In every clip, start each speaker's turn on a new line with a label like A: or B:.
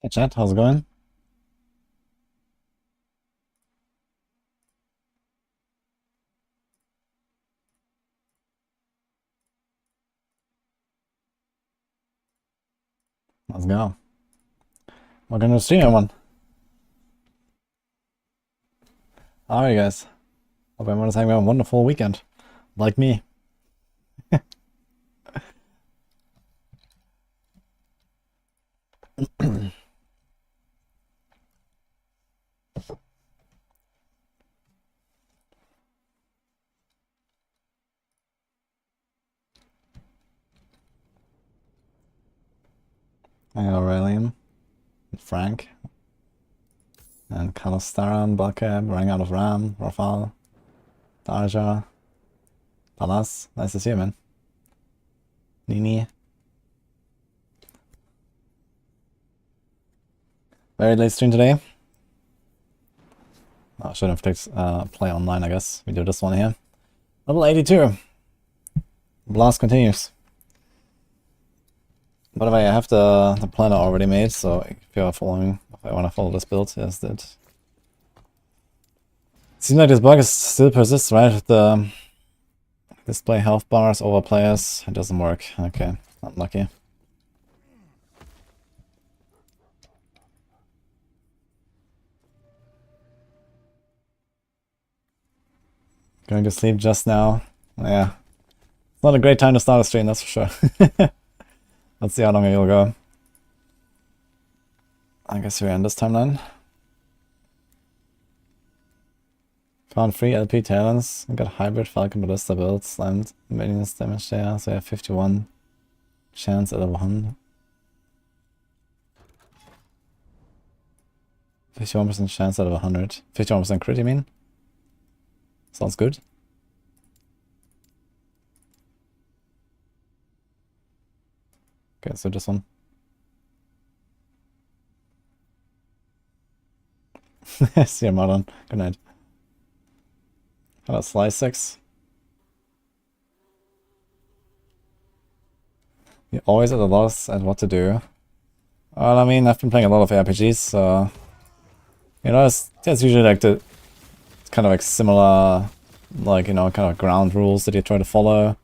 A: Hey chat, how's it going? Let's go. Welcome to the stream, everyone. How are you guys? Hope everyone's having a wonderful weekend. Like me. I got Aurelian, Frank, and Kalastaran, Balkeb, running out of Ram, Rafal, Darja, Palas. Nice to see you, man. Nini. Very late stream today. I should have clicked play online, I guess. We do this one here. Level 82. Blast continues. By the way, I have the planner already made, so if you are following, if I want to follow this build, yes, that. Seems like this bug is still persists, right? The display health bars over players. It doesn't work. Okay, unlucky. Going to sleep just now. Yeah. It's not a great time to start a stream, that's for sure. Let's see how long it'll go. I guess we're in this timeline. Found 3 LP talents. We got hybrid Falcon Ballista build, slammed minions damage there, so we have 51 chance out of 100. 51% chance out of 100. 51% crit, you mean? Sounds good. Okay, so this one. See you, Marlon. Good night. How about Slice 6? You're always at a loss at what to do. Well, I mean, I've been playing a lot of RPGs, so... You know, it's usually like the... It's kind of like similar... Like, you know, kind of ground rules that you try to follow.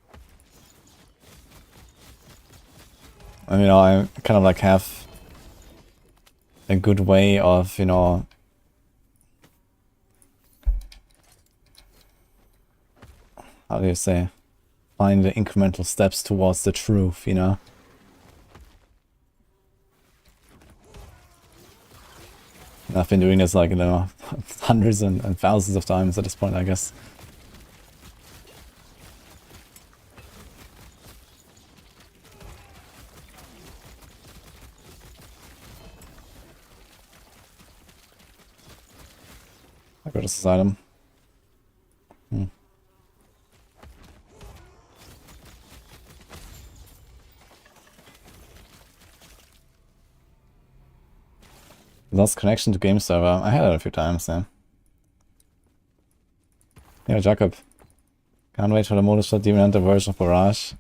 A: And, you know, I kind of like have... a good way of, you know... How do you say? Find the incremental steps towards the truth, you know? I've been doing this like, you know, hundreds and thousands of times at this point, I guess. I got this item. Lost connection to game server. I had it a few times, yeah. Yeah, Jacob. Can't wait for the modus shot Demon Hunter version of Barrage.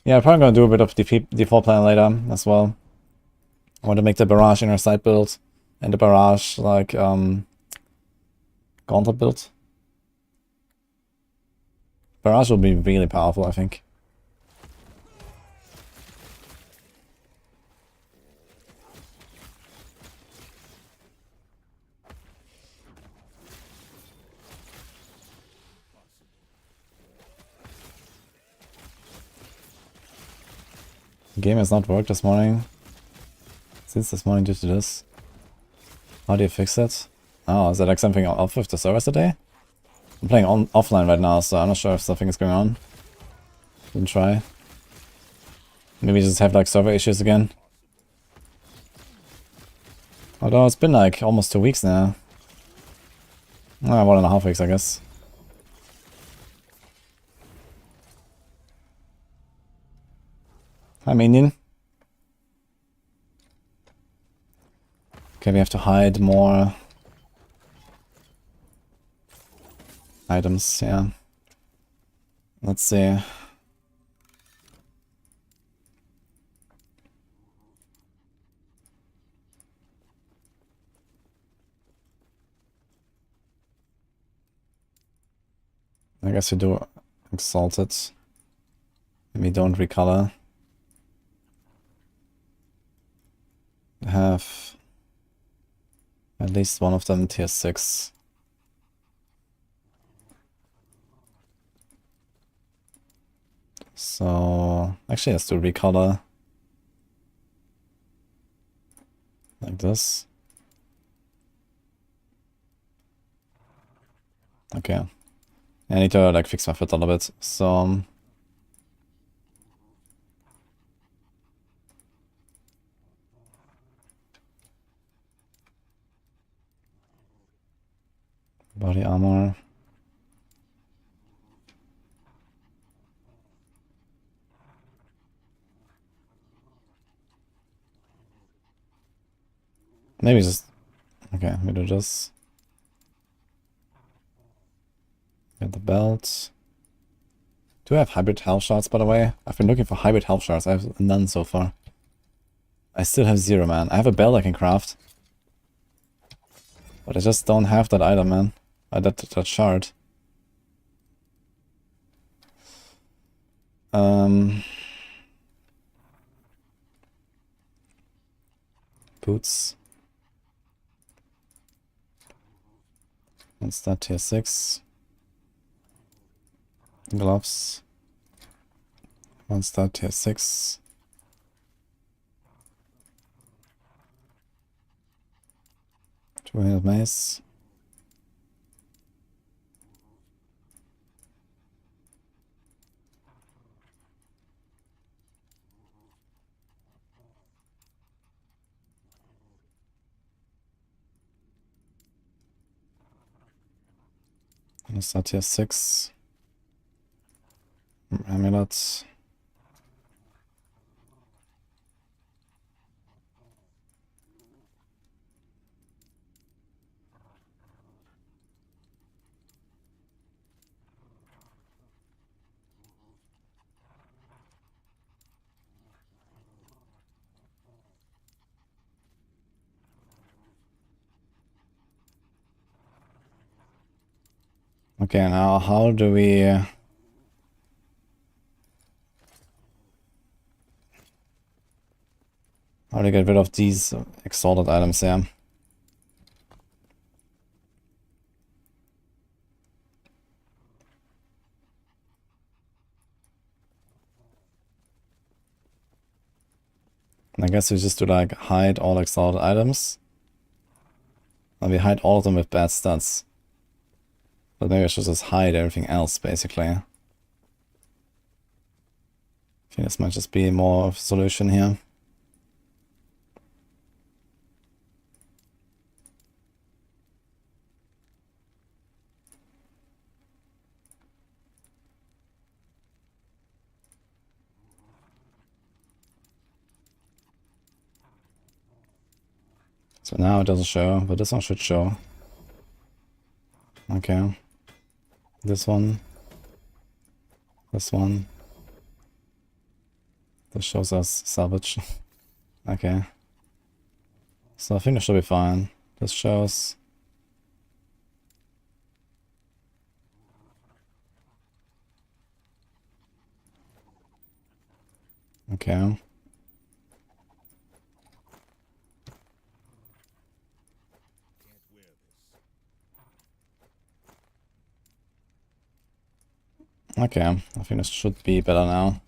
A: Yeah, I'm probably gonna do a bit of default plan later as well. I want to make the Barrage inner side build and the Barrage like Gauntlet build. Barrage will be really powerful, I think. The game has not worked this morning. Since this morning due to this. How do you fix it? Oh, is that like something off with the servers today? I'm playing offline right now, so I'm not sure if something is going on. Didn't try. Maybe just have like server issues again. Although it's been like almost 2 weeks now. 1.5 weeks, I guess. Hi, Minion. Okay, we have to hide more items, yeah. Let's see. I guess we do Exalted. We don't recolor. Have at least one of them tier 6. So actually let's do recolor. Like this. Okay. I need to like fix my foot a little bit. So body armor. Maybe just okay, we do this. Get the belt. Do I have hybrid health shards, by the way? I've been looking for hybrid health shards. I have none so far. I still have 0, man. I have a belt I can craft. But I just don't have that item, man. That shard. Boots. What's that? Tier 6. Gloves. What's that? Tier 6. Two-handed mace. What's that? Tier 6. Amulet. Okay, now how do we get rid of these exalted items here? I guess we just do like hide all exalted items. And we hide all of them with bad stats. But maybe I should just hide everything else, basically. I think this might just be more of a solution here. So now it doesn't show, but this one should show. Okay. This one. This one. This shows us salvage. Okay. So I think this should be fine. This shows. Okay. Okay, I think this should be better now.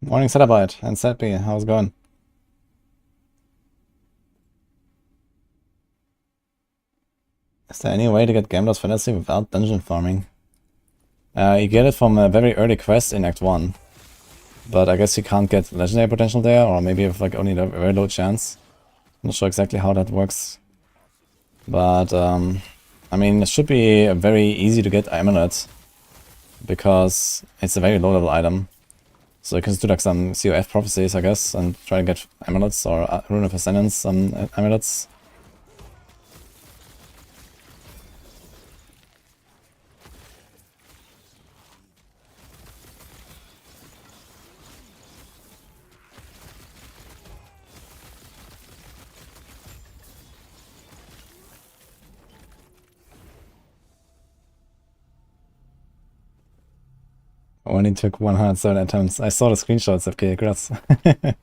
A: Morning, Cetabyte and Setby, how's it going? Is there any way to get Gambler's Fantasy without dungeon farming? You get it from a very early quest in Act 1. But I guess you can't get legendary potential there, or maybe with like only a very low chance. I'm not sure exactly how that works. But, I mean, it should be very easy to get Amulet. Because it's a very low level item. So you can do like some COF prophecies, I guess, and try to get amulets or Rune of Ascendance amulets. Only took 107 attempts. I saw the screenshots. Okay, congrats. Did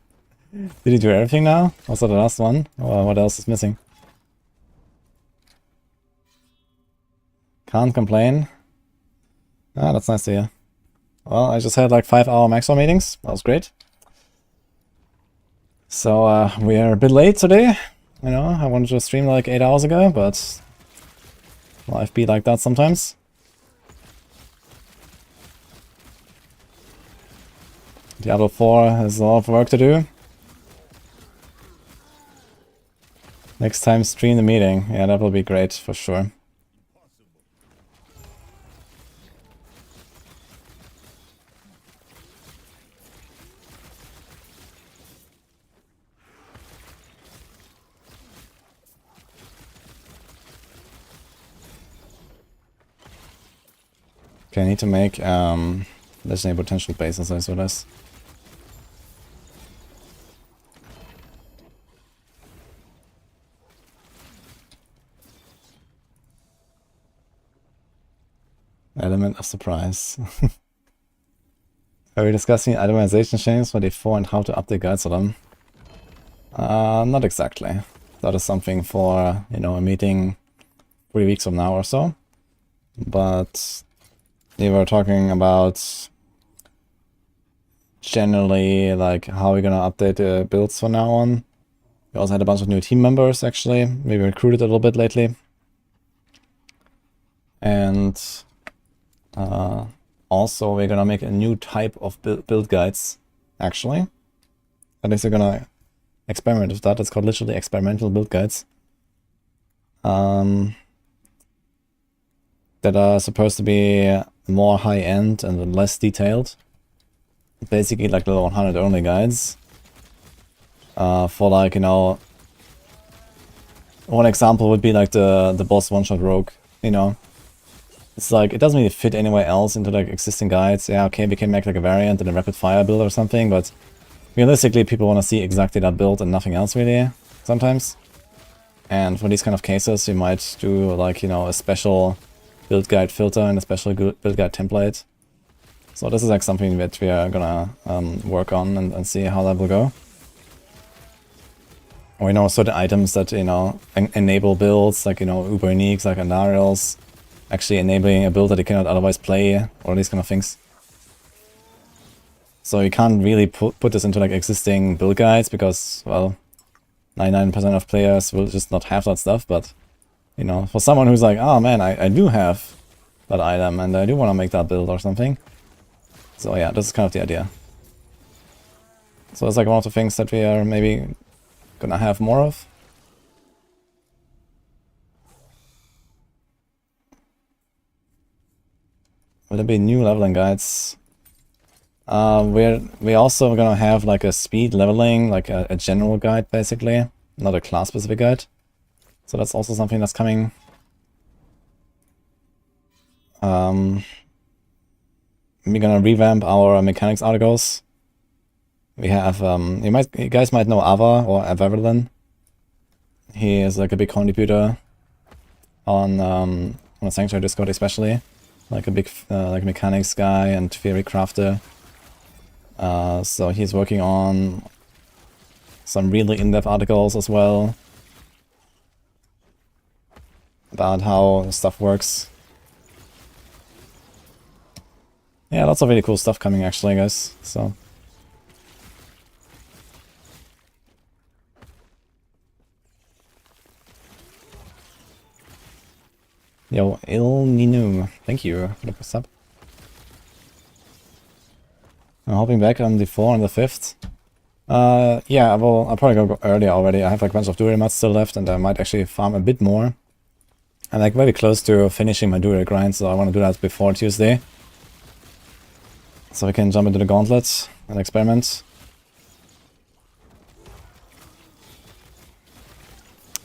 A: you do everything now? Also the last one? Or what else is missing? Can't complain. Ah, that's nice to hear. Well, I just had like 5-hour maximum meetings. That was great. So we are a bit late today. You know, I wanted to stream like 8 hours ago, but life be like that sometimes. Diablo 4 has a lot of work to do. Next time stream the meeting. Yeah, that will be great for sure. Okay, I need to make legendary potential bases, I suppose. Element of surprise. Are we discussing itemization chains for D4 and how to update guides for them? Not exactly. That is something for, you know, a meeting 3 weeks from now or so. But we were talking about generally like how we're gonna update the builds from now on. We also had a bunch of new team members actually. We recruited a little bit lately. And also we're gonna make a new type of build guides actually. At least we're gonna experiment with that. It's called literally experimental build guides. That are supposed to be more high-end and less detailed. Basically like level 100 only guides. For like, you know, one example would be like the boss one-shot rogue, you know. It's like, it doesn't really fit anywhere else into like existing guides. Yeah, okay, we can make like a variant and a rapid fire build or something, but realistically people want to see exactly that build and nothing else really, sometimes. And for these kind of cases you might do like, you know, a special build guide filter and a special build guide template. So this is like something that we are gonna work on and see how that will go. Or, you know, certain items that, you know, enable builds, like, you know, uber uniques, like Andariels, actually enabling a build that you cannot otherwise play, or these kind of things. So you can't really put this into like existing build guides because, well, 99% of players will just not have that stuff, but, you know, for someone who's like, oh man, I do have that item and I do want to make that build or something. So yeah, this is kind of the idea. So it's like one of the things that we are maybe gonna have more of. Will there be new leveling guides? We're also gonna have like a speed leveling, like a general guide basically, not a class specific guide. So that's also something that's coming. We're gonna revamp our mechanics articles. We have you guys might know Ava or Averilyn. He is like a big contributor on the Sanctuary Discord especially. Like a big like mechanics guy and theory crafter. So he's working on some really in-depth articles as well about how stuff works. Yeah, lots of really cool stuff coming actually, guys. So yo, Il Ninu, thank you for the sub. I'm hopping back on the 4 and the 5th. Yeah, well, I'll probably go earlier already. I have like a bunch of Druid mats still left and I might actually farm a bit more. I'm like very close to finishing my Druid grind, so I want to do that before Tuesday. So we can jump into the Gauntlet. an experiment.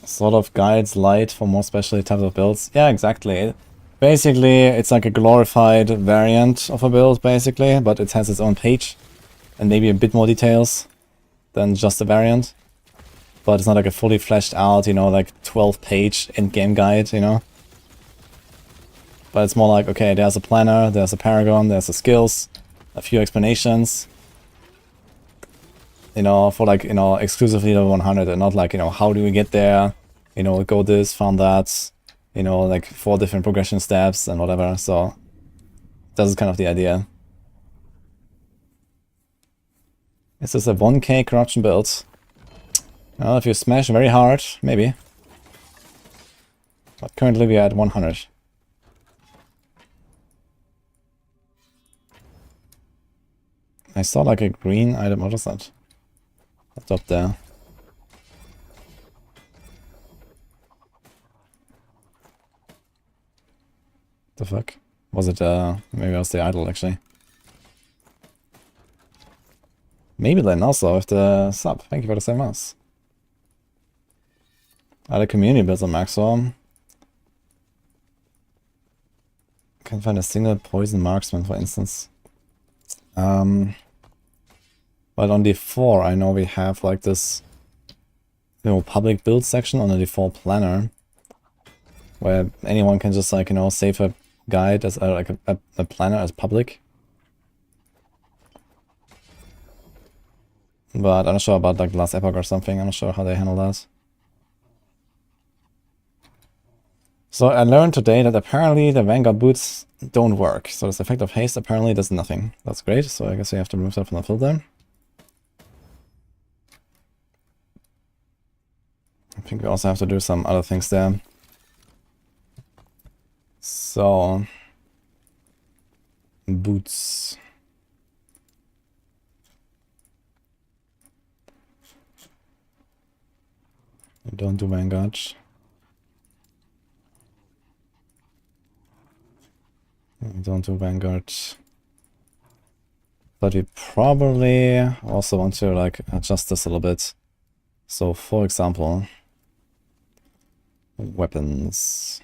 A: Sort of guides light for more specialty types of builds. Yeah, exactly. Basically, it's like a glorified variant of a build, basically, but it has its own page and maybe a bit more details than just a variant. But it's not like a fully fleshed out, you know, like 12-page in-game guide, you know. But it's more like, okay, there's a planner, there's a paragon, there's the skills, a few explanations. You know, for like, you know, exclusively level 100 and not like, you know, how do we get there? You know, go this, found that. You know, like 4 different progression steps and whatever. So, this is kind of the idea. Is this a 1k corruption build? Well, if you smash very hard, maybe. But currently we are at 100. I saw like a green item, what was that? That's up there. The fuck? Was it, maybe it was the idol actually. Maybe then also with the sub. Thank you for the 7 months. Other community builds on Maxwell. Can't find a single poison marksman, for instance. But on D4, I know we have like this, you know, public build section on the D4 planner, where anyone can just like, you know, save a guide as like a planner as public. But I'm not sure about like last Epoch or something. I'm not sure how they handle that. So I learned today that apparently the Vanguard boots don't work. So this effect of haste apparently does nothing. That's great. So I guess we have to remove that from the filter. I think we also have to do some other things there. So, boots. Don't do Vanguard. Don't do Vanguard. But we probably also want to like adjust this a little bit. So for example, weapons.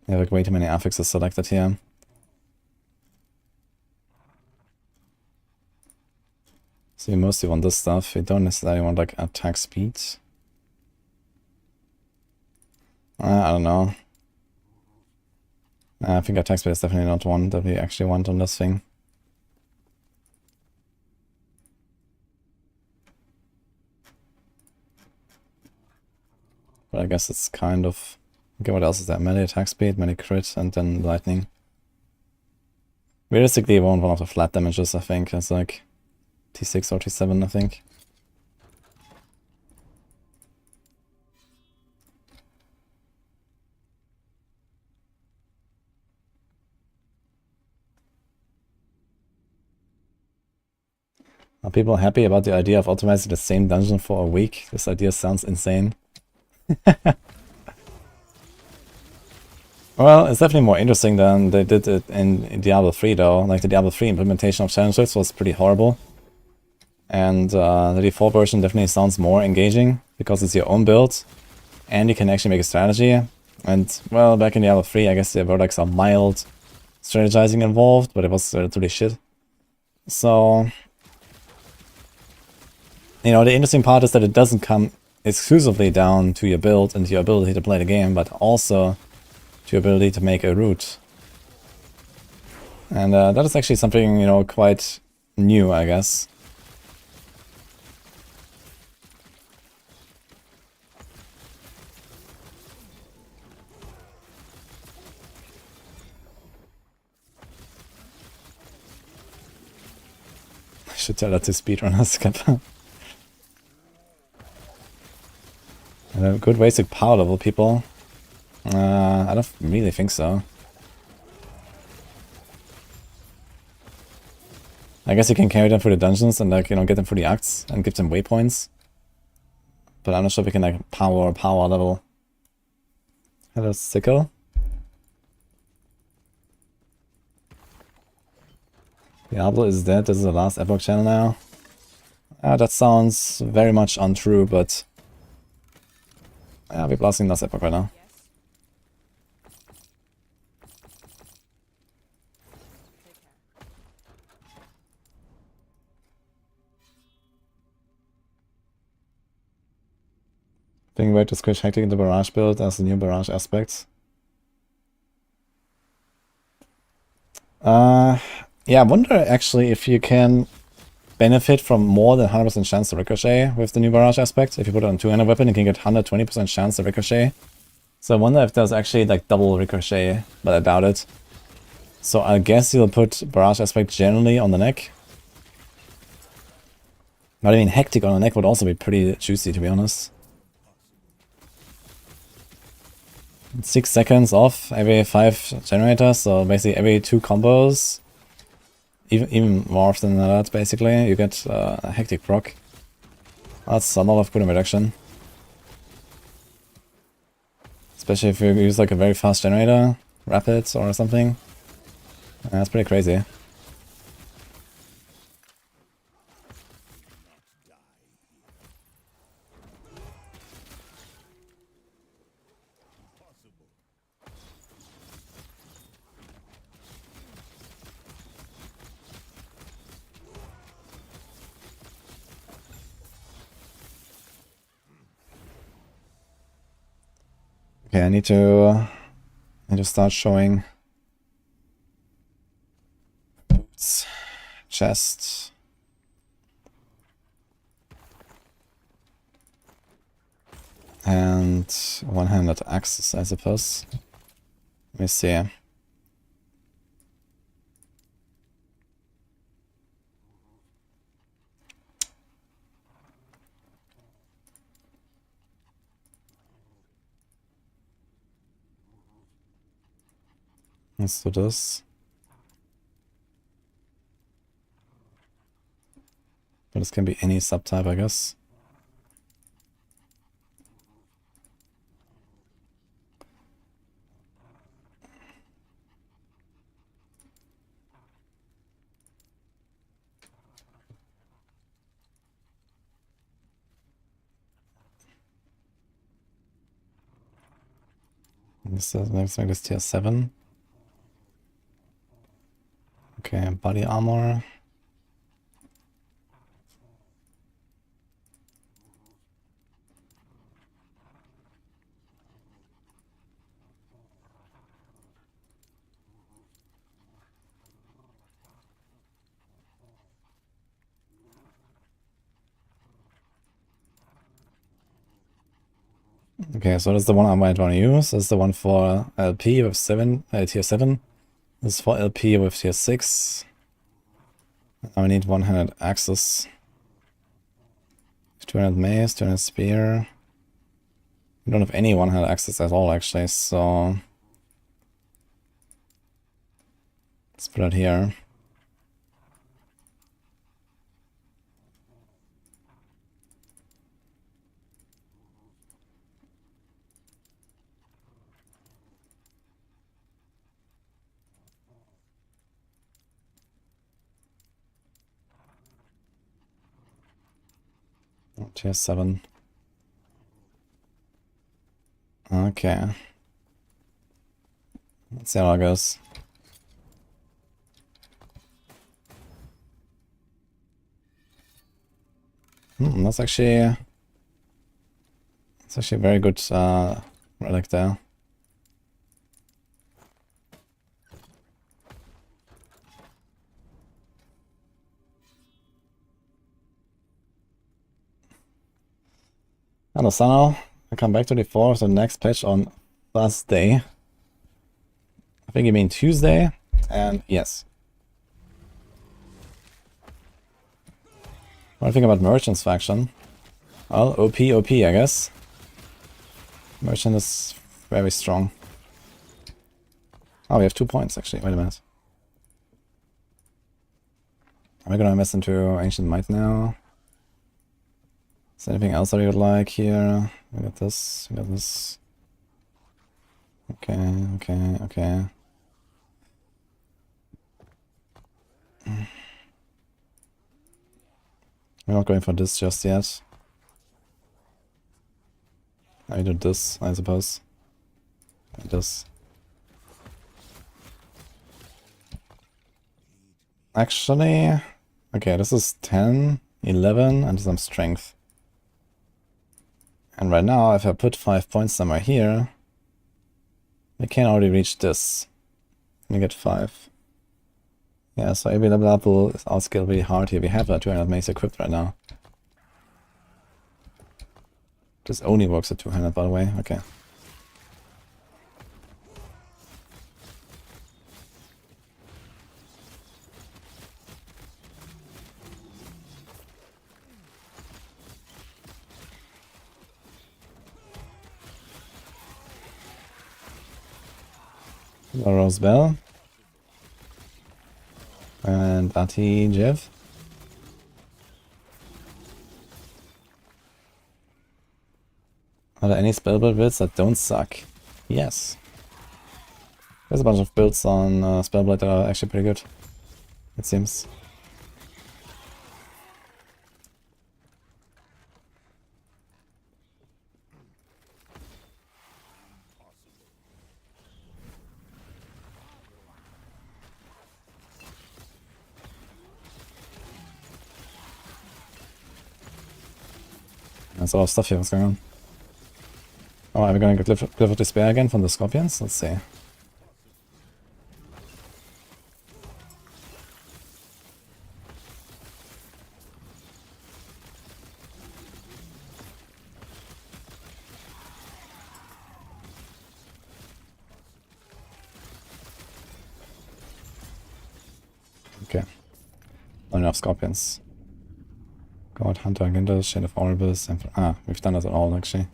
A: I have like way too many affixes selected here. So you mostly want this stuff. You don't necessarily want like attack speed. I don't know. I think attack speed is definitely not one that we actually want on this thing. But I guess it's kind of... Okay, what else is there? Melee attack speed, melee crit, and then lightning. Realistically, it won't one of the flat damages, I think. It's like T6 or T7, I think. Are people happy about the idea of optimizing the same dungeon for a week? This idea sounds insane. Well, it's definitely more interesting than they did it in Diablo 3 though. Like the Diablo 3 implementation of challenges was pretty horrible. And the D4 version definitely sounds more engaging because it's your own build and you can actually make a strategy. And well, back in Diablo 3 I guess there were like some mild strategizing involved, but it was relatively shit. So, you know, the interesting part is that it doesn't come exclusively down to your build and your ability to play the game, but also to your ability to make a route. And that is actually something, you know, quite new, I guess. I should tell that to speedrunners, Kappa. Good ways to power level people. I don't really think so. I guess you can carry them through the dungeons and like, you know, get them through the acts and give them waypoints. But I'm not sure if we can like power level. Hello, Sickle. Diablo is dead. This is the last Epoch channel now. That sounds very much untrue, but yeah, we're blasting last Epoch right now. Being way to squish Hectic into Barrage build as the new Barrage aspects. Yeah, I wonder actually if you can benefit from more than 100% chance to ricochet with the new Barrage aspect. If you put it on two-handed weapon, you can get 120% chance to ricochet. So I wonder if there's actually like double ricochet, but I doubt it. So I guess you'll put Barrage aspect generally on the neck. But I mean, Hectic on the neck would also be pretty juicy, to be honest. 6 seconds off every 5 generators, so basically every 2 combos, even more often than that, basically, you get a Hectic proc. That's a lot of cooldown reduction. Especially if you use like a very fast generator, rapid or something. That's pretty crazy. Okay, I need to start showing boots, chest, and one-handed axes, I suppose. Let me see. Let's do this. But this can be any subtype, I guess. This makes like this tier 7. Okay, body armor. Okay, so that's the one I might want to use. This is the one for LP with tier 7. This is for LP with tier 6. Now we need one-handed axes. 200 mace, 200 spear. We don't have any one-handed axes at all, actually, so let's put it here. Tier 7. Okay. Let's see how it goes. That's actually a very good relic there. Hello, Sano. I come back to the 4th, the next patch on Thursday. I think you mean Tuesday, and yes. What do you think about Merchant's faction? Well, OP, I guess. Merchant is very strong. Oh, we have 2 points, actually. Wait a minute. Am I gonna invest into Ancient Might now? Is there anything else that you would like here? We got this, we got this. Okay. We're not going for this just yet. I do this, I suppose. Like this. Actually, okay, this is 10, 11, and some strength. And right now, if I put 5 points somewhere here, we can already reach this. We get 5. Yeah, so every level up will outskill really hard here. We have 200 mace equipped right now. This only works at 200, by the way. Okay. Rose Bell. And Ati Jev. Are there any spellbuild builds that don't suck? Yes. There's a bunch of builds on Spellblade that are actually pretty good, it seems. There's a lot of stuff here, what's going on? Oh, are we going to get Glyph of Despair again from the Scorpions? Let's see. Okay. Not enough Scorpions. God, Hunter, Ginter, Shade of Orbis, and... Ah, we've done that all, actually.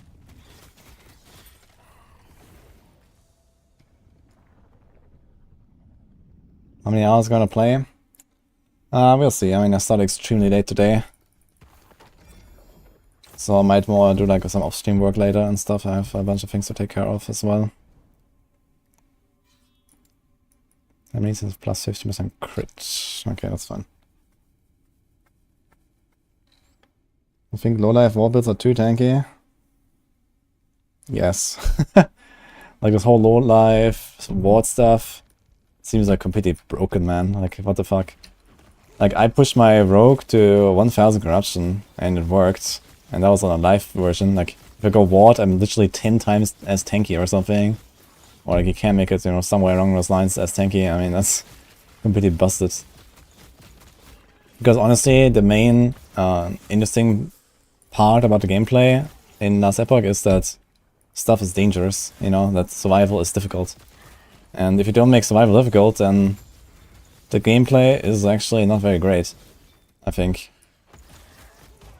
A: How many hours gonna play? We'll see. I mean, I started extremely late today. So I might more do like some off-stream work later and stuff. I have a bunch of things to take care of as well. That means it's plus 50% crit. Okay, that's fine. I think low-life war builds are too tanky. Yes. Like this whole low-life ward stuff seems like completely broken, man. Like, what the fuck? Like, I pushed my rogue to 1000 corruption and it worked. And that was on a live version. Like, if I go ward, I'm literally 10 times as tanky or something. Or like, you can make it, you know, somewhere along those lines as tanky. I mean, that's completely busted. Because honestly, the main interesting part about the gameplay in last Epoch is that stuff is dangerous, you know, that survival is difficult. And if you don't make survival difficult, then the gameplay is actually not very great, I think.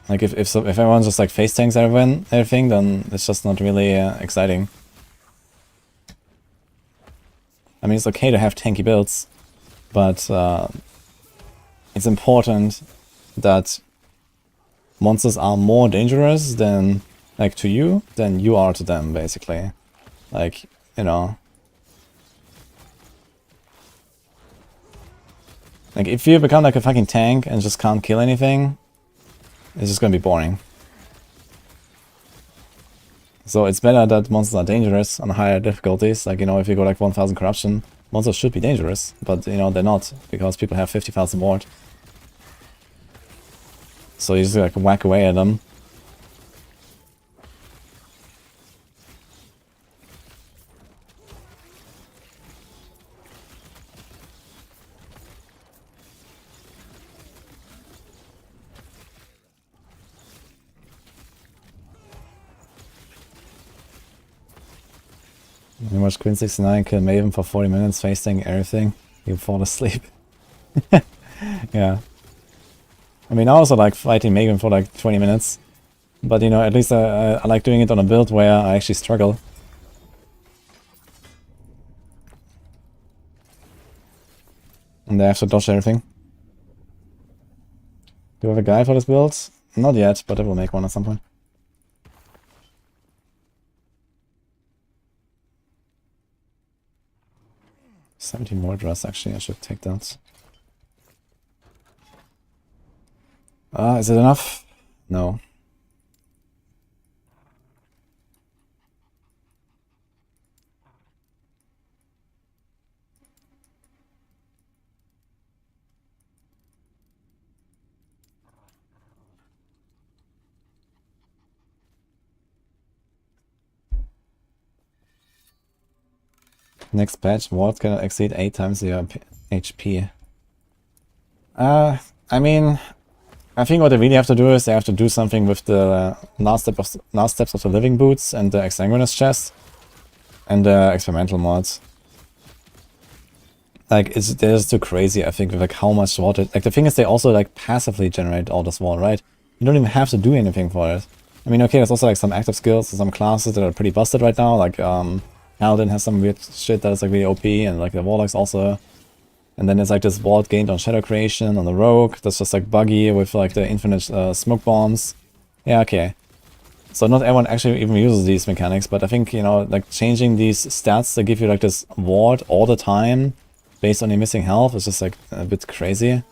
A: Like, if everyone just like face tanks everything, then it's just not really exciting. I mean, it's okay to have tanky builds, but it's important that monsters are more dangerous than, like, to you, than you are to them, basically. Like, you know. Like, if you become like a fucking tank and just can't kill anything, it's just gonna be boring. So it's better that monsters are dangerous on higher difficulties. Like, you know, if you go like 1000 corruption, monsters should be dangerous, but, you know, they're not, because people have 50,000 ward. So you just like whack away at them. You watch Queen 69 kill Maven for 40 minutes, facing everything. You fall asleep. Yeah. I mean, I also like fighting Maven for like 20 minutes. But, you know, at least I like doing it on a build where I actually struggle. And I have to dodge everything. Do you have a guide for this build? Not yet, but I will make one at some point. $17 more dress, actually, I should take that. Is it enough? No. Next patch, ward cannot exceed 8 times your HP. I mean, I think what they really have to do is they have to do something with the last steps of the living boots and the exsanguinous chest and the experimental mods. Like, they're just too crazy, I think, with like how much water. Like, the thing is, they also like passively generate all this water, right? You don't even have to do anything for it. I mean, okay, there's also like some active skills and some classes that are pretty busted right now. Like, Paladin has some weird shit that is like really OP, and like the Warlock's also. And then there's like this ward gained on Shadow Creation on the Rogue. That's just like buggy with like the infinite smoke bombs. Yeah, okay. So not everyone actually even uses these mechanics, but I think, you know, like changing these stats that give you like this ward all the time based on your missing health is just like a bit crazy.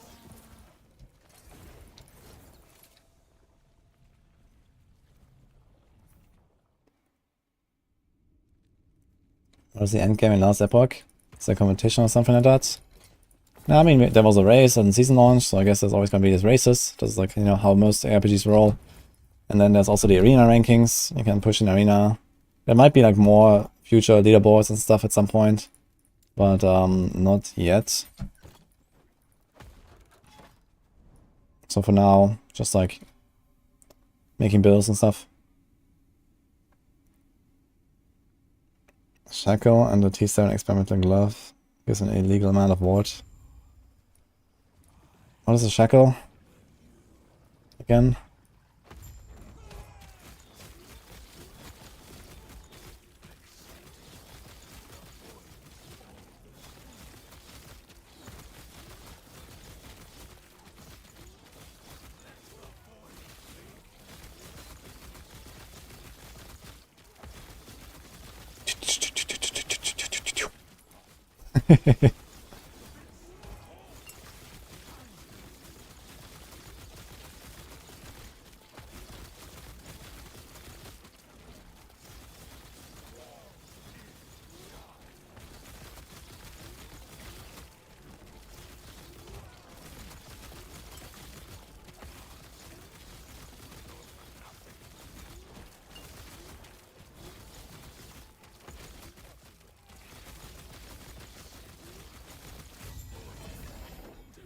A: What was the end game in last Epoch? Is there a competition or something like that? No, I mean, there was a race and season launch, so I guess there's always gonna be these races. That's like, you know, how most RPGs roll. And then there's also the arena rankings. You can push in arena. There might be like more future leaderboards and stuff at some point, but not yet. So for now, just like making builds and stuff. Shackle and the T7 experimental glove gives an illegal amount of ward. What is a shackle? Again?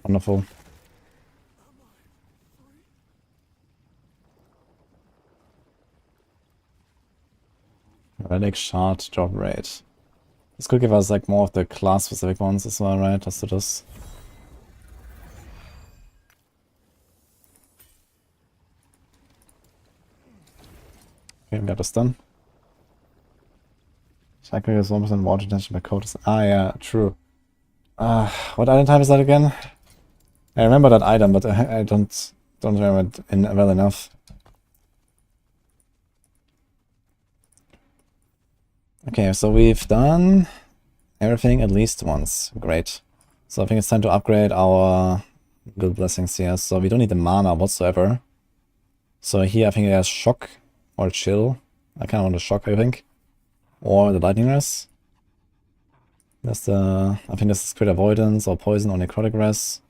A: Wonderful. Relic shard drop rate. This could give us like more of the class specific ones as well, right? Let's do this. Okay, we got this done. Shackle is 1% water retention by code. Ah, yeah, true. What item type is that again? I remember that item, but I don't remember it well enough. Okay, so we've done everything at least once. Great. So I think it's time to upgrade our good blessings here. So we don't need the mana whatsoever. So here I think it has shock or chill. I kind of want the shock, I think. Or the lightning res. That's the, I think this is crit avoidance or poison or necrotic res.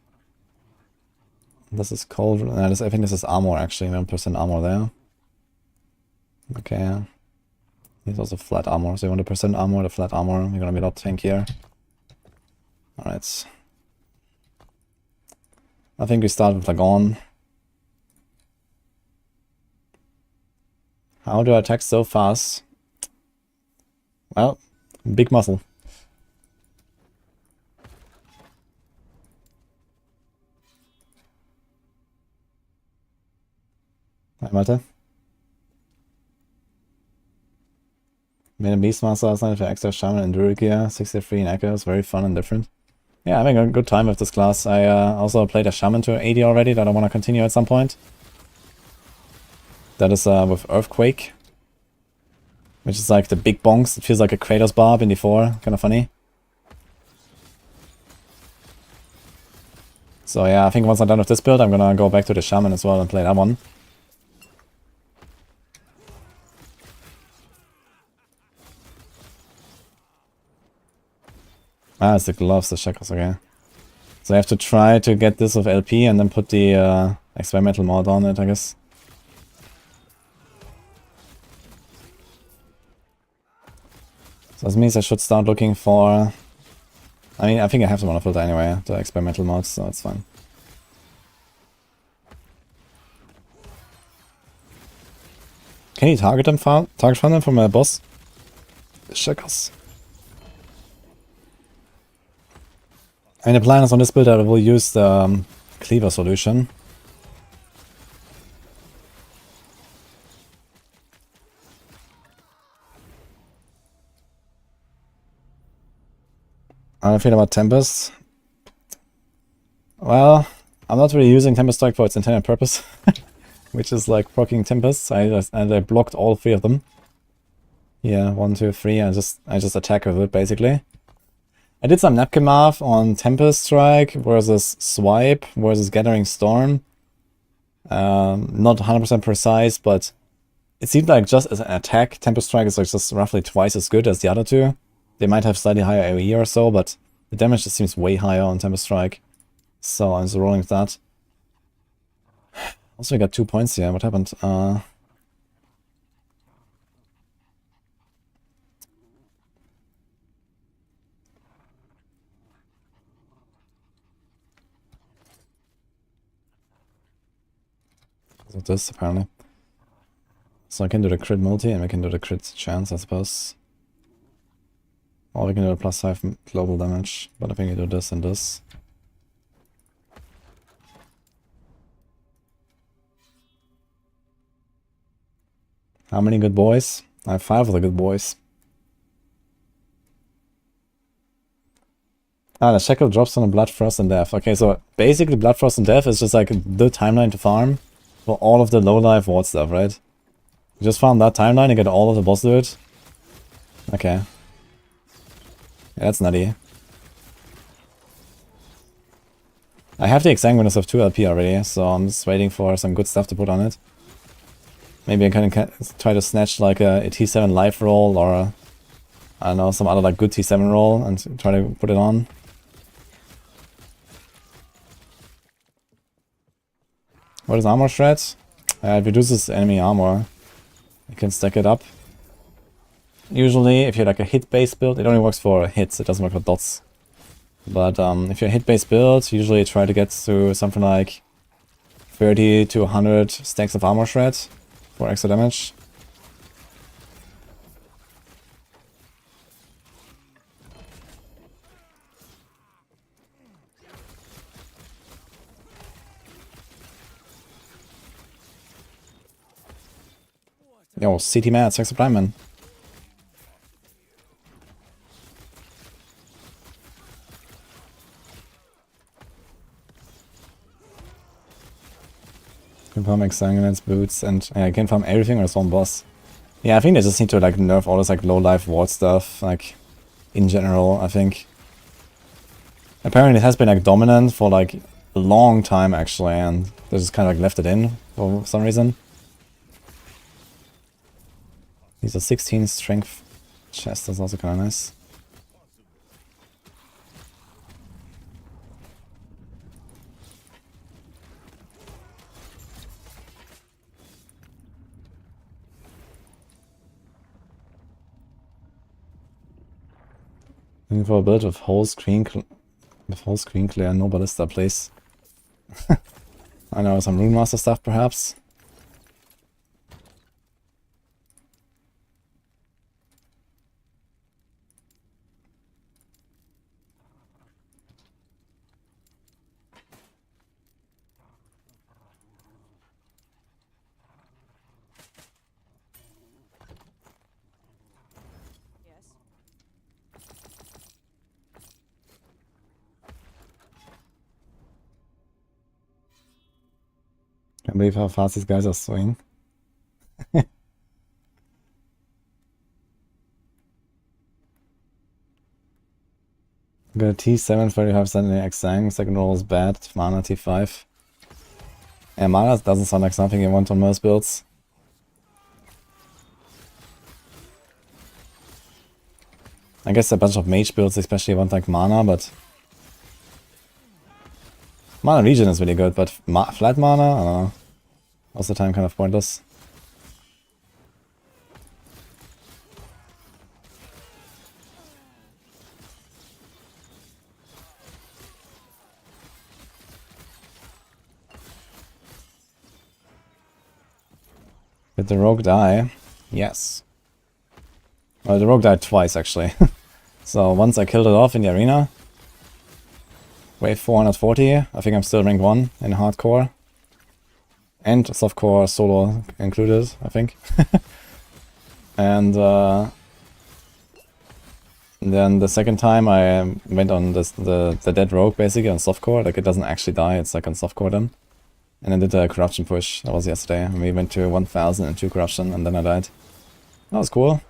A: This is cold. I think this is armor actually, 1% armor there. Okay. He's also flat armor, so you want the percent armor, the flat armor. You're gonna be a lot tankier. Alright. I think we start with Lagon. How do I attack so fast? Well, big muscle. Hi, Malte. Made a Beastmaster last night for extra Shaman and Druid gear, 63 in Echoes, very fun and different. Yeah, having a good time with this class. I also played a Shaman to 80 already that I want to continue at some point. That is with Earthquake, which is like the big bonks. It feels like a Kratos barb in D4, kind of funny. So yeah, I think once I'm done with this build, I'm gonna go back to the Shaman as well and play that one. Ah, it's the gloves, the shackles, okay. So I have to try to get this with LP and then put the experimental mod on it, I guess. So this means I should start looking for... I mean, I think I have the one filter anyway, the experimental mods, so it's fine. Can you target them from them from a boss? Shackles. And the plan is on this build I will use the cleaver solution. How do I feel about Tempest? Well, I'm not really using Tempest Strike for its intended purpose, which is like proccing Tempests. I blocked all 3 of them. Yeah, 1, 2, 3. I just attack with it basically. I did some napkin math on Tempest Strike versus Swipe versus Gathering Storm. Not 100% precise, but it seemed like just as an attack, Tempest Strike is like just roughly twice as good as the other 2. They might have slightly higher AoE or so, but the damage just seems way higher on Tempest Strike. So I'm just rolling with that. Also, I got 2 points here. What happened? With this, apparently. So I can do the crit multi and we can do the crit chance, I suppose. Or we can do a +5 global damage, but I think we do this and this. How many good boys? I have 5 of the good boys. Ah, the shackle drops on a Blood, Frost, and Death. Okay, so basically Blood, Frost, and Death is just like the timeline to farm for all of the low-life ward stuff, right? You just farm that timeline and get all of the boss loot. Okay. Yeah, that's nutty. I have the Exsanguinous of 2 LP already, so I'm just waiting for some good stuff to put on it. Maybe I can try to snatch like a T7 life roll or a, I don't know, some other like good T7 roll and try to put it on. What is armor shred? It reduces enemy armor. You can stack it up. Usually, if you're like a hit-based build, it only works for hits, it doesn't work for dots. But if you're a hit-based build, usually try to get to something like 30 to 100 stacks of armor shred for extra damage. Yo, CT mad, sex supply man. Confirm Exsanguinates, boots, and I can farm everything or just one boss. Yeah, I think they just need to like nerf all this like low life ward stuff, like in general, I think. Apparently it has been like dominant for like a long time actually, and they just kind of like left it in for some reason. These are 16 strength chest, that's also kind of nice. Looking for a build with whole screen clear, no ballista place. I know, some Rune Master stuff perhaps. Can't believe how fast these guys are swinging. Got a T7, 35% in the Xang, second roll is bad, mana T5. And mana doesn't sound like something you want on most builds. I guess a bunch of mage builds especially want like mana, but... Mana regen is really good, but flat mana, I don't know. Most of the time kind of pointless. Did the rogue die? Yes. Well, the rogue died twice actually. So once I killed it off in the arena. Wave 440, I think I'm still rank 1 in hardcore. And softcore solo included, I think. And then the second time I went on the dead rogue basically on softcore, like it doesn't actually die, it's like on softcore then. And I did a corruption push, that was yesterday, and we went to 1002 corruption and then I died. That was cool.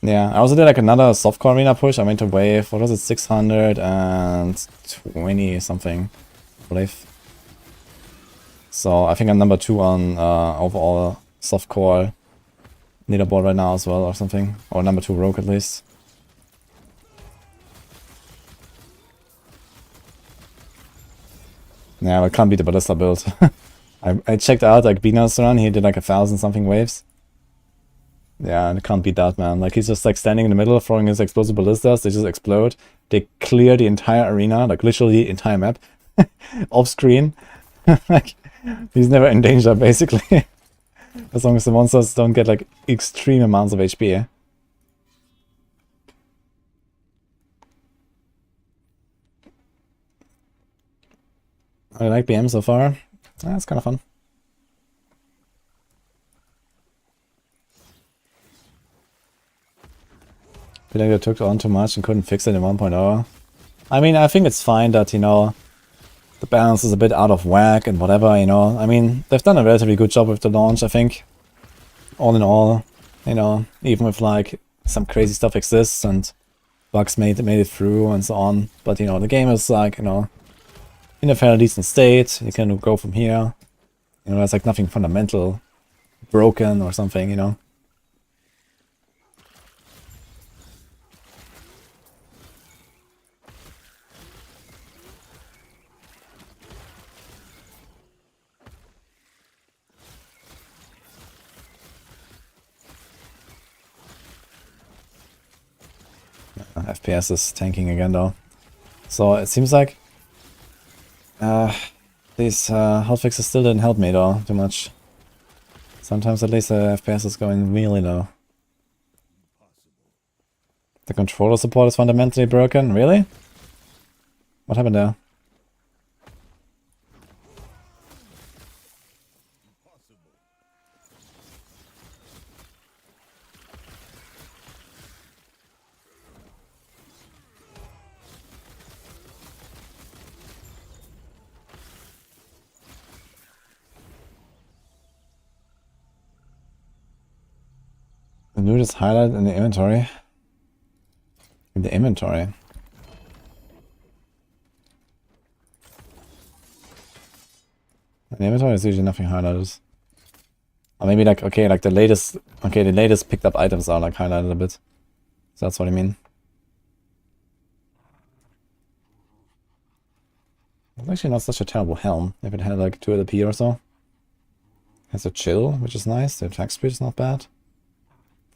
A: Yeah, I also did like another softcore arena push, I went to wave, what was it, 620 something, I believe. So I think I'm number 2 on overall softcore leaderboard right now as well or something, or number 2 rogue at least. Yeah, but can't beat the ballista build. I checked out like Beastmaster run, he did like 1000 something waves. Yeah, and can't beat that, man. Like he's just like standing in the middle throwing his explosive ballistas, they just explode. They clear the entire arena, like literally the entire map. Off screen. Like he's never in danger basically. As long as the monsters don't get like extreme amounts of HP. I like BM so far. That's kind of fun. I feel like I took on too much and couldn't fix it in 1.0. I mean, I think it's fine that, you know, the balance is a bit out of whack and whatever, you know. I mean, they've done a relatively good job with the launch, I think. All in all, you know, even if like some crazy stuff exists and bugs made it through and so on. But, you know, the game is like, you know, in a fairly decent state. You can go from here. You know, there's like nothing fundamental broken or something, you know. FPS is tanking again though. So it seems like these hotfixes still didn't help me though too much. Sometimes at least the FPS is going really low. The controller support is fundamentally broken? Really? What happened there? The Druid is highlighted in the inventory. In the inventory. In the inventory is usually nothing highlighted. Or maybe like, okay, like the latest picked up items are like highlighted a bit. So that's what I mean. It's actually not such a terrible helm, if it had like 2 LP or so. Has a chill, which is nice. The attack speed is not bad.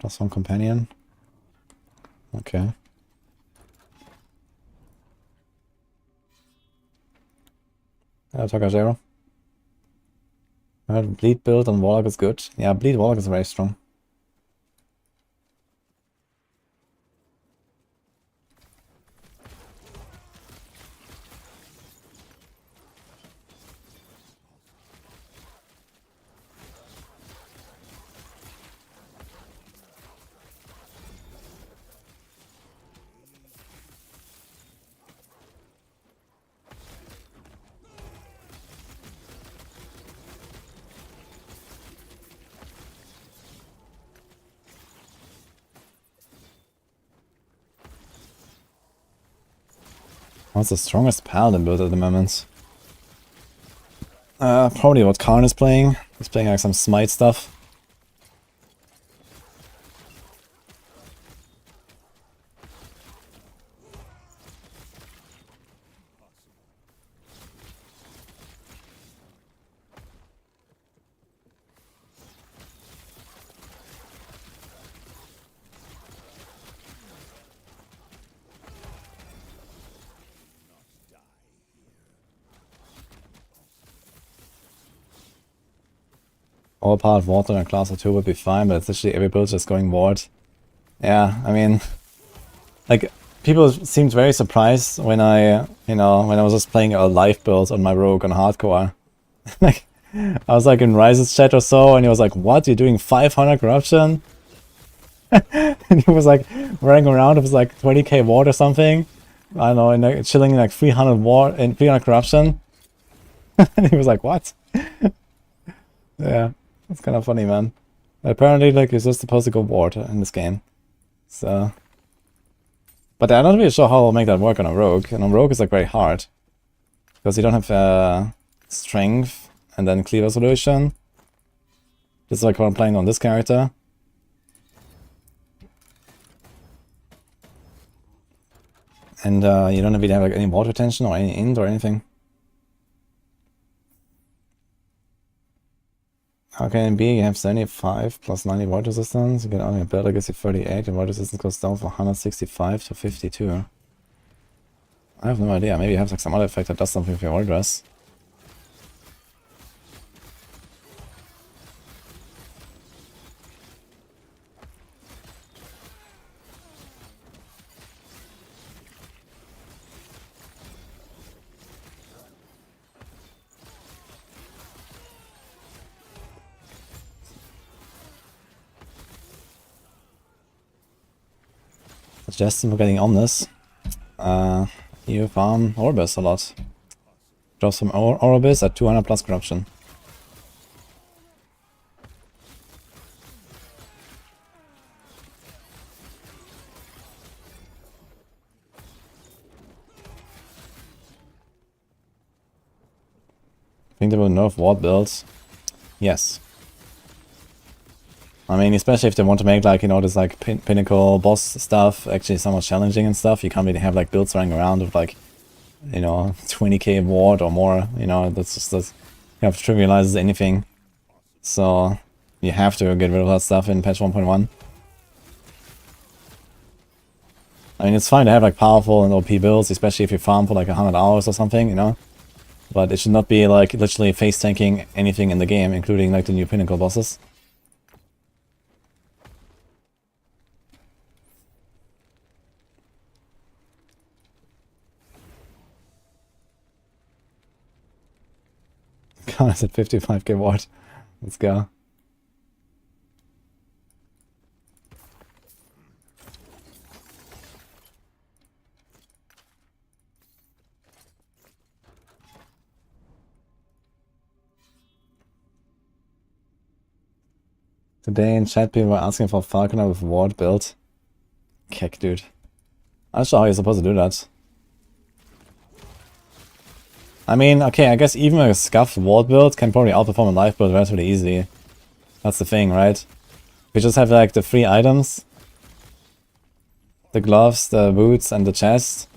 A: +1 companion. Okay. Hello, Takajero. I heard bleed build on Warlock is good. Yeah, bleed Warlock is very strong. What's the strongest paladin build at the moment? Probably what Karn is playing. He's playing like some smite stuff. All part water and class of 2 would be fine, but it's literally every build just going ward. Yeah, I mean, like, people seemed very surprised when I was just playing a live build on my rogue on hardcore. Like, I was like in Rise's chat or so, and he was like, what, you're doing 500 corruption? And he was like running around, it was like 20k ward or something. I don't know, and like, chilling in like 300 ward and 300 corruption. And he was like, what? Yeah. It's kind of funny, man. Apparently, like, you're just supposed to go ward in this game. So... But I'm not really sure how I'll make that work on a rogue. And on rogue is like very hard. Because you don't have strength and then cleaver solution. This is like what I'm playing on this character. And you don't really have like any ward retention or any int or anything. Okay, in B you have 75 plus 90 ward resistance. You get only a build that gives you 38. Your ward resistance goes down from 165 to 52. I have no idea. Maybe you have like some other effect that does something with your ward res. Suggestion for getting on this. You farm Orbis a lot. Drop some Orbis at 200 plus corruption. Think they will nerf ward builds? Yes. I mean, especially if they want to make like, you know, this like pinnacle boss stuff actually somewhat challenging and stuff, you can't really have like builds running around with like, you know, 20k ward or more, you know, that's just, you have to trivialize anything. So, you have to get rid of that stuff in patch 1.1. I mean, it's fine to have like powerful and OP builds, especially if you farm for like 100 hours or something, you know. But it should not be like literally face tanking anything in the game, including like the new pinnacle bosses. God, it's at 55k ward. Let's go. Today in chat people were asking for Falconer with ward build. Kick, dude. I'm not sure how you're supposed to do that. I mean, okay, I guess even a scuffed ward build can probably outperform a live build relatively easy. That's the thing, right? We just have like the 3 items. The gloves, the boots, and the chest.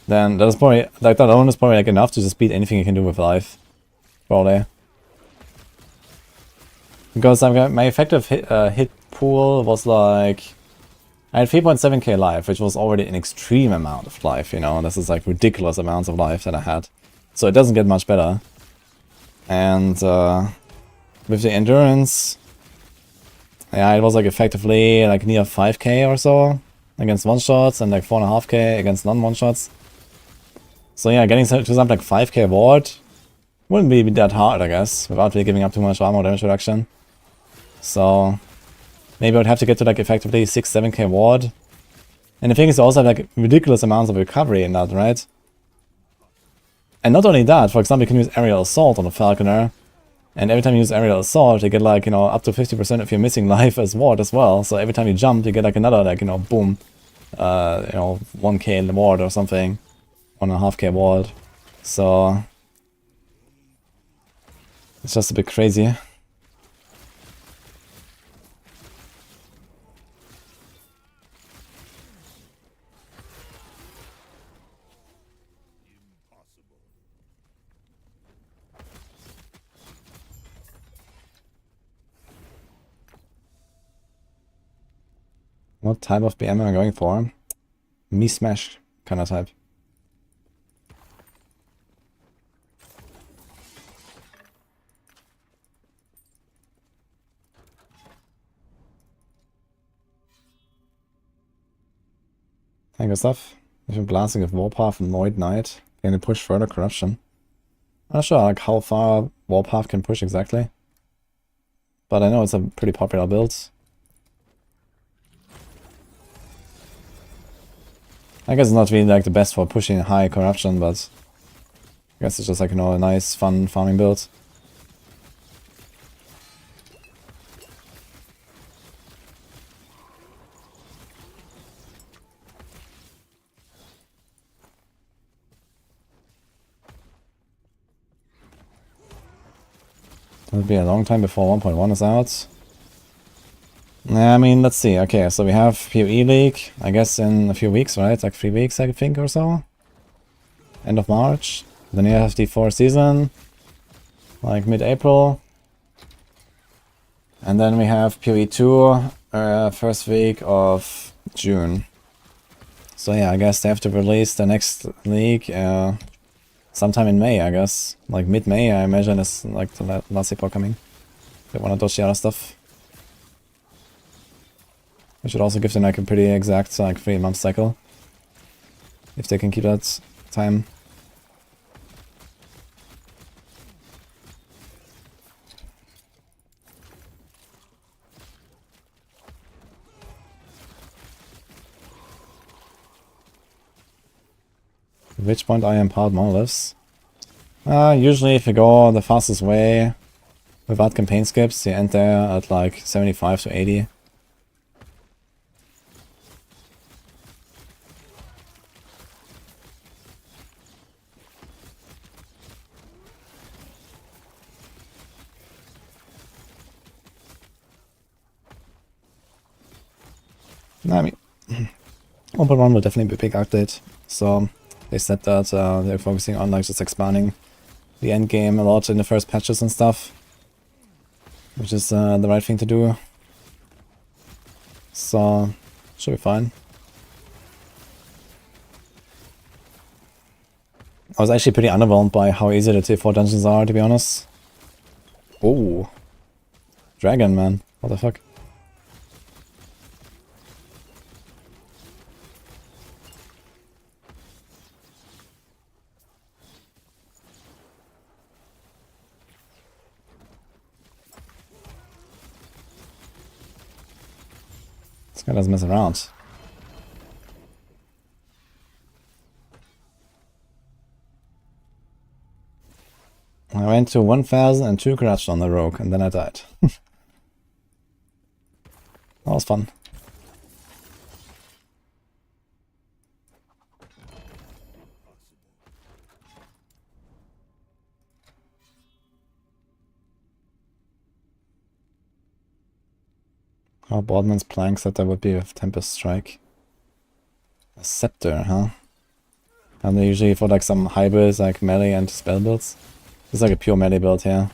A: Then that's probably, like that alone is probably like enough to just beat anything you can do with life. Probably. Because my effective hit pool was like... I had 3.7k life, which was already an extreme amount of life, you know. This is like ridiculous amounts of life that I had. So it doesn't get much better. And with the endurance, yeah, it was like effectively like near 5k or so against one-shots and like 4.5k against non-one-shots. So yeah, getting to something like 5k ward wouldn't be that hard, I guess, without really giving up too much armor damage reduction. So... maybe I would have to get to like effectively 6-7k ward. And the thing is, you also have like ridiculous amounts of recovery in that, right? And not only that, for example, you can use aerial assault on a falconer. And every time you use aerial assault, you get like, you know, up to 50% of your missing life as ward as well. So every time you jump, you get like another, like, you know, boom. you know, 1k in the ward or something, 1.5k ward. So it's just a bit crazy. What type of BM am I going for? Me smash kind of type. Hey, good stuff. If you're blasting with Warpath and Void Knight, can you push further corruption? I'm not sure like how far Warpath can push exactly, but I know it's a pretty popular build. I guess it's not really like the best for pushing high corruption, but I guess it's just like, you know, a nice, fun farming build. It'll be a long time before 1.1 is out. I mean, let's see. Okay, so we have PoE League, I guess in a few weeks, right? Like 3 weeks, I think, or so. End of March. Then you have the 4th season, like mid-April. And then we have PoE 2, first week of June. So yeah, I guess they have to release the next league sometime in May, I guess. Like mid-May, I imagine, is like the last Epoch coming. They want to dodge the other stuff. We should also give them like a pretty exact like 3-month cycle. If they can keep that time. At which point I impart monoliths? Usually if you go the fastest way without campaign skips, you end there at like 75 to 80. I mean, 1.1 will definitely be a big update, so they said that they're focusing on like just expanding the end game a lot in the first patches and stuff, which is the right thing to do. So should be fine. I was actually pretty underwhelmed by how easy the tier 4 dungeons are, to be honest. Oh, dragon, man, what the fuck? This guy doesn't mess around. I went to 1002 corruption on the rogue and then I died. That was fun. Oh, Boardman's plank said that would be with Tempest Strike. A Scepter, huh? And they usually for like some hybrids, like melee and spell builds. It's like a pure melee build here.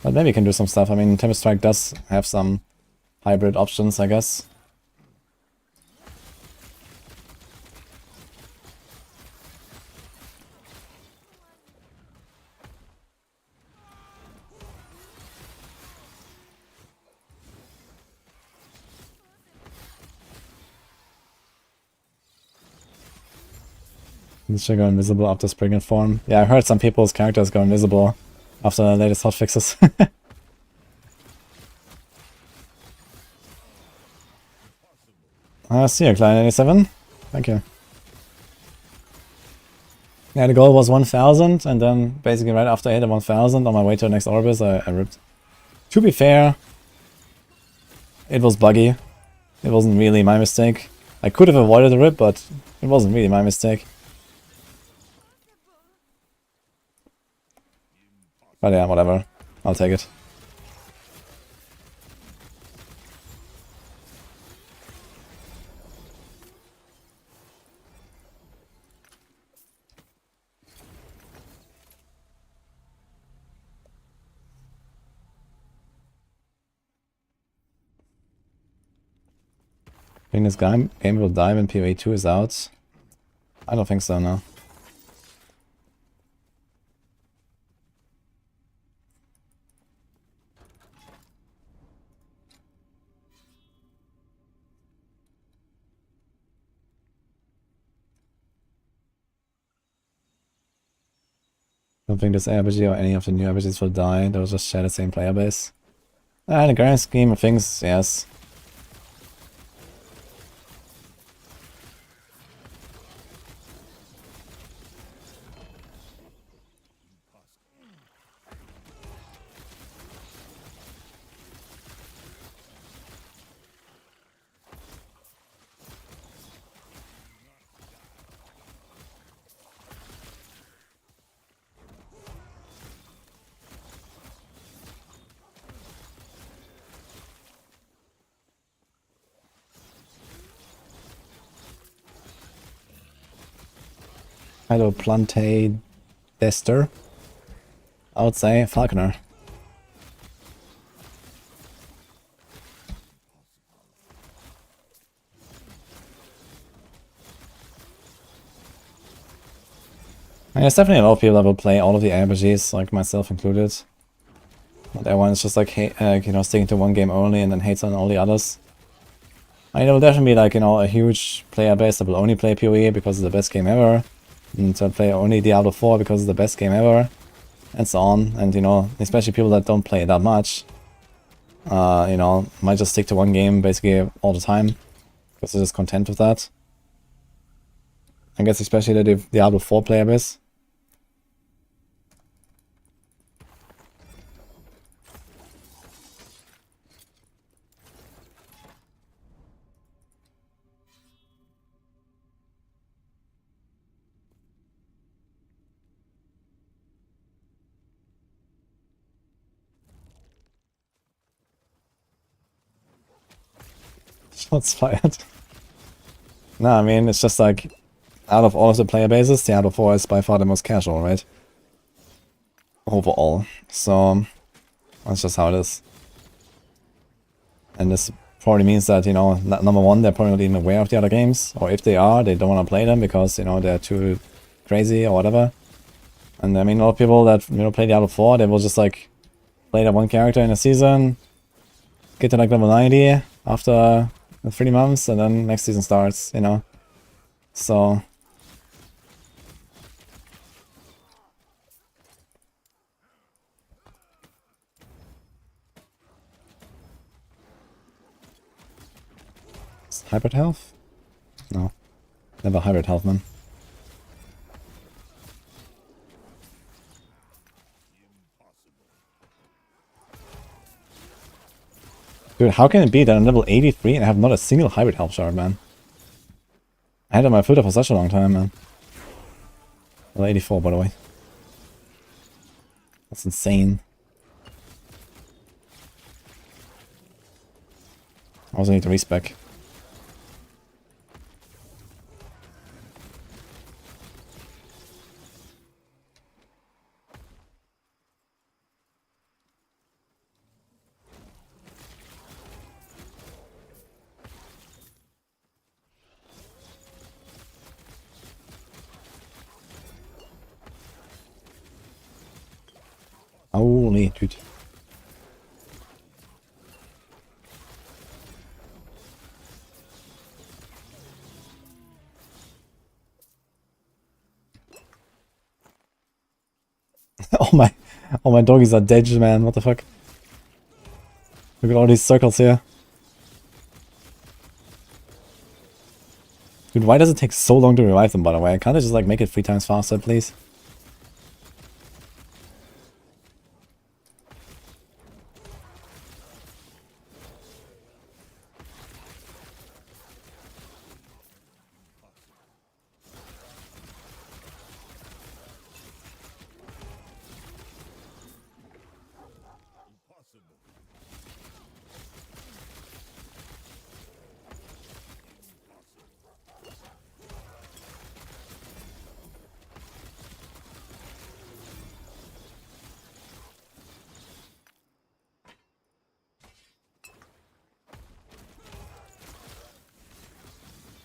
A: But maybe you can do some stuff. I mean, Tempest Strike does have some hybrid options, I guess. This should go invisible after Spriggan form. Yeah, I heard some people's characters go invisible after the latest hotfixes. See you, Klein87. Thank you. Yeah, the goal was 1000, and then basically right after I hit 1000 on my way to the next Orbis, I ripped. To be fair, it was buggy. It wasn't really my mistake. I could have avoided the rip, but it wasn't really my mistake. But yeah, whatever. I'll take it. I think this game will die when PoE 2 is out. I don't think so, no. I don't think this RPG or any of the new RPGs will die. They'll just share the same player base. In the grand scheme of things, yes. Hello, Plante Dester. I would say Falconer. And there's definitely a lot of people that will play all of the RPGs, like myself included. But everyone's just like, you know, sticking to one game only and then hates on all the others. I mean, there will definitely be like, you know, a huge player base that will only play PoE because it's the best game ever. And to play only Diablo 4 because it's the best game ever. And so on. And, you know, especially people that don't play that much. You know, might just stick to one game basically all the time. Because they're just content with that. I guess especially the Diablo 4 player base. Shots fired. No, I mean, it's just like, out of all of the player bases, Diablo 4 is by far the most casual, right? Overall. So, that's just how it is. And this probably means that, you know, number one, they're probably not even aware of the other games. Or if they are, they don't want to play them because, you know, they're too crazy or whatever. And I mean, a lot of people that, you know, play Diablo 4, they will just like play that one character in a season, get to like level 90 after 3 months, and then next season starts, you know. So hybrid health? No. Never hybrid health, man. Dude, how can it be that I'm level 83 and I have not a single hybrid health shard, man? I had it on my filter for such a long time, man. Level 84, by the way. That's insane. I also need to respec. Holy dude. all my doggies are dead, man. What the fuck? Look at all these circles here. Dude, why does it take so long to revive them, by the way? Can't I just like make it 3 times faster, please?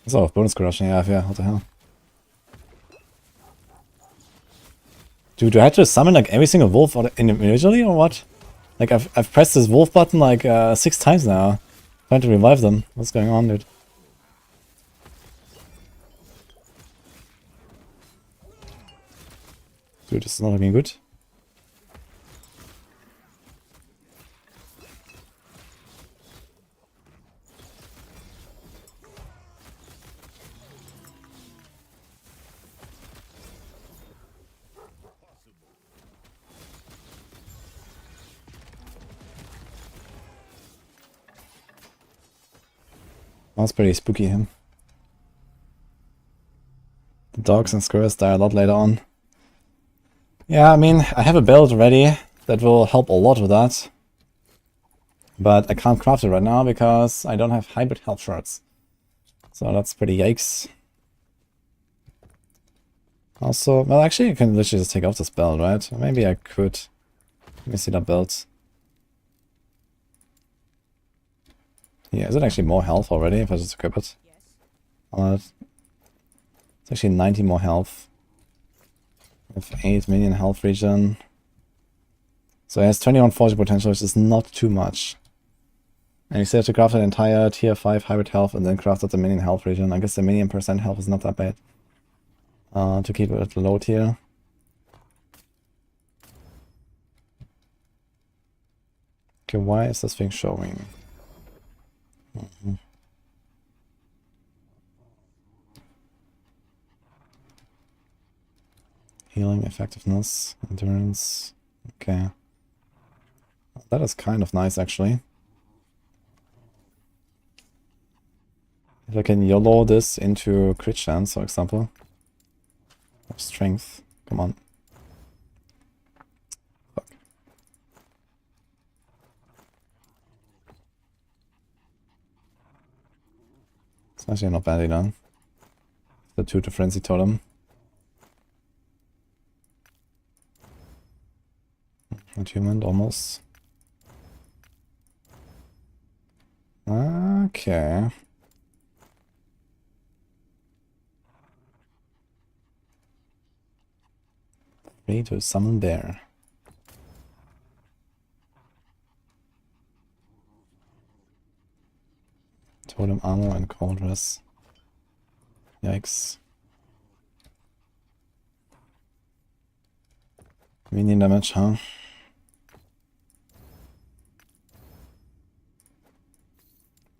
A: So, bonus corruption, yeah, what the hell. Dude, do I have to summon like every single wolf individually or what? Like I've pressed this wolf button like 6 times now. Trying to revive them. What's going on, dude? Dude, this is not looking good. That's pretty spooky, him. The dogs and squirrels die a lot later on. Yeah, I mean, I have a build ready that will help a lot with that. But I can't craft it right now because I don't have hybrid health shards. So that's pretty yikes. Also, well, actually, I can literally just take off this build, right? Maybe I could. Let me see that build. Yeah, is it actually more health already if I just equip it? It's actually 90 more health. With 8 minion health regen. So it has 21 force potential, which is not too much. And you still have to craft an entire tier 5 hybrid health and then craft out the minion health regen. I guess the minion percent health is not that bad. To keep it at the low tier. Okay, why is this thing showing? Healing, effectiveness, endurance. Okay. That is kind of nice, actually. If I can YOLO this into crit chance, for example. Or strength. Come on. Fuck. It's actually not badly done. The 2 to Frenzy Totem. Attunement, almost. Okay. Free to summon bear. Totem armor and cold dress. Yikes. Minion damage, huh?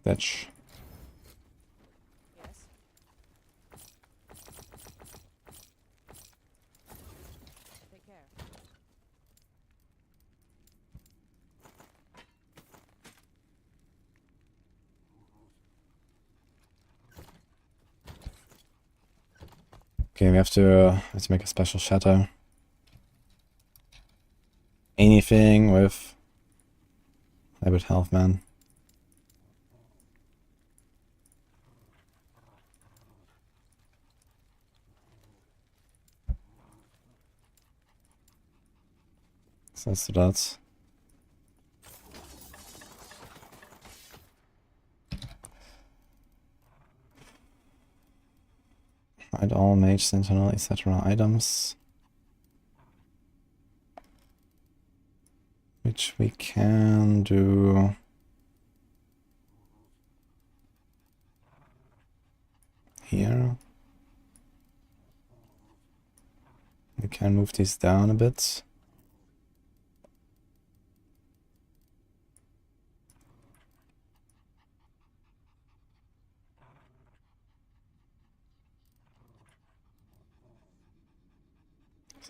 A: Fetch.
B: Yes. Take care.
A: Okay, we have to make a special shatter. Anything with hybrid health, man. So let's do that. Hide all mage, sentinel, etc. items. Which we can do here. We can move these down a bit.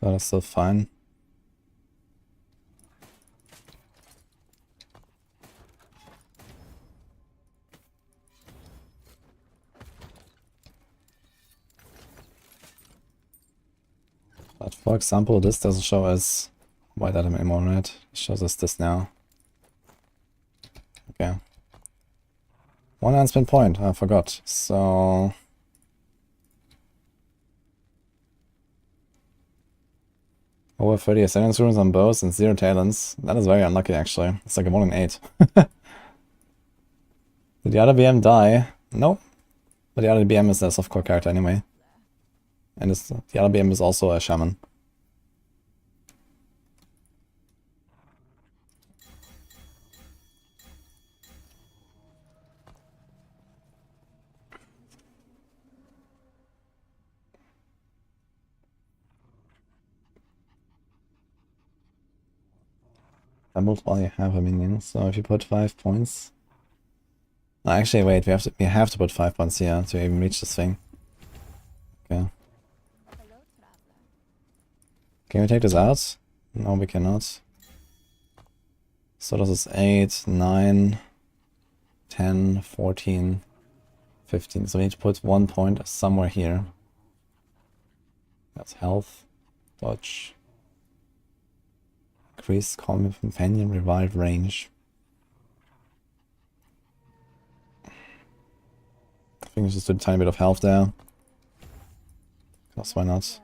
A: So that's still fine. But for example, this doesn't show as white item anymore, right? It shows us this now. Okay. One unspent point, I forgot. So over 30 ascendance runes on bows and 0 talents. That is very unlucky, actually. It's like a 1 in 8. Did the other BM die? Nope. But the other BM is a softcore character anyway. And the other BM is also a shaman. Doubled while you have a minion, so if you put 5 points... No, actually wait, we have to put 5 points here to even reach this thing. Okay. Can we take this out? No, we cannot. So this is 8, 9, 10, 14, 15. So we need to put 1 point somewhere here. That's health, dodge. Increase common companion, revive range. I think it's just a tiny bit of health there. Because why not?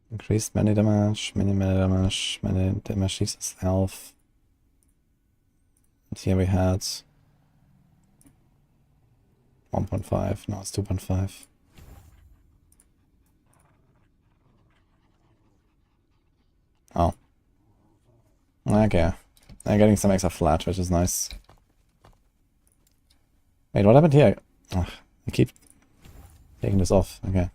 A: Increased melee damage, melee damage, melee damage increases health. And here we had 1.5, now it's 2.5. Oh. Okay. I'm getting some extra flat, which is nice. Wait, what happened here? Ugh, I keep taking this off. Okay.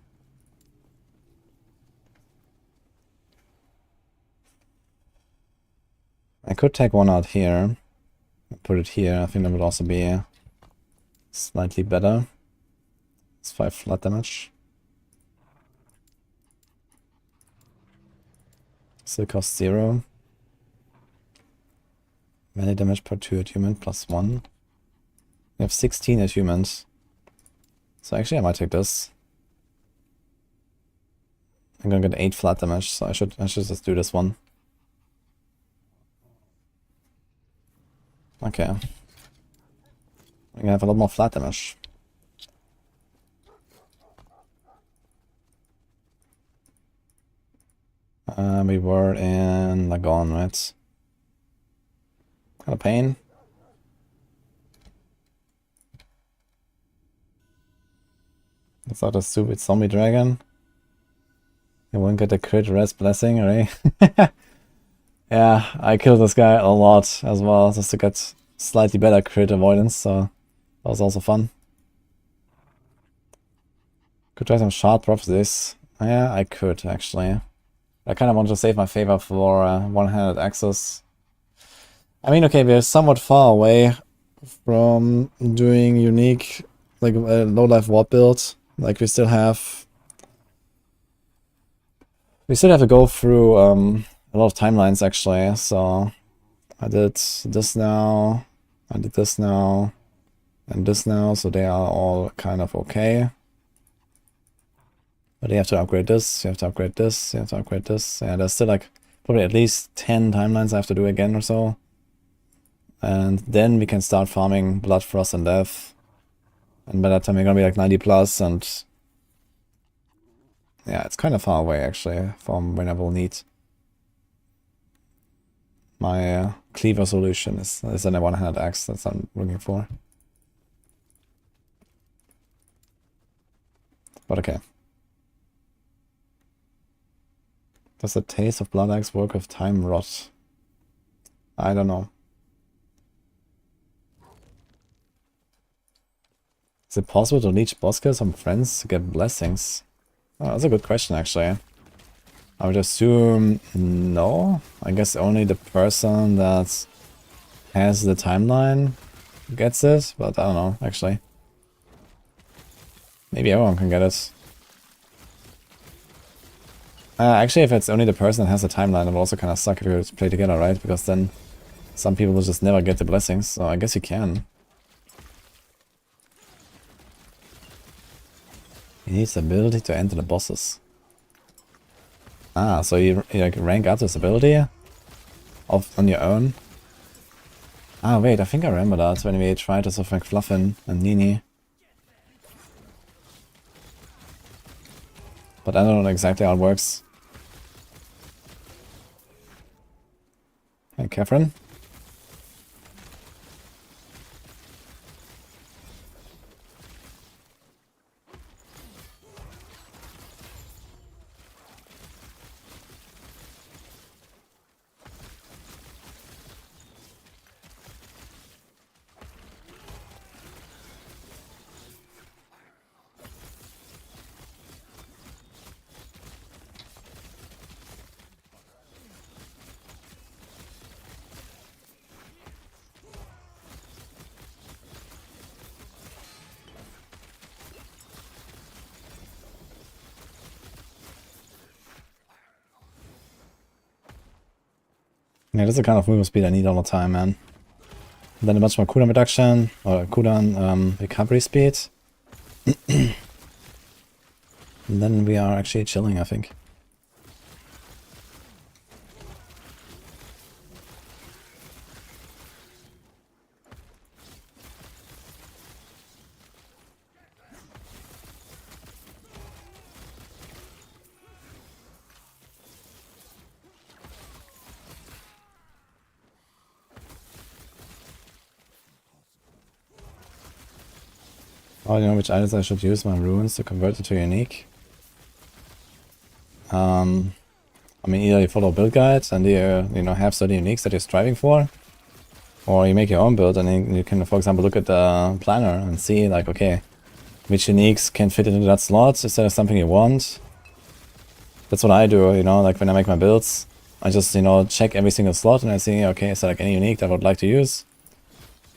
A: I could take one out here. Put it here. I think that would also be slightly better. It's 5 flat damage. Still costs 0. Melee damage per 2 attunement plus 1. We have 16 attunements. So actually I might take this. I'm gonna get 8 flat damage, so I should just do this one. Okay. We're gonna have a lot more flat damage. We were in the Gauntlet. Kind of pain. It's not a stupid zombie dragon. You won't get a crit rest blessing, right? Yeah, I killed this guy a lot as well, just to get slightly better crit avoidance, so that was also fun. Could try some shard prophecies. Yeah, I could actually. I kind of want to save my favor for one-handed access. I mean, okay, we're somewhat far away from doing unique, like a low-life warp build. Like we still have to go through a lot of timelines actually. So I did this now, I did this now, and this now, so they are all kind of okay. But you have to upgrade this, you have to upgrade this, you have to upgrade this. Yeah, there's still like probably at least 10 timelines I have to do again or so. And then we can start farming Blood, Frost, and Death. And by that time we're gonna be like 90 plus, and yeah, it's kind of far away actually from when I will need my cleaver solution. Is an one-handed axe that I'm looking for. But okay. Does the taste of blood axe work with time rot? I don't know. Is it possible to leech boss kills from friends to get blessings? Oh, that's a good question actually. I would assume no. I guess only the person that has the timeline gets it, but I don't know actually. Maybe everyone can get it. Actually, if it's only the person that has the timeline, it will also kind of suck if you play together, right? Because then some people will just never get the blessings, so I guess you can. He needs the ability to enter the bosses. Ah, so you like rank up this ability on your own? Ah, wait, I think I remember that when we tried to rank Fluffin and Nini. But I don't know exactly how it works. Hey, Catherine. Yeah, this is the kind of movement speed I need all the time, man. And then a much more cooldown reduction, or cooldown recovery speed. And then we are actually chilling, I think. Oh, you know which items I should use my runes to convert it to unique? I mean, either you follow build guides and you know, have certain uniques that you're striving for, or you make your own build and you can, for example, look at the planner and see, like, okay, which uniques can fit into that slot. Is there something you want? That's what I do, you know, like when I make my builds, I just, you know, check every single slot and I see, okay, is there like any unique that I would like to use?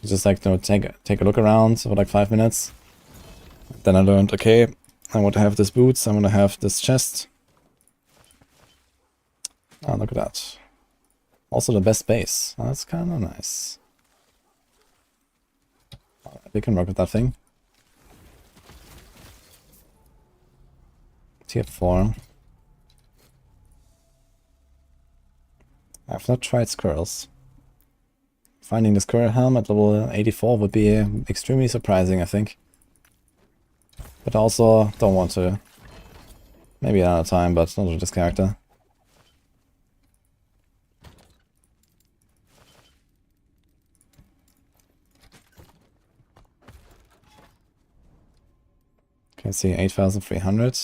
A: Just like, you know, take a look around for like 5 minutes. Then I learned, okay, I want to have this boots, I want to have this chest. Oh, look at that. Also the best base. Oh, that's kind of nice. We can work with that thing. Tier 4. I've not tried squirrels. Finding the squirrel helm at level 84 would be extremely surprising, I think. But I also don't want to. Maybe another time, but not with this character. Okay, see, 8,300.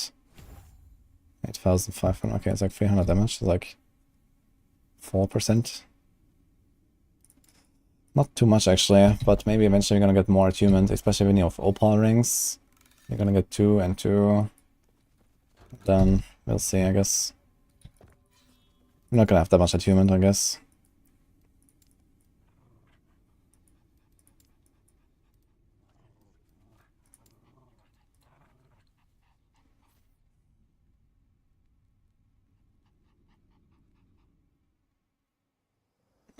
A: 8,500. Okay, it's like 300 damage. It's like 4%. Not too much actually, but maybe eventually you're gonna get more attunement, especially when you have opal rings. You're gonna get 2 and 2. Then we'll see, I guess. I'm not gonna have that much attunement, I guess.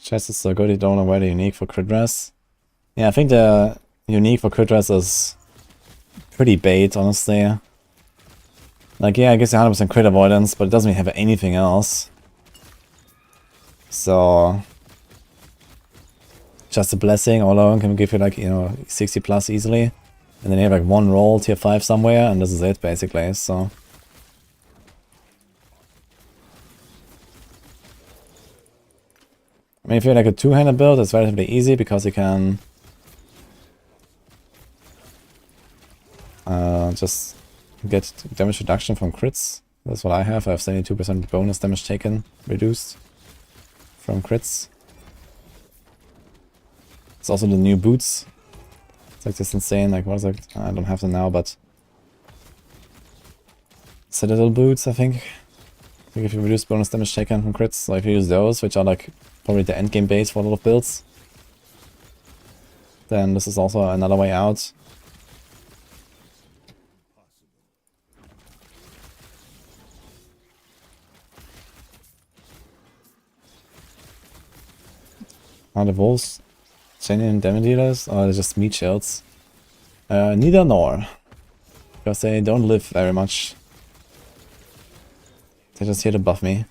A: Chest is so good, you don't know where the unique for crit res. Yeah, I think the unique for crit res is pretty bait, honestly. Like, yeah, I guess 100% crit avoidance, but it doesn't really have anything else. So, just a blessing all alone can give you like, you know, 60 plus easily. And then you have like one roll, tier 5 somewhere, and this is it basically, so. I mean, if you're like a two-handed build, it's relatively easy because you can just get damage reduction from crits. That's what I have. I have 72% bonus damage taken reduced from crits. It's also the new boots. It's like this insane, like what is it? I don't have them now, but Citadel boots, I think. Like if you reduce bonus damage taken from crits, so if you use those, which are like probably the endgame base for a lot of builds, then this is also another way out. Are the wolves genuine damage dealers or are they just meat shields? Neither nor. Because they don't live very much. They're just here to buff me.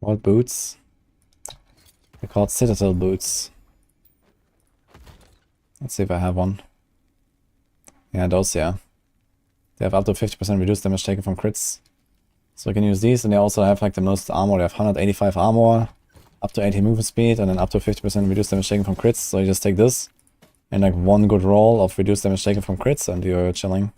A: What boots? They're called Citadel boots. Let's see if I have one. Yeah, those, yeah. They have up to 50% reduced damage taken from crits. So you can use these, and they also have like the most armor. They have 185 armor, up to 80 movement speed, and then up to 50% reduced damage taken from crits. So you just take this, and like one good roll of reduced damage taken from crits, and you're chilling.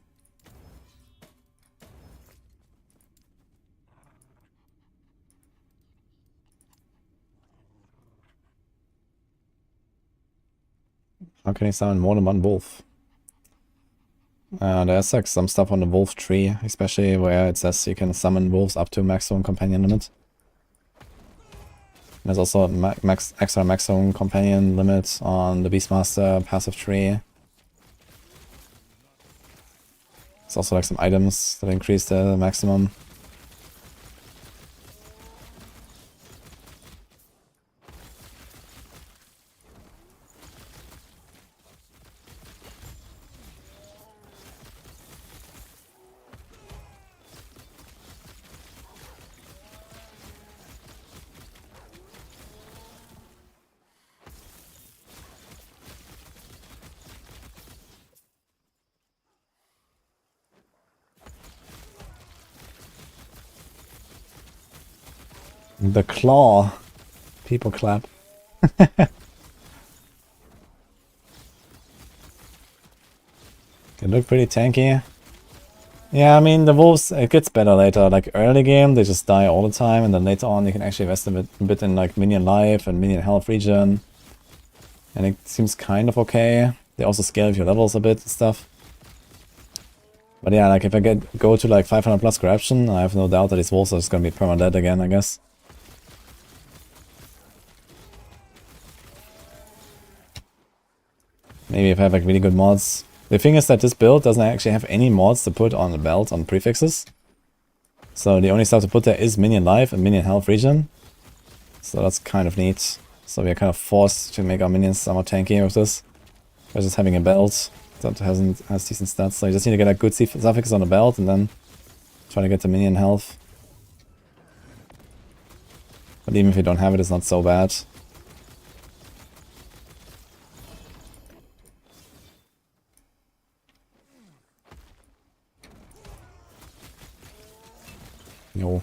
A: How can you summon more than one wolf? There's like some stuff on the wolf tree, especially where it says you can summon wolves up to maximum companion limit. There's also a extra maximum companion limit on the Beastmaster passive tree. There's also like some items that increase the maximum. The claw. People clap. They look pretty tanky. Yeah, I mean, the wolves, it gets better later. Like, early game, they just die all the time, and then later on, you can actually invest a bit in, like, minion life and minion health regen. And it seems kind of okay. They also scale with your levels a bit and stuff. But yeah, like, if I go to, like, 500 plus corruption, I have no doubt that these wolves are just gonna be perma-dead again, I guess. Maybe if I have, like, really good mods. The thing is that this build doesn't actually have any mods to put on the belt on prefixes. So the only stuff to put there is minion life and minion health regen. So that's kind of neat. So we are kind of forced to make our minions somewhat tanky with this. Versus having a belt that has decent stats. So you just need to get a good suffix on the belt and then try to get the minion health. But even if you don't have it, it's not so bad. Yo.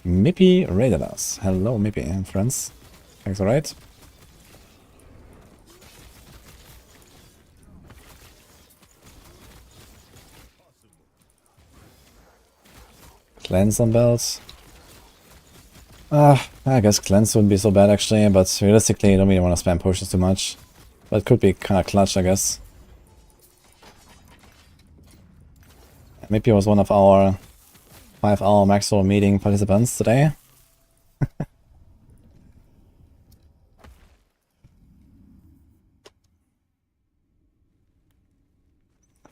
A: Mippy raided us. Hello, Mippy and friends. Thanks, alright. Cleanse on belts. I guess cleanse wouldn't be so bad actually, but realistically, you don't really want to spam potions too much. But it could be kind of clutch, I guess. Maybe it was one of our 5-hour Maxwell meeting participants today.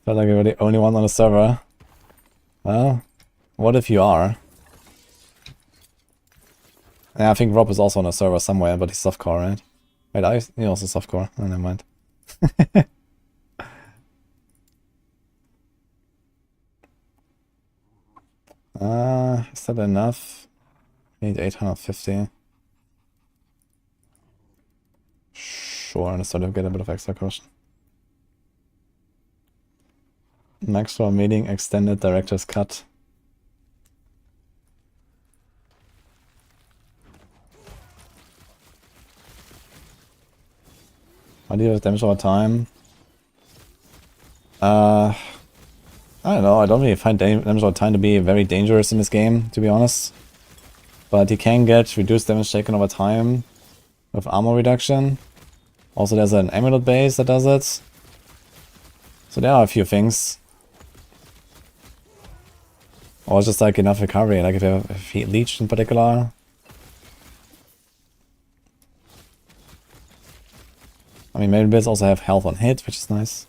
A: Felt like we were the only one on the server. Well, what if you are? Yeah, I think Rob is also on the server somewhere, but he's softcore, right? Wait, he also softcore. Oh, never mind. Is that enough? We need 850. Sure, and sort of get a bit of extra caution. Maxwell meeting extended director's cut. How do you have damage over time? I don't know, I don't really find damage over time to be very dangerous in this game, to be honest. But you can get reduced damage taken over time with armor reduction. Also there's an amulet base that does it. So there are a few things. Or just like enough recovery, like if you have a leech in particular. I mean, maybe bits also have health on hit, which is nice.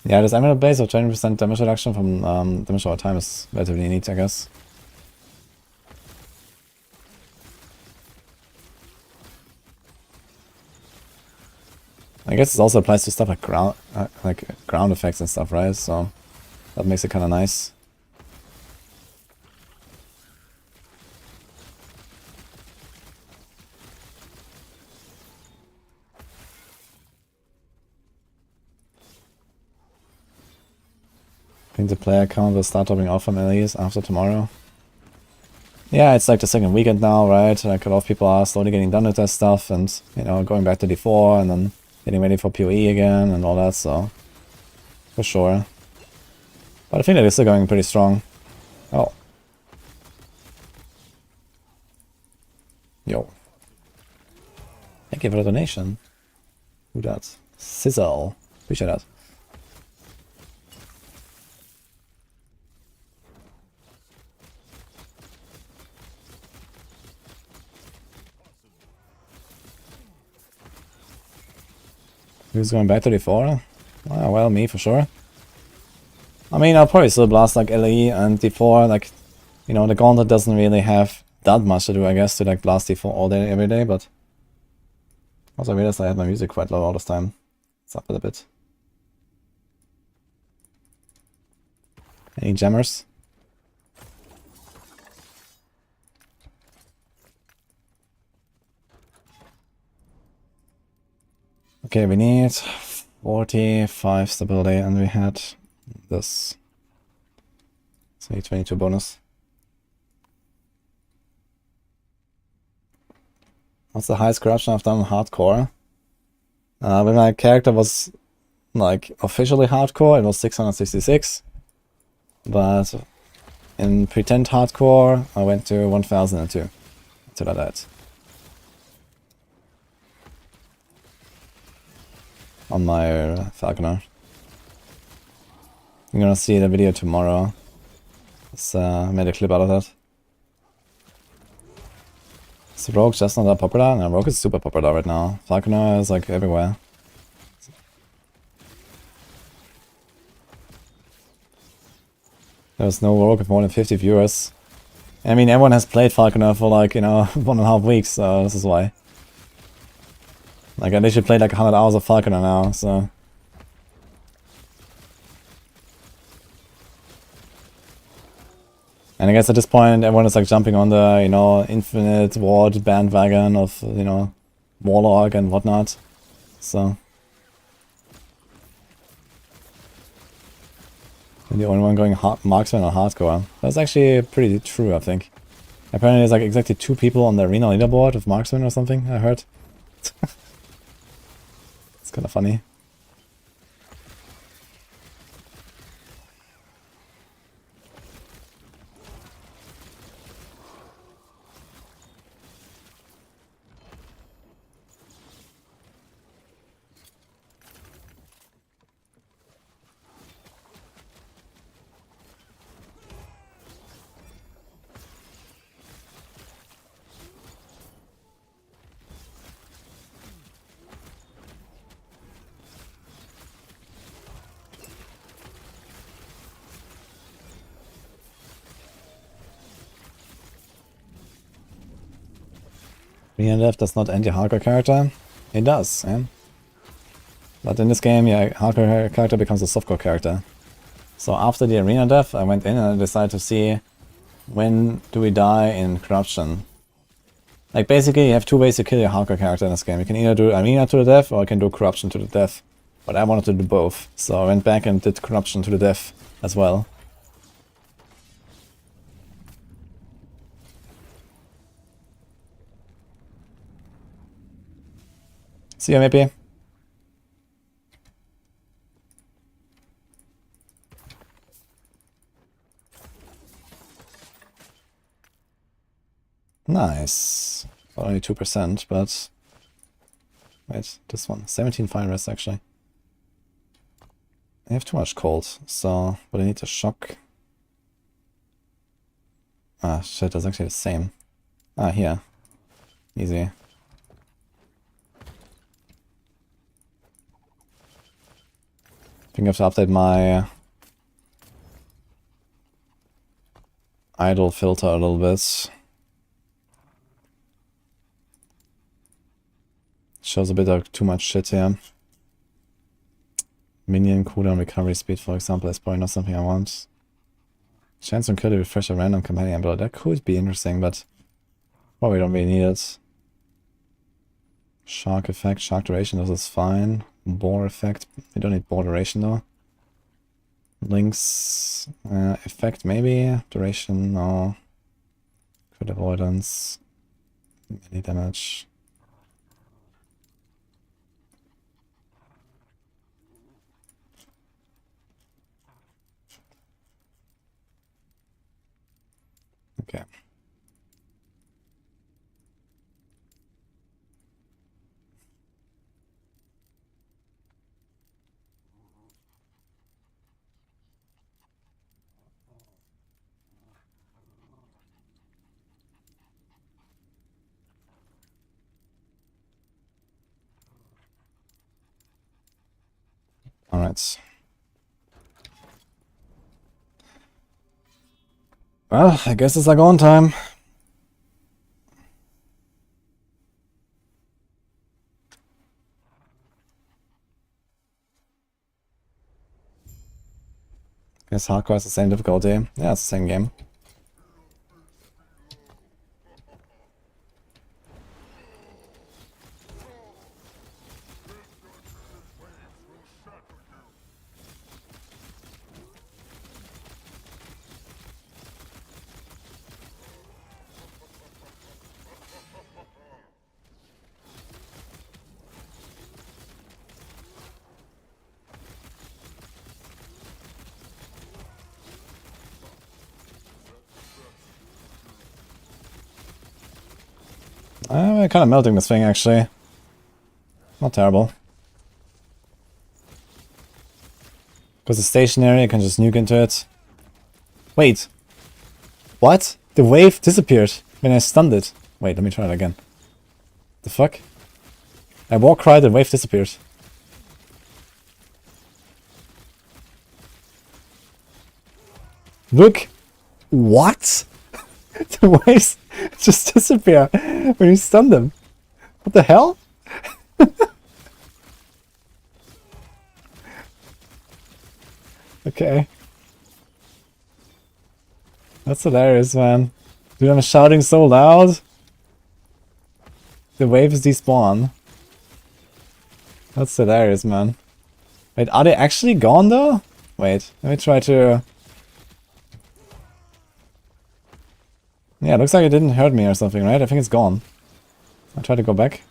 A: Yeah, this amulet base of 20% damage reduction from damage over time is relatively neat, I guess. I guess it also applies to stuff like ground effects and stuff, right? So that makes it kind of nice. I think the player count will start dropping off from LEs after tomorrow. Yeah, it's like the second weekend now, right? Like a lot of people are slowly getting done with their stuff and, you know, going back to D4 and then getting ready for PoE again and all that, so for sure. But I think that is still going pretty strong. Oh. Yo. Thank you for the donation. Who that? Sizzle. Appreciate that. Who's going back to D4? Well, me for sure. I mean, I'll probably still blast like LE and D4, like, you know, the Gauntlet doesn't really have that much to do, I guess, to like blast D4 all day, every day, but also I realized I had my music quite low all this time. It's up a bit. Any jammers? Okay, we need 45 stability, and we had this. So 22 bonus. What's the highest corruption I've done in hardcore? When my character was like officially hardcore, it was 666. But in pretend hardcore, I went to 1002 until I died. On my Falconer. You're gonna see the video tomorrow. I made a clip out of that. Is Rogue just not that popular? No, Rogue is super popular right now. Falconer is like everywhere. There's no Rogue with more than 50 viewers. I mean, everyone has played Falconer for like, you know, 1.5 weeks, so this is why. Like, I literally played like 100 hours of Falconer now, so... And I guess at this point, everyone is like jumping on the, you know, infinite ward bandwagon of, you know, Warlock and whatnot. So... I'm the only one going marksman or hardcore. That's actually pretty true, I think. Apparently there's like exactly 2 people on the arena leaderboard of marksman or something, I heard. It's kind of funny. Left does not end your hardcore character. It does, yeah. But in this game, your hardcore character becomes a softcore character. So after the arena death, I went in and I decided to see when do we die in corruption. Like basically, you have 2 ways to kill your hardcore character in this game. You can either do arena to the death or you can do corruption to the death. But I wanted to do both, so I went back and did corruption to the death as well. See you, maybe. Nice. Well, only 2%, but... Wait, this one. 17 fire rest, actually. I have too much cold, so... But I need to shock. Ah, shit, that's actually the same. Ah, here. Easy. I think I have to update my idle filter a little bit. Shows a bit of too much shit here. Minion cooldown recovery speed, for example, is probably not something I want. Chance on kill to refresh a random companion ability. That could be interesting, but probably don't really need it. Shark effect, shark duration, this is fine. Boar effect, we don't need boar duration though. Lynx effect maybe, duration no. Crit avoidance, melee damage. Okay. Alright. Well, I guess it's like on time. Guess hardcore is the same difficulty. Yeah, it's the same game. We're kind of melting this thing, actually. Not terrible. Because it's stationary, I can just nuke into it. Wait. What? The wave disappeared when I stunned it. Wait, let me try it again. The fuck? I war cried, the wave disappeared. Look! What? The waves just disappear when you stun them. What the hell? Okay. That's hilarious, man. Dude, I'm shouting so loud. The waves despawn. That's hilarious, man. Wait, are they actually gone though? Wait, let me try to... Yeah, it looks like it didn't hurt me or something, right? I think it's gone. I'll try to go back.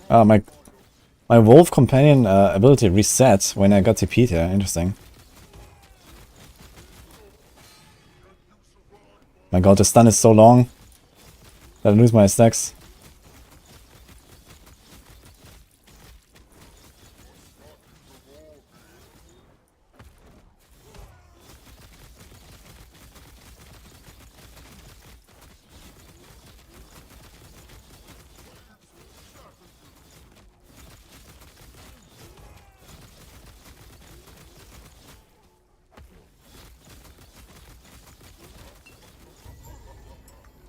A: Oh, my wolf companion ability reset when I got TP'd here. Interesting. My god, the stun is so long that I lose my stacks.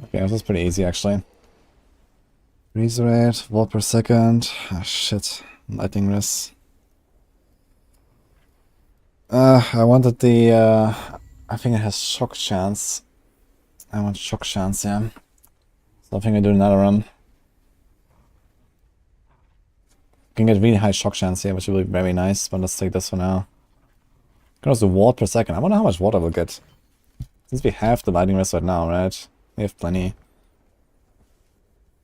A: Okay, this was pretty easy actually. Freeze rate, volt per second. Ah, shit. Lightning wrist. I wanted the, I think it has shock chance. I want shock chance, yeah. So I think I do another run. Can get really high shock chance here, which will be very nice, but let's take this for now. Can also watt per second. I wonder how much water we'll get. Since we have the lightning wrist right now, right? We have plenty.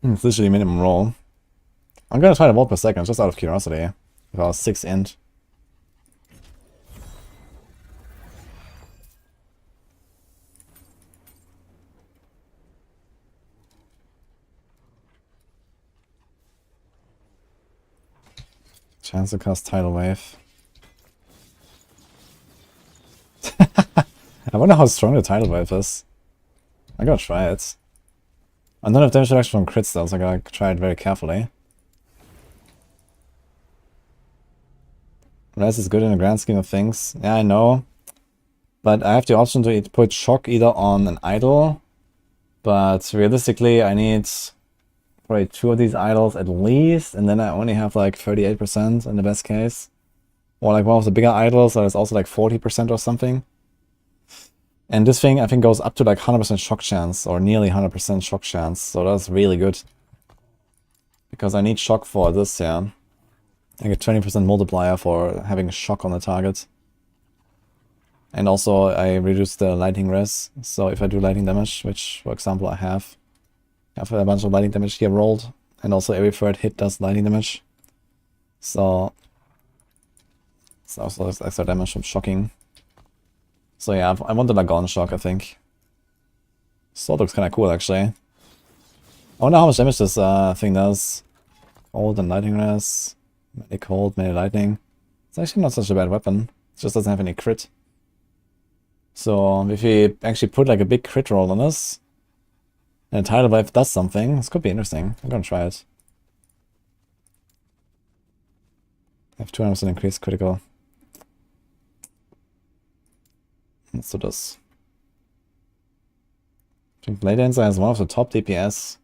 A: It's literally minimum roll. I'm gonna try the watt per second, just out of curiosity. With our 6 int. Chance to cast Tidal Wave. I wonder how strong the Tidal Wave is. I gotta try it. I don't have damage reduction from crits though, so I gotta try it very carefully. Res is good in the grand scheme of things. Yeah, I know. But I have the option to put shock either on an idol. But realistically, I need, for probably 2 of these idols at least, and then I only have like 38% in the best case. Or like one of the bigger idols that is also like 40% or something. And this thing I think goes up to like 100% shock chance, or nearly 100% shock chance, so that's really good. Because I need shock for this, yeah. I get 20% multiplier for having shock on the target. And also I reduce the lightning res, so if I do lightning damage, which for example I have a bunch of lightning damage here rolled, and also every third hit does lightning damage. So it's also extra damage from shocking. So yeah, I wanted a gun shock, I think. So it looks kinda cool actually. I wonder how much damage this thing does. Cold and lightning res. Melee cold, melee lightning. It's actually not such a bad weapon. It just doesn't have any crit. So if we actually put like a big crit roll on this, and a tidal wave does something, this could be interesting. I'm gonna try it. I have 200% increased critical. Let's do this. I think Blade Dancer has one of the top DPS.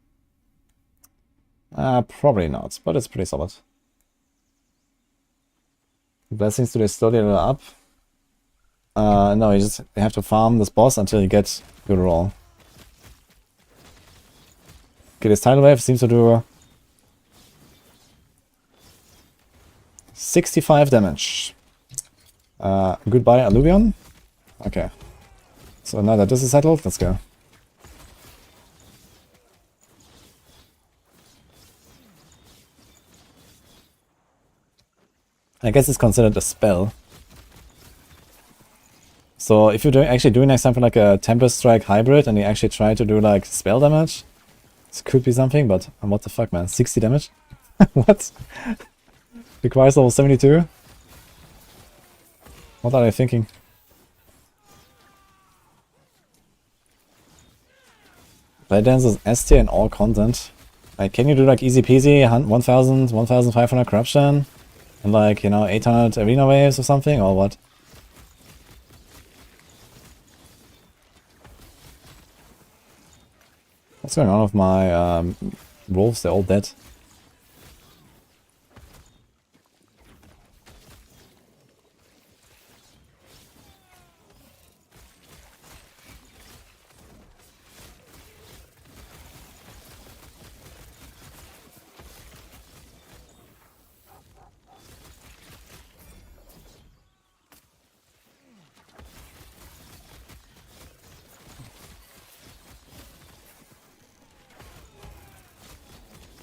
A: Probably not, but it's pretty solid. Blessings do they slowly level up? No, you have to farm this boss until you get good roll. Okay, this tidal wave seems to do 65 damage. Goodbye, Alluvion. Okay. So now that this is settled, let's go. I guess it's considered a spell. So if you're actually doing like something like a Tempest Strike hybrid and you actually try to do like spell damage, this could be something, but what the fuck, man? 60 damage? What? Requires level 72? What are they thinking? Blade Dancer is S tier in all content. Like, can you do like easy peasy 1000, 1500 corruption? And like, you know, 800 arena waves or something, or what? What's going on with my wolves? They're all dead.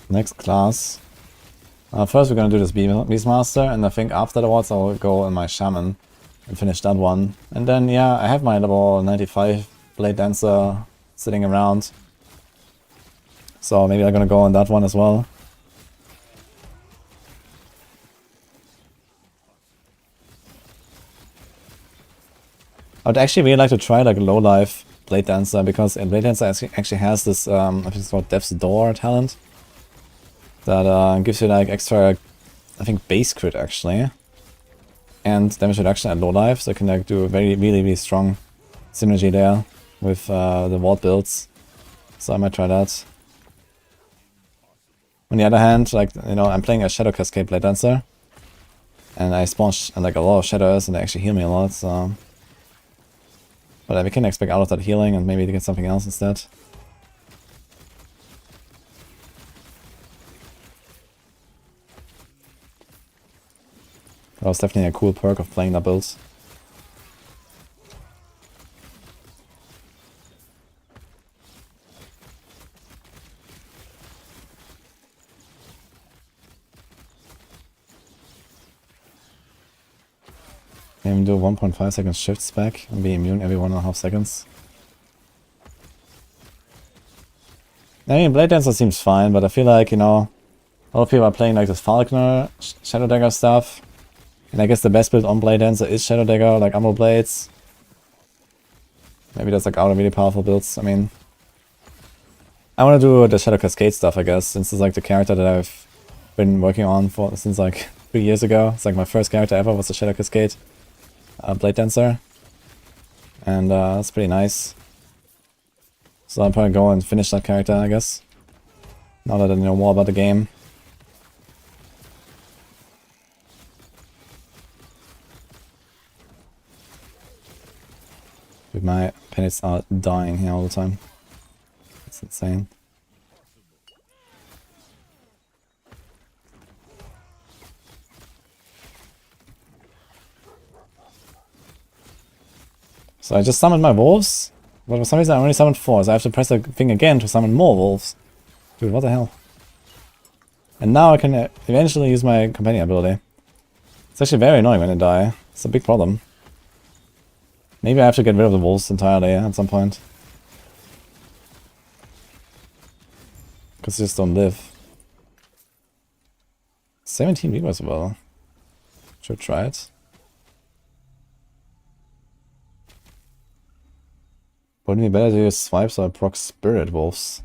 A: Next class. First we're gonna do this Beastmaster, and I think afterwards I'll go on my Shaman and finish that one. And then yeah, I have my level 95 Blade Dancer sitting around. So maybe I'm gonna go on that one as well. I would actually really like to try like a low life Blade Dancer, because Blade Dancer actually has this I think it's called Death's Door talent. That gives you like extra, I think, base crit actually, and damage reduction at low life, so you can like do a really strong synergy there with the ward builds. So I might try that. On the other hand, like, you know, I'm playing a Shadow Cascade Blade Dancer, and I spawn like a lot of shadows, and they actually heal me a lot. So, but we can expect out of that healing and maybe to get something else instead. That was definitely a cool perk of playing that build. Maybe do 1.5 seconds shifts back and be immune every 1.5 seconds. I mean, Blade Dancer seems fine, but I feel like, you know, a lot of people are playing like this Falconer, Shadow Dagger stuff. And I guess the best build on Blade Dancer is Shadow Dagger, like Armor Blades. Maybe that's like other really powerful builds. I mean, I want to do the Shadow Cascade stuff, I guess, since it's like the character that I've been working on since like 3 years ago. It's like my first character ever was the Shadow Cascade Blade Dancer. And that's pretty nice. So I'll probably go and finish that character, I guess. Now that I know more about the game. Dude, my pennies are dying here all the time. It's insane. So I just summoned my wolves, but for some reason I only summoned 4, so I have to press the thing again to summon more wolves. Dude, what the hell? And now I can eventually use my companion ability. It's actually very annoying when they die. It's a big problem. Maybe I have to get rid of the wolves entirely at some point. Because they just don't live. 17 reavers, well. Should try it. Wouldn't it be better to use swipes or proc spirit wolves?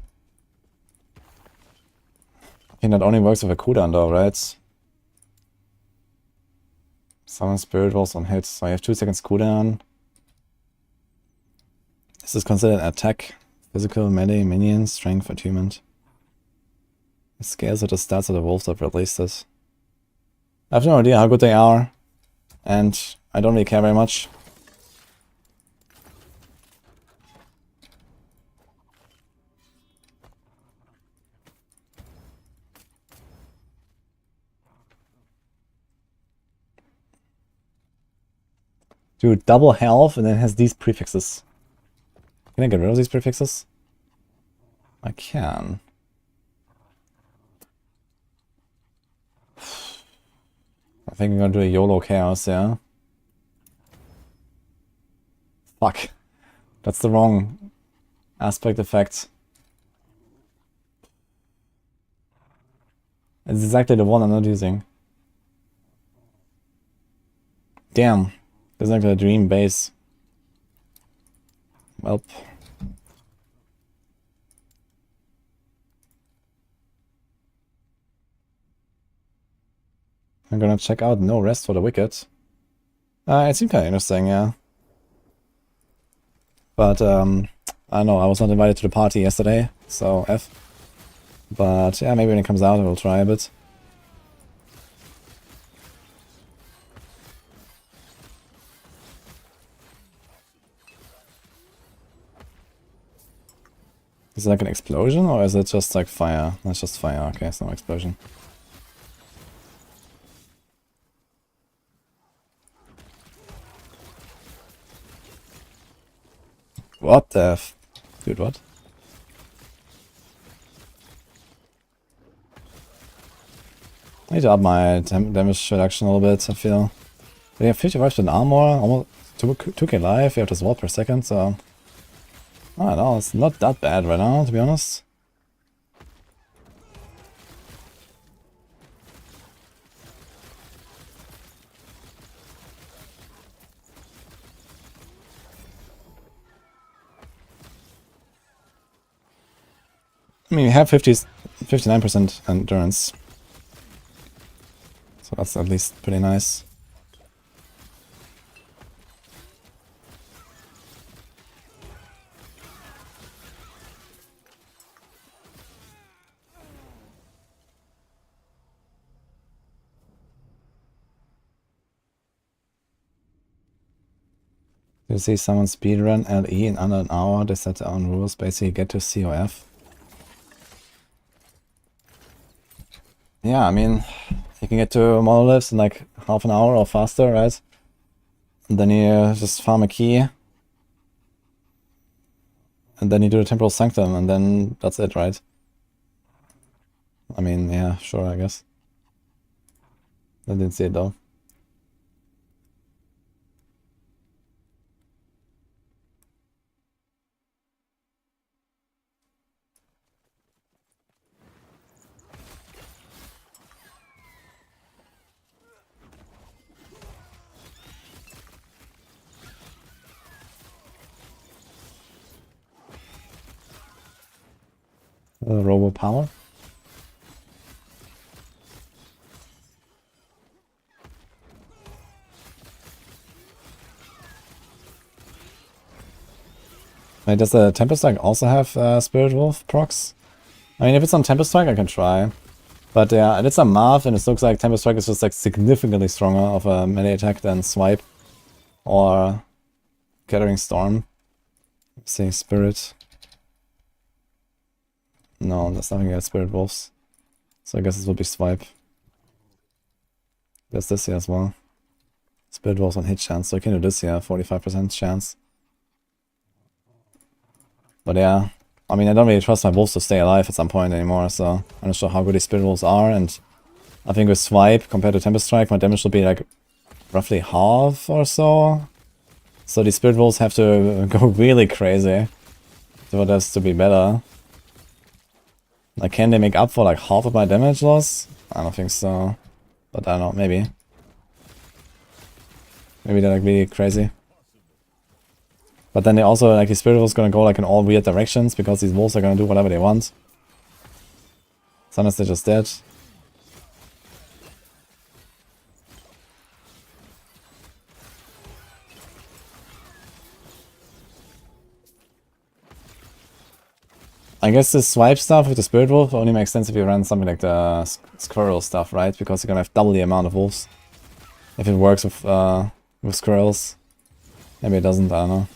A: I think that only works with a cooldown though, right? Summon spirit wolves on hit, so I have 2 seconds cooldown. This is considered an attack. Physical, melee, minion, strength, attunement. It scales with the stats of the wolves that released it. I have no idea how good they are, and I don't really care very much. Dude, double health and then has these prefixes. Can I get rid of these prefixes? I can. I think I'm gonna do a YOLO chaos, yeah. Fuck. That's the wrong aspect effect. It's exactly the one I'm not using. Damn. There's like a dream base. Welp. I'm gonna check out No Rest for the Wicked. It seemed kinda interesting, yeah. But, I don't know, I was not invited to the party yesterday, so F. But, yeah, maybe when it comes out I will try a bit. Is it like an explosion, or is it just like fire? That's just fire, okay, it's no explosion. What the f... Dude, what? I need to up my damage reduction a little bit, I feel. They have 55% armor, almost 2k life, you have to swap per second, so... I don't know, it's not that bad right now, to be honest. I mean, we have 59% endurance. So that's at least pretty nice. You see someone speedrun LE in under an hour, they set their own rules, basically get to COF. Yeah, I mean, you can get to monoliths in like half an hour or faster, right? And then you just farm a key. And then you do the Temporal Sanctum, and then that's it, right? I mean, yeah, sure, I guess. I didn't see it though. Robo power. Wait, does the Tempest like also have Spirit Wolf procs? I mean, if it's on Tempest Strike, I can try. But yeah, I did some math, and it looks like Tempest Strike is just like significantly stronger of a melee attack than Swipe or Gathering Storm. Let's see, Spirit. No, there's nothing against Spirit Wolves. So I guess this will be Swipe. There's this here as well. Spirit Wolves on hit chance, so I can do this here, 45% chance. But yeah, I mean, I don't really trust my wolves to stay alive at some point anymore, so I'm not sure how good these Spirit Wolves are, and I think with Swipe compared to Tempest Strike, my damage will be like roughly half or so. So these Spirit Wolves have to go really crazy for this to be better. Like, can they make up for like half of my damage loss? I don't think so. But I don't know, maybe. Maybe they're like really crazy. But then they also, like, the Spirit Wolves gonna go like in all weird directions because these wolves are gonna do whatever they want. Sometimes they're just dead. I guess the swipe stuff with the Spirit Wolf only makes sense if you run something like the Squirrel stuff, right? Because you're gonna have double the amount of wolves. If it works with Squirrels. Maybe it doesn't, I don't know.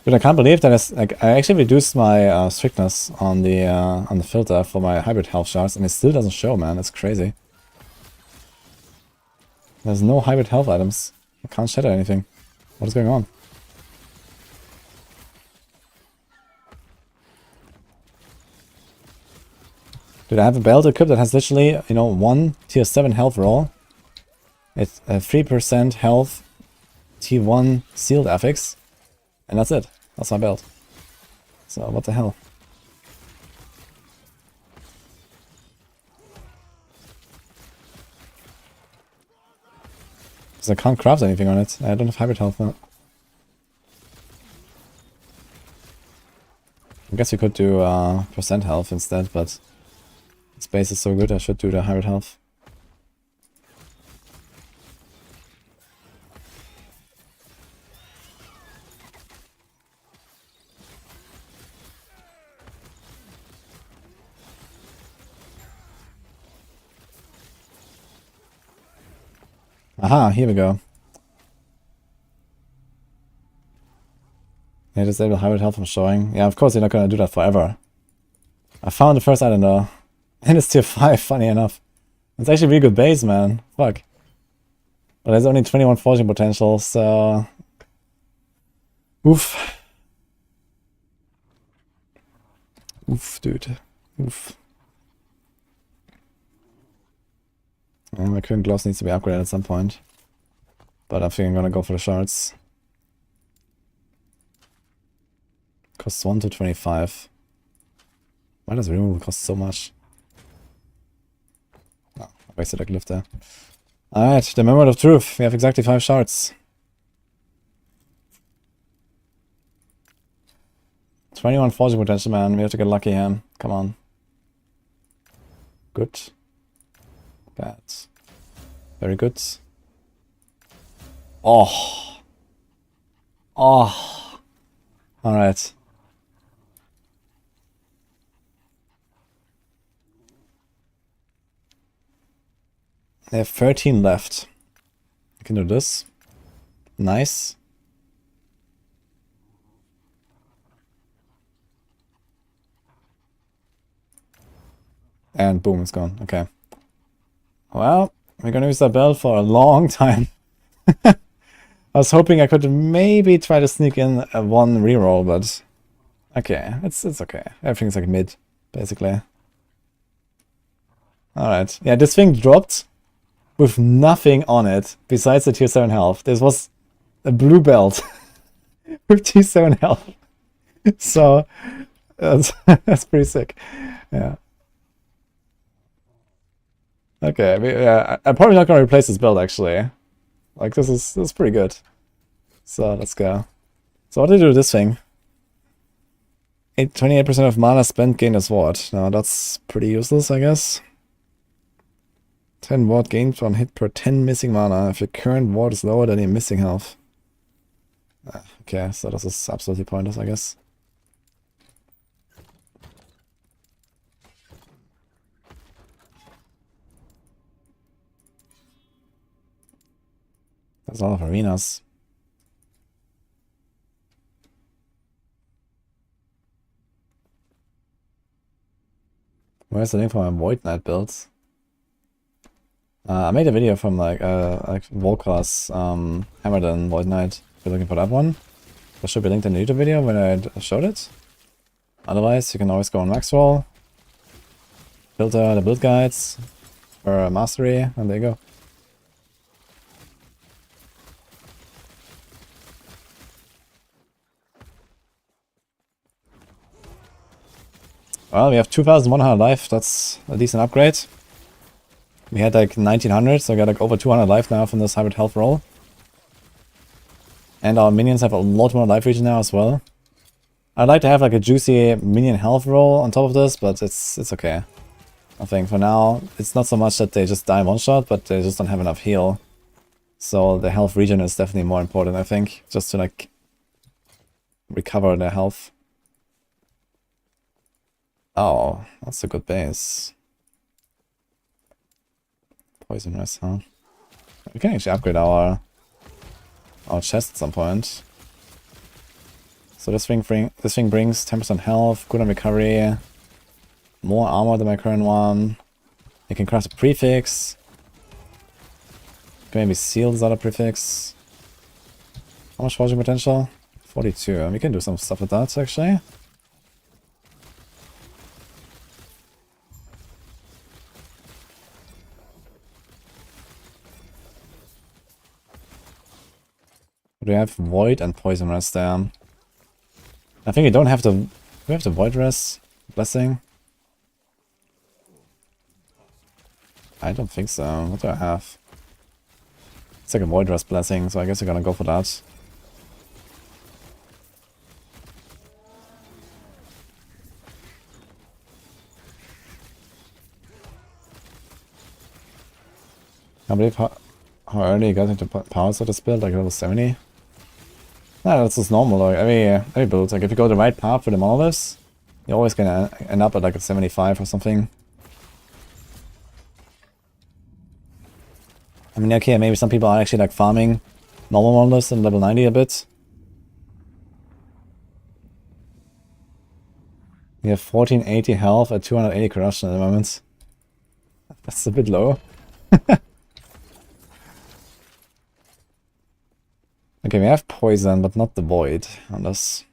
A: But I can't believe that I actually reduced my strictness on the filter for my hybrid health shards, and it still doesn't show, man. It's crazy. There's no hybrid health items. I can't shatter anything. What is going on? Dude, I have a belt equipped that has literally, you know, one tier 7 health roll. It's 3% health, T1 sealed affix, and that's it. That's my belt. So, what the hell? Because I can't craft anything on it. I don't have hybrid health now. I guess we could do percent health instead, but space is so good, I should do the hybrid health. Aha, here we go. Yeah, disable hybrid health from showing. Yeah, of course you're not gonna do that forever. I found the first item though. And it's tier 5, funny enough. It's actually really good base, man. Fuck. But there's only 21 forging potential, so... Oof. Oof, dude. Oof. Yeah, my current gloves needs to be upgraded at some point. But I think I'm gonna go for the shards. Costs 1 to 25. Why does removal cost so much? Oh, I wasted a glyph there. Alright, the Moment of Truth. We have exactly 5 shards. 21 forging potential, man. We have to get lucky here. Come on. Good. Bad. Very good. Oh. Oh. Alright. I have 13 left. I can do this. Nice. And boom, it's gone. Okay. Well, we're gonna use that belt for a long time. I was hoping I could maybe try to sneak in a 1 reroll, but... Okay, it's okay. Everything's like mid, basically. Alright. Yeah, this thing dropped with nothing on it besides the tier 7 health. This was a blue belt with tier 7 health. So, that's pretty sick. Yeah. Okay, yeah, I'm probably not gonna replace this build actually. Like this is pretty good. So let's go. So what do you do with this thing? 28% of mana spent gain a sword. Now that's pretty useless, I guess. 10 ward gained on hit per 10 missing mana. If your current ward is lower than your missing health. Okay, so this is absolutely pointless, I guess. There's a lot of arenas. Where's the link for my Void Knight builds? I made a video from like Volkras Hammerden Void Knight. If you're looking for that one, there should be linked in the YouTube video when I showed it. Otherwise, you can always go on Maxroll, filter the build guides for mastery, and there you go. Well, we have 2100 life, that's a decent upgrade. We had like 1900, so I got like over 200 life now from this hybrid health roll. And our minions have a lot more life regen now as well. I'd like to have like a juicy minion health roll on top of this, but it's okay. I think for now, it's not so much that they just die one shot, but they just don't have enough heal. So the health regen is definitely more important, I think, just to like recover their health. Oh, that's a good base. Poison rest, huh? We can actually upgrade our chest at some point. So this thing brings 10% health, good on recovery, more armor than my current one. You can craft a prefix. Can maybe seal this other prefix. How much forging potential? 42. And we can do some stuff with that actually. We have Void and Poison Rest there. I think we don't have the... Do we have the Void Rest Blessing? I don't think so. What do I have? It's like a Void Rest Blessing, so I guess we're gonna go for that. I believe how early you got into powers of this build, like level 70? No, that's just normal, like every build. Like if you go the right path for the monoliths, you're always gonna end up at like a 75 or something. I mean, okay, maybe some people are actually like farming normal monoliths in level 90 a bit. You have 1480 health at 280 corruption at the moment. That's a bit low. Okay, we have poison, but not the void on this.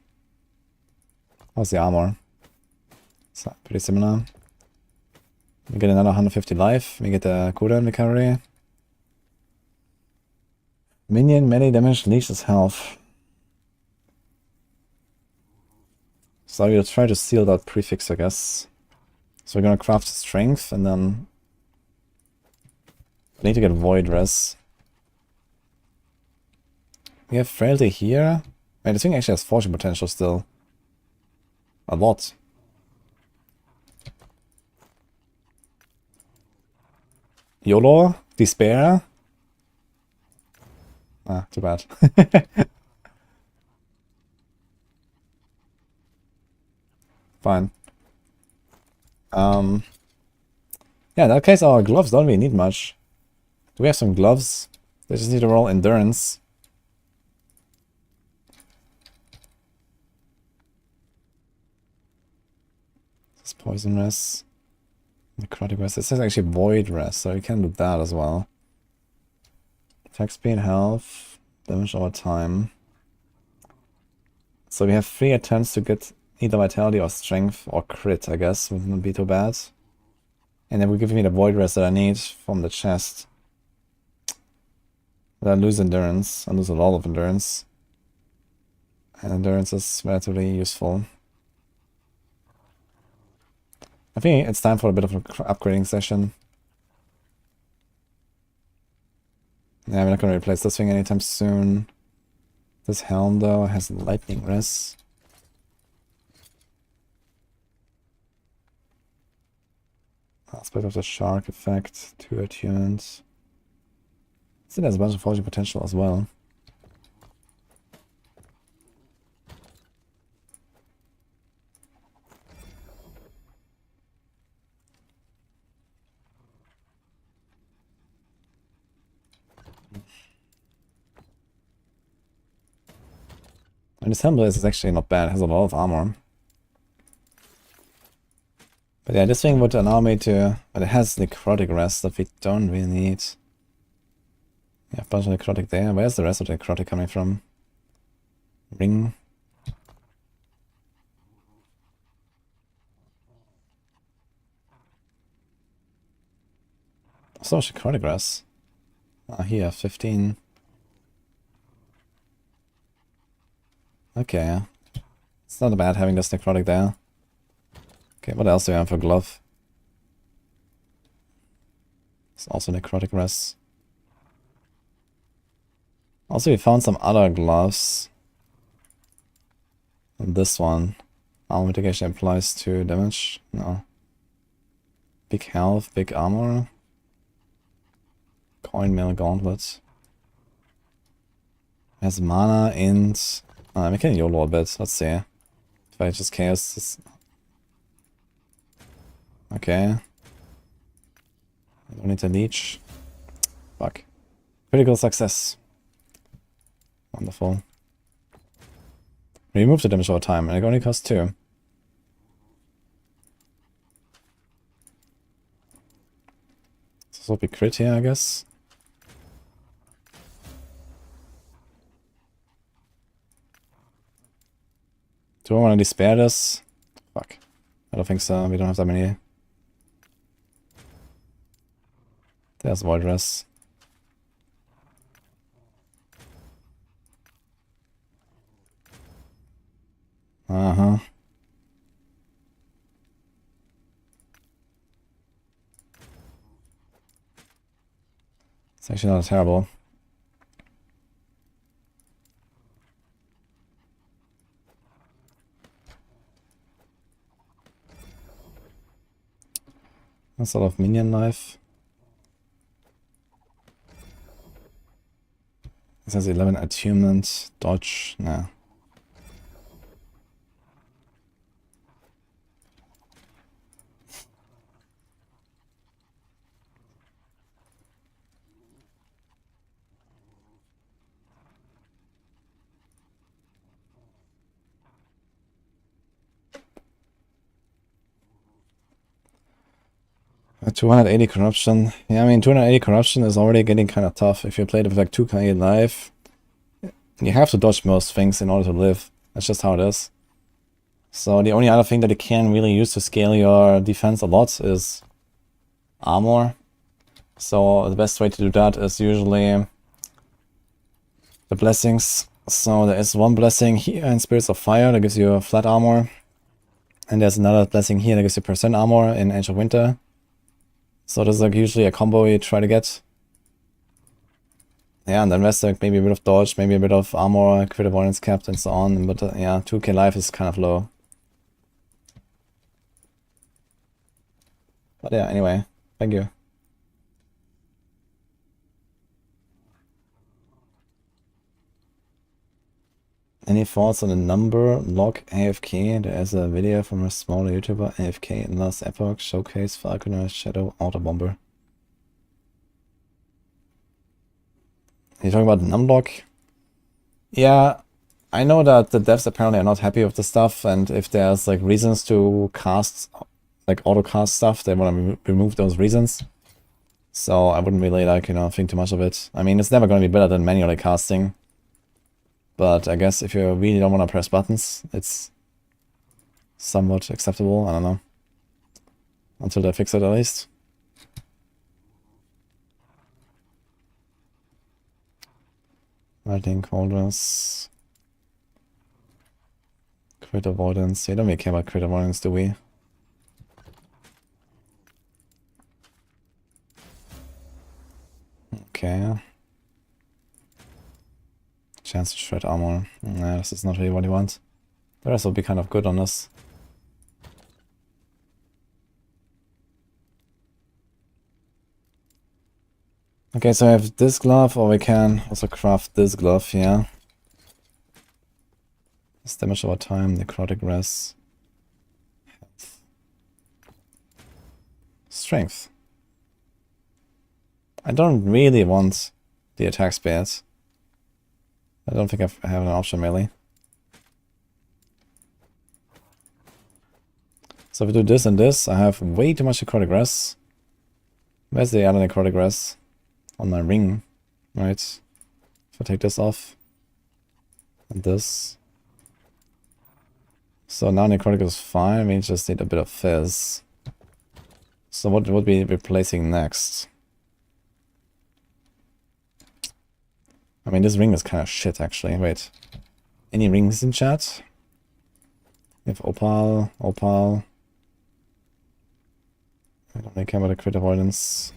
A: How's the armor? It's pretty similar. We get another 150 life. We get a cooldown recovery. Minion melee damage leaches health. So we'll try to seal that prefix, I guess. So we're gonna craft strength and then I need to get void res. We have frailty here. Wait, this thing actually has fortune potential still. A lot. YOLO? Despair? Ah, too bad. Fine. Yeah, in that case our gloves don't really need much. Do we have some gloves? They just need to roll endurance. This is poison rest. Necrotic rest. This is actually void rest, so you can do that as well. Attack speed, health, damage over time. So we have 3 attempts to get either vitality or strength or crit, I guess. Wouldn't be too bad. And then will give me the void rest that I need from the chest. But I lose endurance. I lose a lot of endurance. And endurance is relatively useful. I think it's time for a bit of an upgrading session. Yeah, I'm not going to replace this thing anytime soon. This helm, though, has lightning rest. Aspect of the shark effect, 2 attunements. Still has a bunch of forging potential as well. And this helmet is actually not bad, it has a lot of armor. But yeah, this thing would allow me to... But it has necrotic rest that we don't really need. Yeah, a bunch of necrotic there. Where's the rest of the necrotic coming from? Ring. So much necrotic rest. Ah, here, 15. Okay. It's not bad having this necrotic there. Okay, what else do we have for glove? It's also necrotic rest. Also, we found some other gloves. And this one. Armor mitigation applies to damage. No. Big health, big armor. Coin mail gauntlet. Has mana and... we can YOLO a bit. Let's see. If I just chaos this. Okay. I don't need to leech. Fuck. Critical success. Wonderful. Remove the damage over time, and it only costs 2. This will be crit here, I guess. Do I want to despair this? Fuck. I don't think so. We don't have that many. There's Void Rest. Uh-huh. It's actually not terrible. That's a lot of minion life. This has 11 attunement, dodge, nah. Uh, 280 corruption. Yeah, I mean 280 corruption is already getting kind of tough. If you play it with like 2k life, you have to dodge most things in order to live. That's just how it is. So the only other thing that you can really use to scale your defense a lot is armor. So the best way to do that is usually the blessings. So there is one blessing here in Spirits of Fire that gives you flat armor. And there's another blessing here that gives you percent armor in Age of Winter. So this is like usually a combo you try to get. Yeah, and then rest like maybe a bit of dodge, maybe a bit of armor, crit avoidance capped and so on. But yeah, 2k life is kind of low. But yeah, anyway, thank you. Any thoughts on the number log AFK? There is a video from a smaller YouTuber, AFK in last Epoch, showcase Falconer Shadow Autobomber. You're talking about the numlog? Yeah, I know that the devs apparently are not happy with the stuff, and if there's like reasons to cast, like auto cast stuff, they want to remove those reasons. So I wouldn't really like, think too much of it. I mean, it's never going to be better than manually casting. But I guess if you really don't want to press buttons, it's somewhat acceptable. I don't know. Until they fix it at least. Lightning Cauldrons. Crit avoidance. We don't really care about crit avoidance, do we? Okay. Chance to shred armor. Nah, this is not really what you want. The rest will be kind of good on this. Okay, so I have this glove, or we can also craft this glove here. This damage over time, necrotic res. Strength. I don't really want the attack spears. I don't think I have an option really. So if we do this and this, I have way too much necrotic res. Where's the other necrotic res? On my ring, right? If I take this off. And this. So now necrotic is fine, we just need a bit of fizz. So what would be replacing next? I mean, this ring is kind of shit, actually. Wait. Any rings in chat? We have Opal, Opal. I don't really care about the crit avoidance.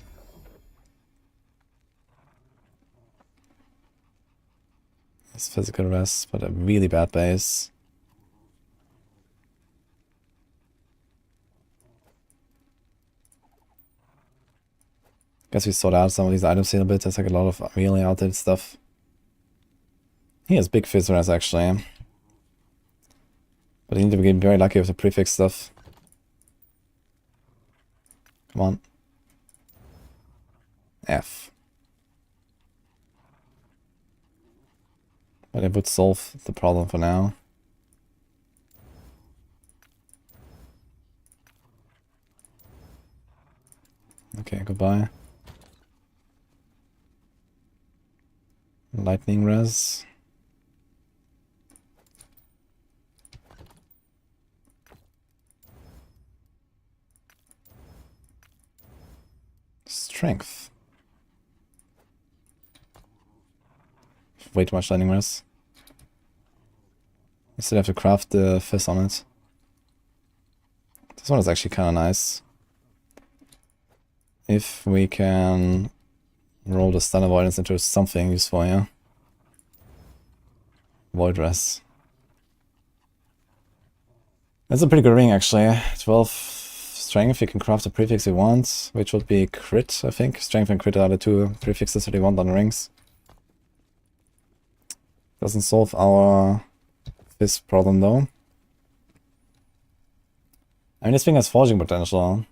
A: It's physical rest, but a really bad base. Guess we sort out some of these items here a bit. There's like a lot of really outdated stuff. He has big fizz res actually. But I need to be very lucky with the prefix stuff. Come on. F. But it would solve the problem for now. Okay, goodbye. Lightning res. Strength. Way too much lightning res. You still have to craft the fizz on it. This one is actually kind of nice. If we can roll the stun avoidance into something useful, yeah. Void res. That's a pretty good ring actually. 12 strength, you can craft the prefix you want, which would be crit, I think. Strength and crit are the two prefixes that you want on the rings. Doesn't solve our fizz problem though. I mean, this thing has forging potential.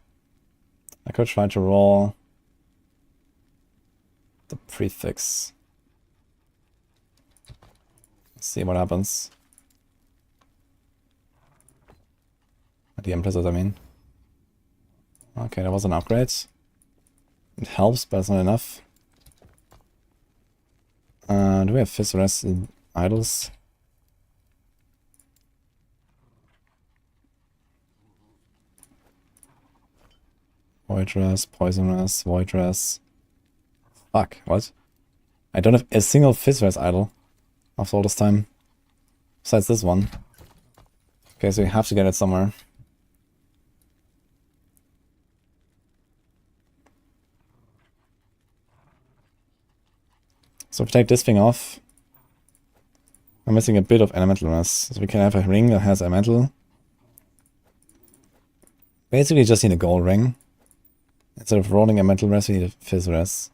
A: I could try to roll the prefix. Let's see what happens. The implicit, I mean. Okay, that was an upgrade. It helps, but it's not enough. Do we have fizz res in idols? Void res, poison res, void res. Fuck, what? I don't have a single fizz res idol after all this time. Besides this one. Okay, so we have to get it somewhere. So if we take this thing off, I'm missing a bit of elemental res. So we can have a ring that has elemental. Basically just need a gold ring. Instead of rolling elemental res, we need a fizz res.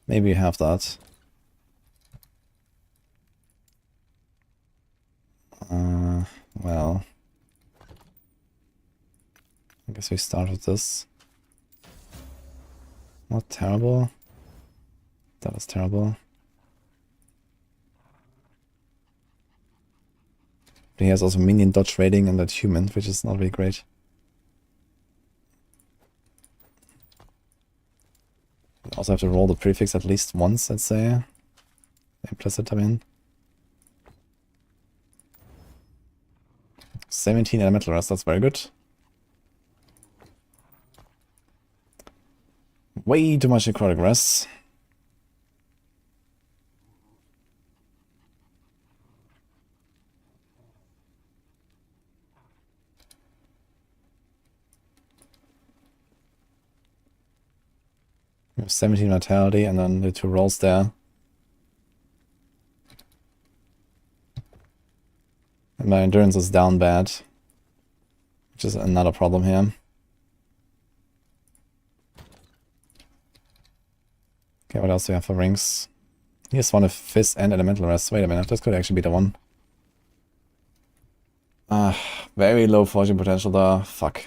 A: Maybe we have that. Well. I guess we start with this. Not terrible. That was terrible. But he has also minion dodge rating and that human, which is not really great. Also have to roll the prefix at least once, let's say. Implicit, I mean. 17 elemental rest, that's very good. Way too much necrotic rest. We have 17 vitality and then the two rolls there. And my endurance is down bad. Which is another problem here. Okay, what else do we have for rings? Here's one of Fizz and Elemental Rest. Wait a minute, this could actually be the one. Very low fortune potential there. Fuck.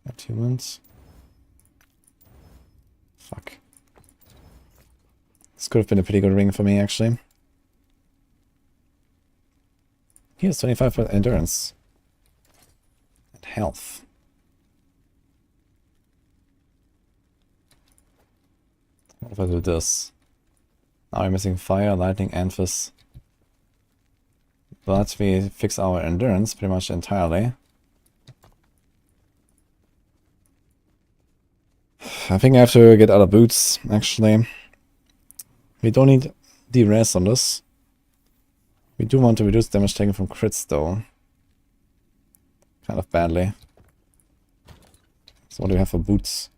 A: Attunement. Fuck. This could have been a pretty good ring for me, actually. Here's 25% endurance. And health. What if I do this? Now we're missing fire, lightning, and fizz. But we fix our endurance pretty much entirely. I think I have to get other boots, actually. We don't need D-res on this. We do want to reduce damage taken from crits, though. Kind of badly. So what do we have for boots?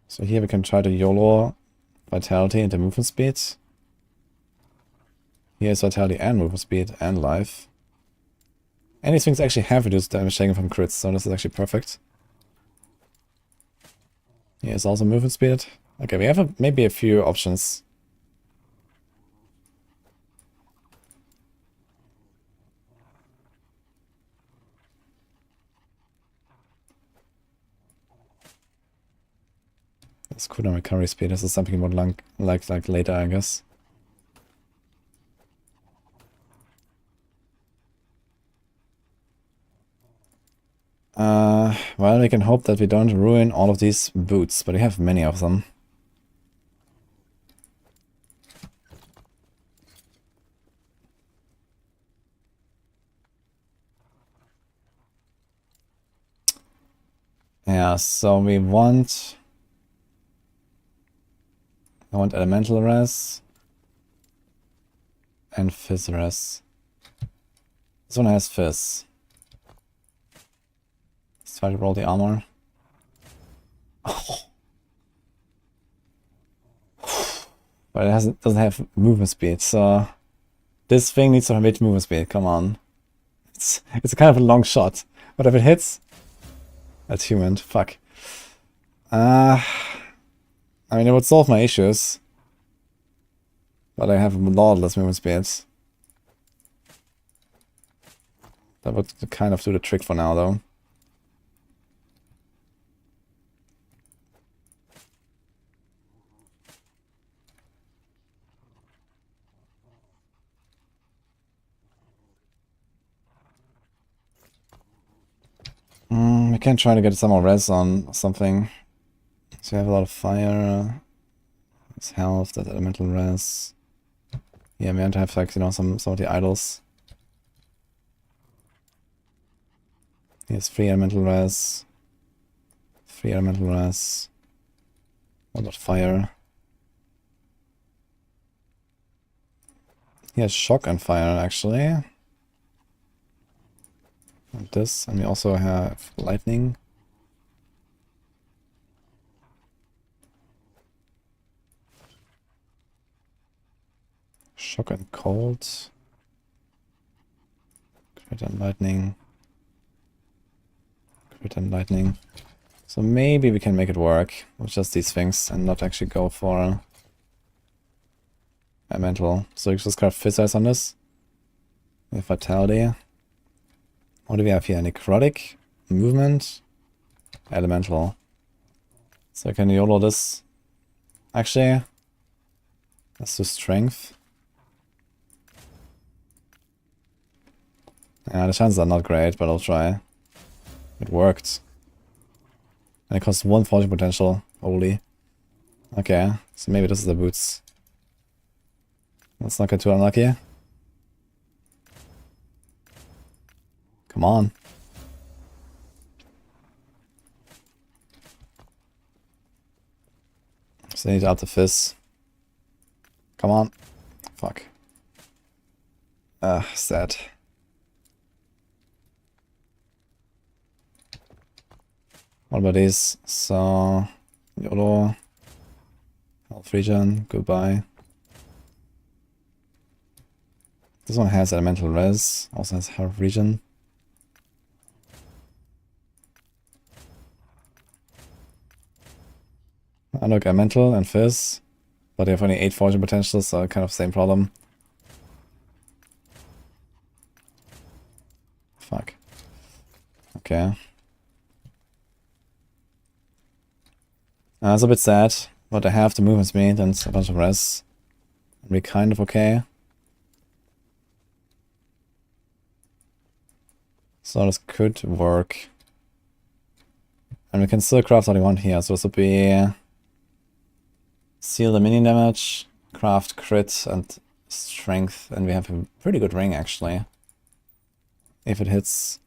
A: So here we can try to YOLO Vitality into movement speed. Here's Vitality and movement speed and life. And these things actually have reduced damage taken from crits, so this is actually perfect. Here's also movement speed. Okay, we have maybe a few options. This cooldown recovery speed. This is something more like later, I guess. Well, we can hope that we don't ruin all of these boots, but we have many of them. Yeah, so I want elemental res and fizz res. This one has fizz. Let's try to roll the armor. Oh. But it doesn't have movement speed, so this thing needs to have movement speed. Come on, it's a kind of a long shot, but if it hits, attunement. Fuck. I mean, it would solve my issues, but I have lawless movement speeds. That would kind of do the trick for now, though. We can try to get some more res on something. So we have a lot of fire. There's health, that's elemental res. Yeah, we want to have, like, you know, some of the idols. Here's 3 elemental res. 3 elemental res. What about fire? Here's shock and fire, actually. And this, and we also have lightning. Shock and cold. Crit and lightning. Crit and lightning. So maybe we can make it work with just these things and not actually go for a mental. So you just craft fizz on this. We have vitality. What do we have here? Necrotic, movement, elemental. So I can YOLO this. Actually, let's do strength. Yeah, the chances are not great, but I'll try. It worked. And it costs 1 fortune potential. Holy. Okay, so maybe this is the boots. Let's not get too unlucky. Come on. So I need to up the fizz. Come on. Fuck. Sad. What about these? So, YOLO. Health regen, goodbye. This one has elemental res, also has health regen. I look elemental and fizz, but they have only 8 fortune potential, so kind of same problem. Fuck. Okay. It's a bit sad, but I have the movement speed and a bunch of res. We're kind of okay. So this could work. And we can still craft what we want here, so this would be seal the minion damage, craft crit and strength, and we have a pretty good ring actually. If it hits.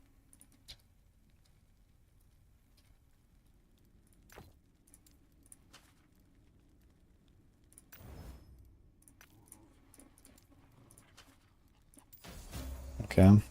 A: Okay.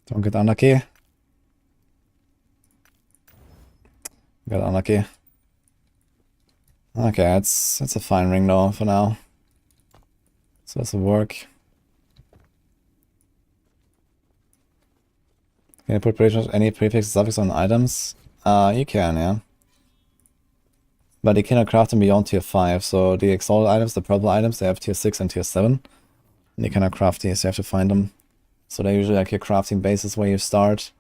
A: Don't get unlucky. Got unlucky. Okay, it's a fine ring though for now. So this will work. Can you put pretty much any prefix suffix on items? You can, yeah. But you cannot craft them beyond tier 5, so the exalted items, the purple items, they have tier 6 and tier 7. And you cannot craft these, you have to find them. So they're usually like your crafting bases where you start.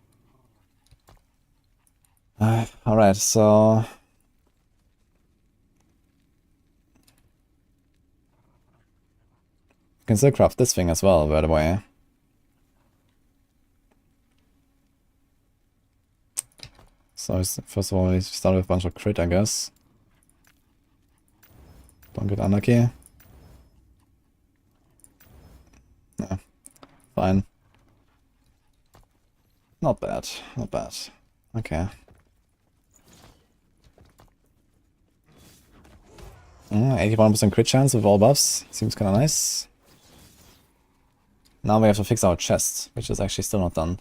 A: Alright, so... You can still craft this thing as well, by the way. So first of all, we start with a bunch of crit, I guess. Don't get unlucky. Yeah, fine. Not bad, not bad. Okay. 81% crit chance with all buffs. Seems kind of nice. Now we have to fix our chest, which is actually still not done.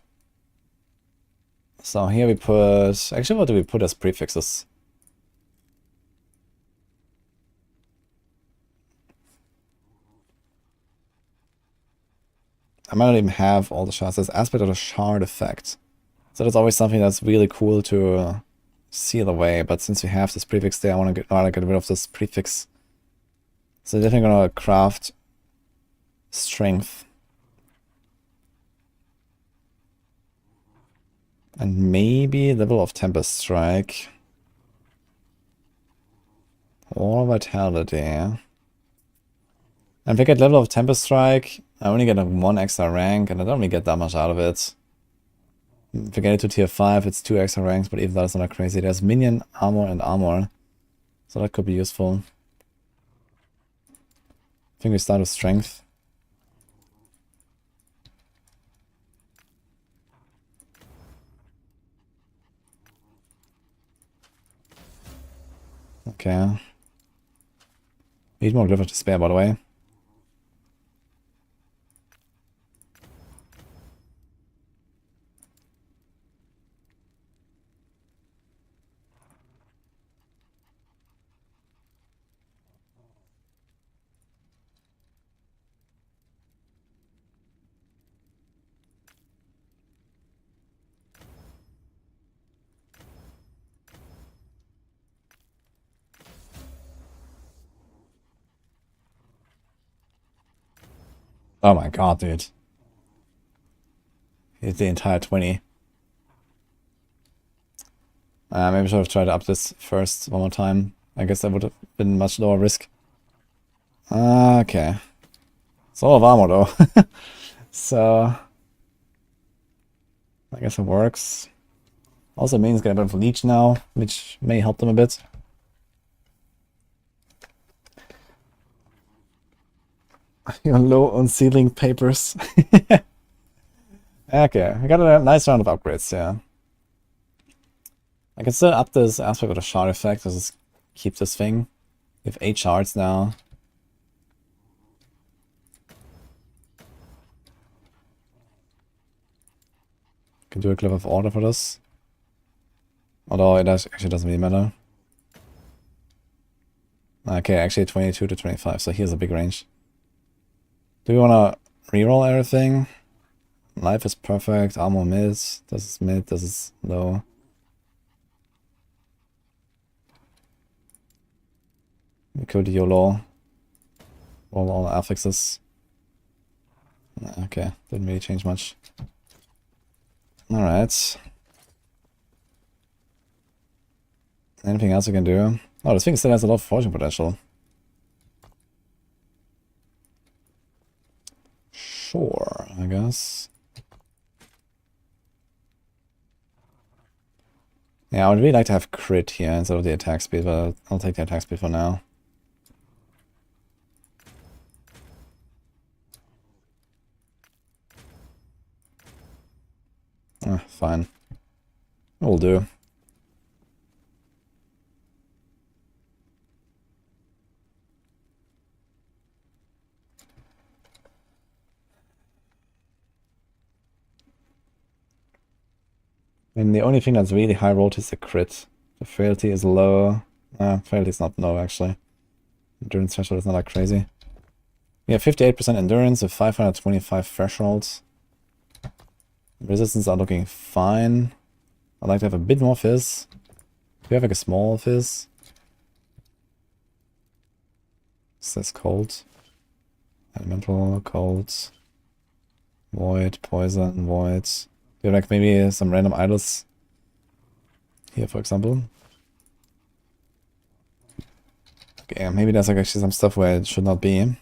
A: So here we put... Actually, what do we put as prefixes? I might not even have all the shards. There's aspect of the shard effect. So that's always something that's really cool to seal away. But since we have this prefix there, I want to get rid of this prefix. So definitely gonna craft strength. And maybe level of Tempest Strike. Or Vitality. And if I get level of Tempest Strike, I only get like 1 extra rank, and I don't really get that much out of it. If I get it to tier 5, it's 2 extra ranks, but even that is not crazy. There's minion, armor, and armor. So that could be useful. I think we start with strength. Okay. Need more glyph to spare, by the way. Oh my god, dude. Hit the entire 20. Maybe I should have tried to up this first one more time. I guess that would have been much lower risk. Okay. It's all of armor though. So... I guess it works. Also means get a bit of leech now, which may help them a bit. You're low on sealing papers. Okay, I got a nice round of upgrades, yeah. I can still up this aspect of the shard effect. Let's just keep this thing. We have 8 shards now. Can do a clip of order for this. Although it actually doesn't really matter. Okay, actually 22 to 25, so here's a big range. Do we want to reroll everything? Life is perfect, armor this is mid, this is low. We could YOLO. Roll all affixes. Okay, didn't really change much. Alright. Anything else we can do? Oh, this thing still has a lot of fortune potential. Sure, I guess. Yeah, I would really like to have crit here instead of the attack speed, but I'll take the attack speed for now. Fine. Will do. And the only thing that's really high rolled is the crit. The frailty is low. Frailty is not low, actually. Endurance threshold is not that crazy. We have 58% endurance with 525 thresholds. Resistance are looking fine. I'd like to have a bit more fizz. Do you have like a small fizz? Is this cold? Elemental, cold. Void, poison, void. Do you have like maybe some random idols? Here, for example. Okay, maybe there's like actually some stuff where it should not be.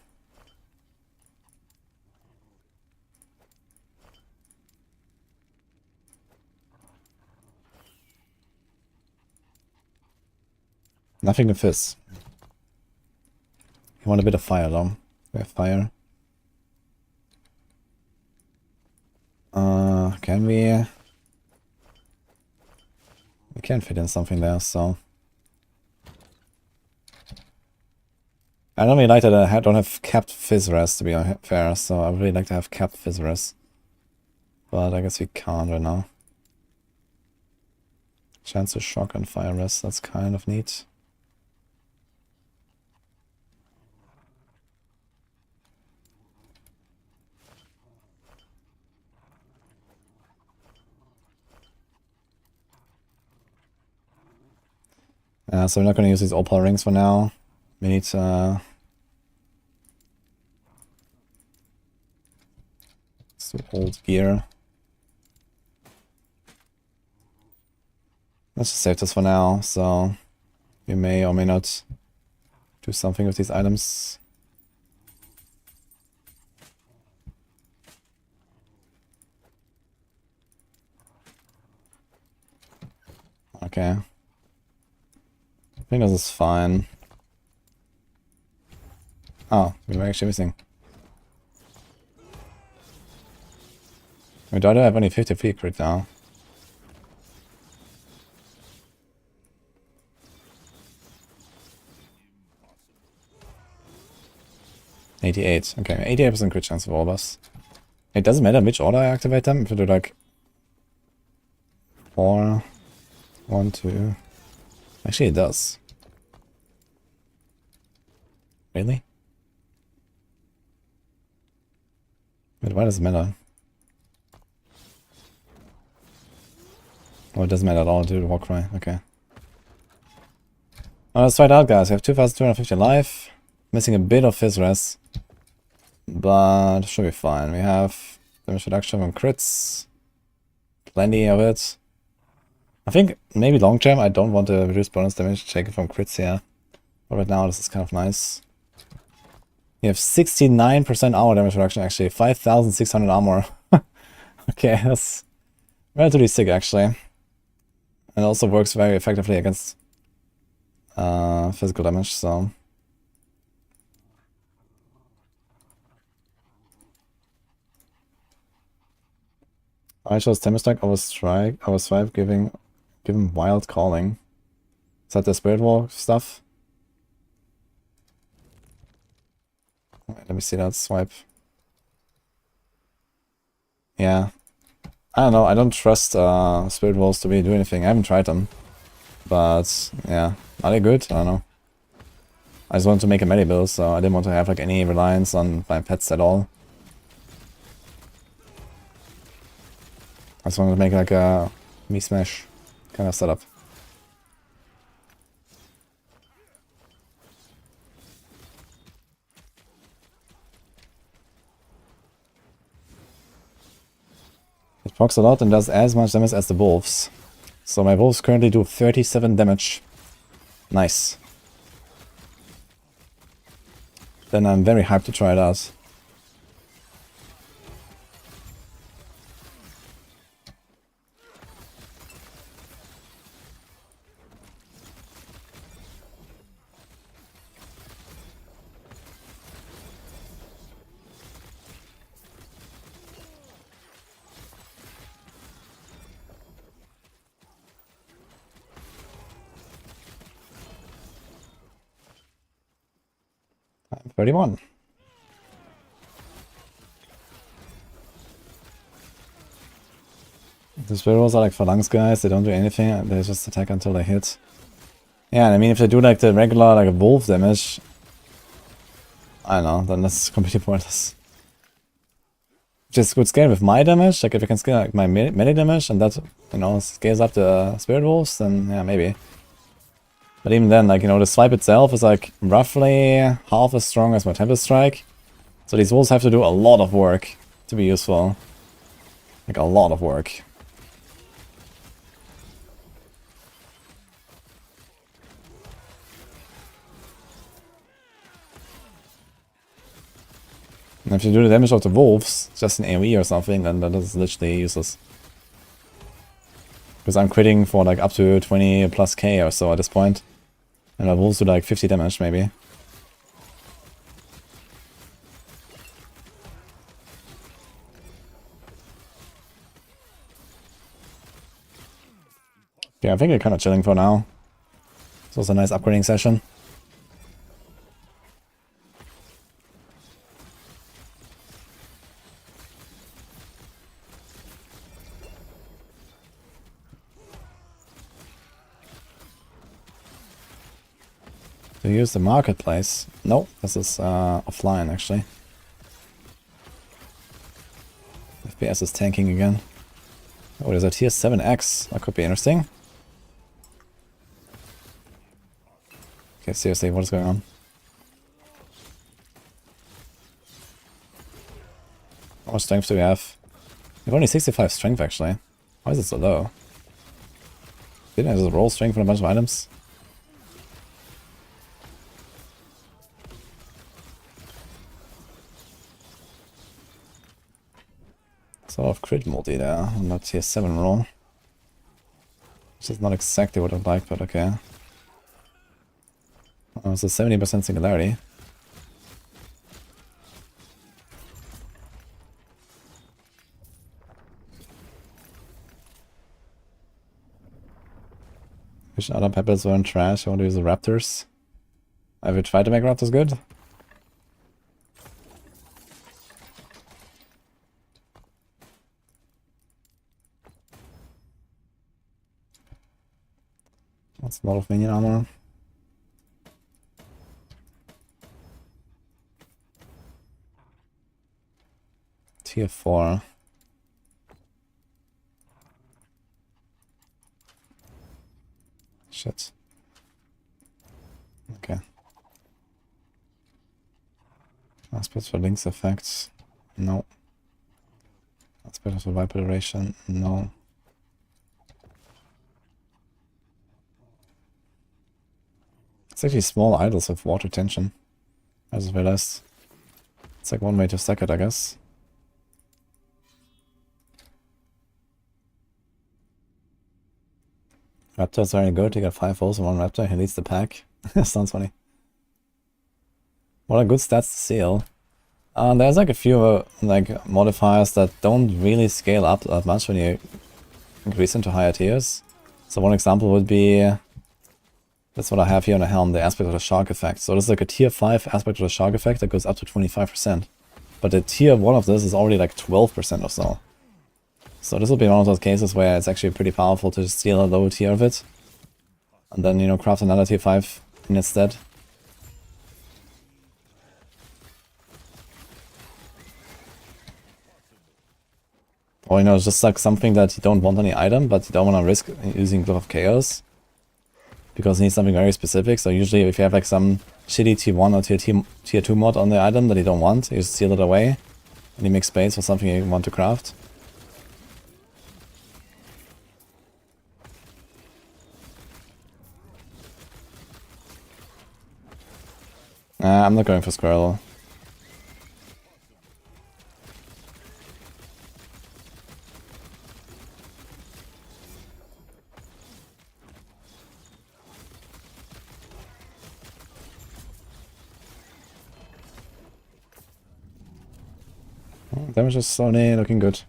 A: Nothing to fizz. You want a bit of fire though. We have fire. Can we? We can fit in something there, so. I don't really like that I don't have capped fizz res, to be fair, so I would really like to have capped fizz res. But I guess we can't right now. Chance to shock and fire res, that's kind of neat. So we're not going to use these opal rings for now. We need some old gear. Let's just save this for now, so we may or may not do something with these items. Okay. I think this is fine. Oh, we were actually missing. Wait, do I have only 53 crit now? $88. Okay, 88% crit chance of all of us. It doesn't matter which order I activate them. If I do like 4, 1, 2. Actually, it does. Really? Wait, why does it matter? Oh, it doesn't matter at all to the Warcry. Okay. Let's try it out, guys. We have 2,250 life. Missing a bit of fizz res. But should be fine. We have damage reduction from crits. Plenty of it. I think maybe long term I don't want to reduce bonus damage taken from crits here. But right now this is kind of nice. You have 69% armor damage reduction actually. 5,600 armor. Okay, that's relatively sick actually. And it also works very effectively against physical damage, so. I chose Temper Strike over Strike, over Swipe, giving Give him Wild Calling. Is that the Spirit Walk stuff? Wait, let me see that swipe. Yeah. I don't know, I don't trust Spirit Walls to really do anything. I haven't tried them. But, yeah. Are they good? I don't know. I just wanted to make a melee build, so I didn't want to have like any reliance on my pets at all. I just wanted to make like a me smash kind of setup. It procs a lot and does as much damage as the wolves. So my wolves currently do 37 damage. Nice. Then I'm very hyped to try it out. I'm 31. The Spirit Walls are like phalanx guys, they don't do anything, they just attack until they hit. Yeah, and I mean if they do like the regular like wolf damage, I don't know, then that's completely pointless. Just could scale with my damage, like if I can scale like my melee damage and that, you know, scales up the Spirit Wolves, then yeah, maybe. But even then, like, you know, the swipe itself is like roughly half as strong as my Tempest Strike. So these wolves have to do a lot of work to be useful. Like a lot of work. And if you do the damage of the wolves, just in AoE or something, then that is literally useless. Because I'm critting for like up to 20 plus K or so at this point. And my wolves do like 50 damage maybe. Okay, I think we're kind of chilling for now. This was a nice upgrading session. To use the marketplace. No, this is offline actually. FPS is tanking again. Oh, there's a tier 7X. That could be interesting. Okay, seriously, what is going on? How much strength do we have? We have only 65 strength actually. Why is it so low? Didn't I just roll strength on a bunch of items? Sort of crit multi there on that tier 7 roll. Which is not exactly what I'd like, but okay. Oh, it's a 70% singularity. Wish other peppers weren't trash. I want to use the raptors. Have you tried to make raptors good? That's a lot of minion armor. Tier 4. Shit. Okay. Aspects for links effects. No. Aspect for vibe duration. No. It's actually small idols with water tension. I just realized. It's like one way to stack it, I guess. Raptor's very good. You got 5 holes and 1 raptor. He leads the pack. Sounds funny. What a good stats to seal. There's like a few like modifiers that don't really scale up that much when you increase into higher tiers. So one example would be, that's what I have here on the helm, the aspect of the shark effect. So this is like a tier 5 aspect of the shark effect that goes up to 25%. But the tier 1 of this is already like 12% or so. So this will be one of those cases where it's actually pretty powerful to just steal a low tier of it. And then, you know, craft another tier 5 in its stead. Or, you know, it's just like something that you don't want on the item, but you don't want to risk using Glove of Chaos. Because you need something very specific. So usually if you have like some shitty tier 1 or tier 2 mod on the item that you don't want, you just steal it away. And you make space for something you want to craft. I'm not going for Squirrel. Damage is only looking good.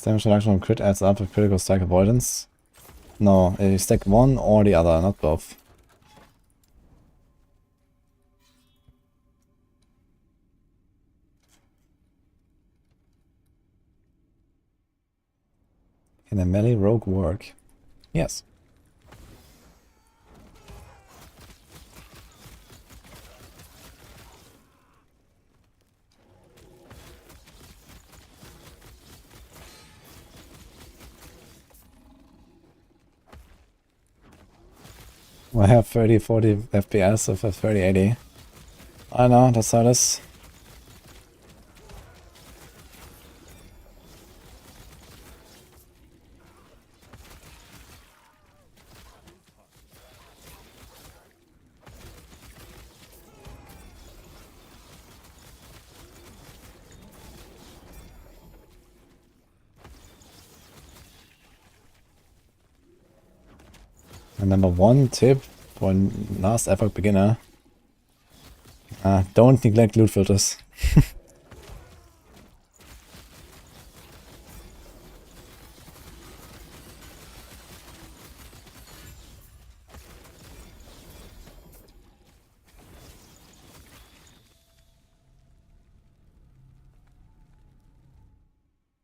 A: Damage reduction on crit adds up with critical strike avoidance. No, you stack one or the other, not both. Can a melee rogue work? Yes. I have 30-40 FPS of a 3080. I know, that's how it is. And number one tip for last Epoch beginner. Don't neglect loot filters.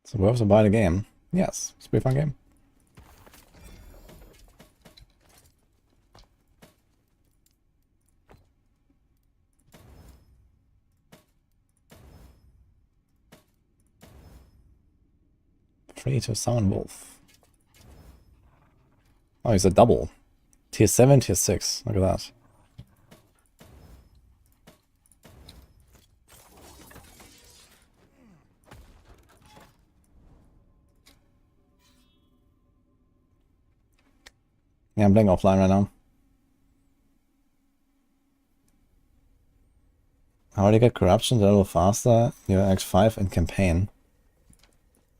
A: So worth to buy the game. Yes, it's a pretty fun game. Free to summon wolf. Oh, he's a double. Tier 7, tier 6. Look at that. Yeah, I'm playing offline right now. How do you get corruption a little faster? You're X5 in campaign.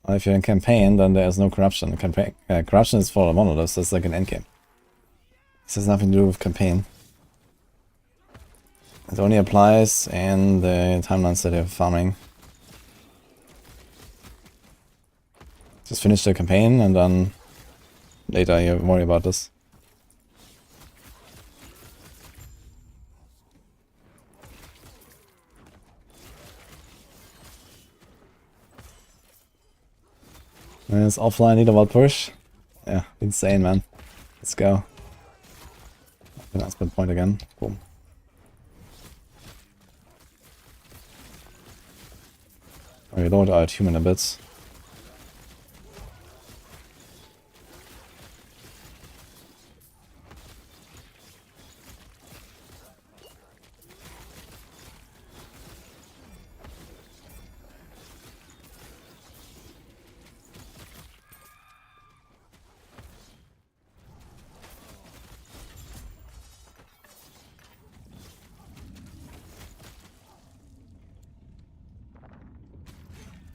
A: If you're in campaign, then there's no corruption. Corruption is for the monoliths, that's like an endgame. This has nothing to do with campaign. It only applies in the timelines that you're farming. Just finish the campaign and then later you worry about this. And it's offline leaderboard push. Yeah, insane, man. Let's go. Nice spin point again. Boom. Oh, we lowered our human a bit.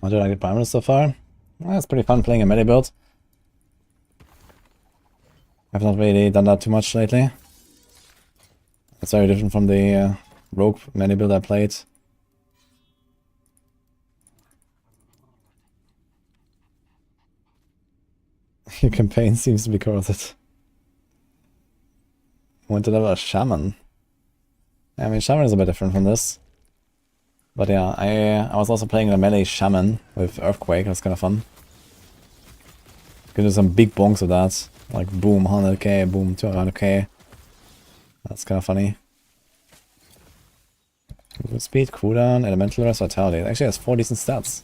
A: How did I get primers so far? Well, it's pretty fun playing a melee build. I've not really done that too much lately. It's very different from the rogue melee build I played. Your campaign seems to be corrupted. Want to level a shaman. I mean, shaman is a bit different from this. But yeah, I was also playing a melee shaman with Earthquake. That's kind of fun. Can do some big bonks with that. Like boom 100k, boom 200k. That's kind of funny. Movement speed, cooldown, elemental rest, vitality. It actually has 4 decent stats.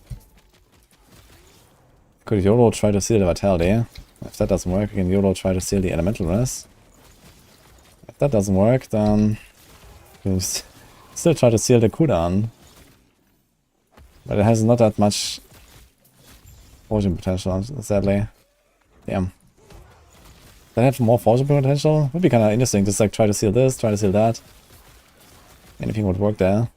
A: Could YOLO try to steal the vitality? If that doesn't work, we can YOLO try to steal the elemental rest. If that doesn't work, then we'll still try to steal the cooldown. But it has not that much forging potential, sadly. Damn. Does it have more forging potential? Would be kind of interesting, just like try to steal this, try to steal that. Anything would work there.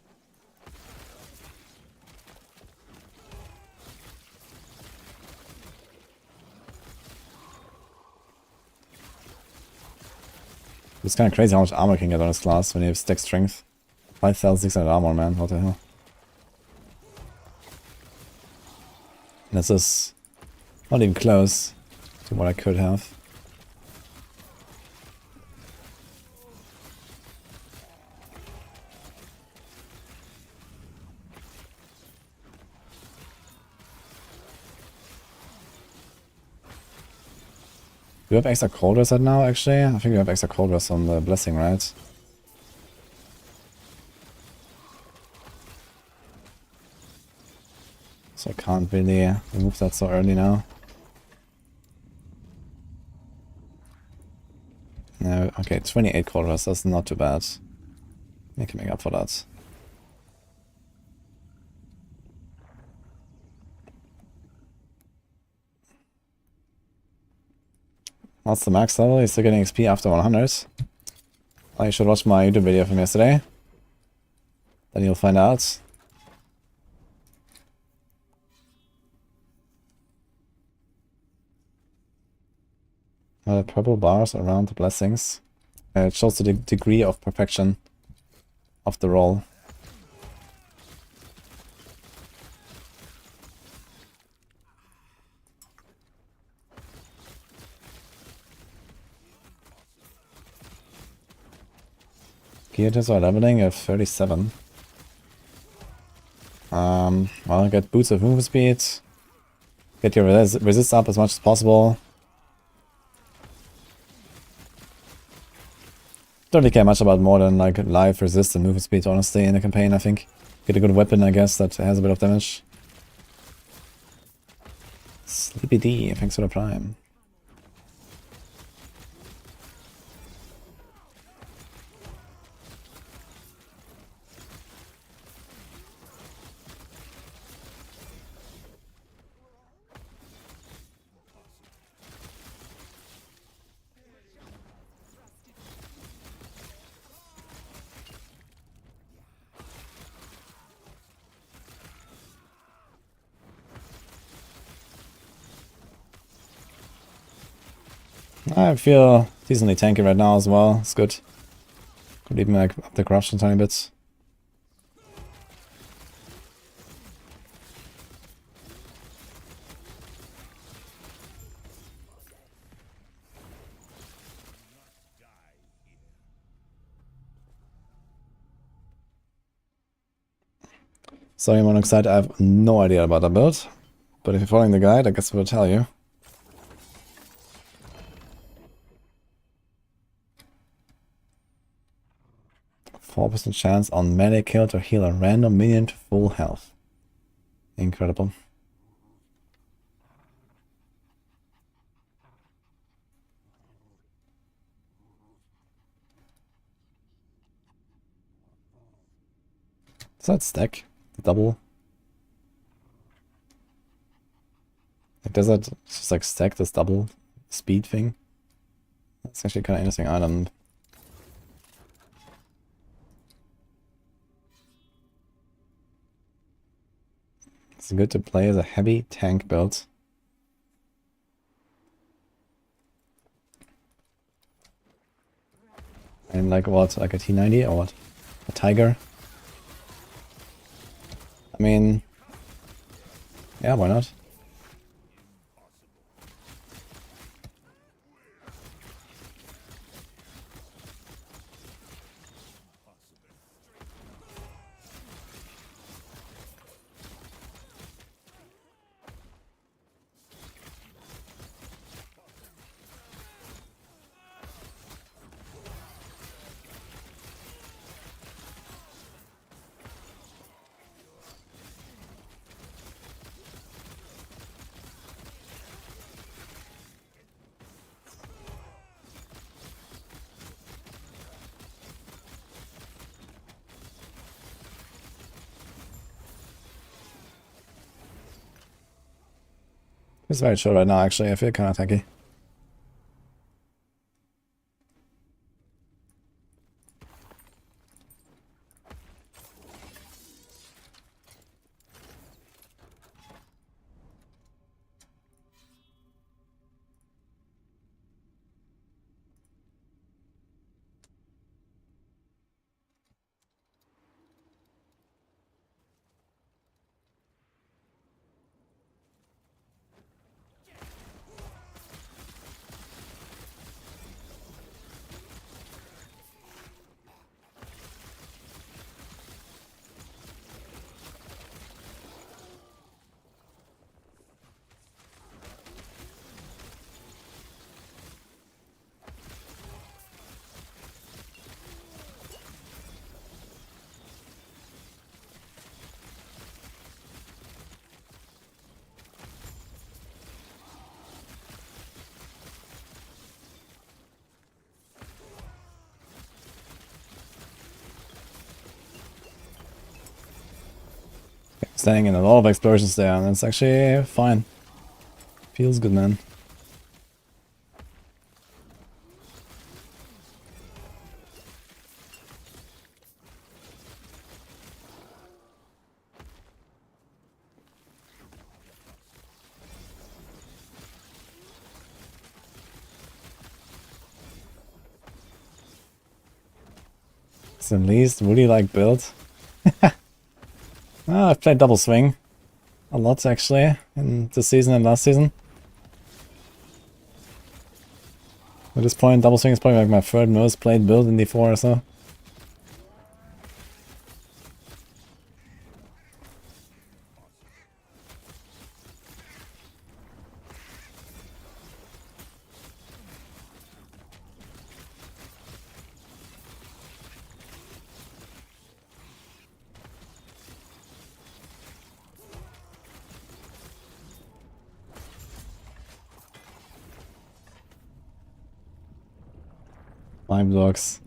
A: It's kind of crazy how much armor you can get on this class when you have stack strength. 5,600 armor, man, what the hell. And this is not even close to what I could have. Do we have extra cold rest right now, actually? I think we have extra cold rest on the blessing, right? So I can't really remove that so early now. No, okay, 28 cold rest, that's not too bad. I can make up for that. What's the max level? He's still getting XP after 100. Well, you should watch my YouTube video from yesterday. Then you'll find out. The purple bars around the blessings. It shows the degree of perfection of the roll. Gears are leveling at 37. Well, get boots of movement speed. Get your resist up as much as possible. Don't really care much about more than like life, resist, and movement speed, honestly, in the campaign, I think. Get a good weapon, I guess, that has a bit of damage. Sleepy D, thanks for the prime. I feel decently tanky right now as well, it's good. Could even like up the corruption a tiny bit. Sorry, Monoxide, I have no idea about that build. But if you're following the guide, I guess we'll tell you. %4 chance on melee kill to heal a random minion to full health. Incredible. Does that stack? The double? Like, does that just like stack this double speed thing? That's actually kind of interesting item. It's good to play as a heavy tank build. And like what? Like a T90 or what? A Tiger? I mean... yeah, why not? It's very chill right now, actually. I feel kind of tacky. Staying in a lot of explosions there, and it's actually fine. Feels good, man. It's the least really like build. I've played double swing a lot actually in this season and last season. At this point, double swing is probably like my third most played build in D4 or so. Lime dogs.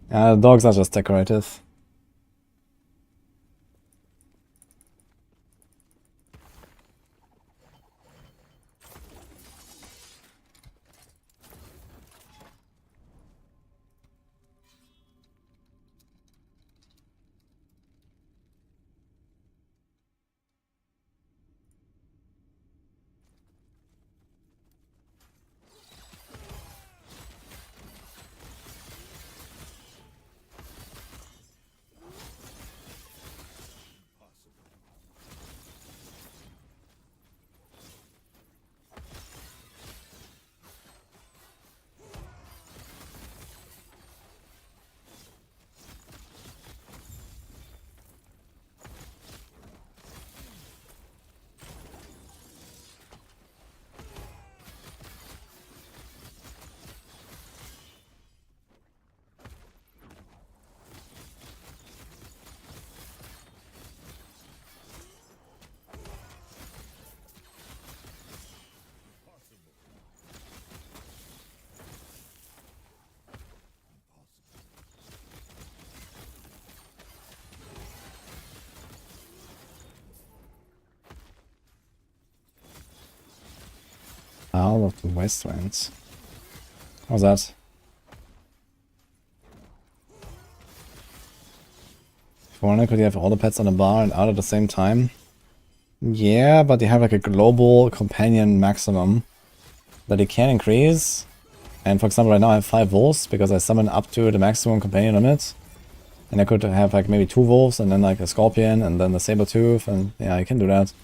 A: The dogs are just decorative. Isle of the Wastelands. How's that? If you wanna, could you have all the pets on the bar and out at the same time? Yeah, but you have like a global companion maximum that you can increase. And for example, right now I have 5 wolves because I summon up to the maximum companion limit. And I could have like maybe 2 wolves and then like a scorpion and then the saber tooth, and yeah, I can do that.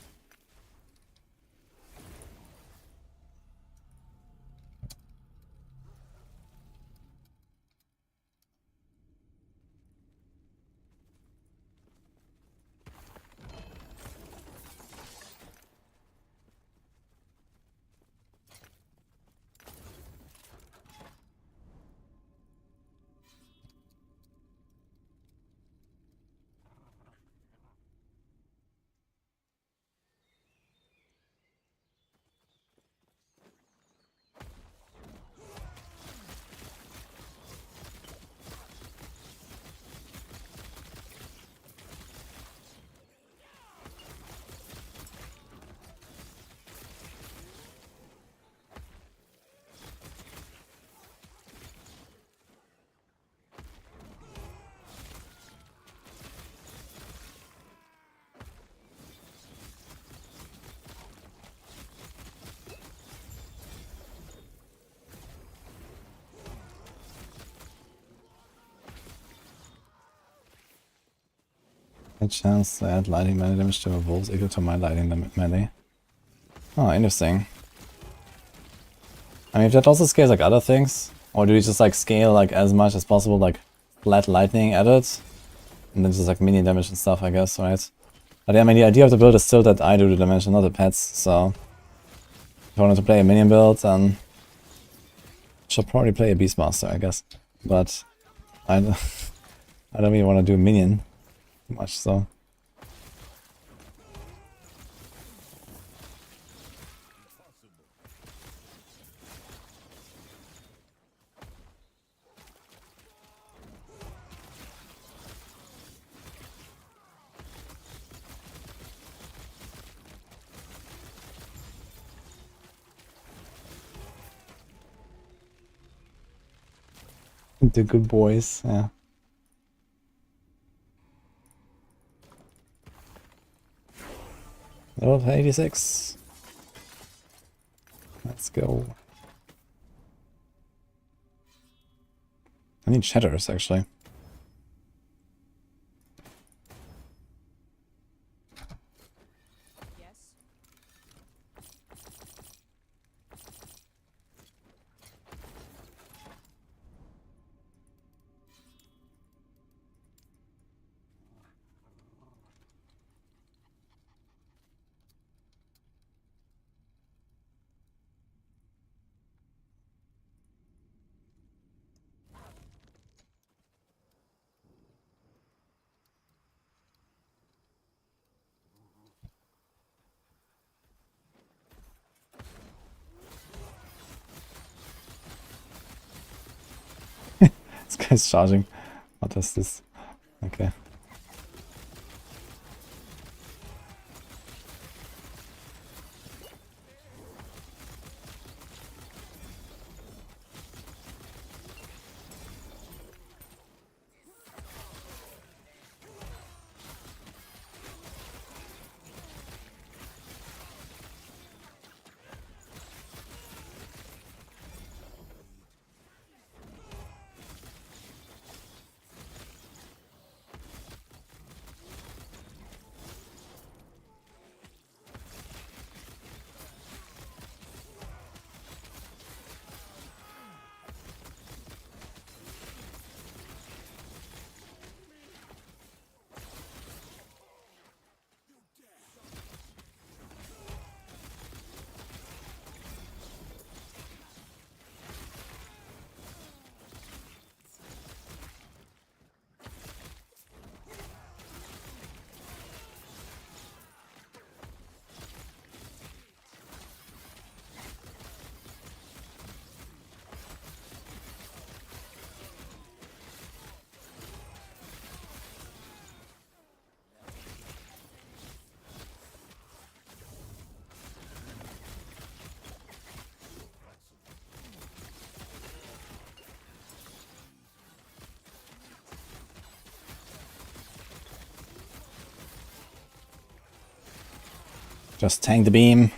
A: A chance to add lightning melee damage to a wolves equal to my lightning melee. Oh, interesting. I mean, if that also scales like other things, or do you just like scale like as much as possible, like flat lightning at it, and then just like minion damage and stuff, I guess, right? But yeah, I mean, the idea of the build is still that I do the damage and not the pets, so if I wanted to play a minion build, then I should probably play a Beastmaster, I guess. But I don't really want to do minion much, so. The good boys, yeah. Level 86. Let's go. I need shatters, actually.
B: Yes.
A: This guy's charging. What is this? Okay. Just tank the beam.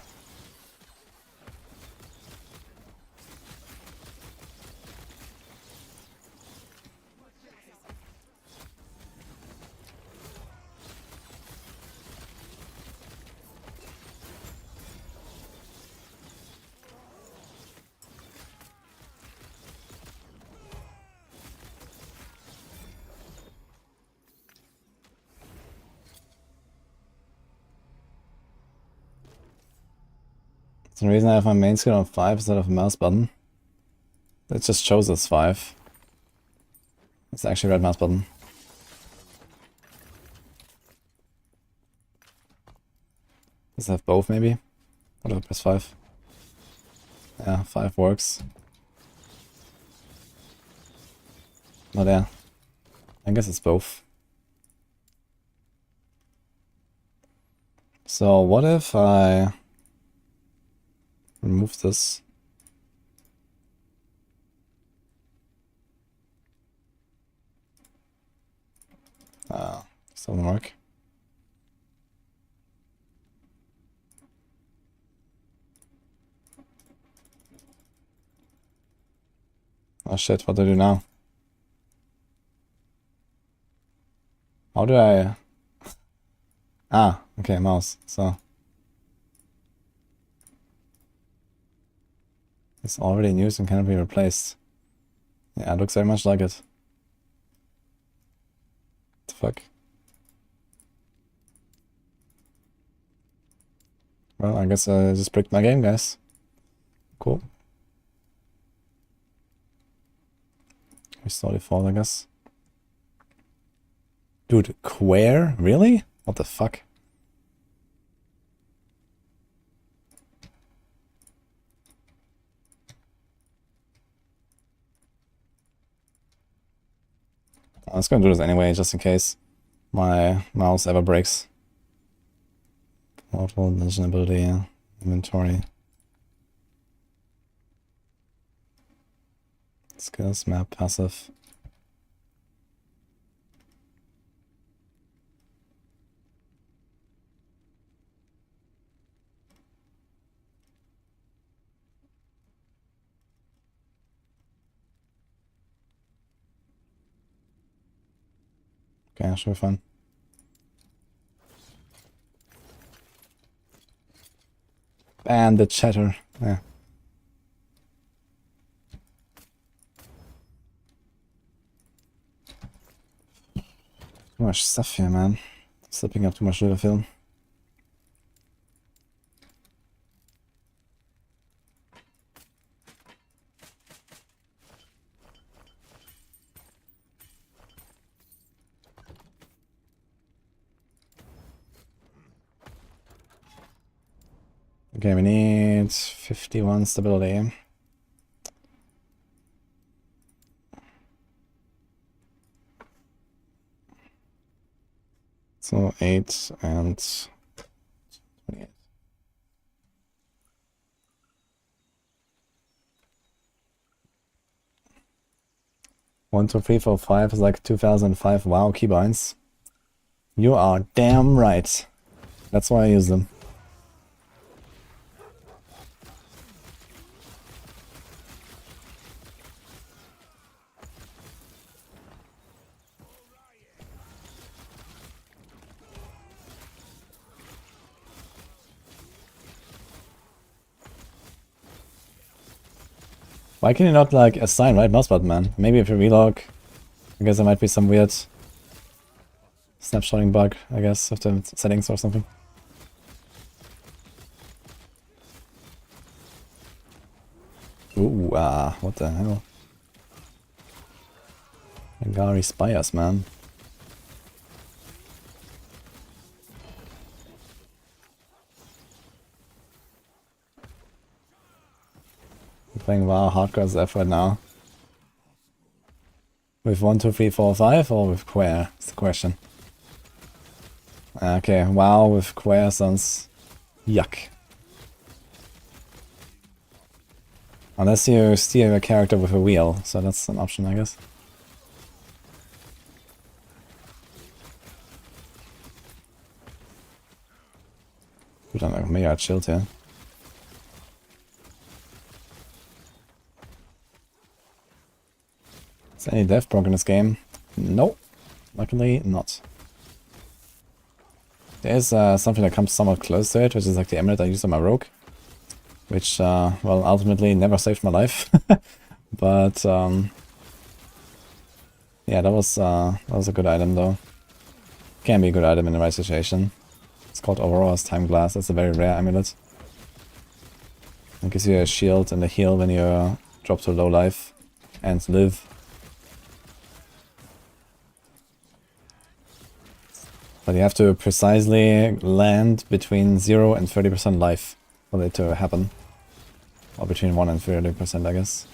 A: So the reason I have my main skill on 5 instead of a mouse button. It just shows it's 5. It's actually red mouse button. Does it have both maybe? What if I press 5? Yeah, 5 works. But yeah, I guess it's both. So what if I remove this? Still doesn't work. Oh shit, what do I do now? How do I... Ah, okay, mouse. So it's already in use and cannot be replaced. Yeah, it looks very much like it. What the fuck? Well, I guess I just bricked my game, guys. Cool. Restore default, I guess. Dude, Quare? Really? What the fuck? I was gonna do this anyway, just in case my mouse ever breaks. Portal, legend ability, inventory. Skills, map, passive. Okay, that should be fun. And the chatter. Yeah. Too much stuff here, man. Slipping up too much little film. Okay, we need 51 stability. So 8 and 28. 1, 2, 3, 4, 5 is like 2005 WoW keybinds. You are damn right. That's why I use them. Why can you not like assign right mouse button, man? Maybe if you relog, I guess there might be some weird snapshotting bug, I guess, of the settings or something. Ooh, what the hell? Angari Spires, man. I'm playing WoW hardcore as F right now. With 1, 2, 3, 4, 5 or with Quare? That's the question. Okay, WoW with Quare sounds yuck. Unless you steer your character with a wheel, so that's an option, I guess. Dude, I'm like mega chilled here. Is any death broken in this game? Nope. Luckily not. There is something that comes somewhat close to it, which is like the amulet I used on my rogue. Which, well, ultimately never saved my life. But, yeah, that was a good item, though. Can be a good item in the right situation. It's called Aurora's Time Glass. It's a very rare amulet. It gives you a shield and a heal when you drop to low life and live. But you have to precisely land between 0 and 30% life for it to happen. Or between 1 and 30%, I guess.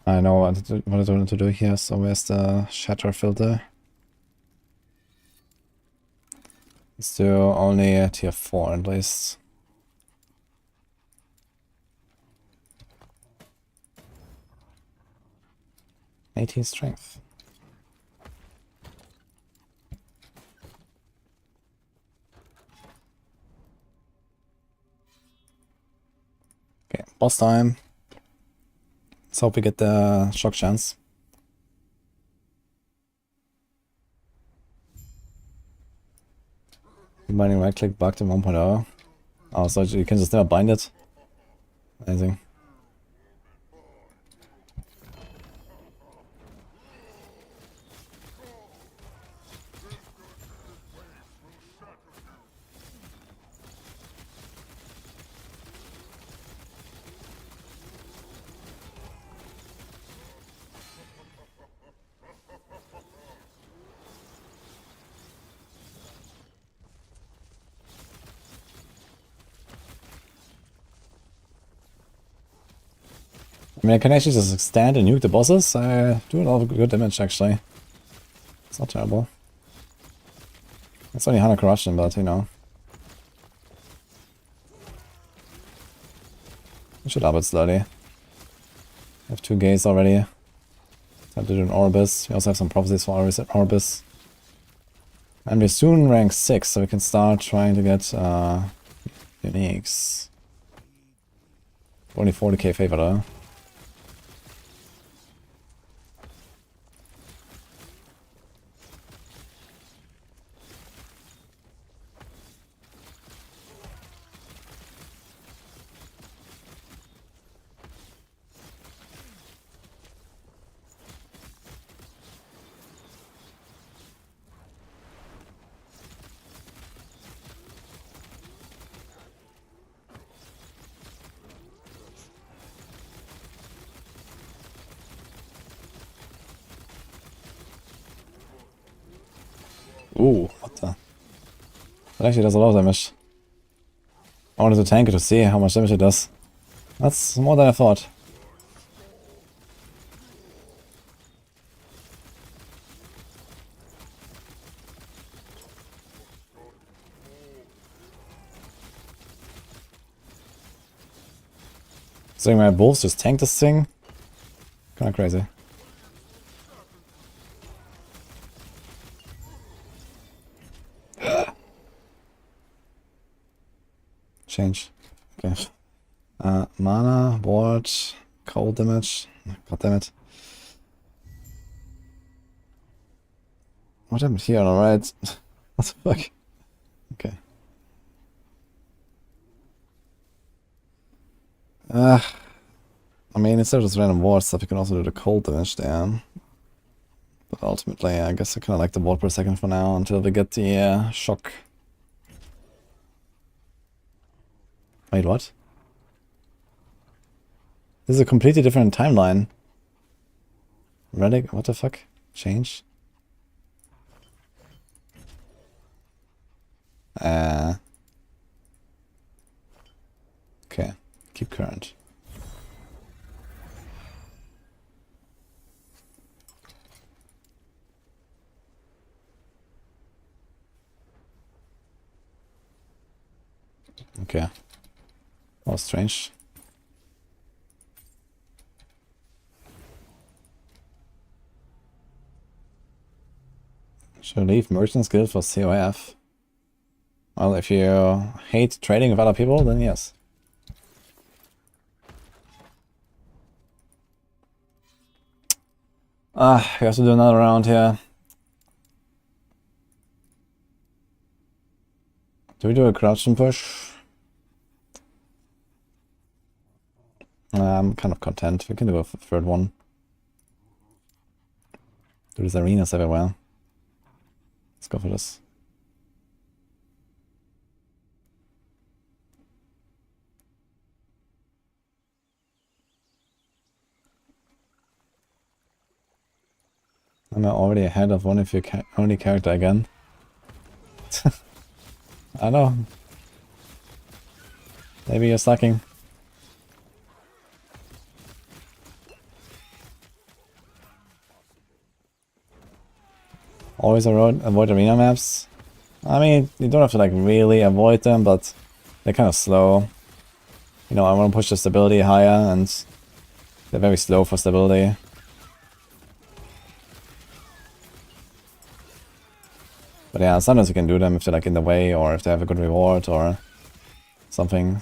A: I know what I want to do here, so where's the shatter filter? Let's do only tier 4 at least. '18 strength. Okay, boss time. Let's hope we get the shock chance. Binding right click bugged in 1.0. Oh, so you can just never bind it. Amazing. I mean, I can actually just stand and nuke the bosses. I do a lot of good damage, actually. It's not terrible. It's only 100 corruption, but you know. I should up it slowly. I have 2 gaze already. Time to do an Orbis. We also have some prophecies for Orbis. And we're soon rank 6, so we can start trying to get uniques. Only 40k favor though. Ooh, what the? That actually does a lot of damage. I wanted to tank it to see how much damage it does. That's more than I thought. So my wolves just tank this thing? Kinda crazy. Change. Okay. Mana, ward, cold damage. God damn it. What happened here? Alright. What the fuck? Okay. I mean, instead of just random ward stuff, you can also do the cold damage there. But ultimately, I guess I kinda like the ward per second for now until we get the shock. Wait, what? This is a completely different timeline. Relic? What the fuck? Change? Okay. Keep current. Okay. Oh, strange. Should leave Merchant's Guild for COF. Well, if you hate trading with other people, then yes. We have to do another round here. Do we do a corruption push? I'm kind of content. We can do a third one. Do these arenas everywhere. Let's go for this. Am I already ahead of one of your only character again? I know. Maybe you're slacking. Always avoid arena maps. I mean, you don't have to like really avoid them, but they're kind of slow. You know, I want to push the stability higher, and they're very slow for stability. But yeah, sometimes you can do them if they're like in the way, or if they have a good reward, or something.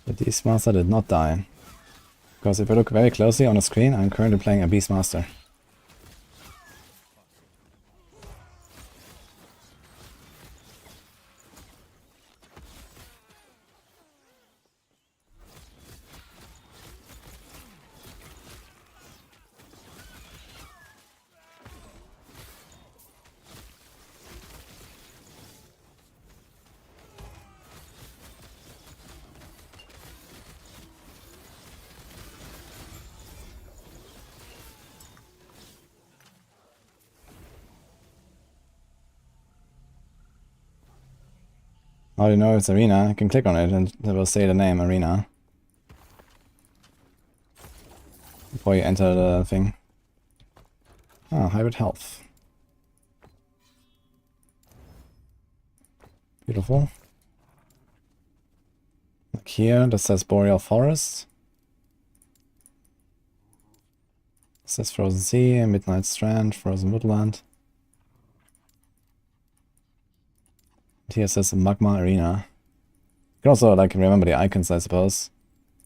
A: The Beastmaster did not die. Because if you look very closely on the screen, I'm currently playing a Beastmaster. How do you know it's Arena? You can click on it and it will say the name Arena before you enter the thing. Ah, hybrid health. Beautiful. Like here, this says Boreal Forest. This says Frozen Sea, Midnight Strand, Frozen Woodland. And here says Magma Arena. You can also like remember the icons, I suppose.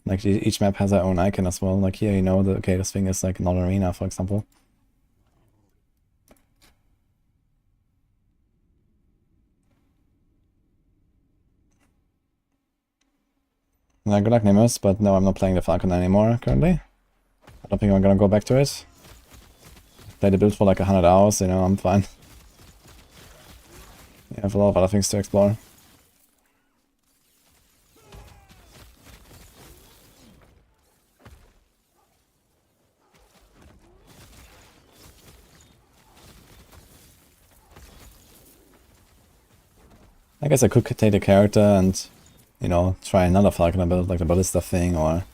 A: Like each map has their own icon as well. Like here, you know that okay, this thing is like not arena, for example. Good luck, Nemus, but no, I'm not playing the Falcon anymore currently. I don't think I'm gonna go back to it. Played the build for like 100 hours, you know, I'm fine. I have a lot of other things to explore. I guess I could take the character and, you know, try another Falconer build, like the Ballista thing or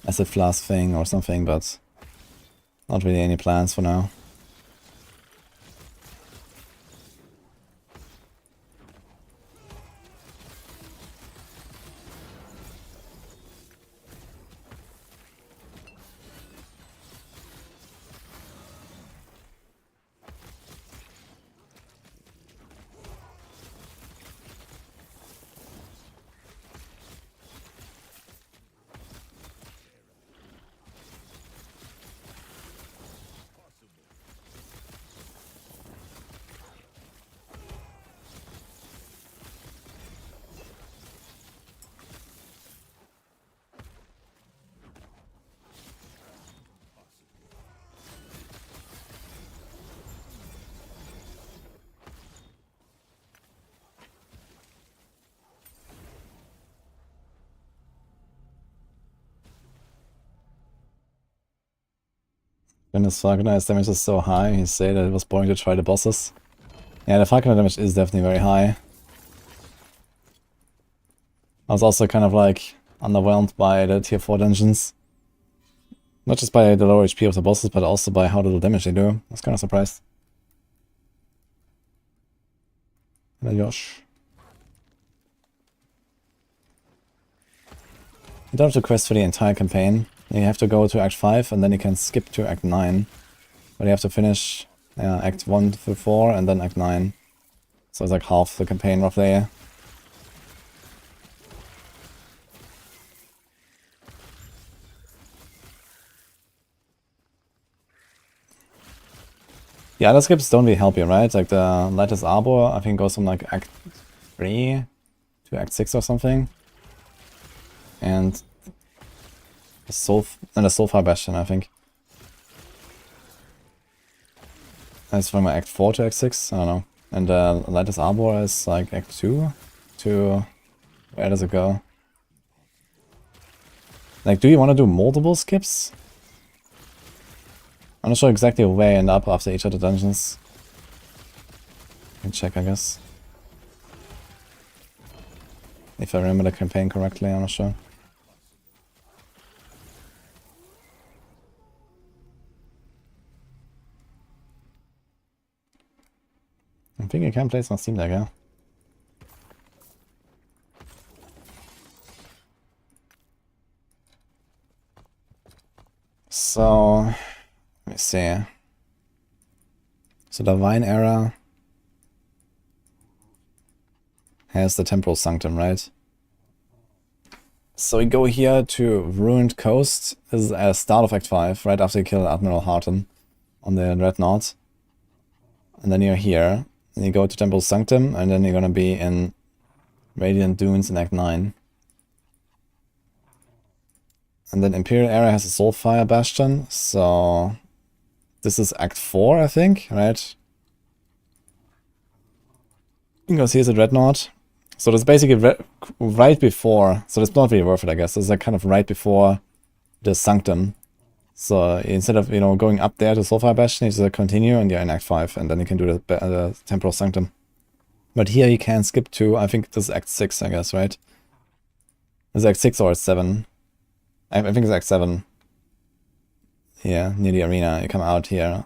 A: Acid Flask thing or something, but not really any plans for now. When his Falconer damage is so high, he said that it was boring to try the bosses. Yeah, the Falconer damage is definitely very high. I was also kind of like underwhelmed by the tier 4 dungeons. Not just by the low HP of the bosses, but also by how little damage they do. I was kind of surprised. Hello, Josh. You don't have to quest for the entire campaign. You have to go to Act 5 and then you can skip to Act 9. But you have to finish Act 1 through 4 and then Act 9. So it's like half the campaign roughly. Yeah, other skips don't really help you, right? Like the Lattice Arbor, I think goes from like Act 3 to Act 6 or something. And the Soulfire Bastion, I think. That's from Act 4 to Act 6, I don't know. And Lightest Arbor is like Act 2 to... Where does it go? Like, do you want to do multiple skips? I'm not sure exactly where you end up after each of the dungeons. Can check, I guess. If I remember the campaign correctly, I'm not sure. I think you can play some Steam Deck, yeah? So, let me see. So the Vine era has the Temporal Sanctum, right? So we go here to Ruined Coast. This is at start of Act 5, right after you kill Admiral Harton on the Dreadnought. And then you're here. And you go to Temporal Sanctum, and then you're gonna be in Radiant Dunes in Act 9. And then Imperial Era has a Soulfire Bastion, so this is Act 4, I think, right? Because here's a Dreadnought. So that's basically right before, so it's not really worth it, I guess. It's like kind of right before the Sanctum. So instead of, you know, going up there to Soulfire Bastion, you just continue and you're in Act 5, and then you can do the Temporal Sanctum. But here you can skip to, I think this is Act 6, I guess, right? This is Act 6 or 7. I think it's Act 7. Yeah, near the arena. You come out here.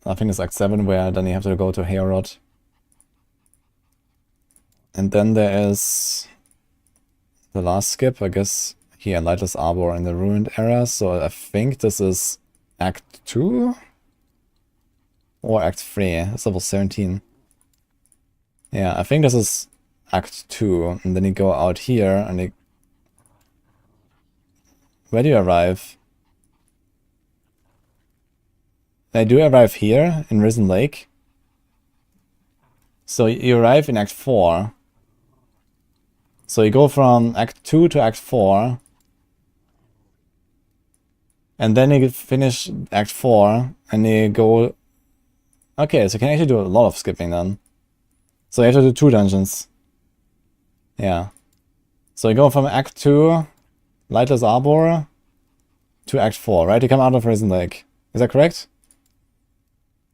A: I think it's Act 7 where then you have to go to Heorot. And then there is the last skip, I guess, here, Lightless Arbor in the Ruined Era. So I think this is Act 2? Or Act 3. It's level 17. Yeah, I think this is Act 2. And then you go out here and you... Where do you arrive? I do arrive here in Risen Lake. So you arrive in Act 4. So you go from Act 2 to Act 4. And then you finish Act 4 and you go... Okay, so you can actually do a lot of skipping then. So you have to do 2 dungeons. Yeah. So you go from Act 2, Lightless Arbor, to Act 4, right? You come out of Risen Lake. Is that correct?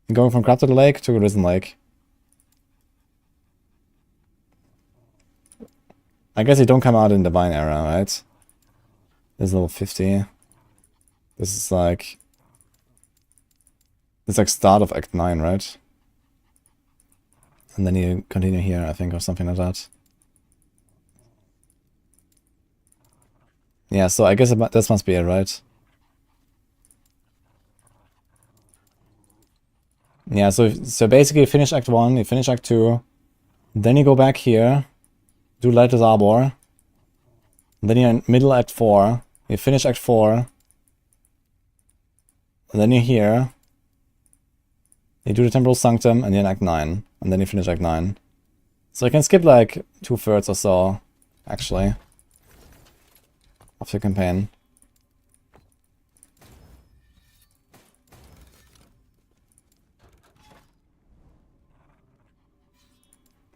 A: You're going from Corrupted Lake to Risen Lake. I guess you don't come out in Divine Era, right? This is level 50. This is like... It's like start of Act 9, right? And then you continue here, I think, or something like that. Yeah, so I guess this must be it, right? Yeah, so basically you finish Act 1, you finish Act 2, then you go back here, do Lightless Arbor, then you're in middle Act 4, you finish Act 4, and then you're here, you do the Temporal Sanctum, and you're in Act 9, and then you finish Act 9. So you can skip like 2/3 or so, actually, of the campaign.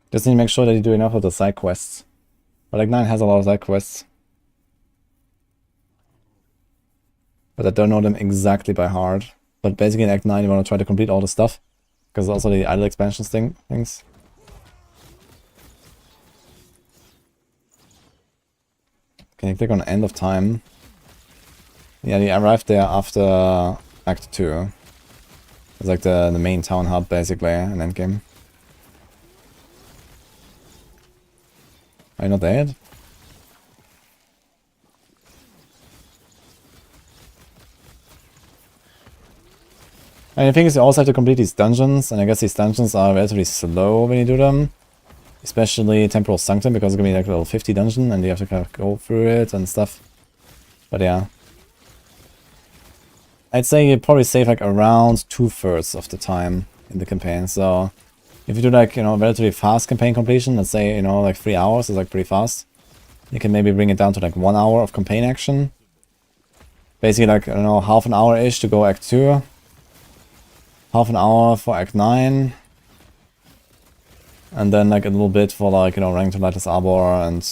A: Just need to make sure that you do enough of the side quests. But Act 9 has a lot of side quests. But I don't know them exactly by heart. But basically in Act 9 you want to try to complete all the stuff. Because also the idle expansions things. Can you click on End of Time? Yeah, you arrived there after Act 2. It's like the main town hub basically, an endgame. Are you not there yet? And the thing is, you also have to complete these dungeons, and I guess these dungeons are relatively slow when you do them. Especially Temporal Sanctum, because it's gonna be like a level 50 dungeon, and you have to kind of go through it and stuff. But yeah. I'd say you probably save like around 2/3 of the time in the campaign, so... If you do like, you know, relatively fast campaign completion, let's say, you know, like 3 hours is like pretty fast. You can maybe bring it down to like 1 hour of campaign action. Basically like, I don't know, half an hour-ish to go Act 2. half an hour for Act 9. And then like a little bit for like, you know, Rank to Lightless Arbor and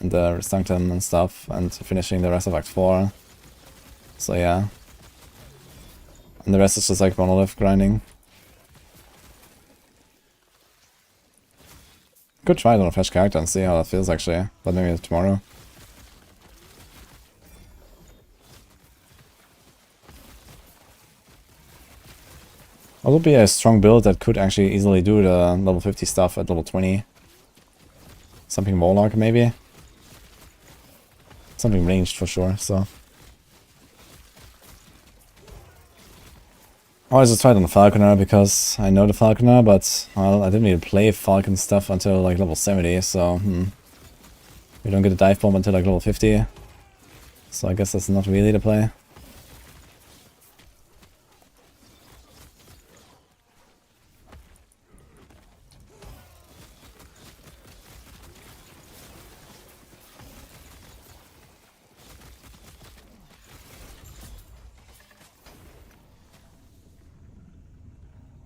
A: the Sanctum and stuff, and finishing the rest of Act 4. So yeah. And the rest is just like monolith grinding. Could try it on a fresh character and see how that feels actually, but maybe tomorrow. It would be a strong build that could actually easily do the level 50 stuff at level 20. Something Warlock maybe. Something ranged for sure, so. I always just tried on the Falconer because I know the Falconer, but well, I didn't really play Falcon stuff until like level 70, so we don't get a dive bomb until like level 50. So I guess that's not really the play.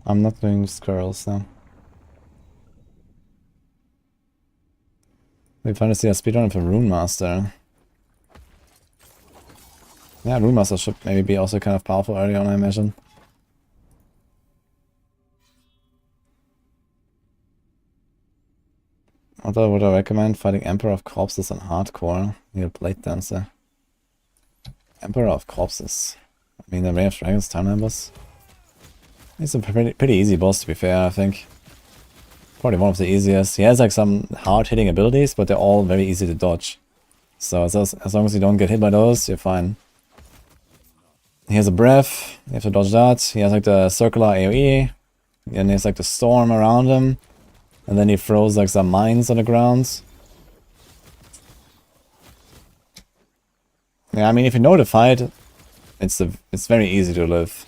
A: I'm not doing squirrels now. We finally see a speedrun of a Rune Master. Yeah, Rune Master should maybe be also kind of powerful early on, I imagine. Although would I recommend fighting Emperor of Corpses on hardcore? Need a Blade Dancer. Emperor of Corpses. I mean, the Ray of Dragons town members. He's a pretty easy boss, to be fair, I think. Probably one of the easiest. He has like some hard-hitting abilities, but they're all very easy to dodge. So as long as you don't get hit by those, you're fine. He has a breath, you have to dodge that. He has like the circular AoE, and he has like the storm around him. And then he throws like some mines on the ground. Yeah, I mean, if you know the fight, it's very easy to live.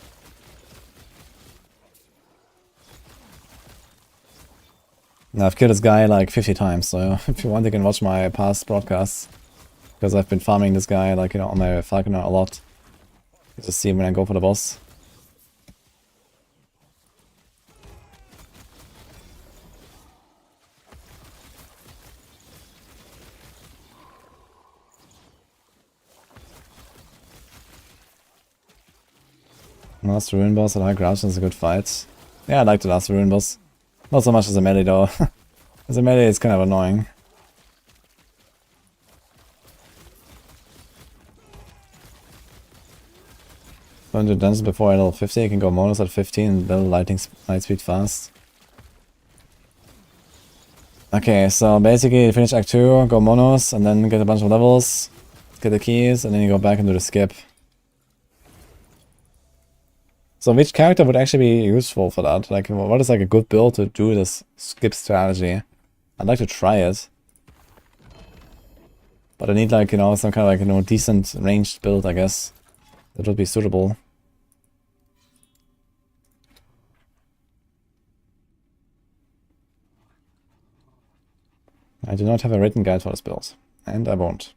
A: Now, I've killed this guy like 50 times, so if you want you can watch my past broadcasts. Because I've been farming this guy like, you know, on my Falconer a lot. You just see him when I go for the boss. Last Ruin boss at high ground is a good fight. Yeah, I like the last Ruin boss. Not so much as a melee though. As a melee it's kind of annoying. Don't do dungeons before level 50, you can go monos at 15 and light speed fast. Okay, so basically you finish Act 2, go monos, and then get a bunch of levels, get the keys, and then you go back and do the skip. So which character would actually be useful for that? Like, what is like a good build to do this skip strategy? I'd like to try it. But I need like, you know, some kind of like, you know, decent ranged build, I guess. That would be suitable. I do not have a written guide for this build. And I won't.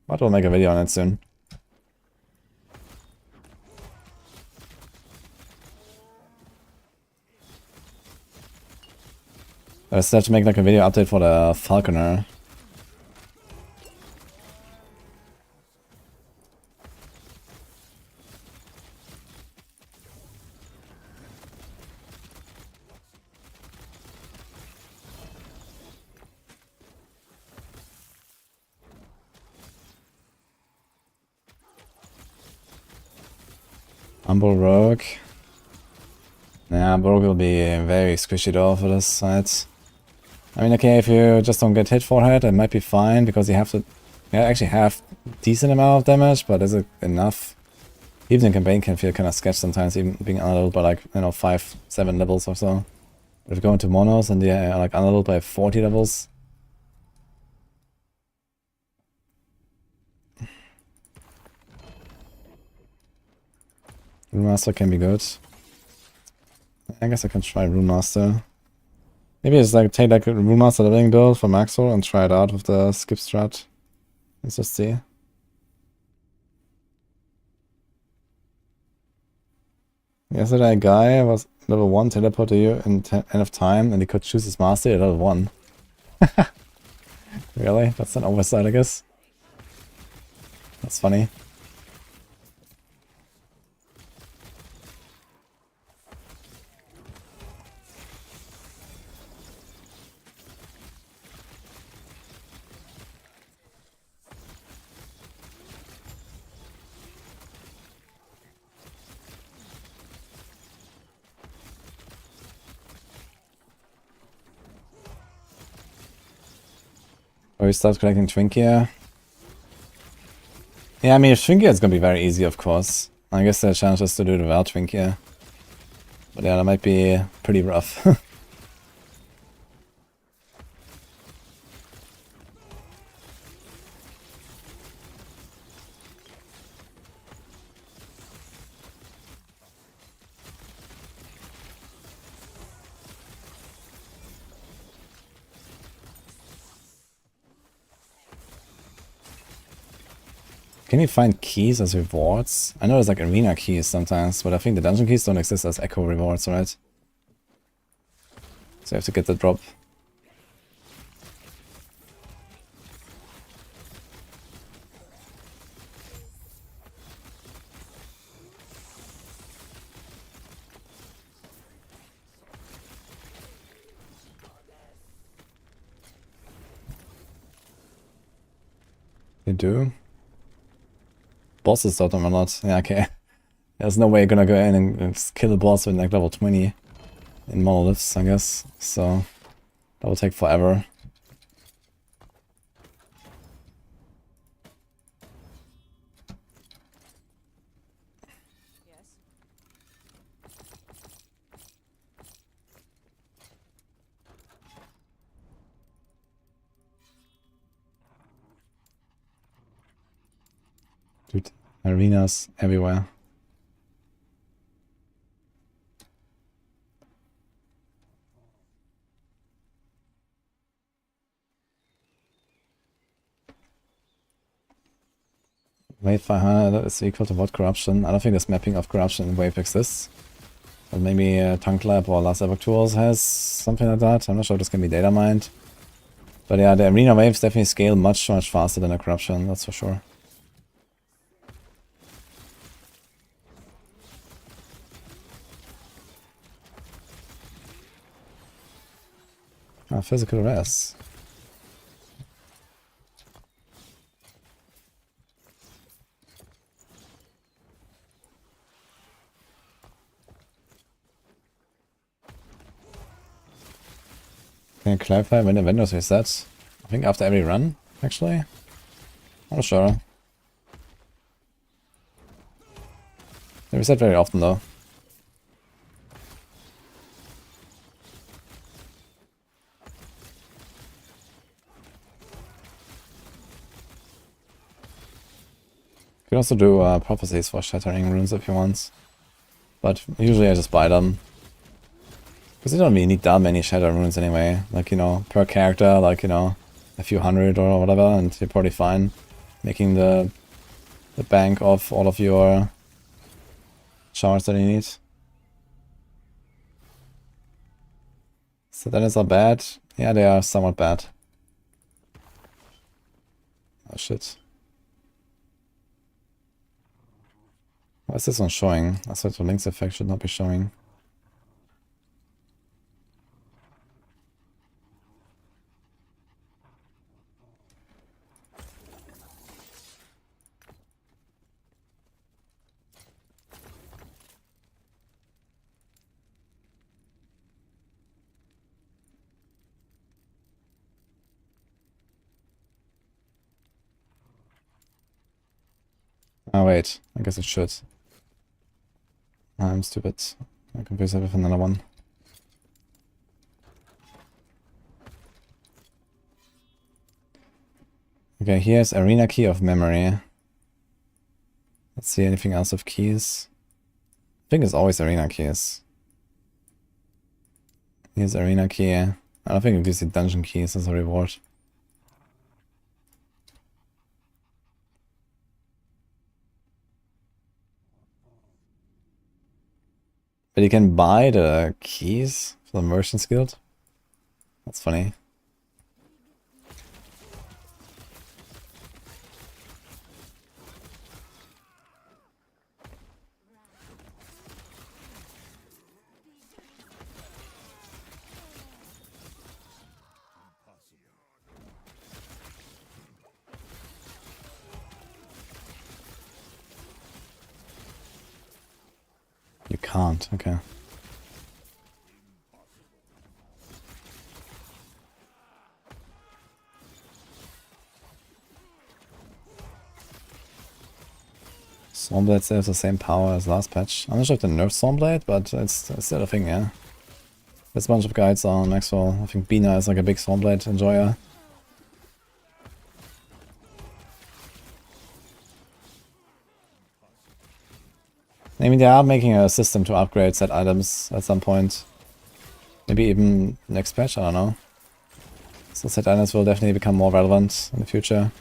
A: But we'll make a video on it soon. I still have to make like a video update for the Falconer. Humble Rogue. Yeah, Rogue will be very squishy though for this side. I mean, okay, if you just don't get hit for it, it might be fine, because you have to actually have decent amount of damage, but is it enough? Even in campaign can feel kind of sketch sometimes, even being unleveled by like, you know, 5-7 levels or so. But if you go into monos and they are like unleveled by 40 levels. Rune Master can be good. I guess I can try Rune Master. Maybe just like take like a Rune Master leveling build for Maxwell and try it out with the skip strat. Let's just see. Yesterday a guy was level 1 teleport to you in end of time and he could choose his master at level 1. Really? That's an oversight, I guess. That's funny. Or we start collecting Trinkia. Yeah, I mean, if Trinkia is gonna be very easy, of course. I guess the challenge is to do it without Trinkia. But yeah, that might be pretty rough. Can you find keys as rewards? I know there's like arena keys sometimes, but I think the dungeon keys don't exist as echo rewards, right? So you have to get the drop. You do? Bosses totem or not? Yeah, okay. There's no way you're gonna go in and just kill a boss with like level 20 in monoliths, I guess. So that will take forever.
B: Yes.
A: Dude, arenas everywhere. Wave 500 is equal to what corruption? I don't think this mapping of corruption in Wave exists. But maybe Tank Lab or Last Epoch Tools has something like that. I'm not sure if this can be data mined. But yeah, the arena waves definitely scale much faster than the corruption, that's for sure. Ah, physical res. Can you clarify when the windows reset? I think after every run, actually. I'm not sure. They reset very often though. You can also do prophecies for shattering runes if you want. But usually I just buy them. Because you don't really need that many shatter runes anyway. Like, you know, per character, like, you know, a few hundred or whatever, and you're probably fine making the bank of all of your shards that you need. So then it's not bad. Yeah, they are somewhat bad. Oh shit. Why is this one showing? I thought the links effect should not be showing. Oh wait, I guess it should. I'm stupid. I confused it with another one. Okay, here's Arena Key of Memory. Let's see anything else of keys. I think it's always Arena Keys. Here's Arena Key. I don't think it gives you dungeon keys as a reward. But you can buy the keys for the Merchant's Guild? That's funny. You can't, okay. Stormblade still has the same power as last patch. I'm not sure if they nerfed Stormblade, but it's still a thing, yeah. There's a bunch of guides on Maxwell. I think Bina is like a big Stormblade enjoyer. I mean, they are making a system to upgrade set items at some point. Maybe even next patch, I don't know. So set items will definitely become more relevant in the future.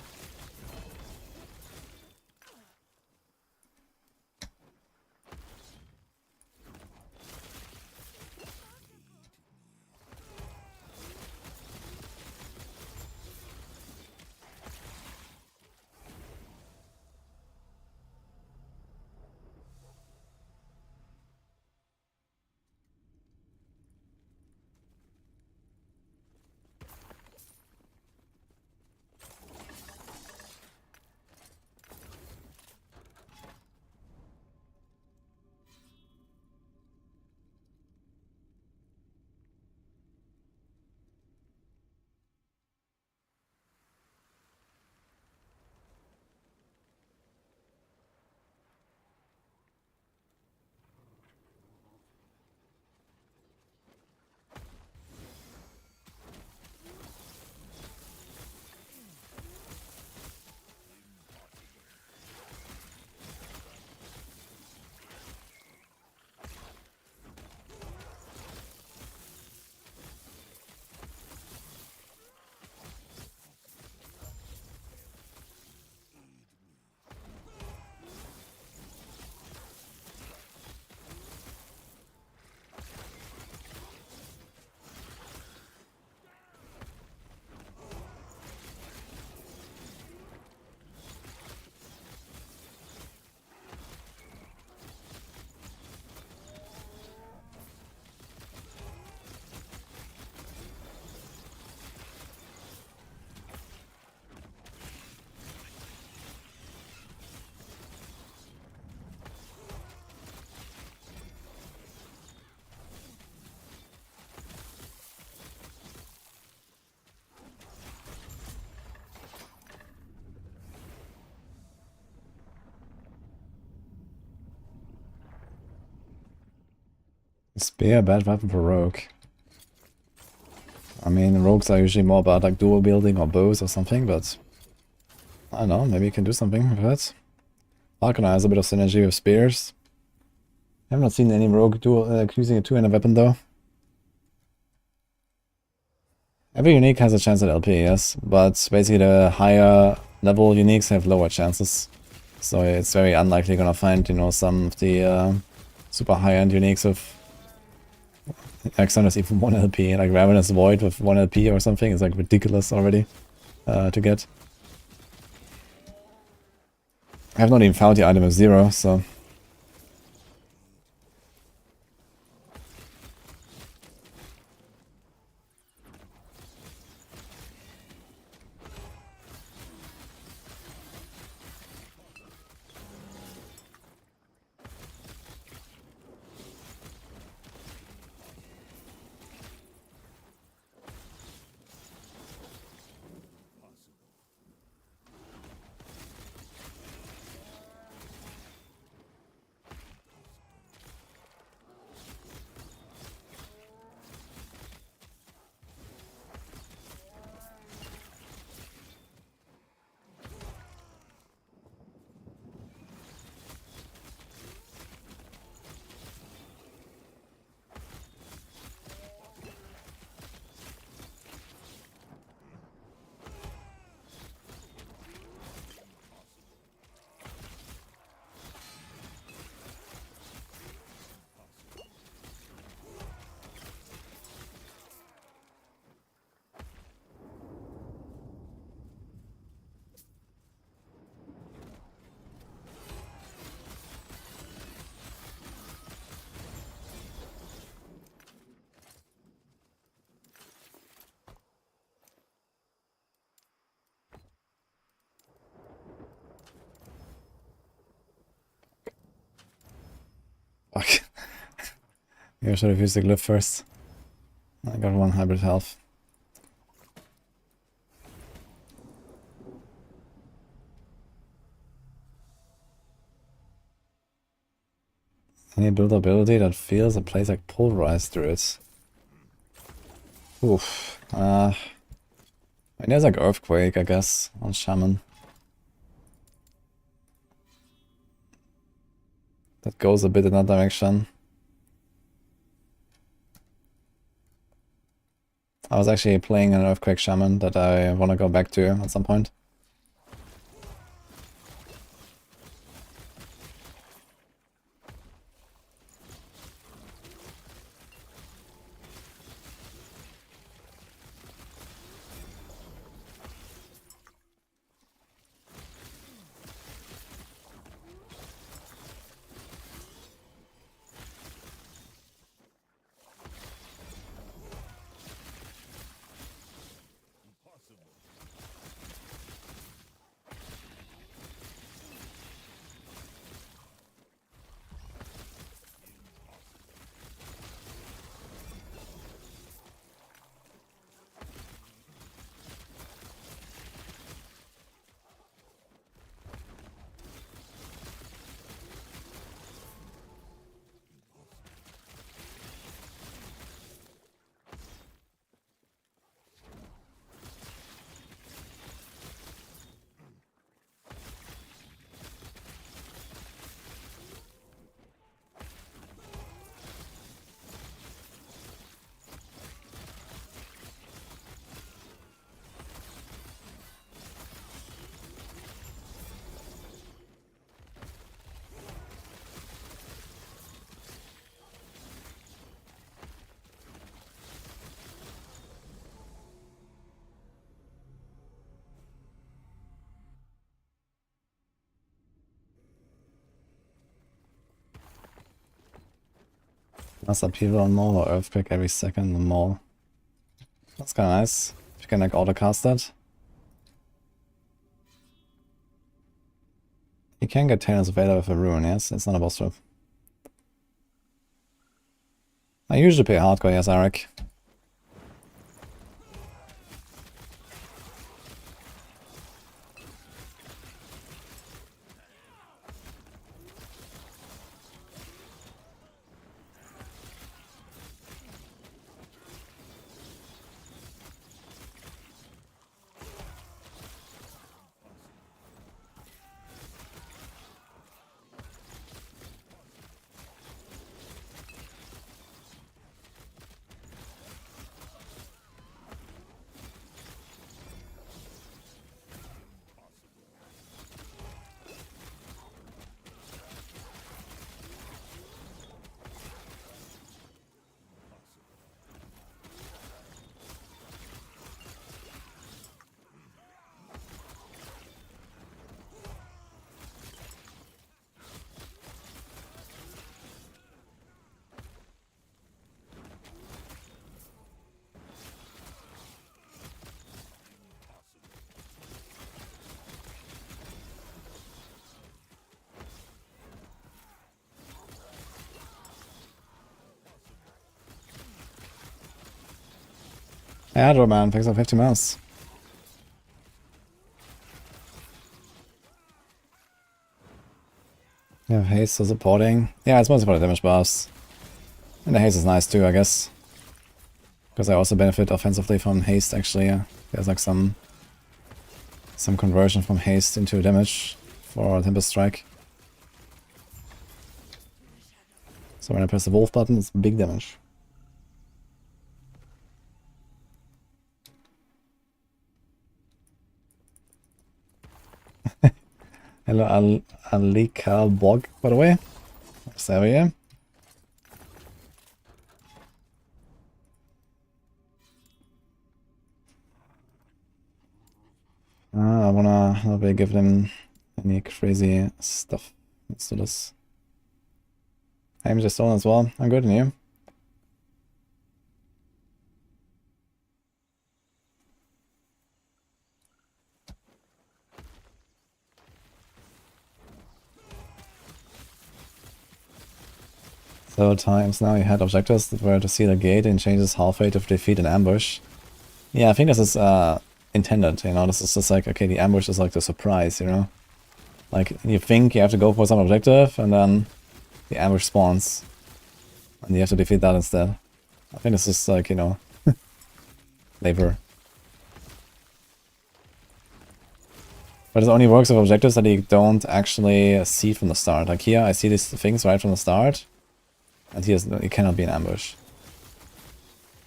A: Spear, a bad weapon for rogue. I mean, rogues are usually more about like dual wielding or bows or something, but I don't know, maybe you can do something with that. Falconer has a bit of synergy with spears. I have not seen any rogue dual using a two-handed weapon though. Every unique has a chance at LP, yes, but basically the higher level uniques have lower chances. So it's very unlikely you're gonna find, you know, some of the super high-end uniques with Alexander's even 1 LP, like Ravenous Void with 1 LP or something is like ridiculous already to get. I have not even found the item with 0, so... Fuck. Maybe I should have used the glyph first. I got 1 hybrid health. Any build ability that feels a place like pulverized druids. Oof. I mean, there's like Earthquake, I guess, on Shaman. That goes a bit in that direction. I was actually playing an Earthquake Shaman that I want to go back to at some point. Less upheaval on mall or Earthquake every second in the mall. That's kinda nice. If you can like autocast that. You can get Tainus of Vader with a rune, yes? It's not a boss trap. I usually play hardcore, yes, Eric. Yeah, man, thanks for 50 mouse. Yeah, haste for supporting. Yeah, it's mostly for the damage buffs. And the haste is nice too, I guess. Because I also benefit offensively from haste, actually. There's like some conversion from haste into damage for Tempest Strike. So when I press the wolf button, it's big damage. Hello, Alika Bog, by the way. So yeah. I wanna maybe give them any crazy stuff. Let's do this. I'm just on as well. I'm good, and you? Several times now you had objectives that were to seal a gate and changes halfway to defeat an ambush. Yeah, I think this is intended, you know, this is just like, okay, the ambush is like the surprise, you know? Like, you think you have to go for some objective, and then the ambush spawns. And you have to defeat that instead. I think this is like, you know, labor. But it only works with objectives that you don't actually see from the start. Like here, I see these things right from the start. And here, it cannot be an ambush.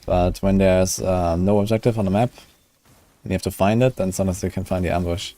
A: But when there's no objective on the map, and you have to find it, then sometimes you can find the ambush.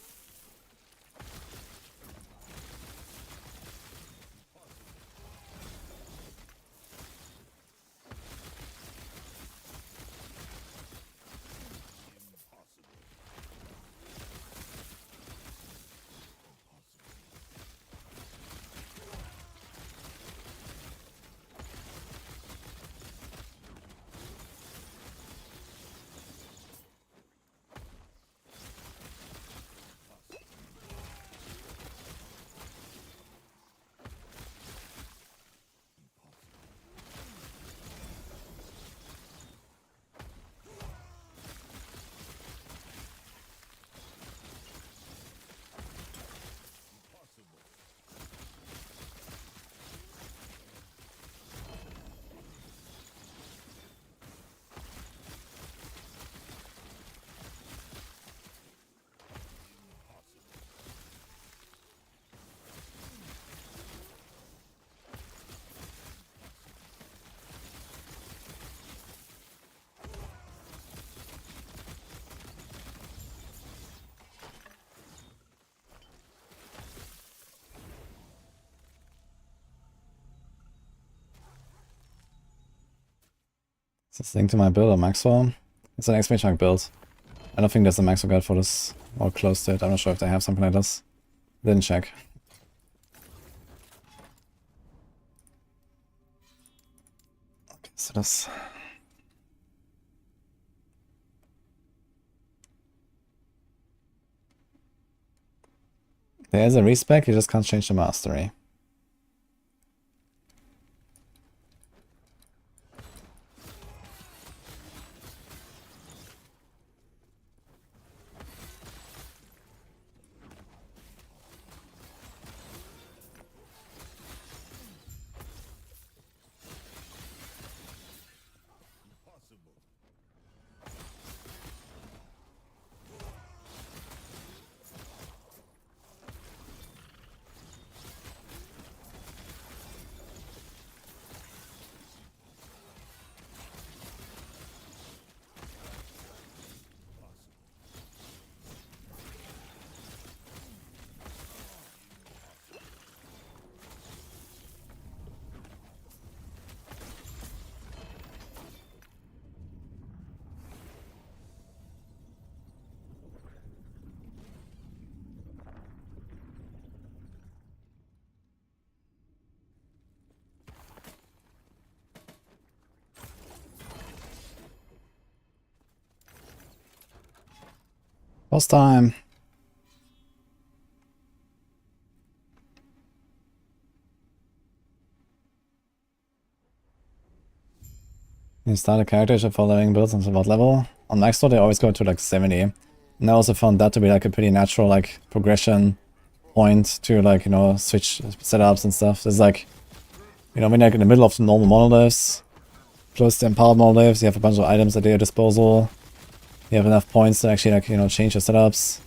A: Is this linked to my build or Maxwell? It's an XP chunk build. I don't think there's a Maxwell guide for this, or close to it. I'm not sure if they have something like this. Didn't check. Okay, so this... There is a respec, you just can't change the mastery. Boss time. You start a character for following builds until what level? On max they always go to like 70. And I also found that to be like a pretty natural like progression point to like, you know, switch setups and stuff. It's like, you know, when you're like in the middle of the normal monoliths, close to empowered monoliths, you have a bunch of items at your disposal. You have enough points to actually like, you know, change your setups.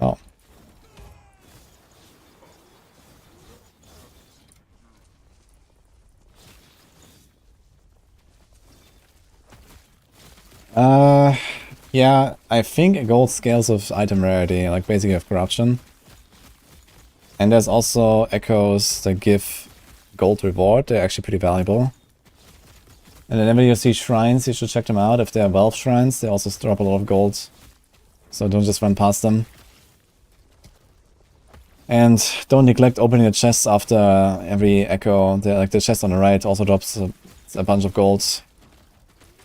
A: Oh. Yeah, I think gold scales with item rarity, like basically of corruption. And there's also echoes that give gold reward, they're actually pretty valuable. And whenever you see shrines, you should check them out. If they're Valve shrines, they also drop a lot of gold. So don't just run past them. And don't neglect opening the chests after every echo. Like the chest on the right also drops a bunch of gold.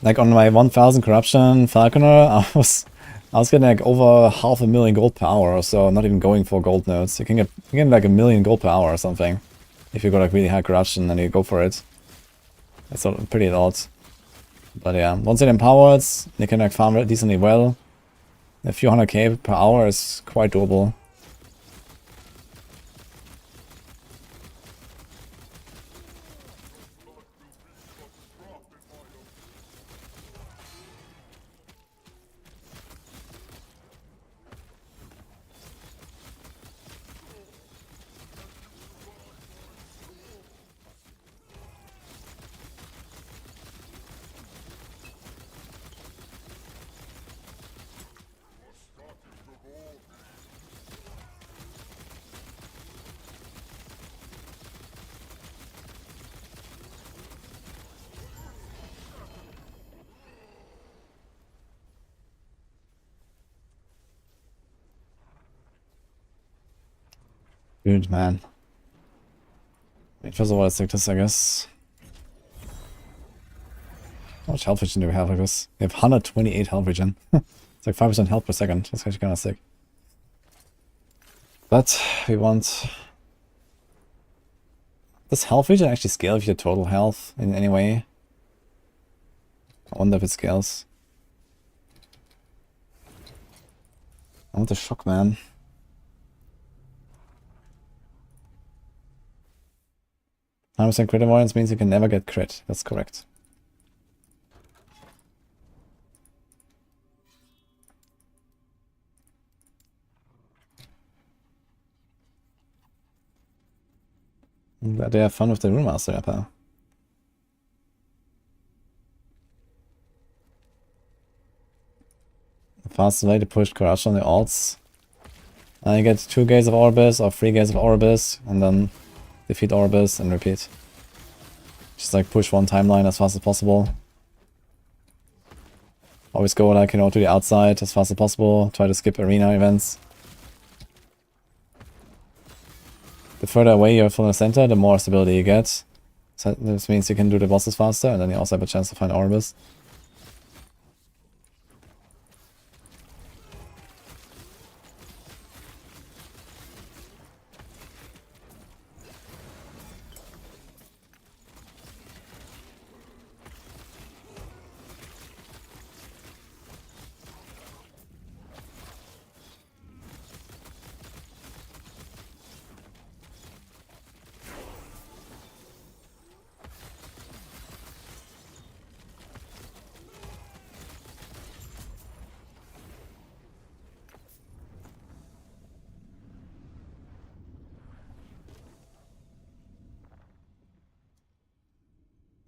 A: Like on my 1000 corruption Falconer, I I was getting like over 500,000 gold per hour or so, not even going for gold nodes. You can get like 1,000,000 gold per hour or something. If you got like really high corruption and you go for it. That's sort of pretty odd. But yeah, once it empowered, you can like farm it decently well. A few 100k per hour is quite doable. Dude, man. Wait, first of all, let's take this, I guess. How much health regen do we have like this? We have 128 health regen. It's like 5% health per second. That's actually kind of sick. But we want... Does health regen actually scale with your total health in any way? I wonder if it scales. I want the shock, man. 100% crit avoidance means you can never get crit. That's correct. I'm glad they have fun with the Runemaster Rapper. The fastest way to push corruption on the alts. You get 2 gates of Orbis or 3 gates of Orbis, and then defeat Orbis and repeat. Just like push one timeline as fast as possible. Always go like, you know, to the outside as fast as possible. Try to skip arena events. The further away you're from the center, the more stability you get. So this means you can do the bosses faster, and then you also have a chance to find Orbis.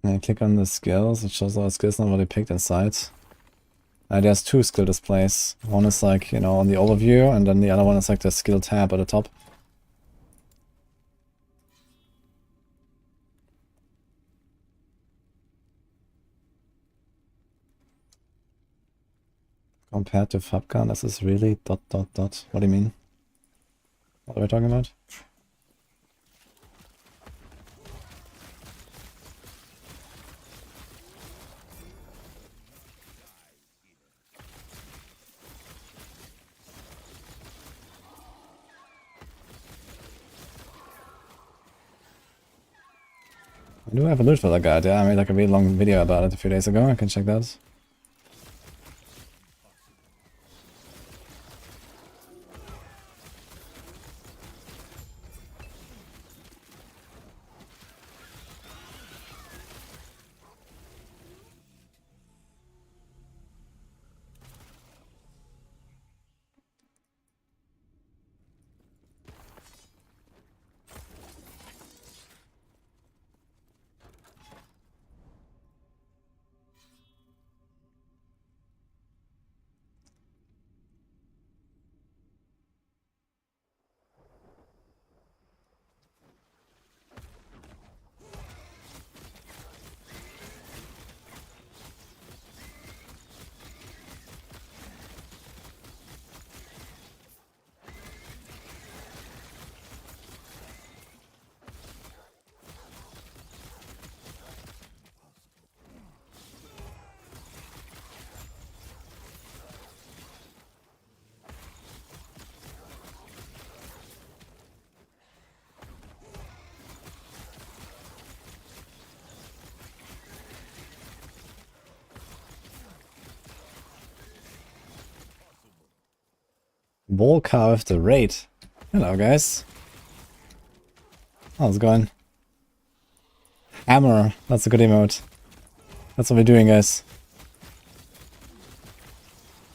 A: And click on the skills, it shows all the skills and what they picked inside. There's 2 skill displays. One is like, you know, on the overview, and then the other one is like the skill tab at the top. Compared to Fabgun, this is really ... What do you mean? What are we talking about? I do have a loot for that guy, yeah, I made like a really long video about it a few days ago, I can check that. Volcar with the raid. Hello, guys. How's it going? Hammer. That's a good emote. That's what we're doing, guys.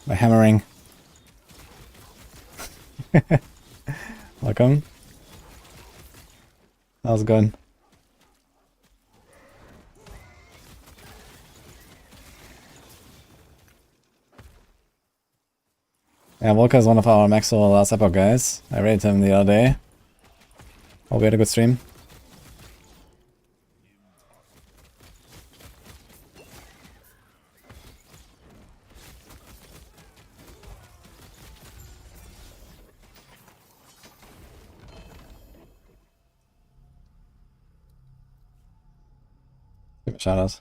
A: By hammering. Welcome. How's it going? Yeah, Volker is one of our Maxwell last Epoch guys. I raided him the other day. Hope we had a good stream. Give me a shout out.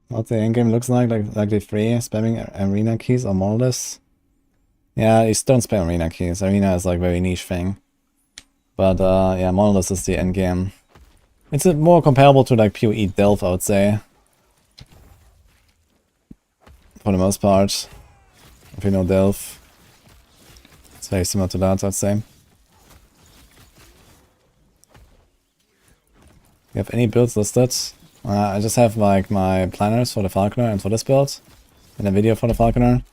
A: What the endgame looks like the free spamming arena keys or monoliths. Yeah, you don't spam arena keys. Arena is like very niche thing. But yeah, monoliths is the endgame. It's more comparable to like PoE Delve, I would say. For the most part. If you know Delve. It's very similar to that, I'd say. You have any builds listed? I just have like my planners for the Falconer and for this build. And a video for the Falconer.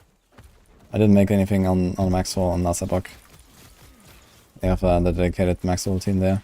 A: I didn't make anything on Maxwell on last Epoch. They have the dedicated Maxwell team there.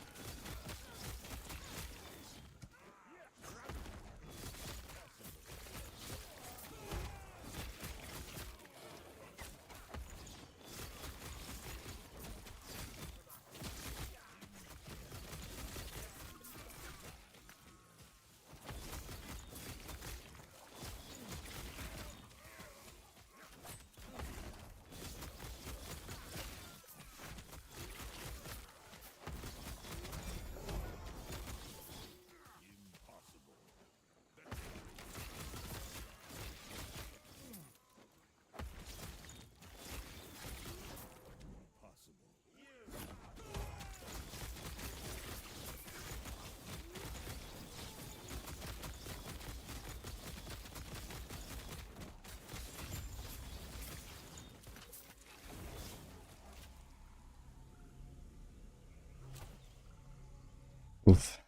A: Oof.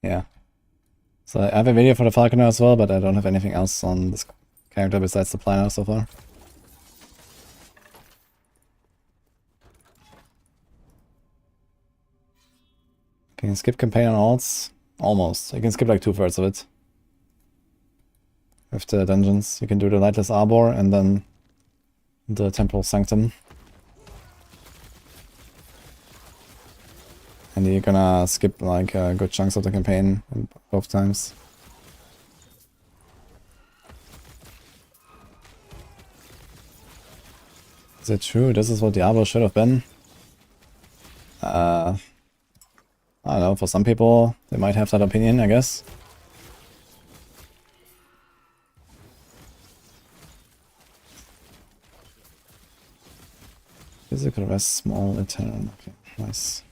A: Yeah. So I have a video for the Falconer as well, but I don't have anything else on this character besides the planner so far. Can you skip campaign on alts? Almost. You can skip like 2/3 of it. With the dungeons, you can do the Lightless Arbor and then the Temple Sanctum. And you're gonna skip like good chunks of the campaign both times. Is it true? This is what Diablo should have been? I don't know, for some people they might have that opinion, I guess. Physical rest, small, eternal. Okay, nice.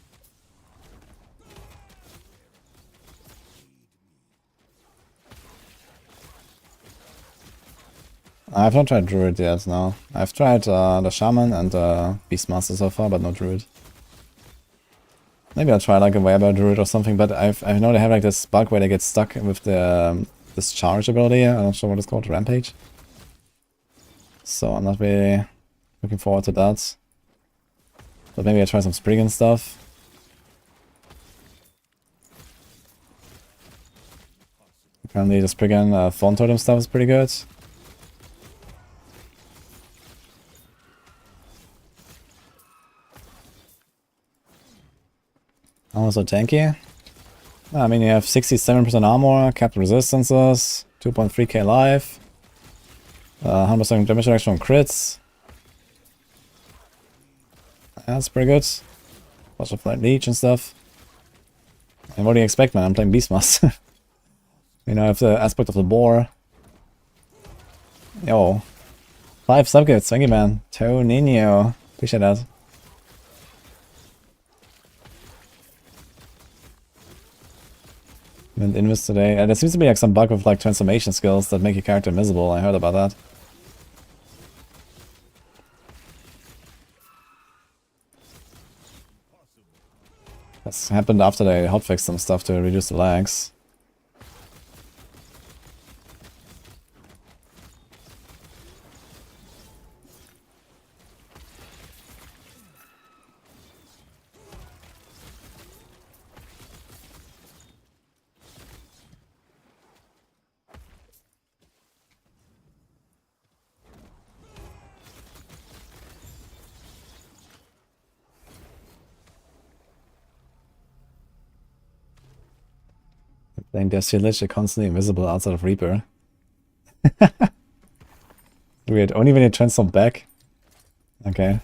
A: I've not tried Druid yet, no. I've tried the Shaman and the Beastmaster so far, but no Druid. Maybe I'll try like a Weber Druid or something, but I know they have like this bug where they get stuck with the discharge ability. I'm not sure what it's called, Rampage. So I'm not really looking forward to that. But maybe I'll try some Spriggan stuff. Apparently the Spriggan Fawn Totem stuff is pretty good. Also tanky. I mean, you have 67% armor, capped resistances, 2.3k life, 100% damage reduction from crits. Yeah, that's pretty good. Bunch of like leech and stuff. And what do you expect, man? I'm playing Beastmaster. You know, I have the aspect of the boar. Yo. 5 subgifts, thank you, man. Tonino. Appreciate that. Mint Invis today. There seems to be like some bug with like transformation skills that make your character invisible. I heard about that. That's happened after they hotfixed some stuff to reduce the lags. Playing Destiny Lich, you're constantly invisible outside of Reaper. Weird, only when you transform back? Okay.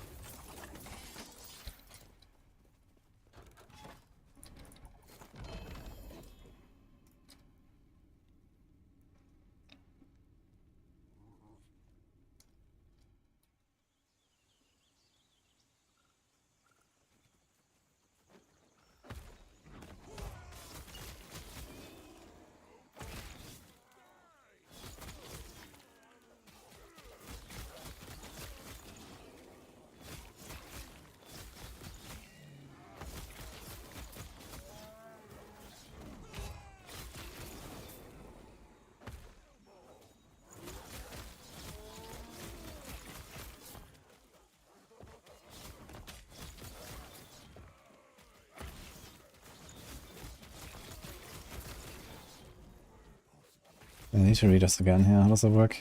A: I need to read this again here. How does it work?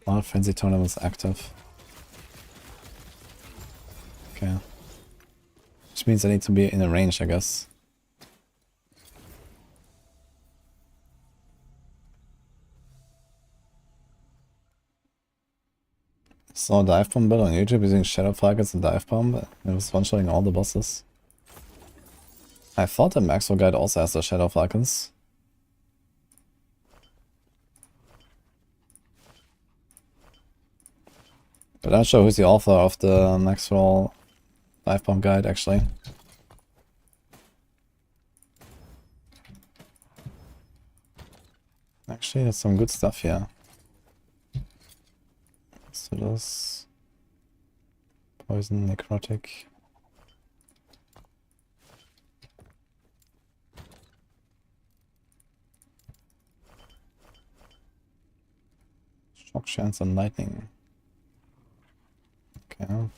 A: All frenzy tournaments active. Okay. Which means I need to be in a range, I guess. Saw a dive bomb build on YouTube using shadow targets and dive bomb. It was one-shotting all the bosses. I thought the Maxwell guide also has the shadow falcons. But I'm not sure who's the author of the Maxwell dive bomb guide actually. Actually, that's some good stuff here. So this poison, necrotic. Shock chance and lightning. Okay.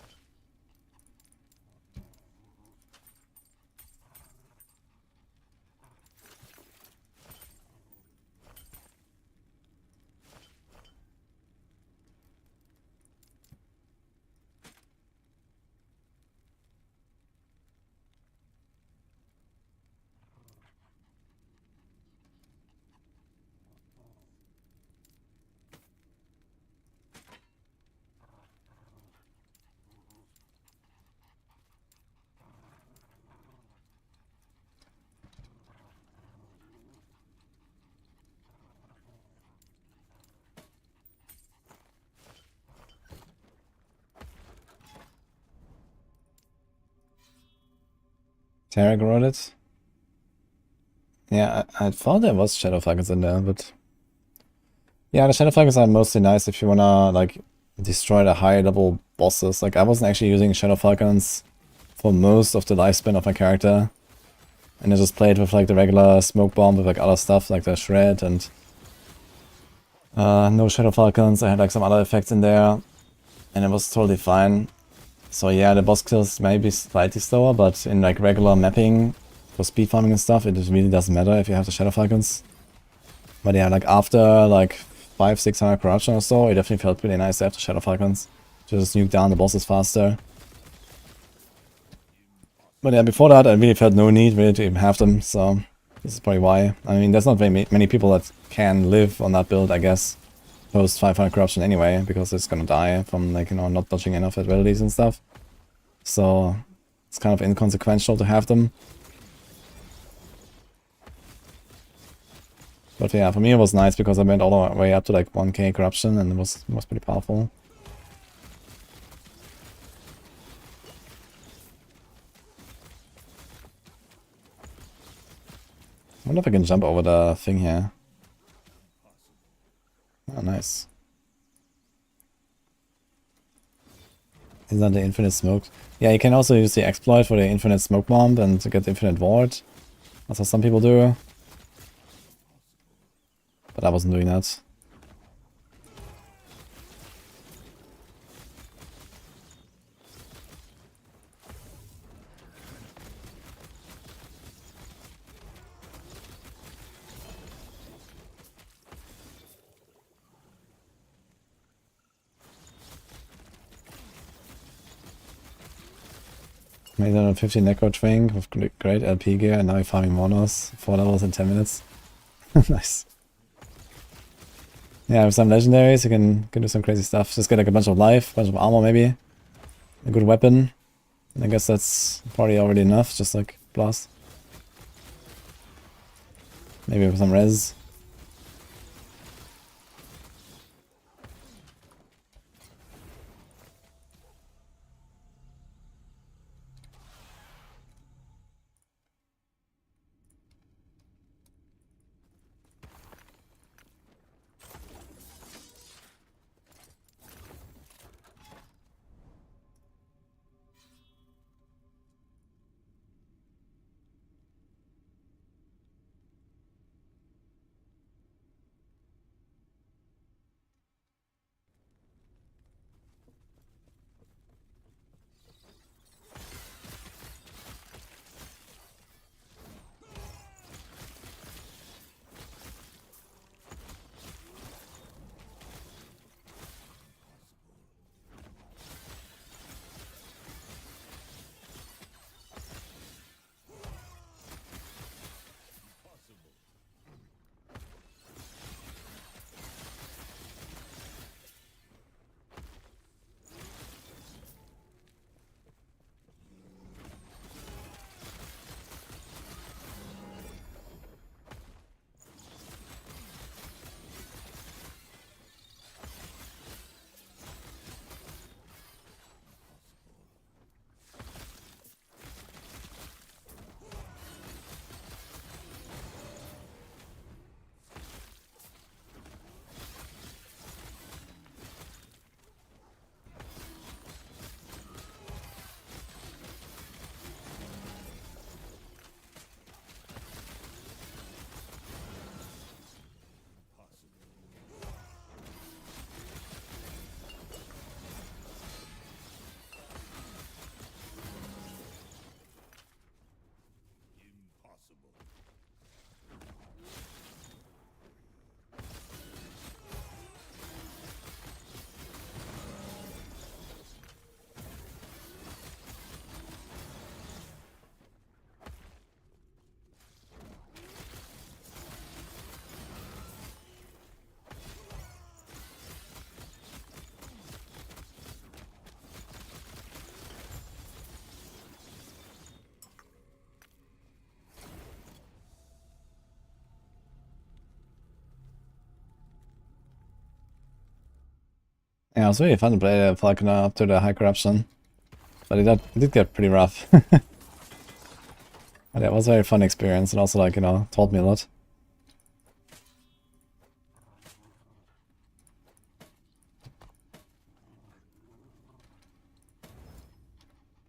A: Tarek wrote it. Yeah, I thought there was shadow falcons in there, but yeah, the shadow falcons are mostly nice if you wanna like destroy the high level bosses. Like I wasn't actually using shadow falcons for most of the lifespan of my character, and I just played with like the regular smoke bomb with like other stuff like the shred and no shadow falcons. I had like some other effects in there, and it was totally fine. So yeah, the boss kills may be slightly slower, but in like regular mapping for speed farming and stuff, it really doesn't matter if you have the shadow falcons. But yeah, like after like 500-600 corruption or so, it definitely felt pretty nice to have the shadow falcons. Just nuke down the bosses faster. But yeah, before that I really felt no need really to even have them, so this is probably why. I mean, there's not very many people that can live on that build, I guess, post 500 corruption anyway, because it's gonna die from like, you know, not dodging enough abilities and stuff. So it's kind of inconsequential to have them. But yeah, for me it was nice because I went all the way up to like 1k corruption and it was pretty powerful. wonder if I can jump over the thing here. Oh, nice. Isn't that the infinite smoke? Yeah, you can also use the exploit for the infinite smoke bomb and to get the infinite ward. That's what some people do. But I wasn't doing that. Made 150 Necro Twink with great LP gear and now you're farming monos. 4 levels in 10 minutes. Nice. Yeah, with some legendaries you can do some crazy stuff. Just get like a bunch of life, bunch of armor maybe. A good weapon. I guess that's probably already enough, just like blast. Maybe with some res. Yeah, it was really fun to play the Falconer up to the high corruption. But it did get pretty rough. But yeah, it was a very fun experience and also like, you know, taught me a lot.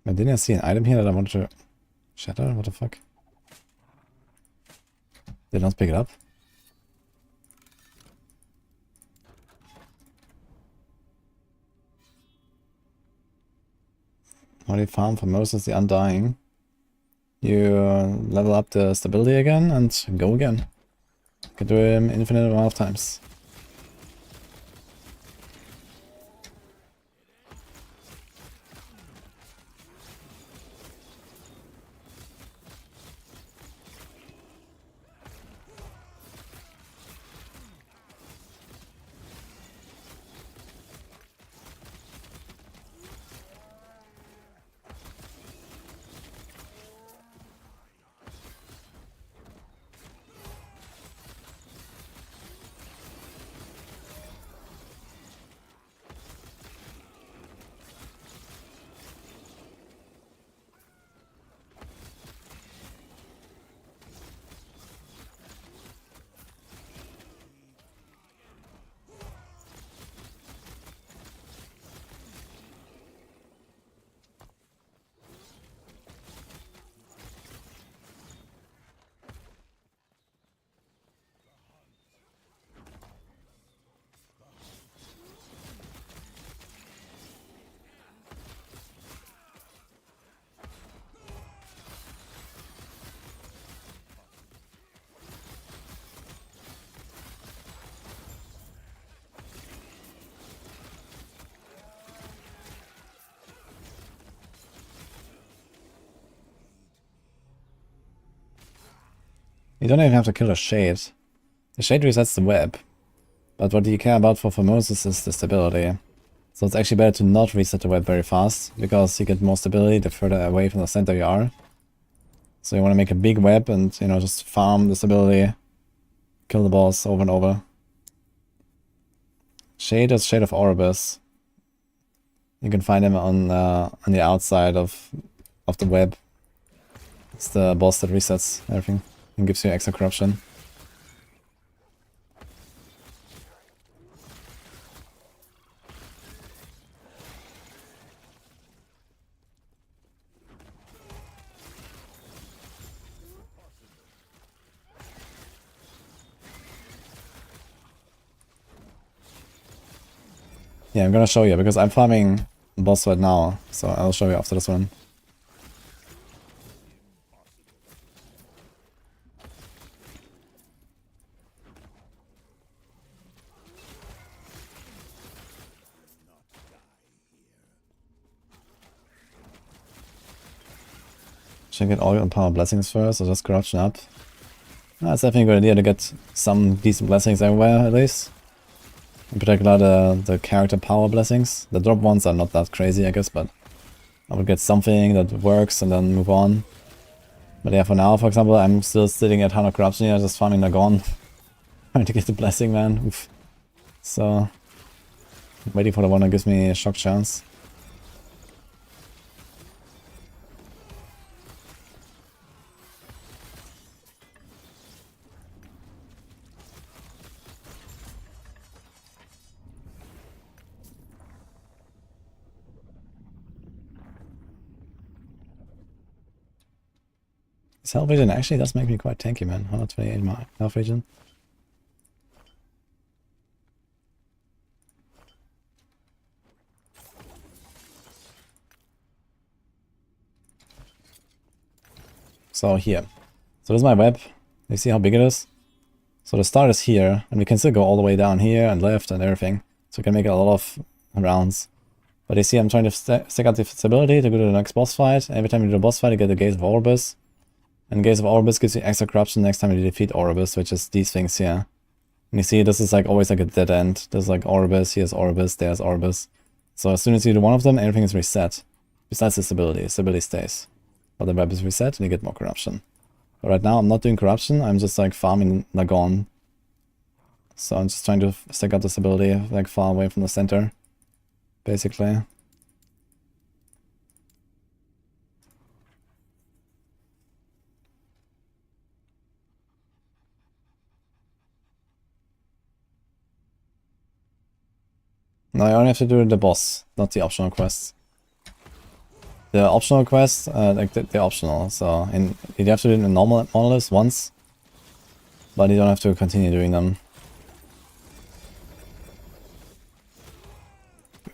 A: But didn't I see an item here that I wanted to shatter? What the fuck? Did not pick it up? Only farm for Moses the Undying. You level up the stability again and go again. You can do him infinite amount of times. don't even have to kill a Shade. The Shade resets the web. But what you care about for Formosus is the stability. So it's actually better to not reset the web very fast, because you get more stability the further away from the center you are. So you want to make a big web and, you know, just farm the stability, kill the boss over and over. Shade is Shade of Orbis. You can find him on the outside of the web. It's the boss that resets everything and gives you extra corruption. Yeah, I'm gonna show you, because I'm farming boss right now, so I'll show you after this one. Should I get all on power blessings first, or just corruption up? It's definitely a good idea to get some decent blessings everywhere, at least. In particular, the character power blessings. The drop ones are not that crazy, I guess, but I would get something that works and then move on. But yeah, for now, for example, I'm still sitting at 100 corruption here, just farming Nagon. Trying to get the blessing, man. Oof. So, waiting for the one that gives me a shock chance. This health regen actually does make me quite tanky, man. 128 my health regen. So here. So this is my web. You see how big it is? So the start is here, and we can still go all the way down here and left and everything. So we can make a lot of rounds. But you see I'm trying to stack out the stability to go to the next boss fight. Every time you do a boss fight you get the Gaze of Orbis. And Gaze of Orbis gives you extra corruption next time you defeat Orbis, which is these things here. And you see this is like always like a dead end. There's like Orbis, here's Orbis, there's Orbis. So as soon as you do one of them, everything is reset. Besides the stability. Stability stays. But the web is reset and you get more corruption. But right now I'm not doing corruption, I'm just like farming Nagon. So I'm just trying to stack out the stability like far away from the center. Basically. No, I only have to do the boss, not the optional quests. The optional quests, like they're optional, so you have to do the normal monoliths once, but you don't have to continue doing them.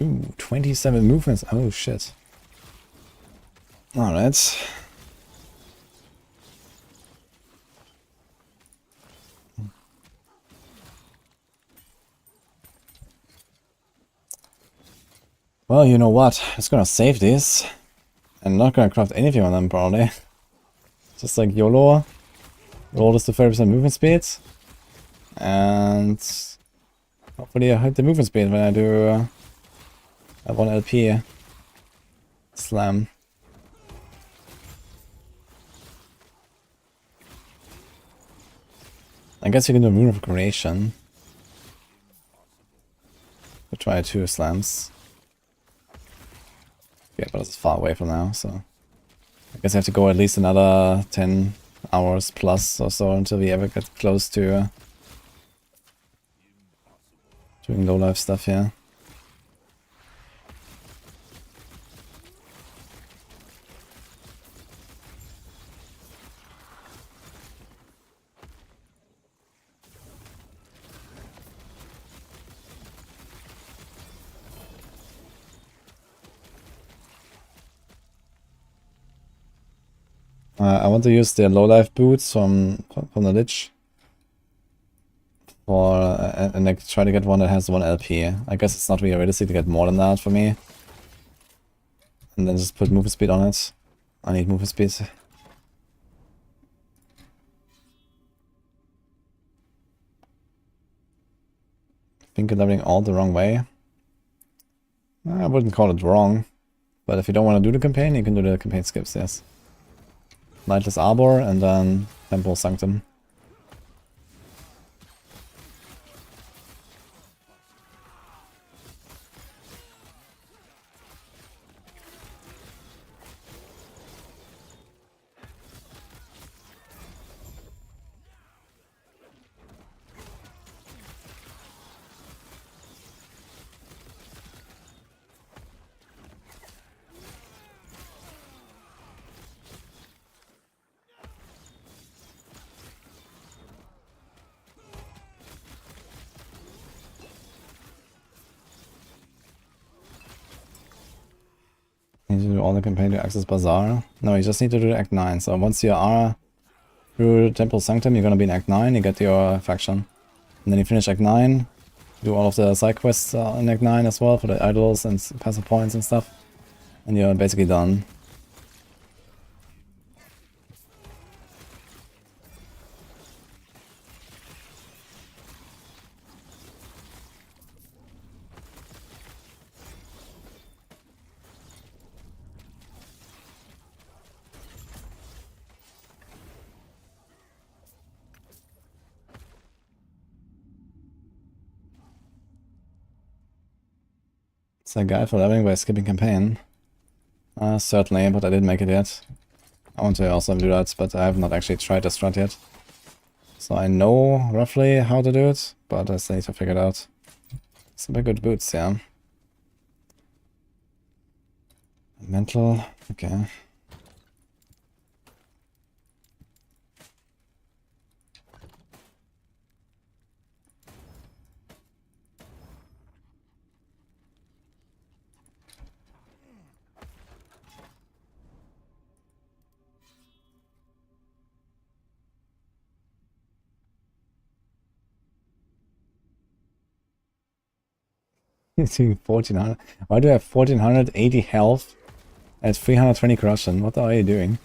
A: Ooh, 27 movements, oh shit. Alright. Well, you know what, I'm just gonna save these. I'm not gonna craft anything on them, probably. Just like YOLO. Roll this to 30% movement speed. And hopefully I hit the movement speed when I do a 1 LP slam. I guess you can do Rune of Creation. We'll try 2 slams. Yeah, but it's far away from now, so I guess I have to go at least another 10 hours plus or so until we ever get close to doing low life stuff here. I want to use the low life boots from the Lich for and like try to get one that has 1 LP. I guess it's not really realistic to get more than that for me. And then just put movement speed on it. I need movement speed. think you're leveling all the wrong way. I wouldn't call it wrong, but if you don't want to do the campaign, you can do the campaign skips, yes. Lightless Arbor and then Temple Sanctum. Need to do all the campaign to access Bazaar. No, you just need to do Act 9. So once you are through Temple Sanctum, you're gonna be in Act 9, you get your faction. And then you finish Act 9, do all of the side quests in Act 9 as well for the idols and passive points and stuff. And you're basically done. It's a guide for leveling by skipping campaign. Certainly, but I didn't make it yet. I want to also do that, but I have not actually tried this strat yet. So I know roughly how to do it, but I still need to figure it out. Some very good boots, yeah. Mental, okay. Using 1400. Why do I have 1480 health at 320 corruption? What are you doing?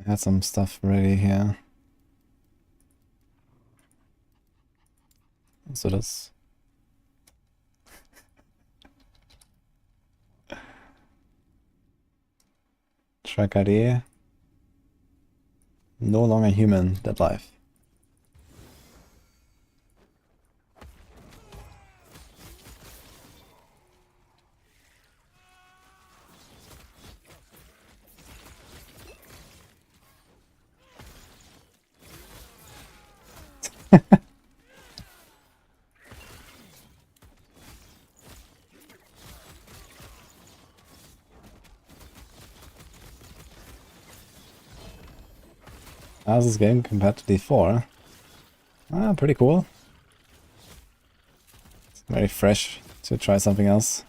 A: I had some stuff ready here. So das. Track ID. No longer human, dead life. How's this game compared to D4? Ah, pretty cool. It's very fresh to try something else.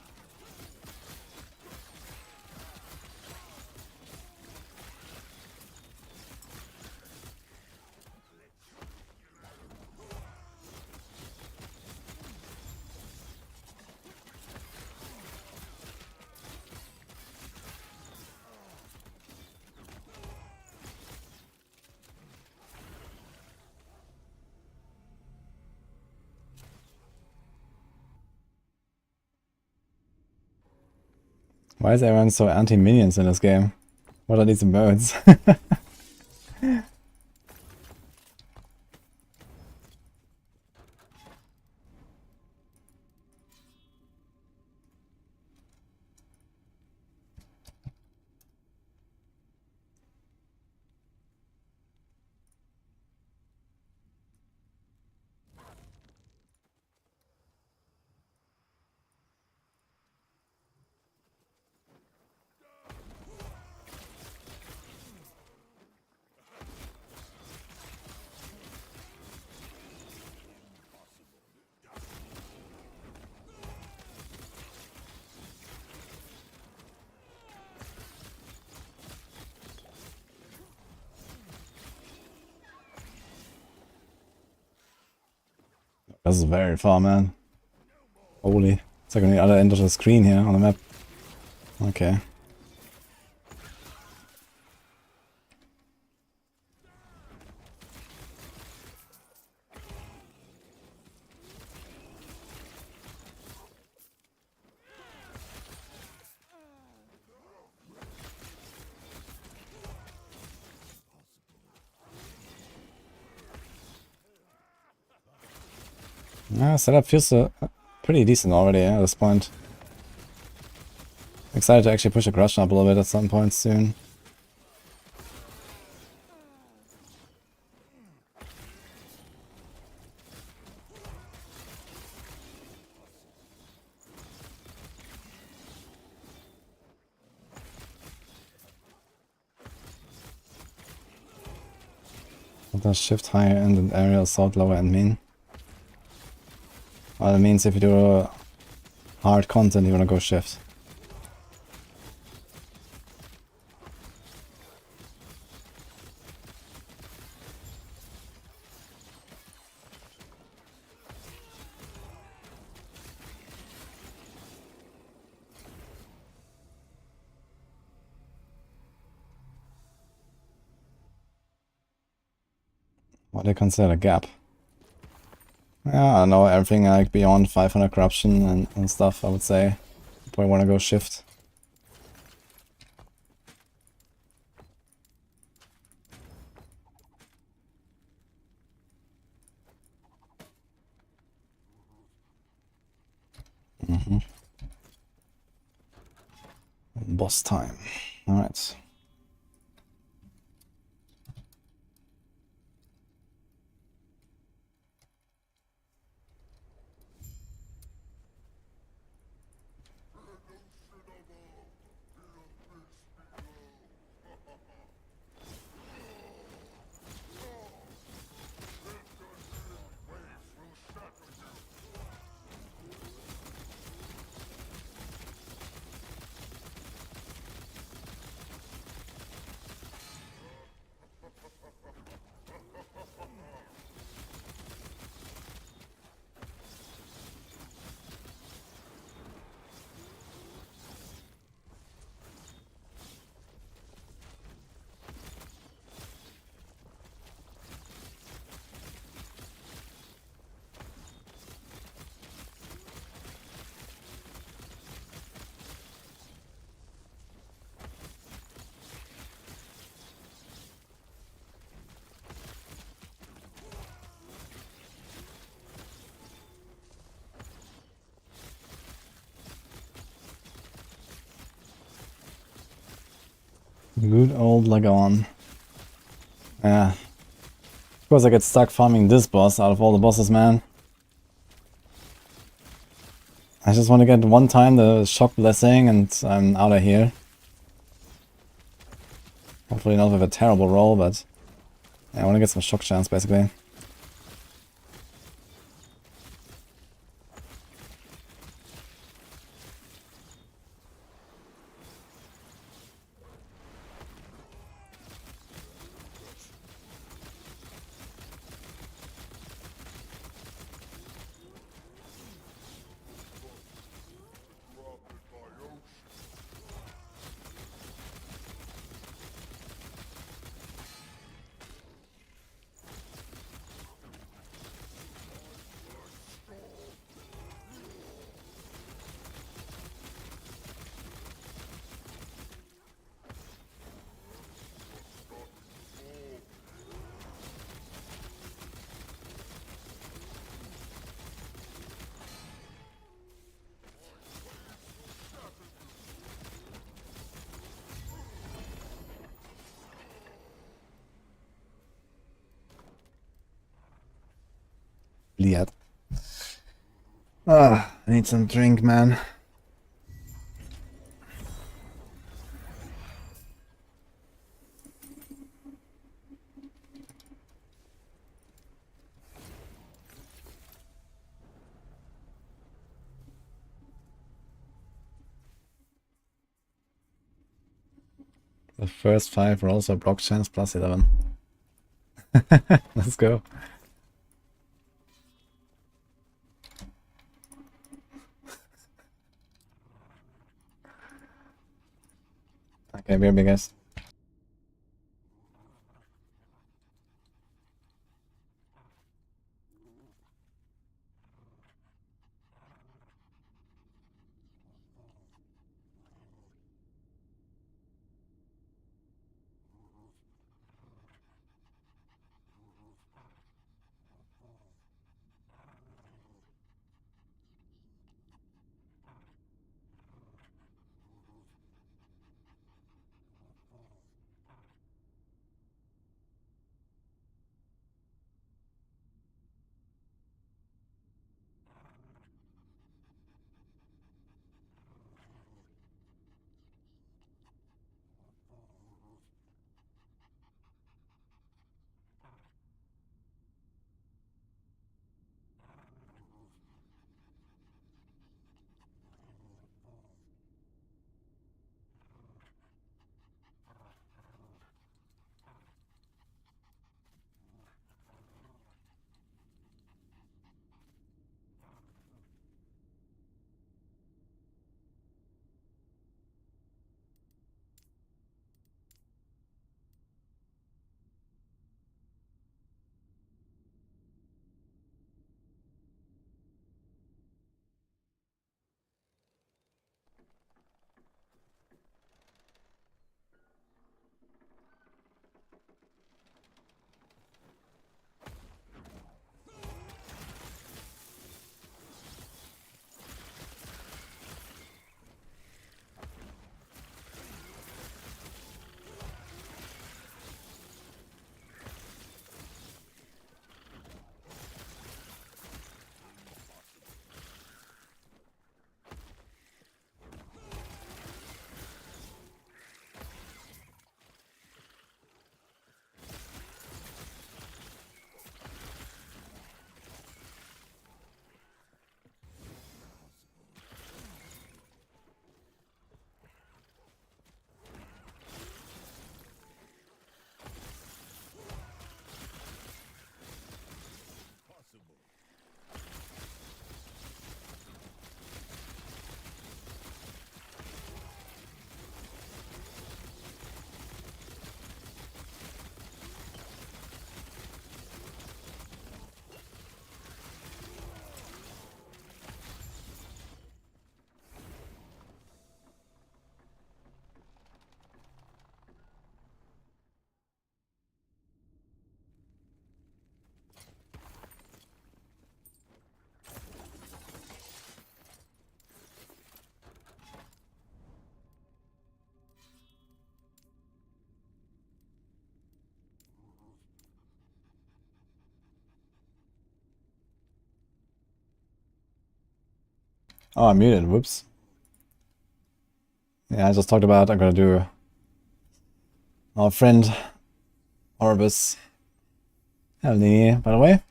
A: Why is everyone so anti-minions in this game? What are these birds? This is very far, man. Holy. It's like on the other end of the screen here on the map. Okay. Yeah, setup feels pretty decent already at this point. Excited to actually push aggression up a little bit at some point soon. What does shift higher end and area assault lower end mean? Well, it means if you do hard content, you wanna go shift. What do you consider a gap? Yeah, I don't know, everything like beyond 500 corruption and stuff, I would say. Probably wanna go shift. Boss time. Alright. Good old Lagon. Yeah. Of course I get stuck farming this boss out of all the bosses, man. I just want to get one time the shock blessing and I'm out of here. Hopefully not with a terrible roll, but yeah, I want to get some shock chance basically. Liat. Ah, I need some drink, man. The first 5 rolls are block chance plus 11. Let's go. Okay, BRB guys. Oh, I'm muted. Whoops. Yeah, I just talked about I'm gonna do our friend Orbis. Hello, by the way.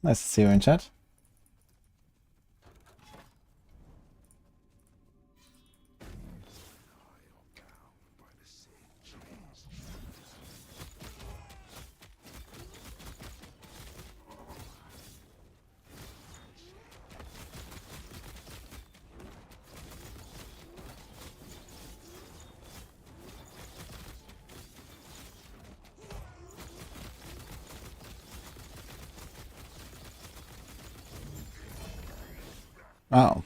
A: Nice to see you in chat. Oh.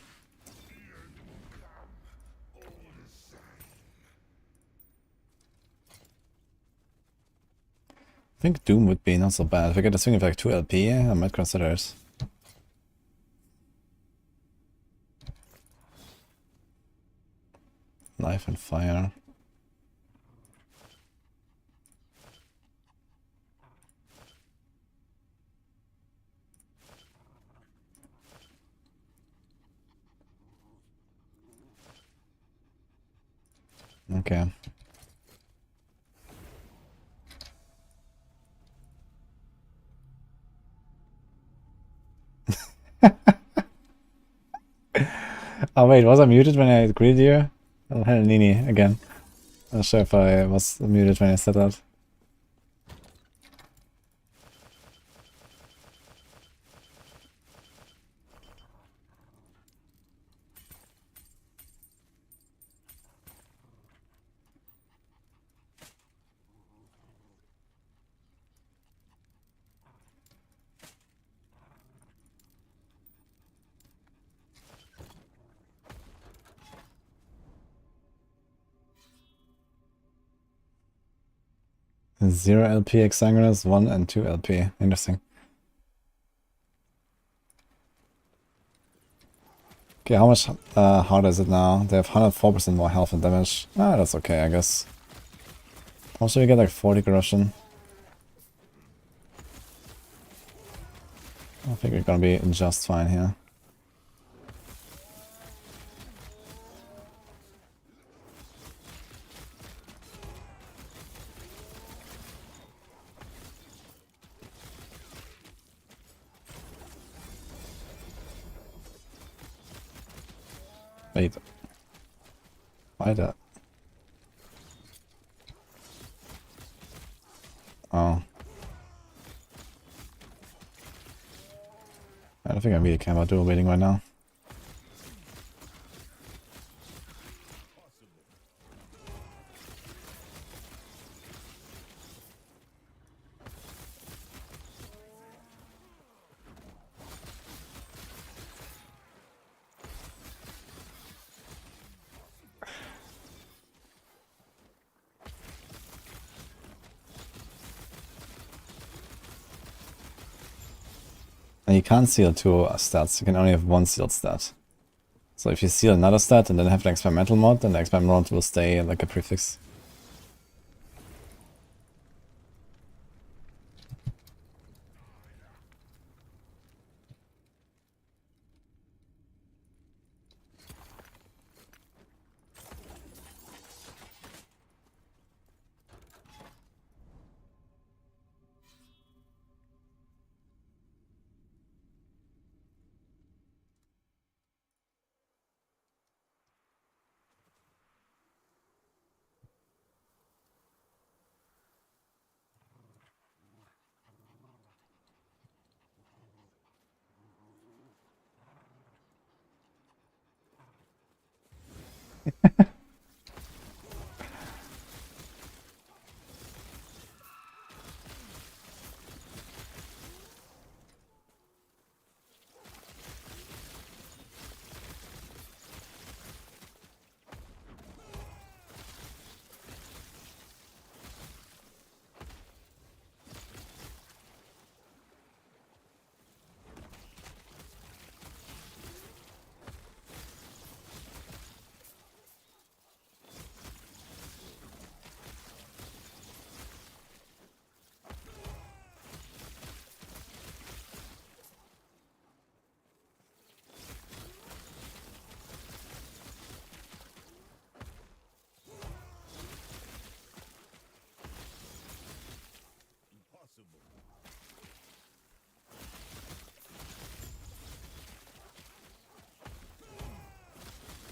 A: I think Doom would be not so bad. If I get a swing of like 2 LP, I might consider it. Life and Fire. Okay. Oh wait, was I muted when I greeted you? Oh, hell, Nini, again. Not sure if I was muted when I said that. Zero LP Exsanguinous, 1 and 2 LP. Interesting. Okay, how much harder is it now? They have 104% more health and damage. Ah, that's okay, I guess. Also, we get like 40 corruption. I think we're gonna be just fine here. Wait. Why that? Oh. I don't think I really care about dual waiting right now. And you can't seal 2 stats, you can only have 1 sealed stat. So if you seal another stat and then have an experimental mod, then the experimental mod will stay like a prefix.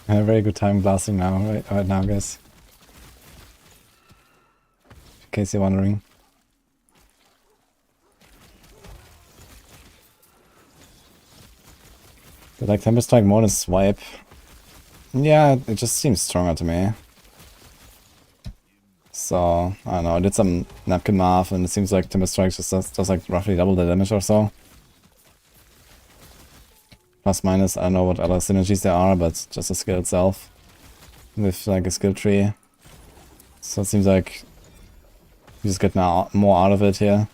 A: I have a very good time blasting now, right now, guys. In case you're wondering. But like Tempest Strike more than Swipe. Yeah, it just seems stronger to me. So, I don't know, I did some napkin math and it seems like Tempest Strike just does like roughly double the damage or so. Plus minus, I don't know what other synergies there are, but just the skill itself. With like a skill tree. So it seems like you just get now more out of it here.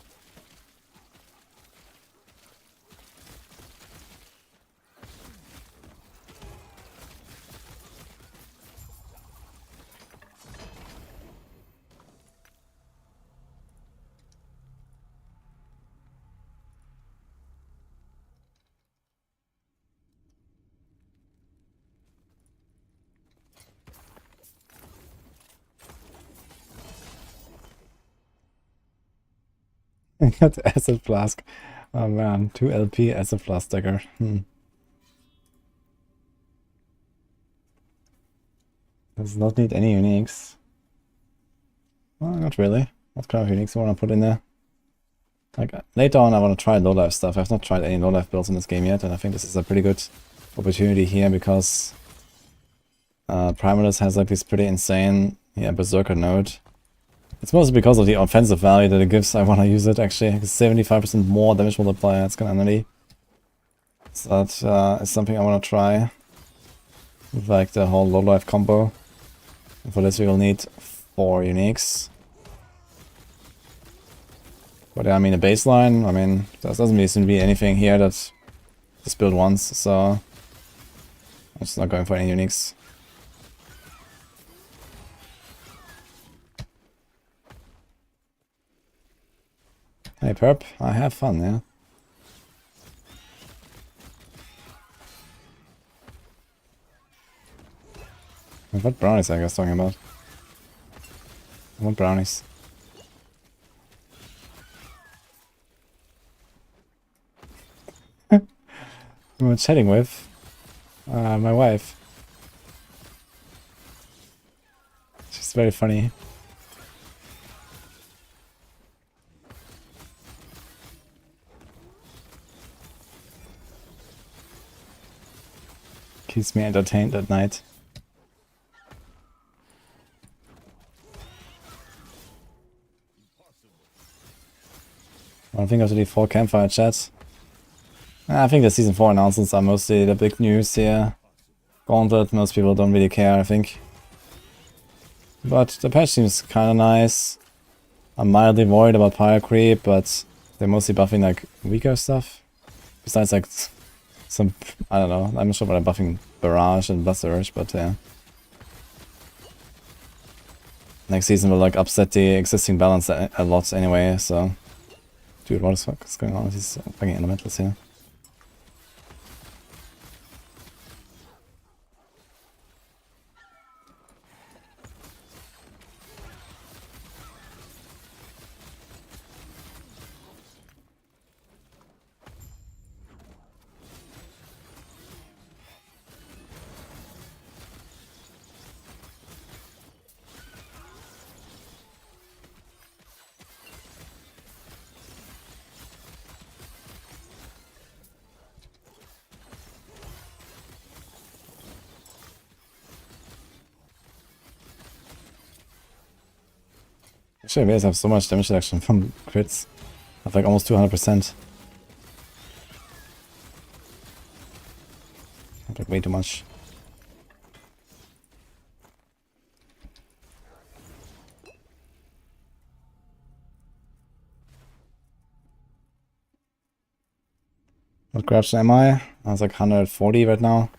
A: Got the acid flask. Oh man, 2 LP acid flask dagger. Does not need any uniques. Well, not really. What kind of uniques do I want to put in there? Like, later on I want to try low life stuff. I've not tried any low life builds in this game yet, and I think this is a pretty good opportunity here because Primalist has like this pretty insane Berserker node. It's mostly because of the offensive value that it gives. I want to use it actually. 75% more damage multiplier. It's kind of nutty. So that is something I want to try. With like the whole low life combo. And for this we will need 4 uniques. But yeah, I mean, the baseline, I mean, there doesn't seem to be anything here that is built once, so I'm just not going for any uniques. Hey Perp, I have fun, yeah. What brownies are you guys talking about? What brownies? Who am I chatting with? My wife. She's very funny. Keeps me entertained at night. I think of the 4 campfire chats. I think the Season 4 announcements are mostly the big news here. Gauntlet, most people don't really care, I think. But the patch seems kinda nice. I'm mildly worried about Pyre Creep, but they're mostly buffing like weaker stuff. Besides like some, I don't know, I'm not sure about buffing Barrage and Blood Surge, but yeah. Next season will like upset the existing balance a lot anyway, so... Dude, what the fuck is going on with these fucking elementals here? Actually, I have so much damage reduction from crits. I have like almost 200%. I have like way too much. What corruption am I? I was like 140 right now.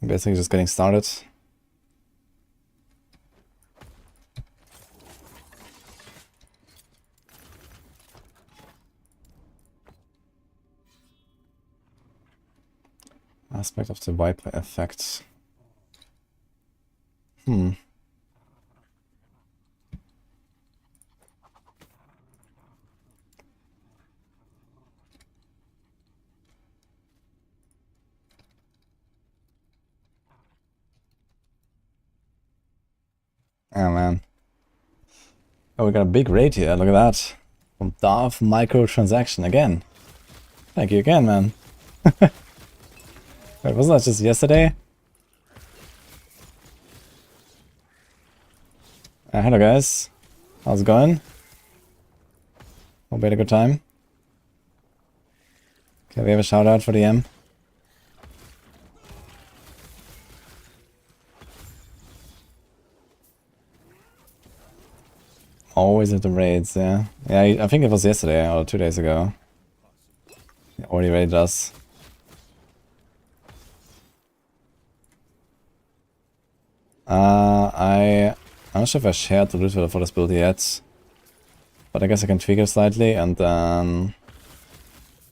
A: I'm basically just getting started. Aspect of the wipe effect. Oh man. Oh, we got a big raid here, look at that. From Darth Microtransaction again. Thank you again, man. Wait, wasn't that just yesterday? Hello guys. How's it going? Hope you had a good time. Okay, we have a shout out for the M. Always at the raids, yeah. Yeah, I think it was yesterday or 2 days ago. He already raided us. I'm not sure if I shared the loot for this build yet. But I guess I can tweak it slightly and then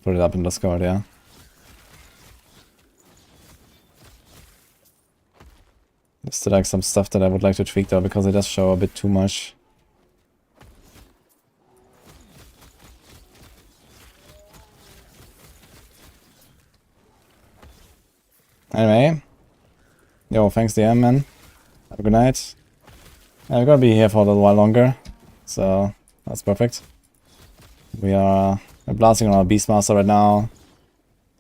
A: put it up in Discord, yeah. There's still like some stuff that I would like to tweak though, because it does show a bit too much. Anyway. Yo, thanks DM, man. Have a good night. We're gonna be here for a little while longer. So, that's perfect. We're blasting on our Beastmaster right now.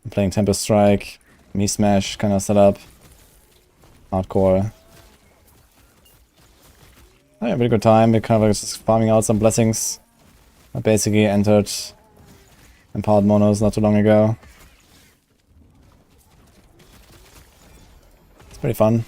A: I'm playing Tempest Strike, Me Smash kind of setup. Hardcore. I had a pretty good time. We're kind of just farming out some blessings. I basically entered Empowered Monos not too long ago. It's pretty fun.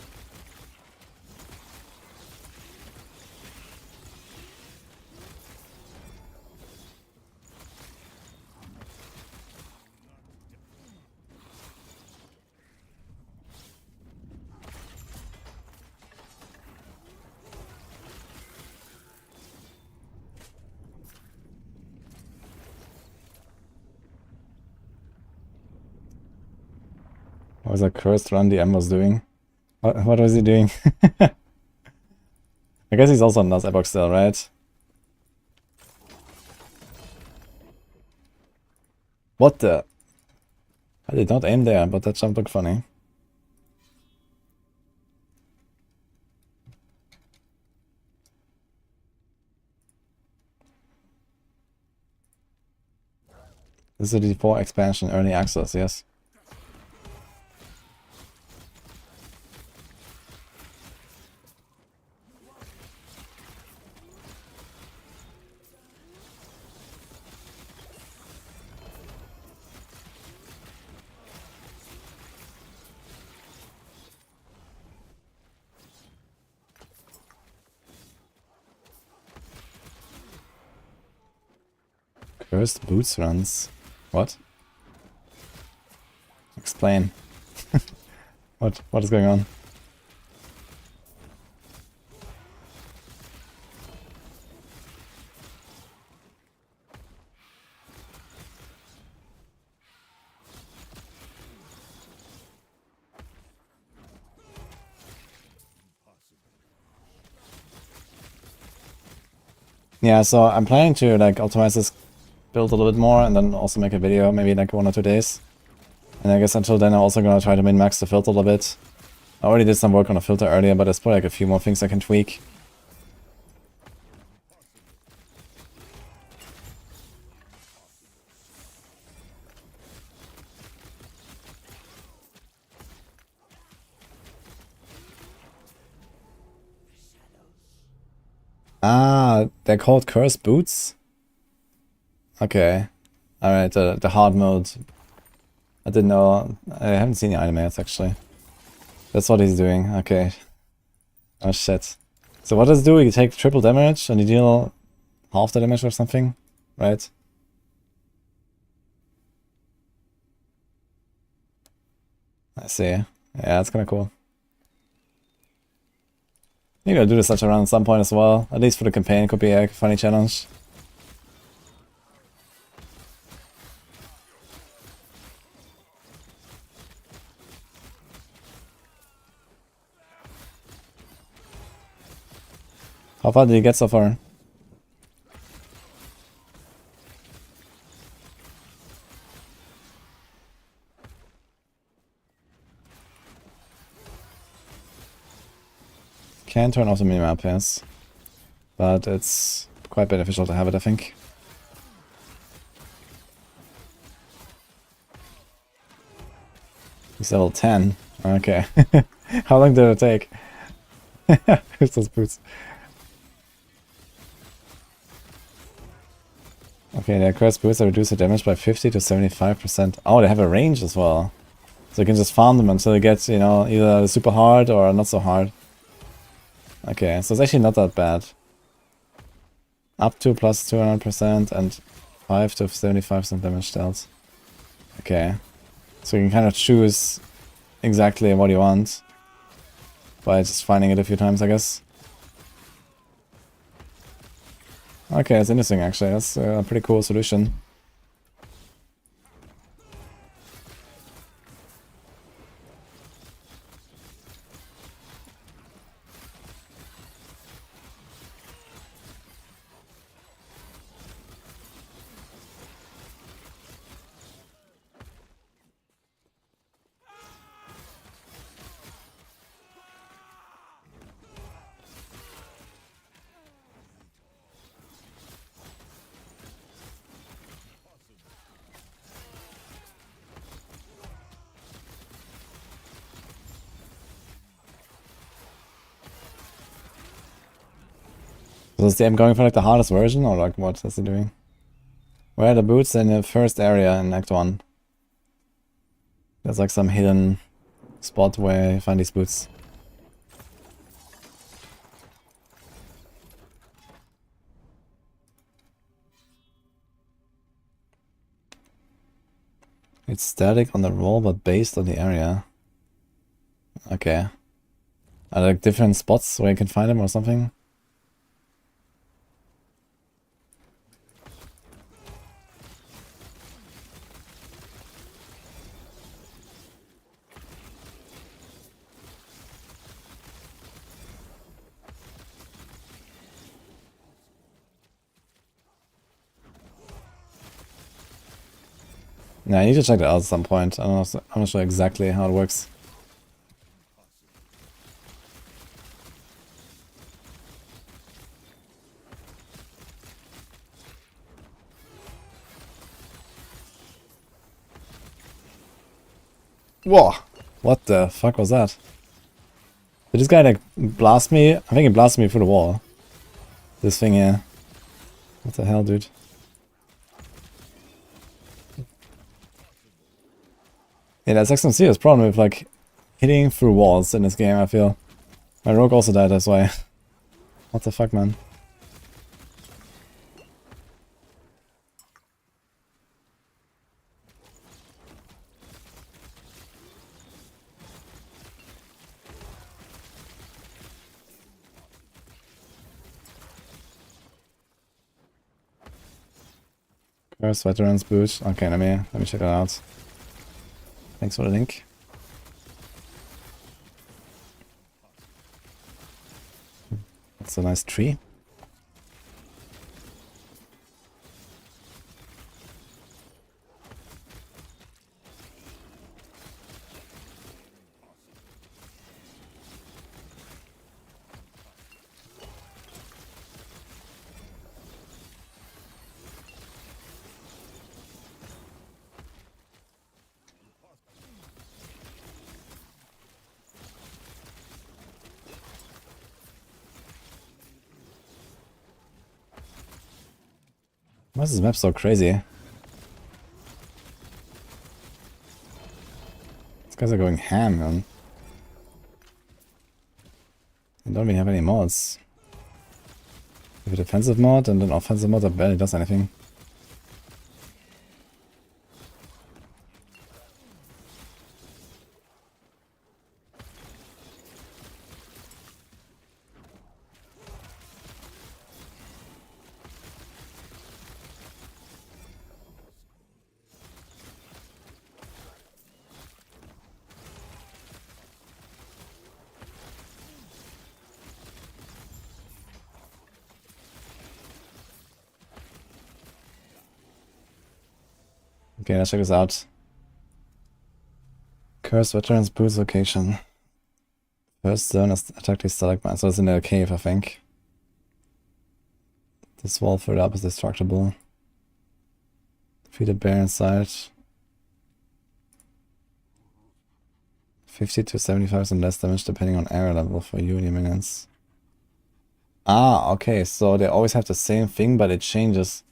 A: What was that cursed run DM was doing? What was he doing? I guess he's also on this Epoch still, right? What the? I did not aim there, but that jump looked funny. This is a D4 expansion, early access, yes. Cursed boots runs. What? Explain. What is going on? Yeah, so I'm planning to like optimize this build a little bit more and then also make a video, maybe like 1 or 2 days. And I guess until then I'm also gonna try to min-max the filter a little bit. I already did some work on a filter earlier, but there's probably like a few more things I can tweak. Ah, they're called cursed boots? Okay. Alright, the hard mode. I didn't know. I haven't seen the anime yet, actually. That's what he's doing. Okay. Oh shit. So what does it do? You take triple damage and you deal half the damage or something? Right? I see. Yeah, that's kinda cool. Maybe I'll do this such around at some point as well. At least for the campaign, could be a funny challenge. How far did you get so far? Can turn off the minimap, yes. But it's quite beneficial to have it, I think. He's level 10. Okay. How long did it take? Who's those boots? Okay, their cursed boots that reduce the damage by 50 to 75%. Oh, they have a range as well. So you can just farm them until it gets, you know, either super hard or not so hard. Okay, so it's actually not that bad. Up to plus 200% and 5 to 75% damage dealt. Okay. So you can kind of choose exactly what you want by just finding it a few times, I guess. Okay, that's interesting actually. That's a pretty cool solution. So is the aim going for like the hardest version, or like what is he doing? Where are the boots in the first area in Act 1? There's like some hidden spot where you find these boots. It's static on the roll, but based on the area. Okay. Are there like different spots where you can find them or something? Yeah, I need to check that out at some point. I'm not sure exactly how it works. Whoa! What the fuck was that? Did this guy like blast me? I think he blasted me through the wall. This thing here. What the hell, dude? Yeah, that's like some serious problem with like hitting through walls in this game, I feel. My rogue also died, that's why. What the fuck, man? First veterans boot. Okay, let me check that out. Thanks for the link. That's a nice tree. Why is this map so crazy? These guys are going ham, man. I don't really have any mods. We have a defensive mod and an offensive mod that barely does anything. Okay, let's check this out. Cursed Veterans Boots location. First zone is attack these stalagmites. So it's in the cave, I think. This wall further up is destructible. Defeat a bear inside. 50 to 75% less damage depending on area level for you and your minions. Ah, okay, so they always have the same thing, but it changes.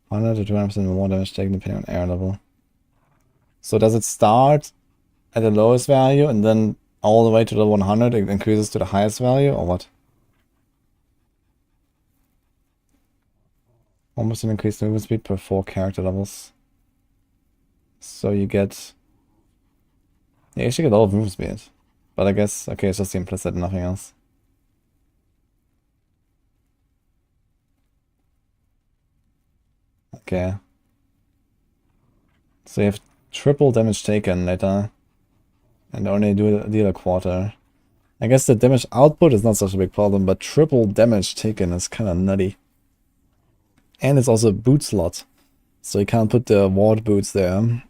A: 100 to 200% more damage taken depending on area level. So does it start at the lowest value and then all the way to the 100 it increases to the highest value, or what? Almost an increased movement speed per 4 character levels. So you get... Yeah, you should get all of movement speed. But I guess, okay, it's just the implicit and nothing else. Okay. So you have triple damage taken later. And only deal a quarter. I guess the damage output is not such a big problem, but triple damage taken is kind of nutty. And it's also a boot slot. So you can't put the ward boots there.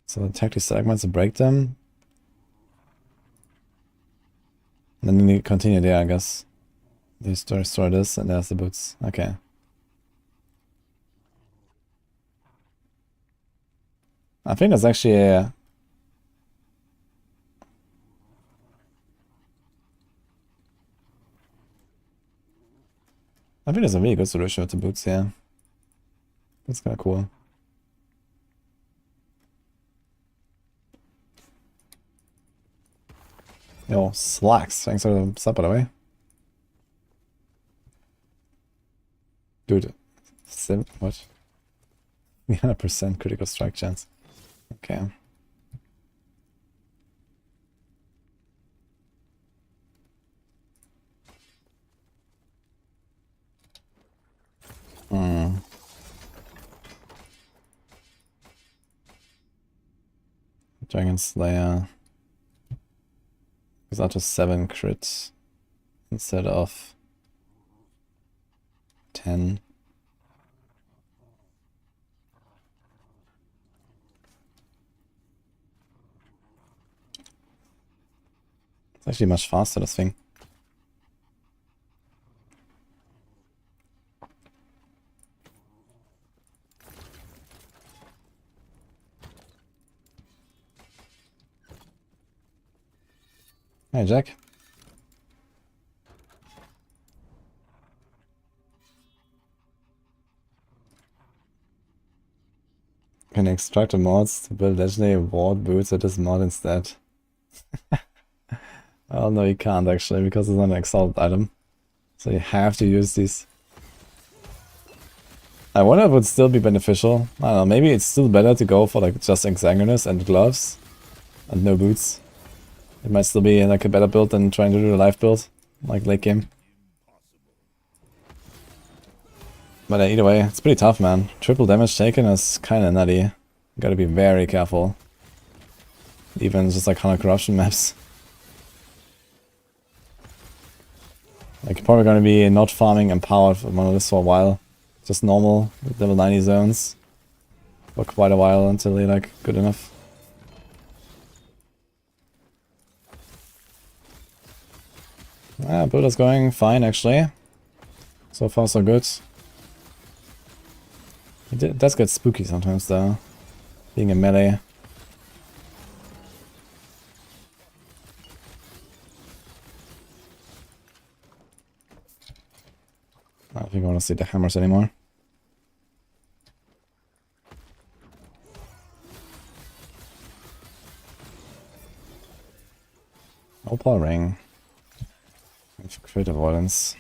A: So attack these segments and break them. And then you continue there, I guess. You restore this, and there's the boots. Okay. I think that's actually a... I think that's a really good solution with the boots, yeah. That's kinda cool. Yo, slacks. Thanks for the sub, by the way. Dude, what? 300% critical strike chance. Okay. Dragon Slayer is out to 7 crits instead of 10. It's actually much faster, this thing. Hey, Jack. Can extract the mods to build legendary ward boots with this mod instead. Oh no, you can't actually, because it's not an exalted item. So you have to use these. I wonder if it would still be beneficial. I don't know, maybe it's still better to go for like just Exsanguinous and gloves and no boots. It might still be like a better build than trying to do a life build, like late game. But either way, it's pretty tough, man. Triple damage taken is kinda nutty. You gotta be very careful. Even just like 100 corruption maps. Like, you're probably gonna be not farming empowered for one of this for a while. Just normal, with level 90 zones. For quite a while until they're like good enough. Yeah, build is going fine actually. So far so good. It does get spooky sometimes though. Being a melee. I don't think I want to see the hammers anymore. Opal ring. Crit avoidance.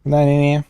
A: Nani.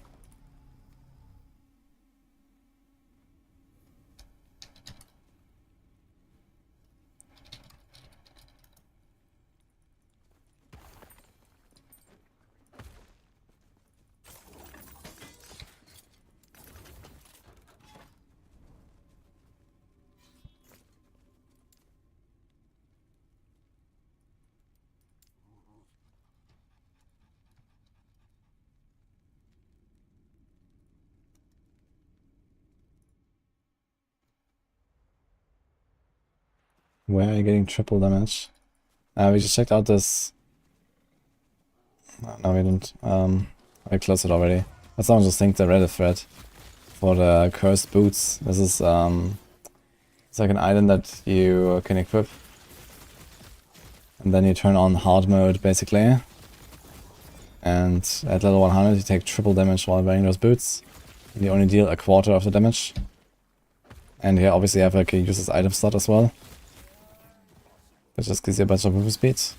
A: Where are you getting triple damage? We just checked out this. No, we didn't. I closed it already. But someone just linked the Reddit thread for the cursed boots. This is it's like an item that you can equip, and then you turn on hard mode basically. And at level 100 you take triple damage while wearing those boots. And you only deal a quarter of the damage. And here obviously you have like a user's item slot as well. That just gives you a bunch of movement speeds.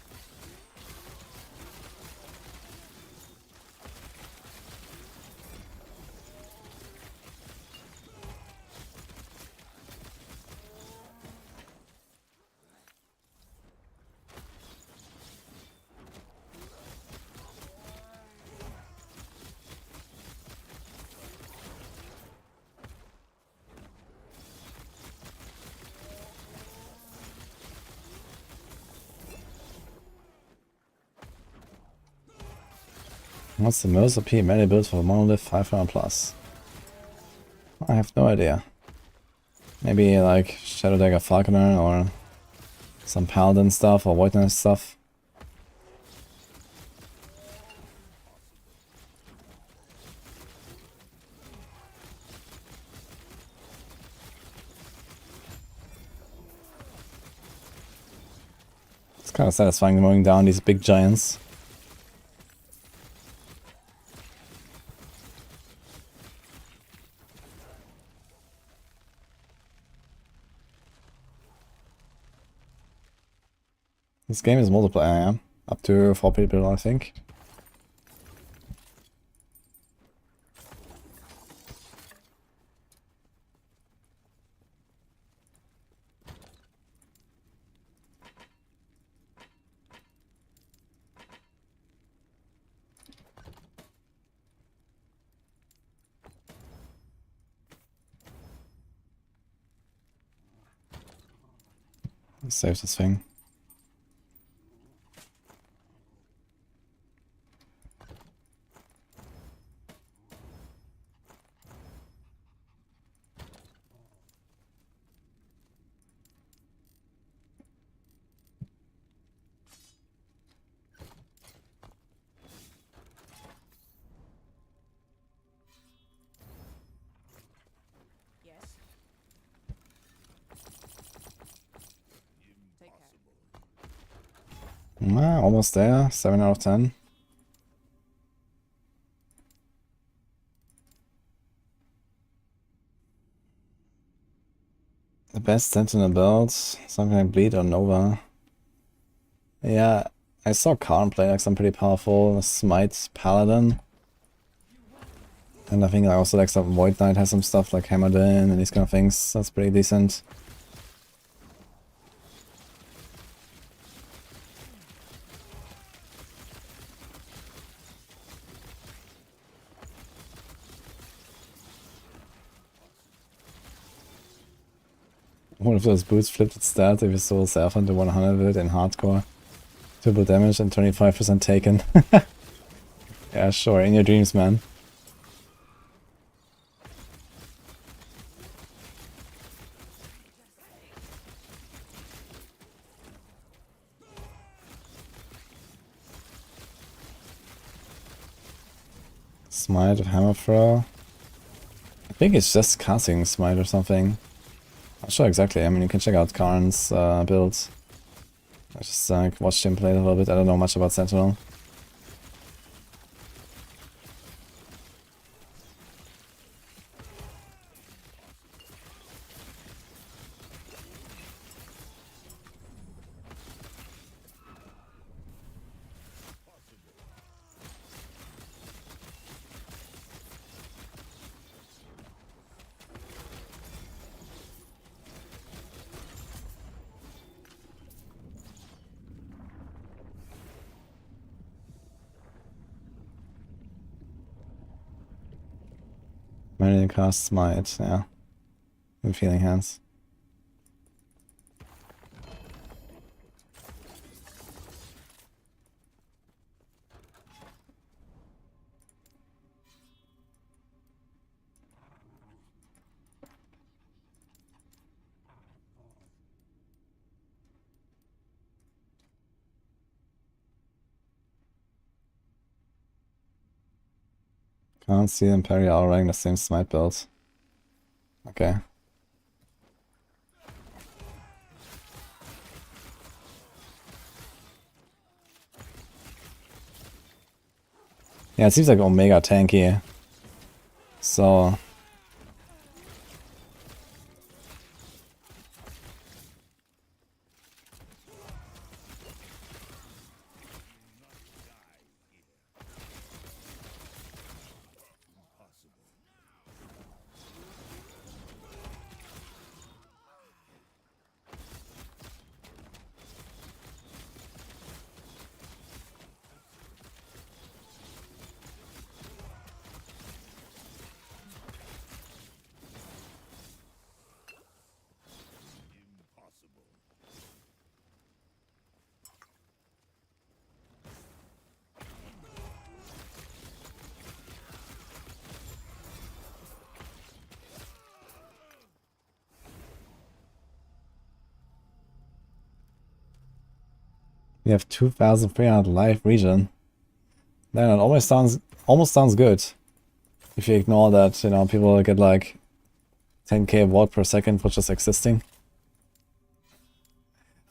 A: What's the most OP melee build for Monolith 500 plus? I have no idea. Maybe like Shadow Dagger Falconer or some Paladin stuff or Void Knight stuff. Kind of satisfying mowing down these big giants. This game is multiplayer, yeah? Up to 4 people, I think. Let's save this thing.
B: Yes. Take care.
A: Almost there. 7 out of 10. The best sentinel build, something like Bleed or Nova. Yeah, I saw Karn play like some pretty powerful Smite Paladin. And I think I also like some Void Knight has some stuff like Hammered In and these kind of things. That's pretty decent. One of those boots flipped its stat if you stole self into 100 with it in hardcore. Triple damage and 25% taken. Yeah, sure, in your dreams, man. Smite of Hammer Throw. I think it's just casting Smite or something. Not sure exactly. I mean, you can check out Karn's build. I just watched him play a little bit. I don't know much about Sentinel. Manually cast Smite, yeah. With Healing Hands. Can't see them parry all running the same Smite build. Okay. Yeah, it seems like Omega tanky. So we have 2,300 life region. Then it almost sounds good. If you ignore that, you know, people get like 10k watt per second for just existing.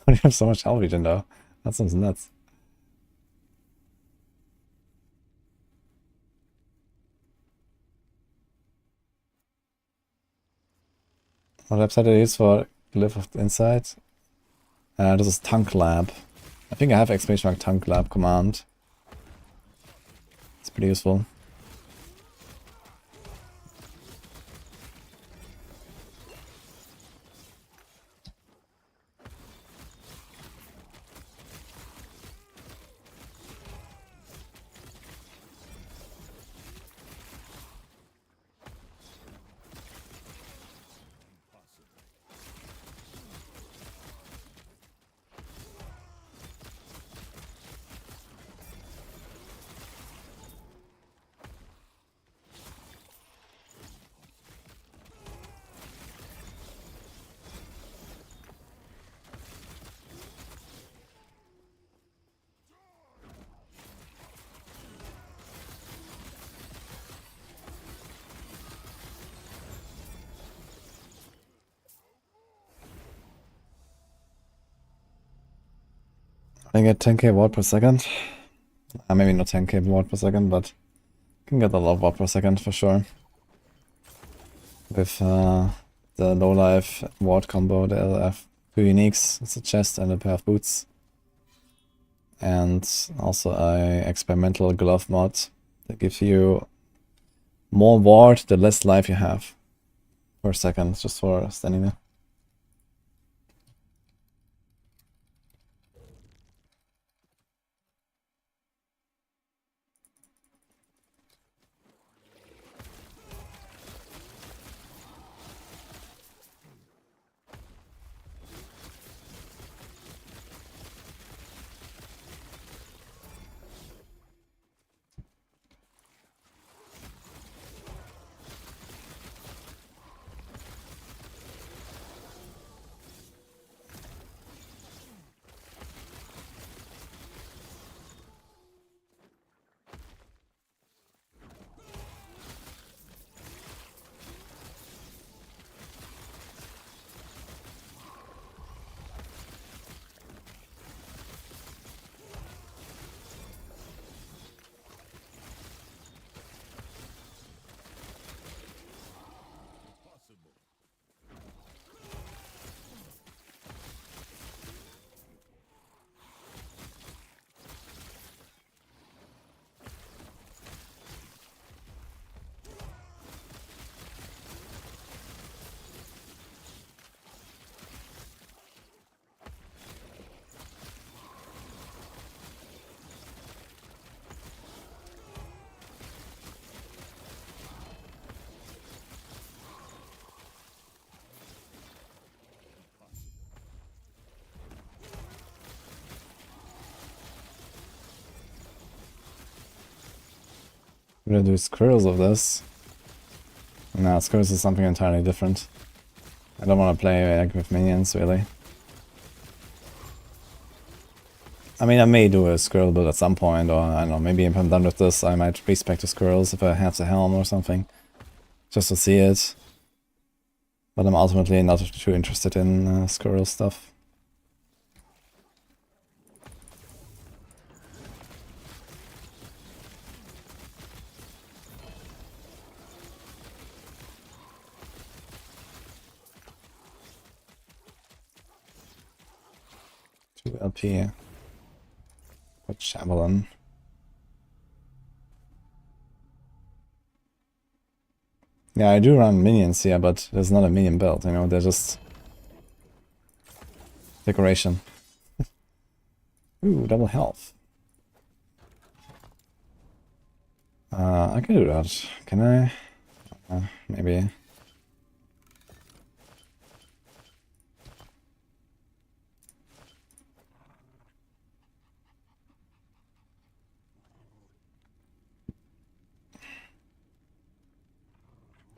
A: When you have so much health region though. That sounds nuts. What website I use for Glyph of Insight? This is Tunk Lab. I think I have ! Tunk Lab command. It's pretty useful. I get 10k watt per second. Maybe not 10k watt per second, but can get a lot of watt per second for sure. With the low life ward combo, there I have 2 uniques. It's a chest and a pair of boots. And also a experimental glove mod that gives you more ward the less life you have per second, just for standing there. I'm gonna do squirrels of this. No, squirrels is something entirely different. I don't want to play like with minions, really. I mean, I may do a squirrel build at some point, or I don't know, maybe if I'm done with this, I might respec to squirrels if I have the helm or something. Just to see it. But I'm ultimately not too interested in squirrel stuff. LP. Put Javelin. Yeah, I do run minions here, but there's not a minion build, you know, they're just decoration. Ooh, double health. I can do that. Can I? Maybe.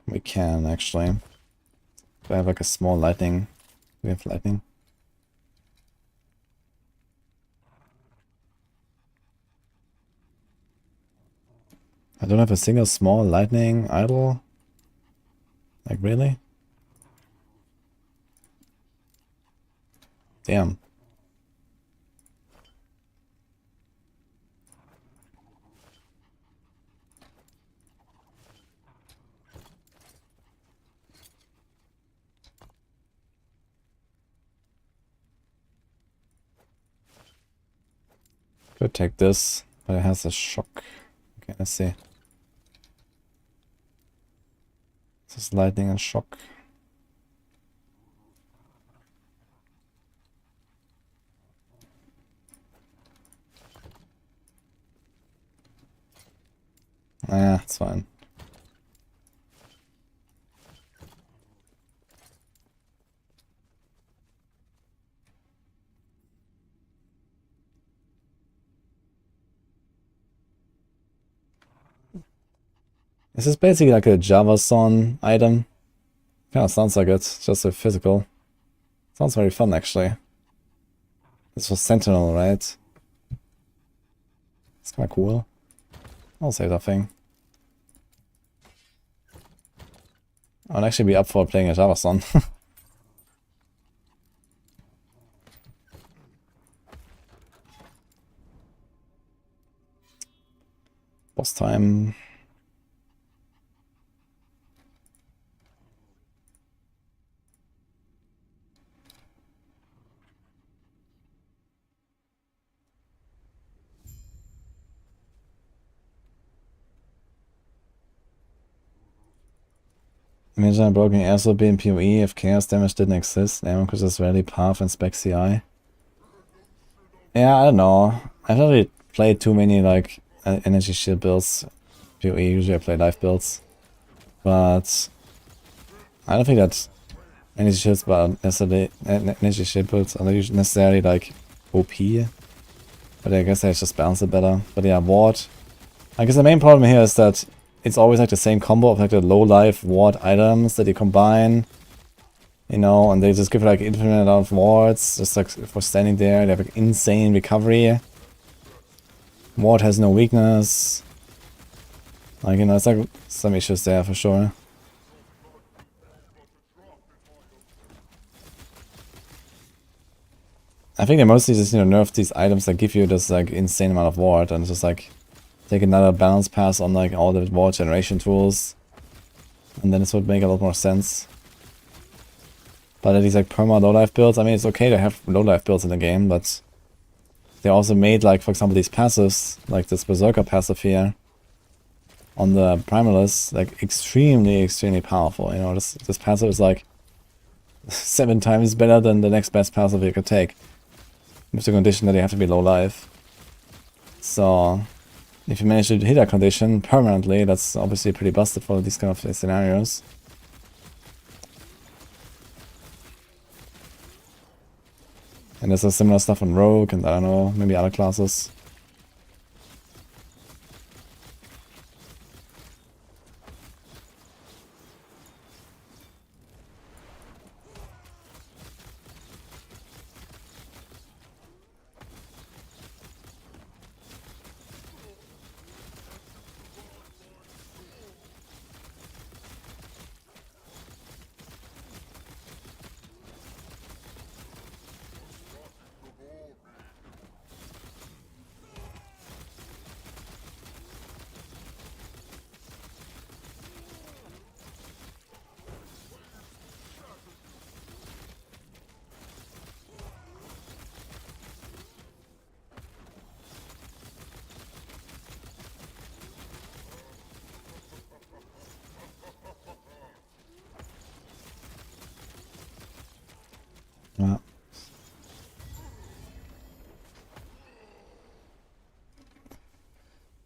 A: We can, actually. Do I have like a small lightning? We have lightning. I don't have a single small lightning idol. Like, really? Damn. Could take this, but it has a shock. Okay, let's see. This is lightning and shock. Yeah, it's fine. This is basically like a JavaSon item. Kinda sounds like it, just a physical. Sounds very fun actually. This was Sentinel, right? It's kinda cool. I'll save that thing. I'd actually be up for playing a JavaSon. Boss time. Imagine a broken airsoft in PoE if chaos damage didn't exist. Ammo because it's rarely path and spec CI. Yeah, I don't know. I've not really played too many like energy shield builds. PoE, usually I play life builds. But I don't think that energy shields energy shield builds are not necessarily like OP. But I guess I just balance it better. But yeah, ward. I guess the main problem here is that it's always like the same combo of like the low life ward items that you combine. You know, and they just give like infinite amount of wards, just like for standing there. They have like insane recovery. Ward has no weakness. Like, you know, it's like some issues there for sure. I think they mostly just, you know, nerf these items that give you this like insane amount of ward and just like take another balance pass on like all the ward generation tools. And then this would make a lot more sense. But at these like perma low life builds, I mean it's okay to have low life builds in the game, but they also made like, for example, these passives, like this Berserker passive here on the Primalist, like extremely powerful. You know, this passive is like 7 times better than the next best passive you could take. With the condition that you have to be low life. So if you manage to hit that condition permanently, that's obviously pretty busted for these kind of scenarios. And there's a similar stuff on Rogue and I don't know, maybe other classes. Yeah.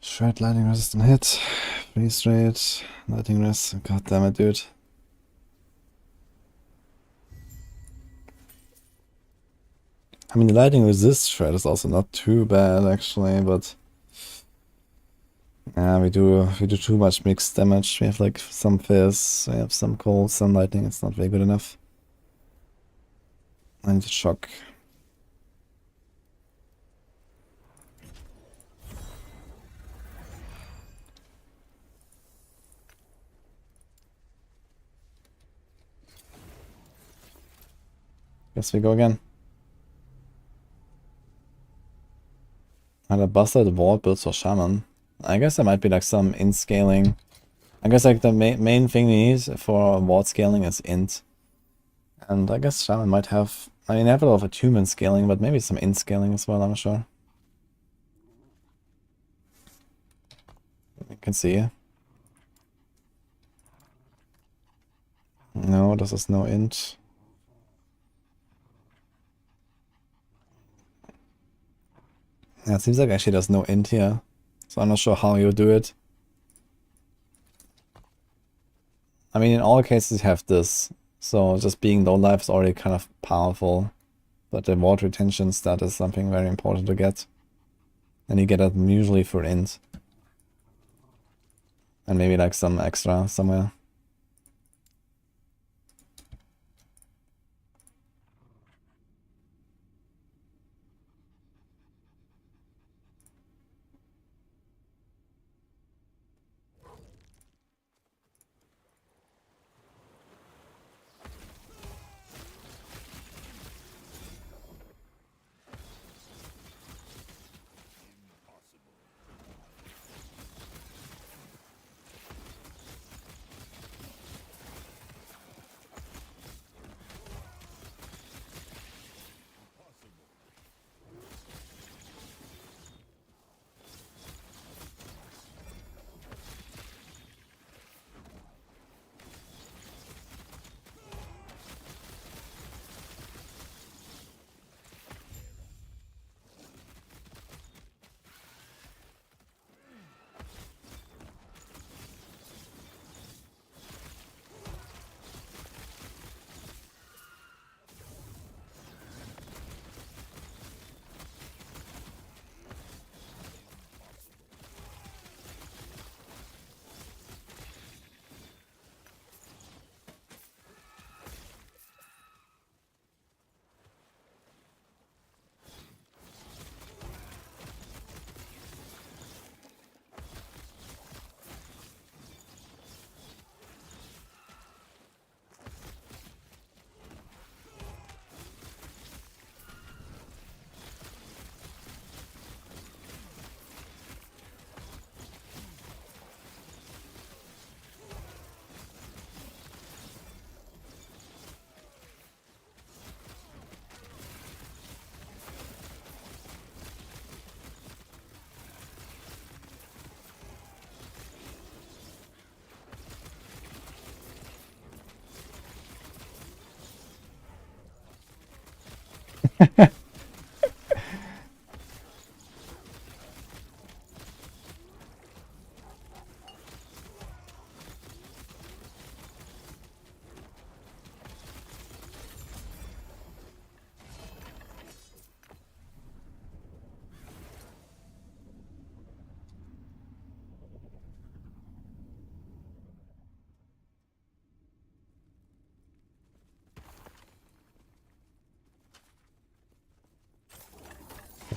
A: Shred lightning resistant hit. Freeze rate. Lightning rest. God damn it, dude. I mean, the lightning resist shred is also not too bad actually, but yeah, we do too much mixed damage. We have like some fizz, we have some cold, some lightning. It's not very good enough. I need to shock. Guess we go again. And a busted ward builds for Shaman. I guess there might be like some int scaling. I guess like the main thing we need for ward scaling is int. And I guess Shaman might have, I mean, they have a lot of attunement scaling, but maybe some int scaling as well, I'm not sure. You can see. No, this is no int. Yeah, it seems like actually there's no int here. So I'm not sure how you do it. I mean, in all cases you have this. So just being low life is already kind of powerful. But the ward retention stat is something very important to get. And you get it usually for int. And maybe like some extra somewhere.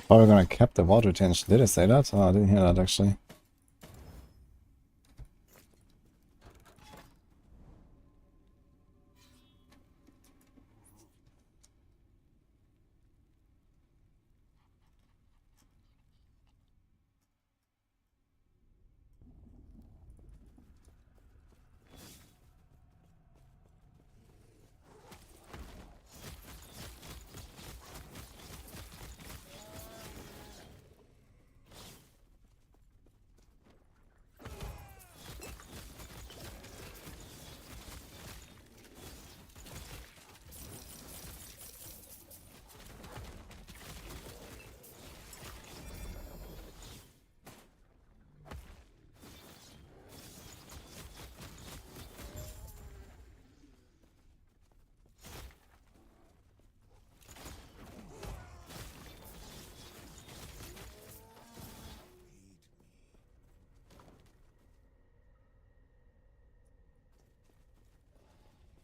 A: Probably gonna cap the water retention. Did I say that? Oh, I didn't hear that actually.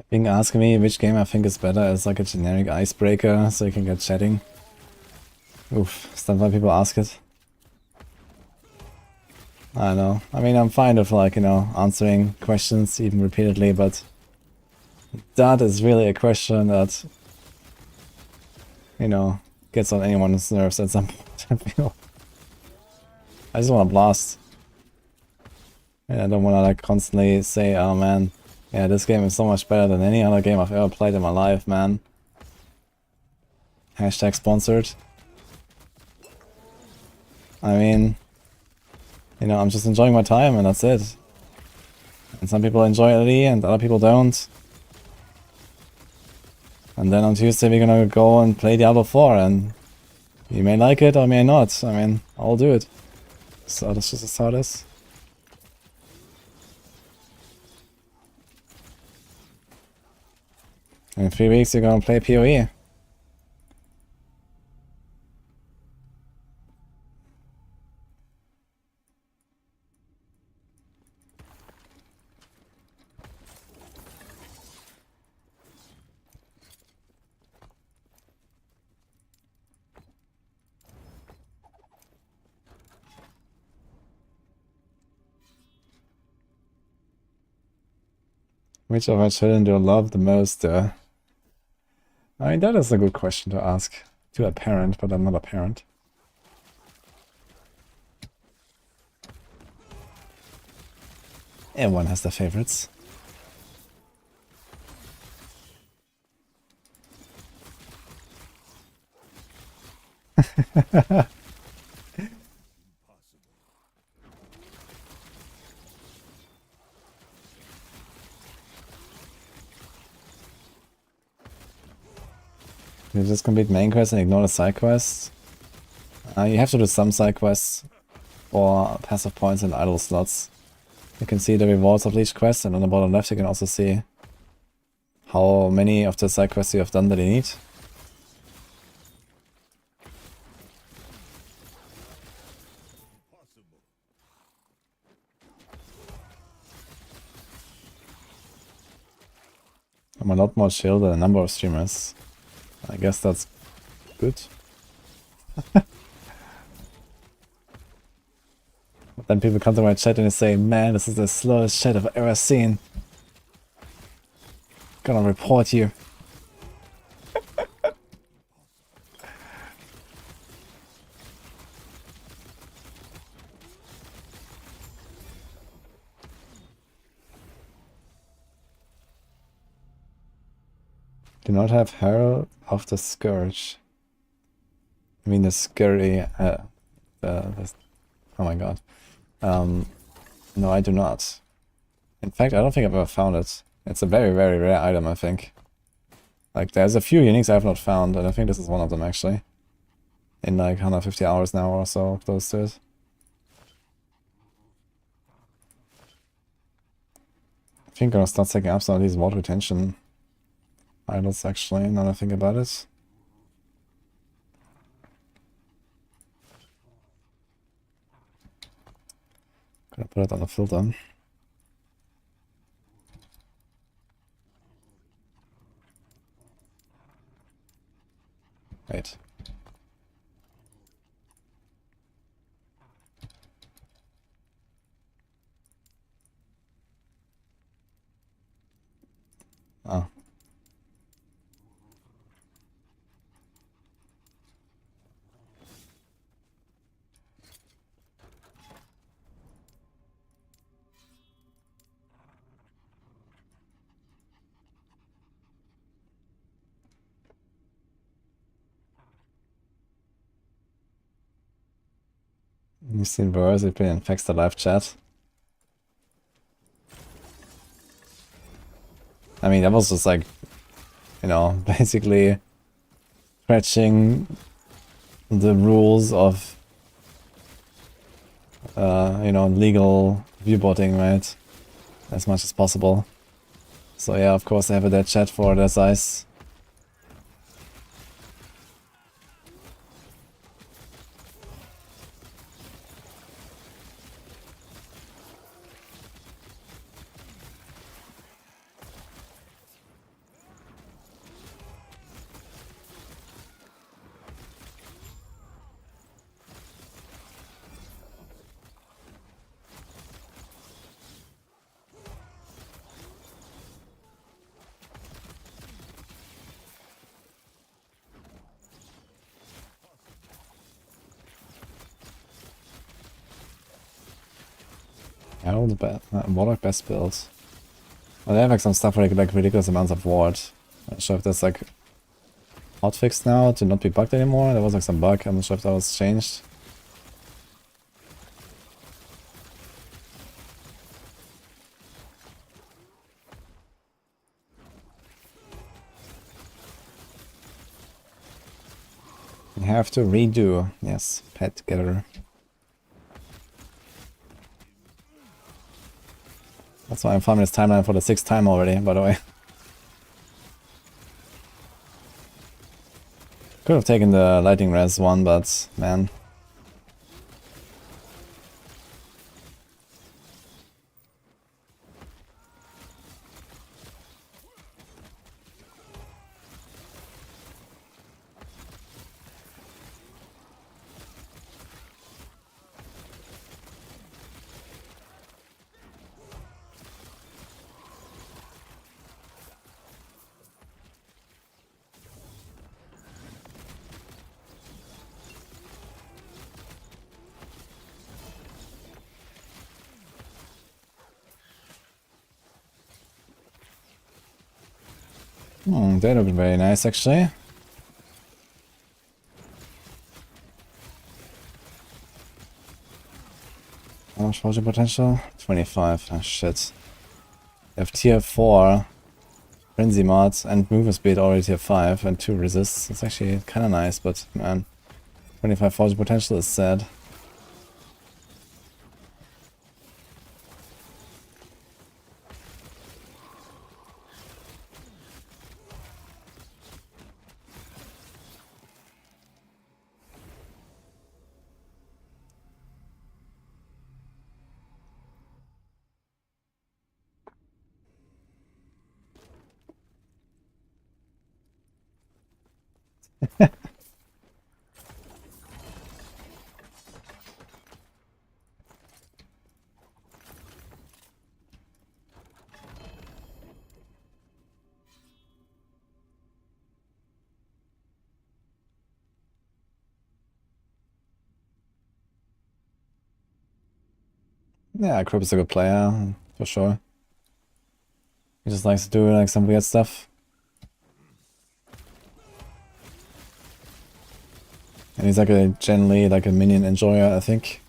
A: Being asking me which game I think is better as like a generic icebreaker so you can get chatting. Oof, is that why people ask it? I know. I mean, I'm fine with like, you know, answering questions even repeatedly, but that is really a question that, you know, gets on anyone's nerves at some point. I feel. I just want to blast. And I don't want to like constantly say, oh man, yeah, this game is so much better than any other game I've ever played in my life, man. Hashtag sponsored. I mean, You know, I'm just enjoying my time and that's it. And some people enjoy LE and other people don't. And then on Tuesday we're gonna go and play Diablo 4 and you may like it or may not. I mean, I'll do it. So that's just how it is. In 3 weeks you're gonna play PoE. Which of my children do I love the most? I mean, that is a good question to ask to a parent, but I'm not a parent. Everyone has their favorites. You just complete main quests and ignore the side quests. You have to do some side quests for passive points and idle slots. You can see the rewards of each quest, and on the bottom left you can also see how many of the side quests you have done that you need. I'm a lot more chill than a number of streamers. I guess that's good. But then people come to my chat and they say, man, this is the slowest chat I've ever seen. Gonna report you. Do not have Herald of the Scourge. I mean the scary, oh my god. No, I do not. In fact, I don't think I've ever found it. It's a very, very rare item, I think. Like, there's a few uniques I have not found, and I think this is one of them, actually. In like 150 hours now or so, close to it. I think I'm gonna start taking up some of these water retention idols, actually, now that I think about it. Gonna put it on the filter. Wait. Ah. You've seen worse, it infects the live chat. I mean, that was just like, you know, basically stretching the rules of, you know, legal viewbotting, right? As much as possible. So yeah, of course they have a dead chat for their size. Herald, Warlock best builds. Well, they have like some stuff like ridiculous amounts of ward. I'm not sure if that's like hotfixed now to not be bugged anymore. There was like some bug, I'm not sure if that was changed. We have to redo. Yes, pet getter. That's why I'm farming this timeline for the 6th time already, by the way. Could have taken the lightning res one, but man. That would be very nice actually. How much fortune potential? 25. Oh shit. You have tier 4 frenzy mods and movement speed already tier 5 and 2 resists. It's actually kinda nice, but man. 25 fortune potential is sad. Yeah, Crip is a good player, for sure. He just likes to do like some weird stuff. And he's like generally like a minion enjoyer, I think.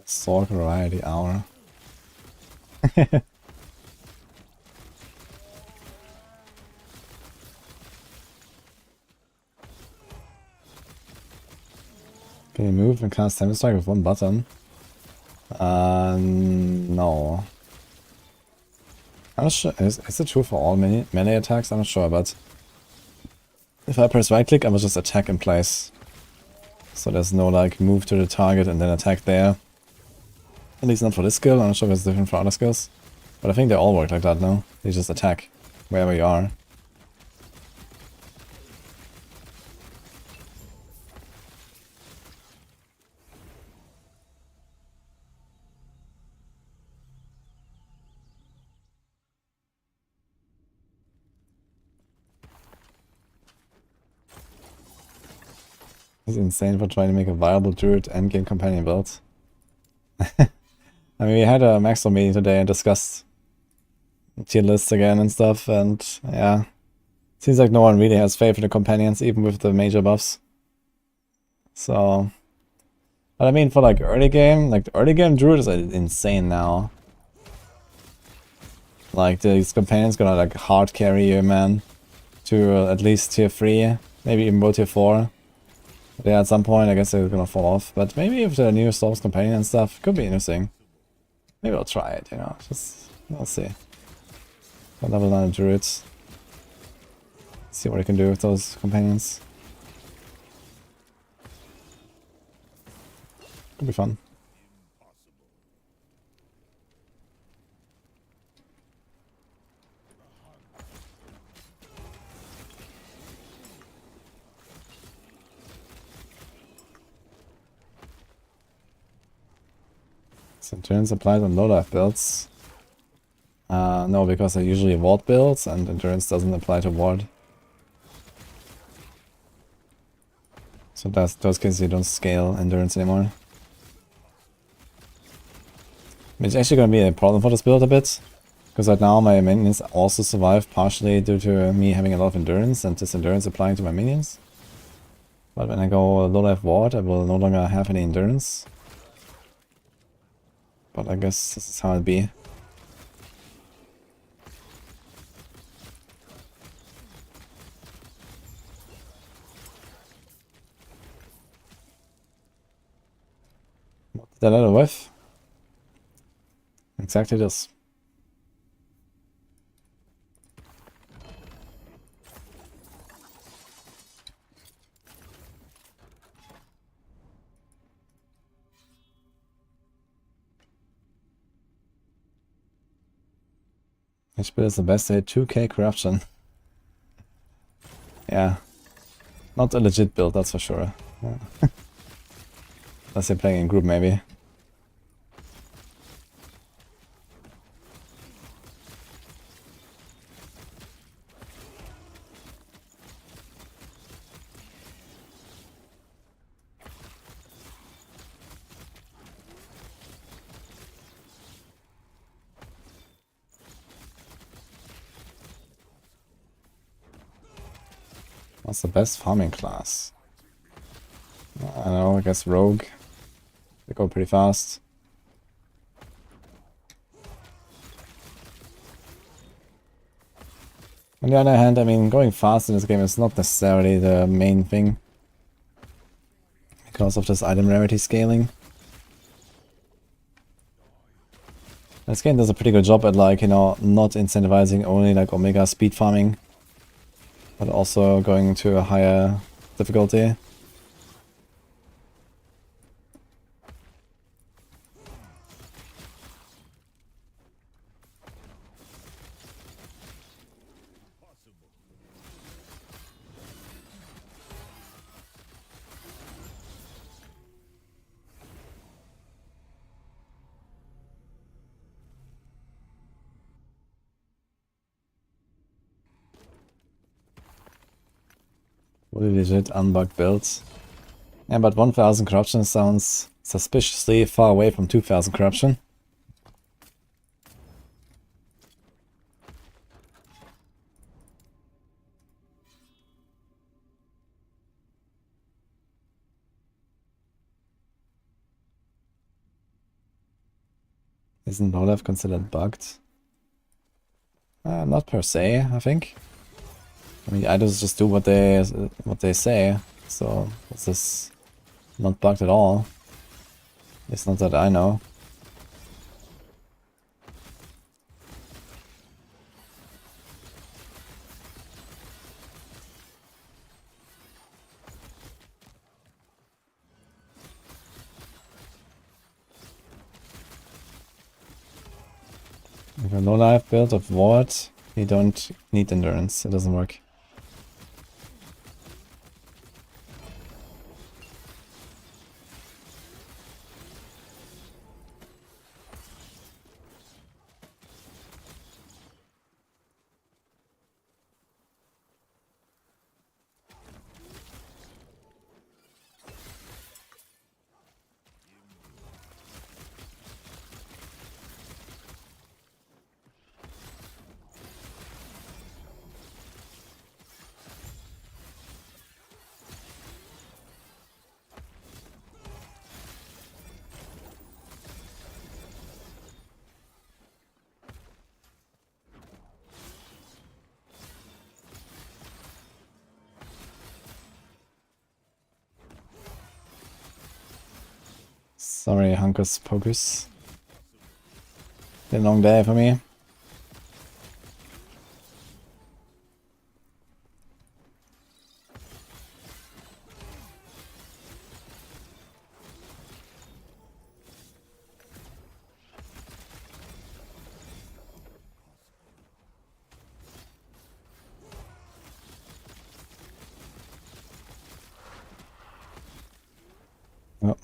A: Sorc variety hour. Can you move and cast Tempest Strike with one button? No. I'm not sure. Is it true for all melee attacks? I'm not sure, but if I press right click, I will just attack in place. So there's no like move to the target and then attack there. At least not for this skill. I'm not sure if it's different for other skills. But I think they all work like that now. They just attack wherever you are. It's insane for trying to make a viable Druid endgame companion build. I mean, we had a Maxwell meeting today and discussed tier lists again and stuff, and yeah. Seems like no one really has faith in the companions, even with the major buffs. So... But I mean, for like early game Druid is insane now. Like, these companions gonna like hard carry you, man. To at least tier 3, maybe even go tier 4. But yeah, at some point I guess they're gonna fall off. But maybe if the new Storm's companion and stuff, could be interesting. Maybe I'll try it, you know, just, we'll see. I'll level 9 Druids. See what I can do with those companions. Could be fun. So endurance applies on low life builds. No, because they're usually ward builds and endurance doesn't apply to ward. So that's those cases you don't scale endurance anymore. It's actually gonna be a problem for this build a bit. Because right now my minions also survive partially due to me having a lot of endurance and this endurance applying to my minions. But when I go low life ward I will no longer have any endurance. But I guess this is how it be. What did I let it with? Exactly this. Which build is the best at 2k corruption? Yeah. Not a legit build, that's for sure. Yeah. Unless you're playing in group maybe. What's the best farming class? I don't know, I guess rogue. They go pretty fast. On the other hand, I mean, going fast in this game is not necessarily the main thing. Because of this item rarity scaling. This game does a pretty good job at, like, you know, not incentivizing only like omega speed farming, but also going to a higher difficulty. Fully legit unbugged builds. Yeah, but 1000 corruption sounds suspiciously far away from 2000 corruption. Isn't low life considered bugged? Not per se, I think. I mean, idols just do what they say, so this is not bugged at all. It's not that I know. If a low life build of ward, you don't need endurance, it doesn't work. Sorry, Hunkus Pocus. Been a long day for me. Oh.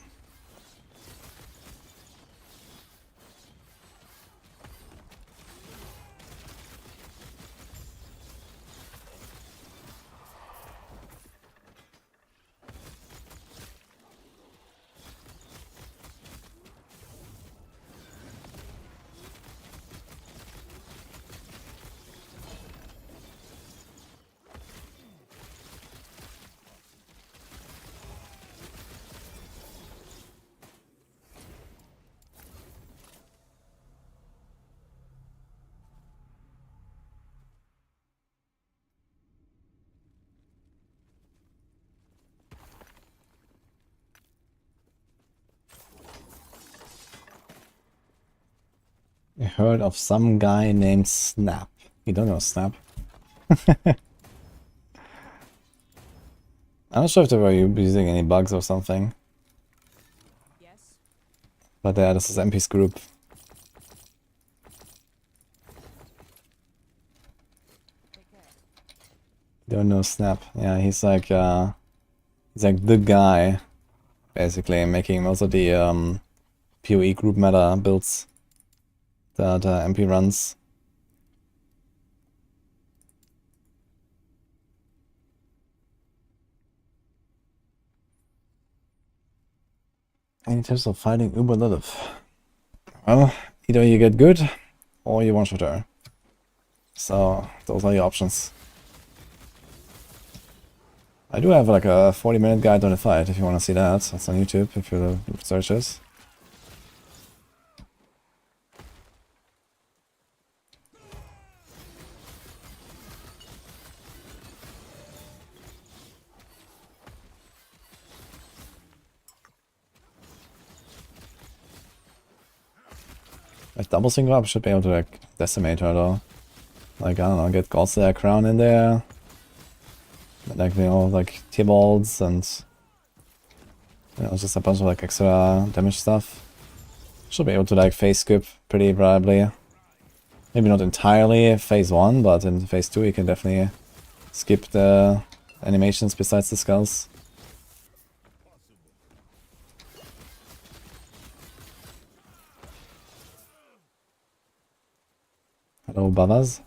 A: I heard of some guy named Snap. You don't know Snap? I'm not sure if they were using any bugs or something.
B: Yes.
A: But yeah, this is MP's group.
B: Take care.
A: Don't know Snap. Yeah, he's like the guy, basically, making most of the PoE group meta builds that MP runs. Any tips of fighting Uber Lilith? Well, either you get good or you one-shot her. So those are your options. I do have like a 40-minute guide on the fight if you want to see that. That's on YouTube if you search it. Like double single up should be able to like decimate her though. Like I don't know, get Gauntlet crown in there. Like you know, like T-balls and you know, just a bunch of like extra damage stuff. Should be able to like phase skip pretty reliably. Maybe not entirely phase 1, but in phase 2 you can definitely skip the animations besides the skulls. Hello, Babas.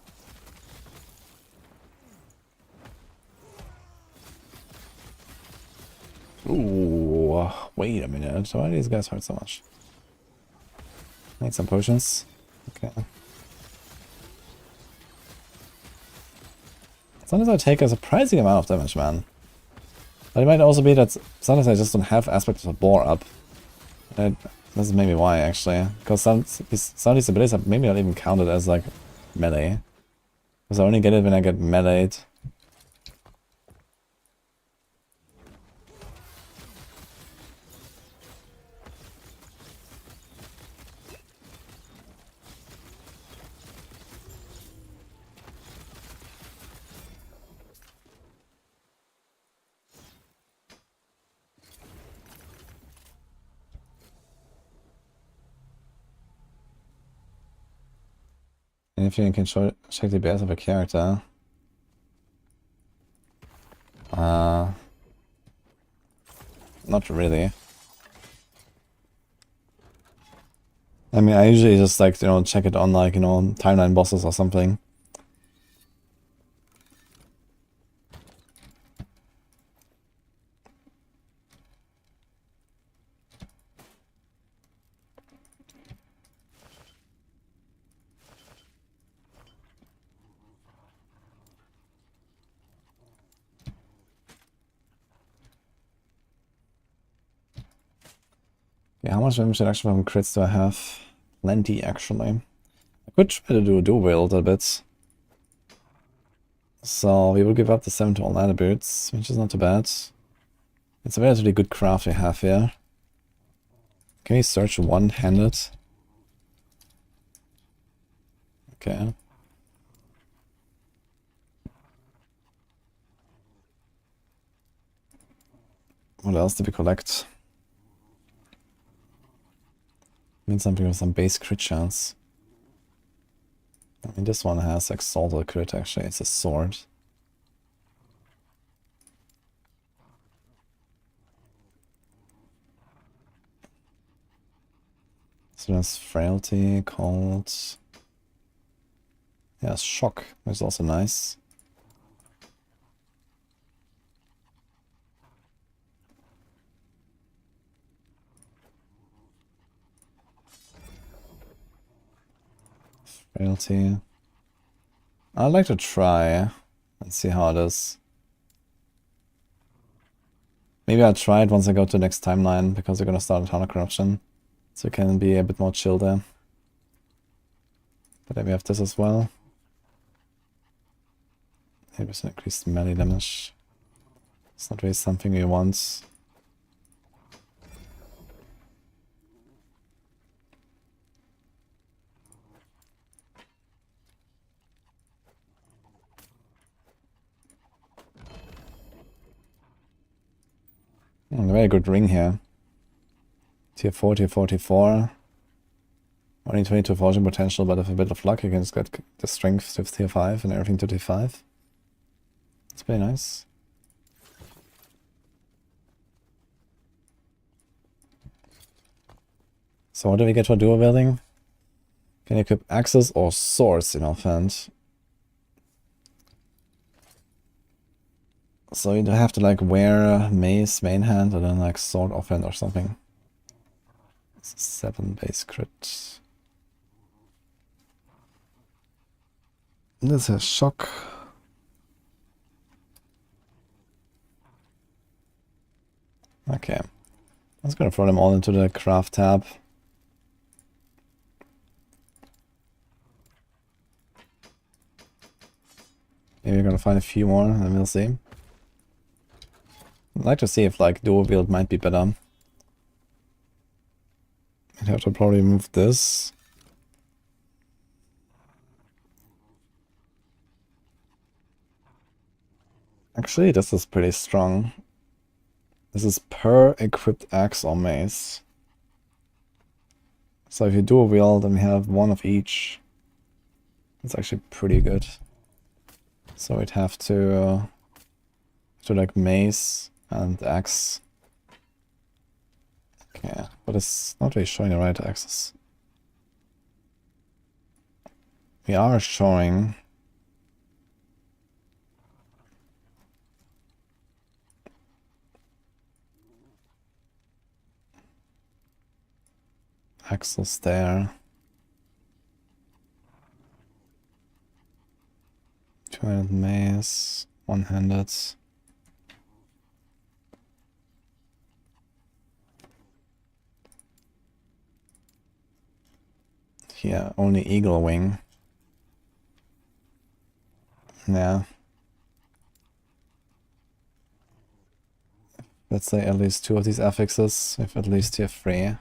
A: Ooh, wait a minute. Why do these guys hurt so much? Need some potions. Okay. Sometimes I take a surprising amount of damage, man. But it might also be that sometimes I just don't have aspects of the boar up. This is maybe why, actually. Because some of these abilities are maybe not even counted as, like, melee. Because I only get it when I get meleeed. And if you can check the BS of a character. Not really. I mean, I usually just like, you know, check it on like, you know, timeline bosses or something. Yeah, how much damage reduction from crits do I have? Plenty, actually. I could try to do a dual wield a bit. So we will give up the 7 to all ladder boots, which is not too bad. It's a relatively good craft we have here. Can we search one-handed? Okay. What else did we collect? Need something with some base crit chance. I mean, this one has exalted crit actually, it's a sword. So there's frailty, cold. Yeah, shock, which is also nice. Frailty. I'd like to try and see how it is. Maybe I'll try it once I go to the next timeline, because we're gonna start a ton of corruption. So it can be a bit more chill there. But then we have this as well. 8% increased melee damage. It's not really something we want. Very good ring here. Tier 4, tier 44. Only 22 fortune potential, but with a bit of luck you can just get the strength to tier 5 and everything to tier 5. It's pretty nice. So what do we get for dual wielding? Can equip axes or swords in offhand. So you have to like wear mace main hand and then like sword offhand or something. It's a 7 base crit. This is shock. Okay. I'm just gonna throw them all into the craft tab. Maybe we're gonna find a few more and then we'll see. I'd like to see if like dual wield might be better. I'd have to probably move this. Actually, this is pretty strong. This is per equipped axe or mace. So if you dual wield, then we have one of each. It's actually pretty good. So we'd have to like mace and axe. Okay, but it's not really showing the right axes. We are showing axles there. 200 mace, one-handed. Here, only eagle wing. Yeah. Let's say at least 2 of these affixes, if at least tier 3.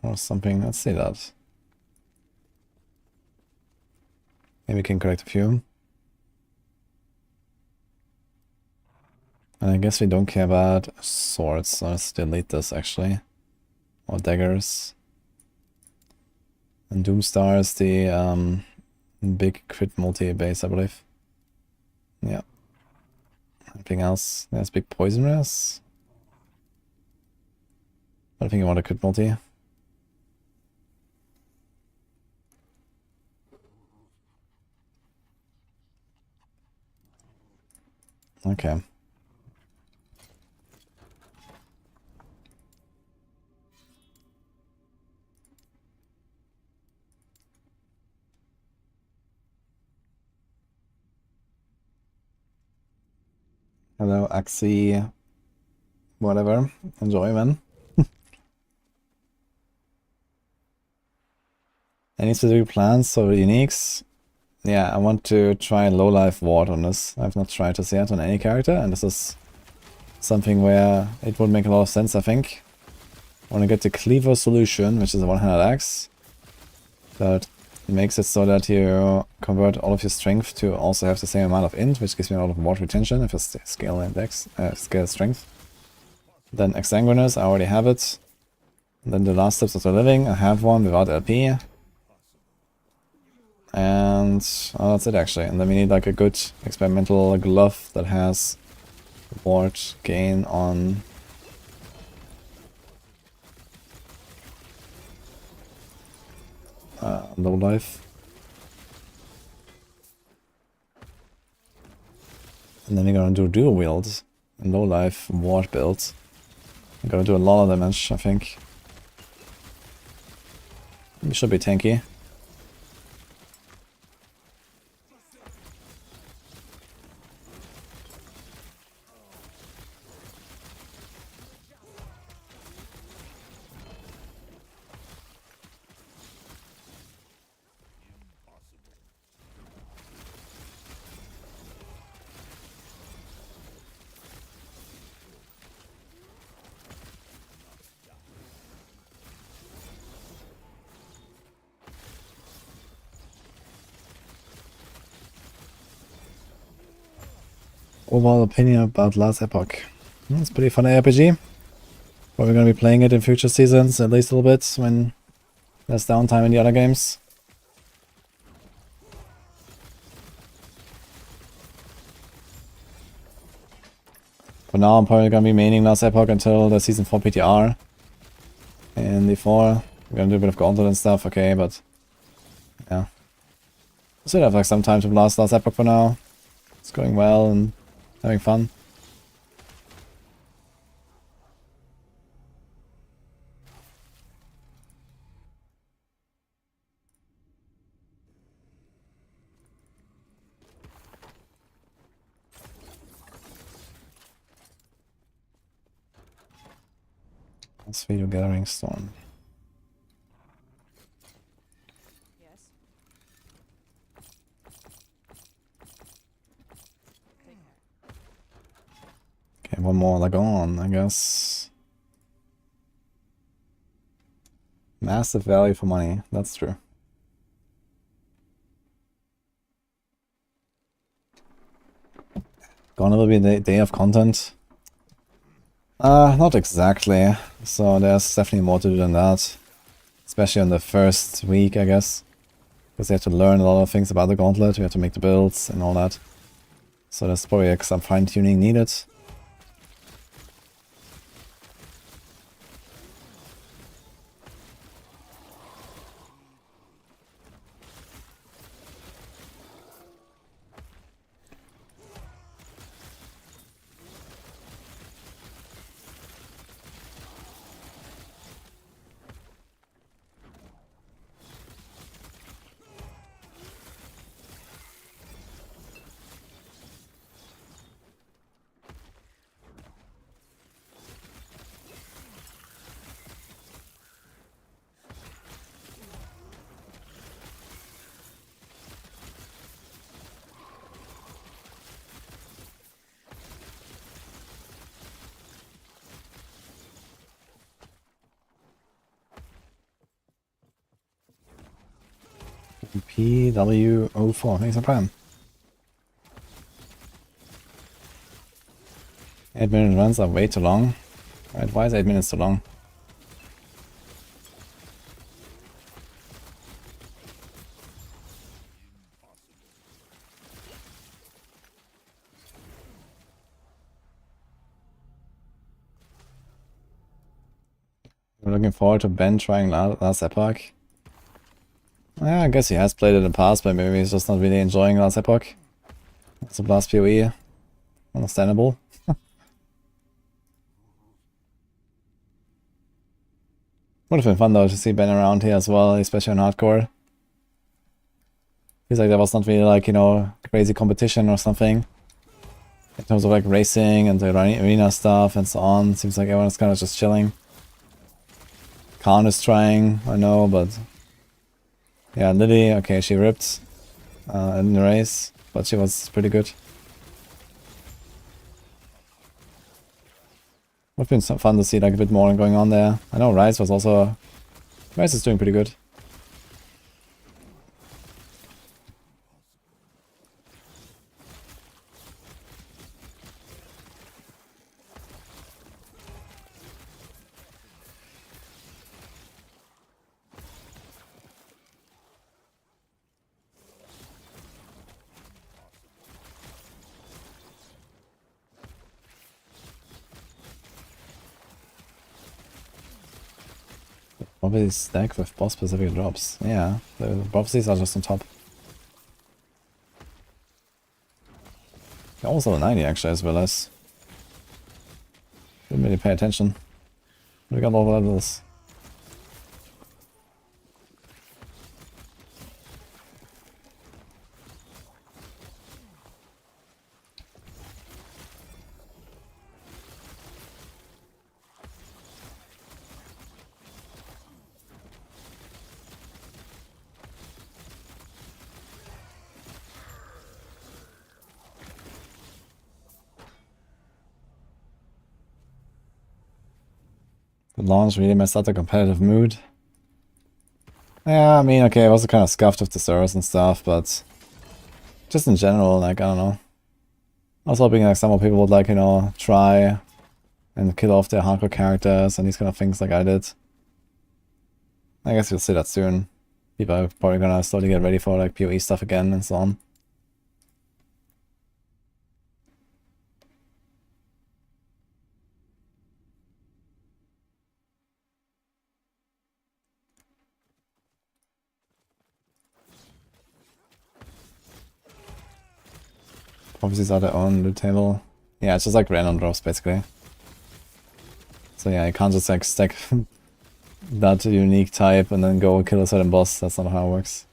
A: Or something, let's see that. Maybe we can collect a few. And I guess we don't care about swords, so let's delete this actually. Or daggers. And Doomstar is the big crit multi-base, I believe. Yeah. Anything else? There's big poison rares. I think I want a crit multi. Okay. Hello, Axie. Whatever. Enjoy, man. Any specific plans for uniques? Yeah, I want to try low life ward on this. I've not tried this yet on any character, and this is something where it would make a lot of sense, I think. I want to get the cleaver solution, which is a one-handed axe. That makes it so that you convert all of your strength to also have the same amount of int, which gives me a lot of ward retention if you scale index, scale strength. Then exsanguinous, I already have it. And then the last steps of the living, I have one without LP. And oh, that's it actually. And then we need like a good experimental glove that has ward gain on low life. And then we're gonna do dual wield and low life ward build. We're gonna do a lot of damage, I think. We should be tanky. Overall opinion about last Epoch. It's pretty fun RPG. Probably gonna be playing it in future seasons, at least a little bit, when there's downtime in the other games. For now, I'm probably gonna be maining last Epoch until the Season 4 PTR. And before, we're gonna do a bit of Gauntlet and stuff, okay, but yeah. Still have like some time to blast last Epoch for now. It's going well and having fun. Let's video gathering storm.
B: Yes. Take care.
A: Okay, one more Lagon, I guess. Massive value for money, that's true. Gonna be the day of content. Not exactly. So there's definitely more to do than that. Especially in the first week, I guess. Because you have to learn a lot of things about the Gauntlet, you have to make the builds and all that. So there's probably like some fine-tuning needed. PW04, thanks for prime. 8-minute runs are way too long. Right, why is 8 minutes too long? I'm looking forward to Ben trying last Epoch. Yeah, I guess he has played it in the past, but maybe he's just not really enjoying last Epoch. It's a blast PoE. Understandable. Would have been fun though to see Ben around here as well, especially on hardcore. Feels like there was not really like, you know, crazy competition or something. In terms of like racing and the arena stuff and so on. Seems like everyone's kind of just chilling. Khan is trying, I know, but yeah, Lily, okay, she ripped in the race, but she was pretty good. Would have been some fun to see like a bit more going on there. I know Rice was also... Rice is doing pretty good. Probably stack with boss specific drops. Yeah, the prophecies are just on top. Also a 90 actually as well as. Didn't really pay attention. We got all the levels. The launch really messed up the competitive mood. Yeah, I mean, okay, I was kind of scuffed with the servers and stuff, but just in general, like, I don't know. I was hoping like some more people would like, you know, try and kill off their hardcore characters and these kind of things like I did. I guess you'll see that soon. People are probably gonna slowly get ready for like PoE stuff again and so on. Prophecies are their own loot table. Yeah, it's just like random drops basically. So yeah, you can't just like stack that unique type and then go kill a certain boss. That's not how it works.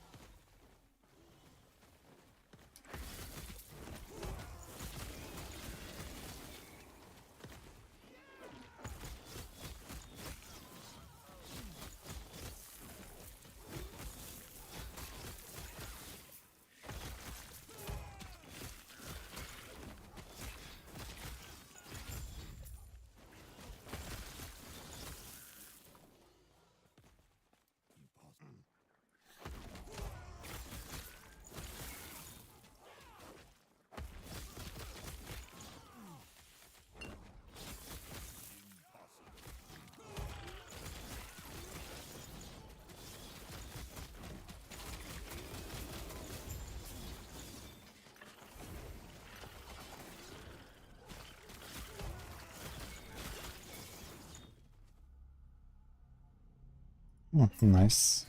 A: Oh, nice.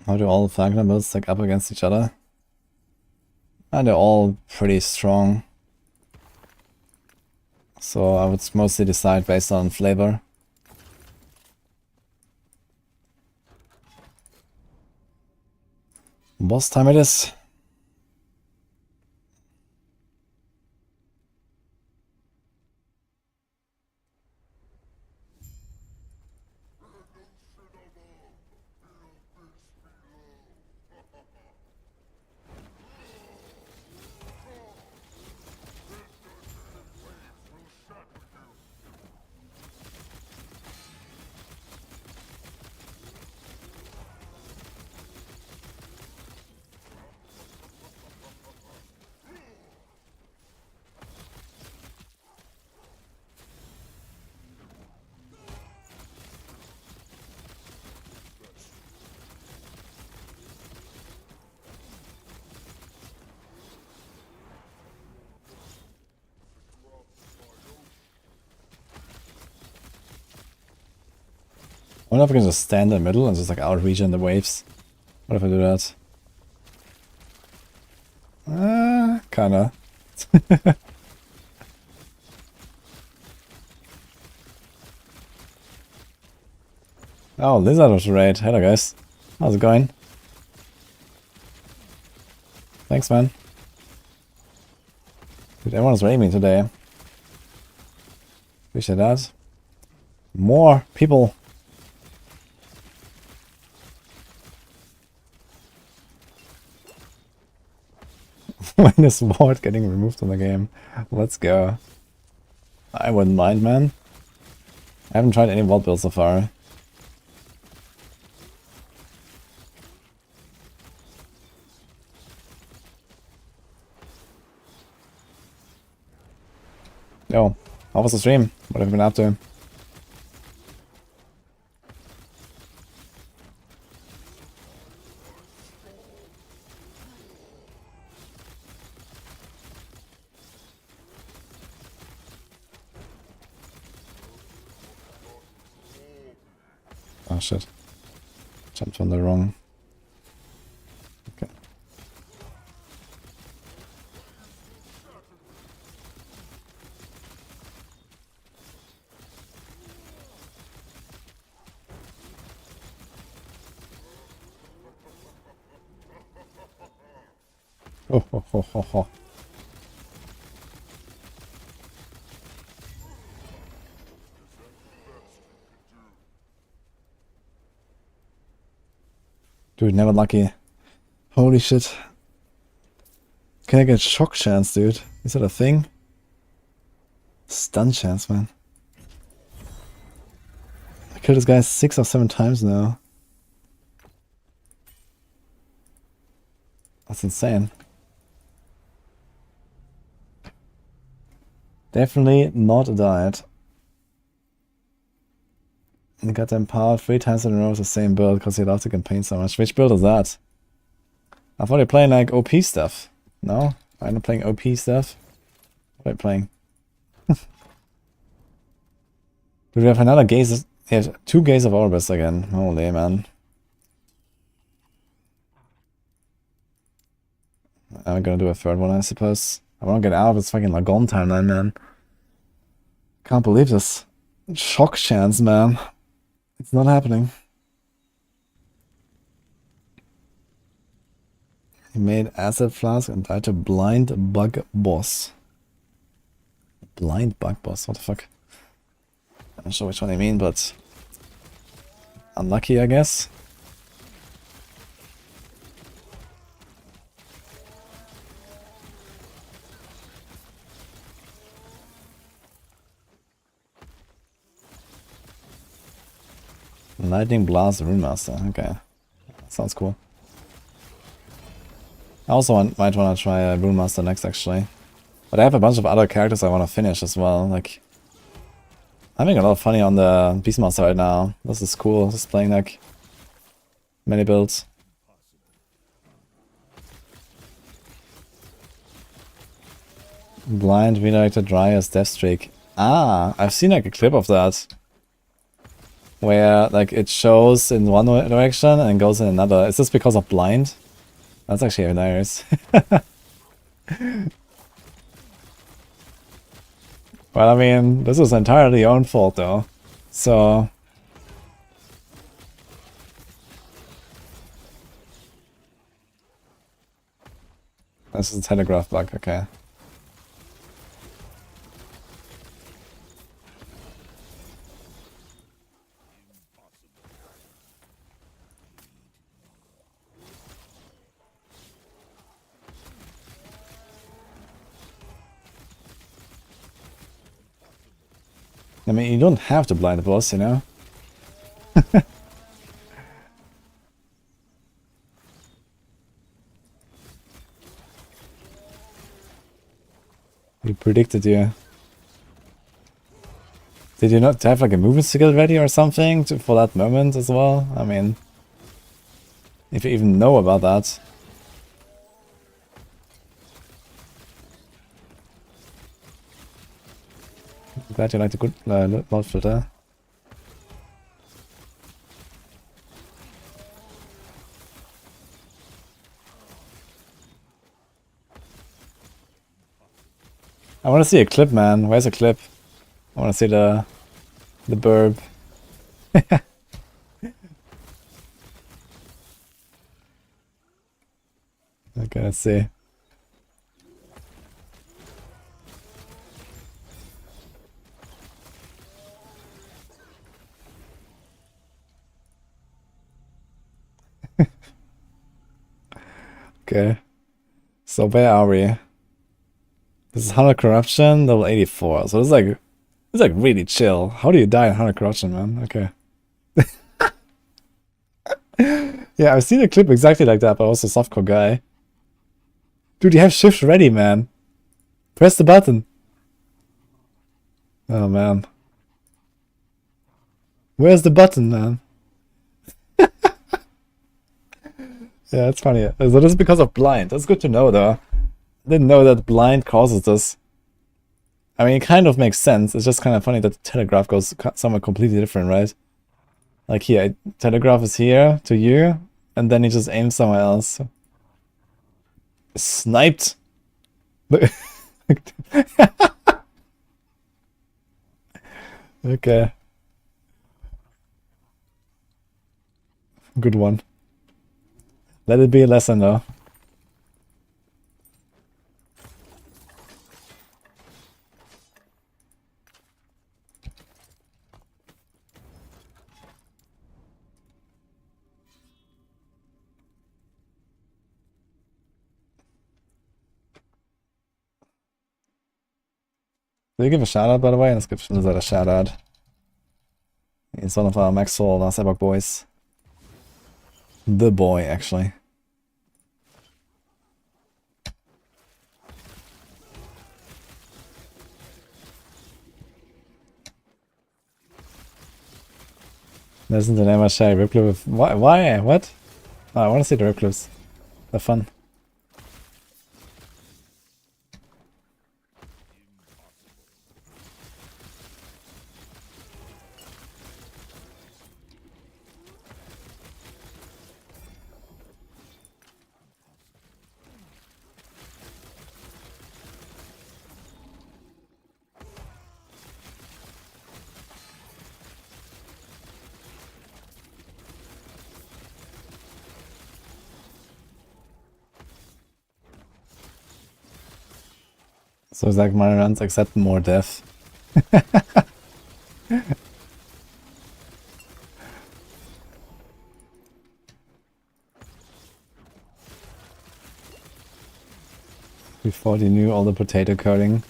A: How do all Fagner builds stack up against each other? And they're all pretty strong. So I would mostly decide based on flavor. Boss time it is. I wonder if I can just stand in the middle and just like outreach in the waves. What if I do that? Kinda. Oh, Lizard was raid. Hello guys. How's it going? Thanks man. Dude, everyone's raiding me today. Appreciate that. More people. When is ward getting removed from the game? Let's go. I wouldn't mind, man. I haven't tried any vault builds so far. Yo, how was the stream? What have you been up to? Oh shit. Jumped on the wrong. Okay. Oh, ho, ho, ho, ho. Dude, never lucky. Holy shit. Can I get shock chance, dude? Is that a thing? Stun chance, man. I killed this guy 6 or 7 times now. That's insane. Definitely not a diet. And got empowered 3 times in a row with the same build because he loves the campaign so much. Which build is that? I thought you're playing like OP stuff. No? I'm not playing OP stuff. What are you playing? Do we have another gaze? Yeah, 2 Gaze of Orbis again. Holy man. I'm gonna do a 3rd one, I suppose. I wanna get out of this fucking Lagon timeline, man. Can't believe this. Shock chance, man. It's not happening. He made Acid Flask and died to Blind Bug Boss. Blind Bug Boss? What the fuck? I'm not sure which one I mean, but... unlucky, I guess. Lightning Blast Runemaster, okay. Sounds cool. I also might want to try Runemaster next, actually. But I have a bunch of other characters I want to finish as well, like... I'm having a lot of fun on the Beastmaster right now. This is cool, just playing like... many builds. Blind Redirected Dryas Death Streak. Ah, I've seen like a clip of that. Where like it shows in one direction and goes in another. Is this because of blind? That's actually hilarious. Well, I mean, this is entirely your own fault though. So... this is a telegraph bug, okay. I mean, you don't have to blind the boss, you know? He predicted you. Did you not have like a movement skill ready or something for that moment as well? I mean, if you even know about that. Glad you like the good Lord filter. I want to see a clip, man. Where's a clip? I want to see the burb. Okay, let's see. Okay. So where are we? This is 100 corruption, level 84. So it's like really chill. How do you die in 100 corruption, man? Okay. Yeah, I've seen a clip exactly like that, but also softcore guy. Dude, you have shift ready, man. Press the button. Oh man. Where's the button, man? Yeah, it's funny. So this is because of blind. That's good to know, though. I didn't know that blind causes this. I mean, it kind of makes sense. It's just kind of funny that the telegraph goes somewhere completely different, right? Like here, telegraph is here to you, and then he just aims somewhere else. Sniped. Okay. Good one. Let it be a lesson, though. Did you give a shout out, by the way? Let's give Lizard a shout out. He's one of our Max Soul last Epoch boys. The boy, actually. Listen to Neymar share rip clip with... Why? What? Oh, I want to see the rip clips. They're fun. So it's like my runs accept more death. Before they knew all the potato coding.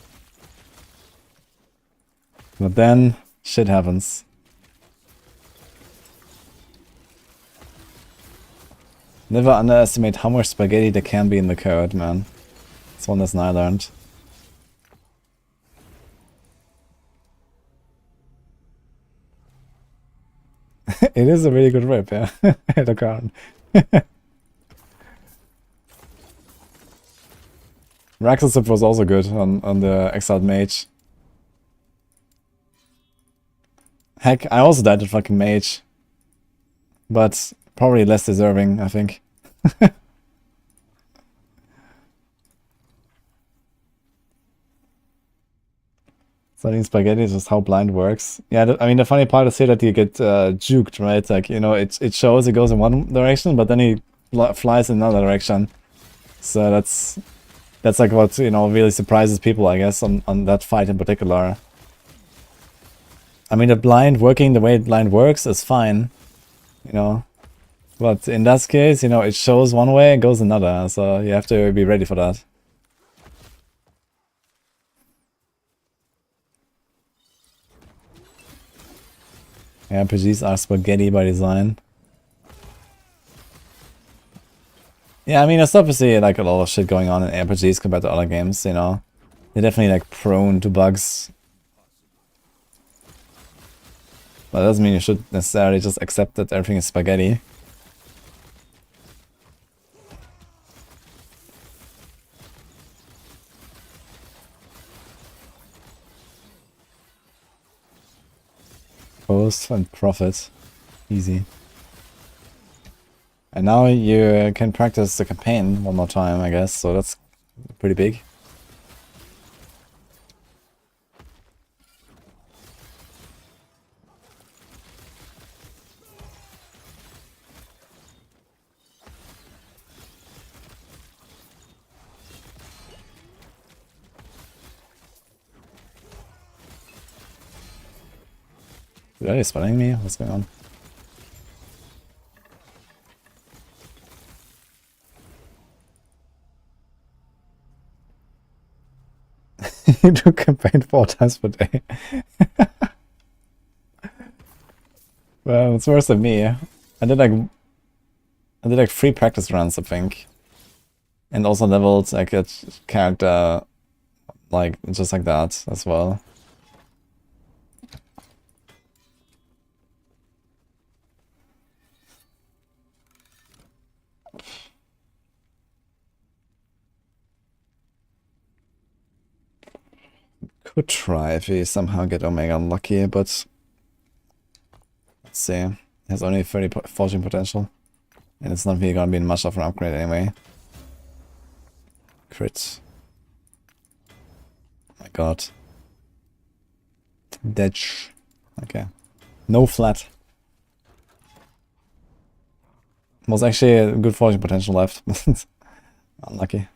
A: But then, shit happens. Never underestimate how much spaghetti there can be in the code, man. It's one lesson I learned. It is a really good rip, yeah. The card. Raxus was also good on the Exiled Mage. Heck, I also died to fucking Mage. But probably less deserving, I think. Studying spaghetti is just how blind works. Yeah, I mean, the funny part is here that you get juked, right? Like, you know, it shows it goes in one direction, but then he flies in another direction. So that's like what, you know, really surprises people, I guess, on that fight in particular. I mean, the blind working the way blind works is fine, you know. But in that case, you know, it shows one way and goes another, so you have to be ready for that. RPGs are spaghetti by design. Yeah, I mean, there's obviously like a lot of shit going on in RPGs compared to other games, you know. They're definitely like prone to bugs. But that doesn't mean you should necessarily just accept that everything is spaghetti. Post and profit. Easy. And now you can practice the campaign one more time, I guess, so that's pretty big. Are they spotting me? What's going on? You do campaign 4 times per day. Well, it's worse than me. I did like 3 practice runs, I think. And also leveled like a character like just like that as well. Could try if we somehow get Omega unlucky, but let's see. It has only 30 fortune potential. And it's not really gonna be much of an upgrade anyway. Crit. My god. Detch. Okay. No flat. Was actually a good fortune potential left. Unlucky.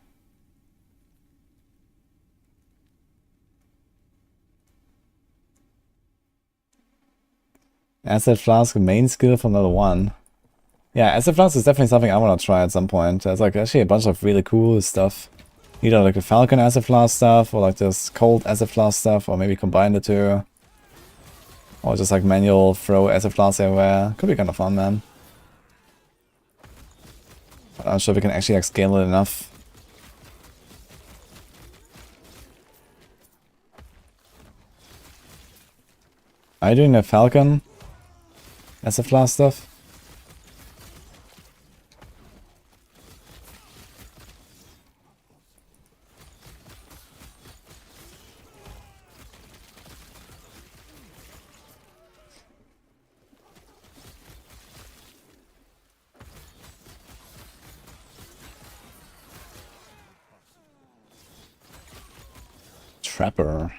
A: Acid Flask main skill from level 1. Yeah, Acid Flask is definitely something I want to try at some point. There's like actually a bunch of really cool stuff. Either like the Falcon Acid Flask stuff, or like this Cold Acid Flask stuff, or maybe combine the two. Or just like manual throw Acid Flask everywhere. Could be kind of fun, man. But I'm not sure if we can actually like scale it enough. Are you doing a Falcon? Acid Flask stuff. Trapper.